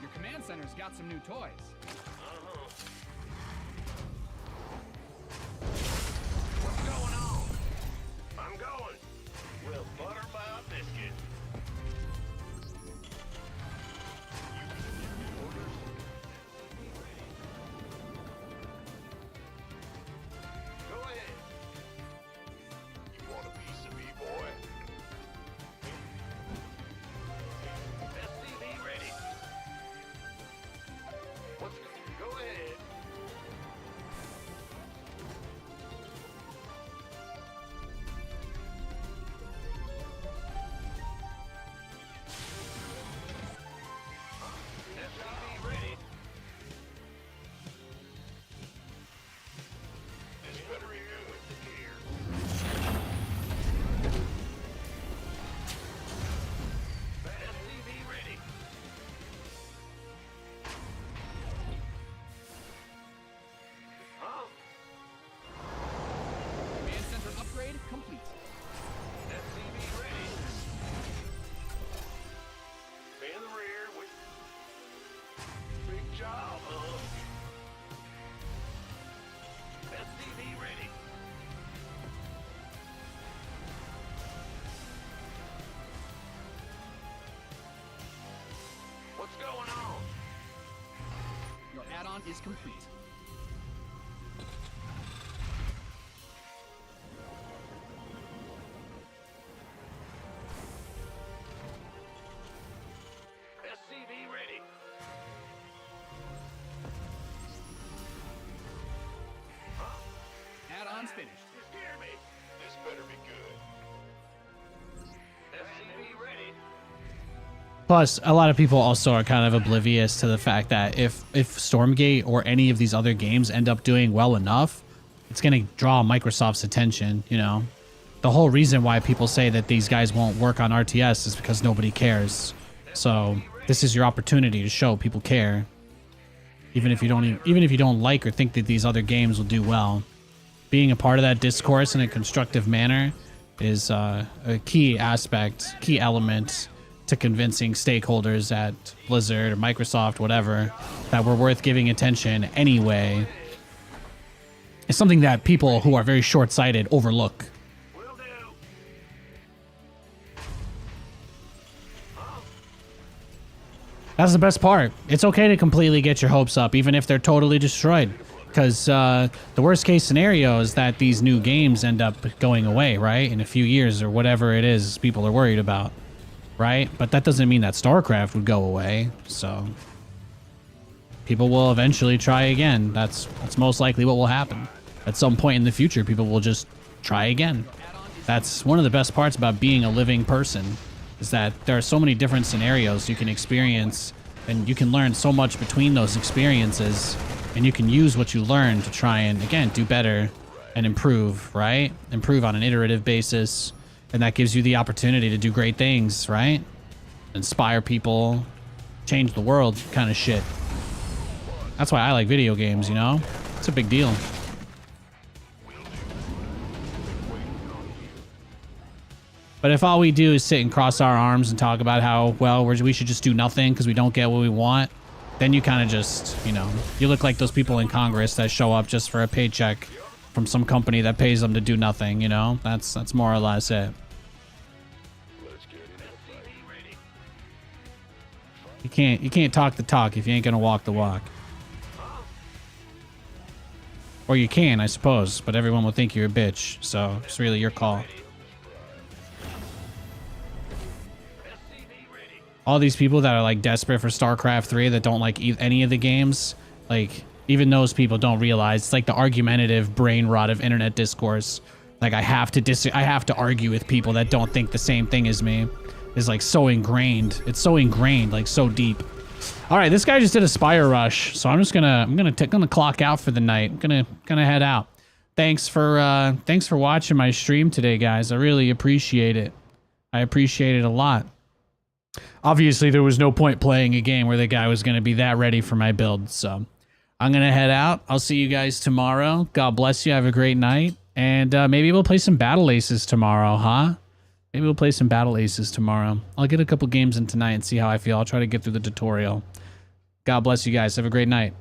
Your command center's got some new toys. What's going on? I'm going. Well, butter my biscuit. Go ahead. You want a piece of me, boy? SCV ready. Go ahead. SCV ready. This better be good with the gear. SCV ready. Huh? Command center upgrade complete. SCV ready. Stay in the rear with big job, huh? SCV ready. What's going on? Your add-on is complete. SCV ready. Add-on's finished. You scared me. This better be good. SCV ready. Plus, a lot of people also are kind of oblivious to the fact that if Stormgate or any of these other games end up doing well enough, it's going to draw Microsoft's attention, you know? The whole reason why people say that these guys won't work on RTS is because nobody cares. So, this is your opportunity to show people care. Even if you don't like or think that these other games will do well. Being a part of that discourse in a constructive manner is a key aspect, key element to convincing stakeholders at Blizzard or Microsoft, whatever, that we're worth giving attention anyway. It's something that people who are very short-sighted overlook. Will do. That's the best part. It's okay to completely get your hopes up, even if they're totally destroyed. Because the worst case scenario is that these new games end up going away, right? In a few years or whatever it is people are worried about, right? But that doesn't mean that StarCraft would go away, so... people will eventually try again. That's most likely what will happen. At some point in the future, people will just try again. That's one of the best parts about being a living person, is that there are so many different scenarios you can experience, and you can learn so much between those experiences, and you can use what you learn to try and, again, do better and improve, right? Improve on an iterative basis, and that gives you the opportunity to do great things, right? Inspire people, change the world kind of shit. That's why I like video games, you know? It's a big deal. But if all we do is sit and cross our arms and talk about how, well, we should just do nothing because we don't get what we want, then you kind of just, you know, you look like those people in Congress that show up just for a paycheck from some company that pays them to do nothing, you know? That's more or less it. Let's get it. SCV ready. You can't talk the talk if you ain't gonna walk the walk. Or you can, I suppose, but everyone will think you're a bitch, so it's really your call. All these people that are like desperate for StarCraft 3 that don't like any of the games, like even those people don't realize it's like the argumentative brain rot of internet discourse. Like I have to argue with people that don't think the same thing as me. Is like so ingrained. It's so ingrained, like so deep. All right, this guy just did a Spire Rush, so I'm gonna clock out for the night. I'm gonna head out. Thanks for watching my stream today, guys. I really appreciate it. I appreciate it a lot. Obviously, there was no point playing a game where the guy was gonna be that ready for my build, so I'm gonna head out. I'll see you guys tomorrow. God bless you. Have a great night, and maybe we'll play some Battle Aces tomorrow, huh? Maybe we'll play some Battle Aces tomorrow. I'll get a couple games in tonight and see how I feel. I'll try to get through the tutorial. God bless you guys. Have a great night.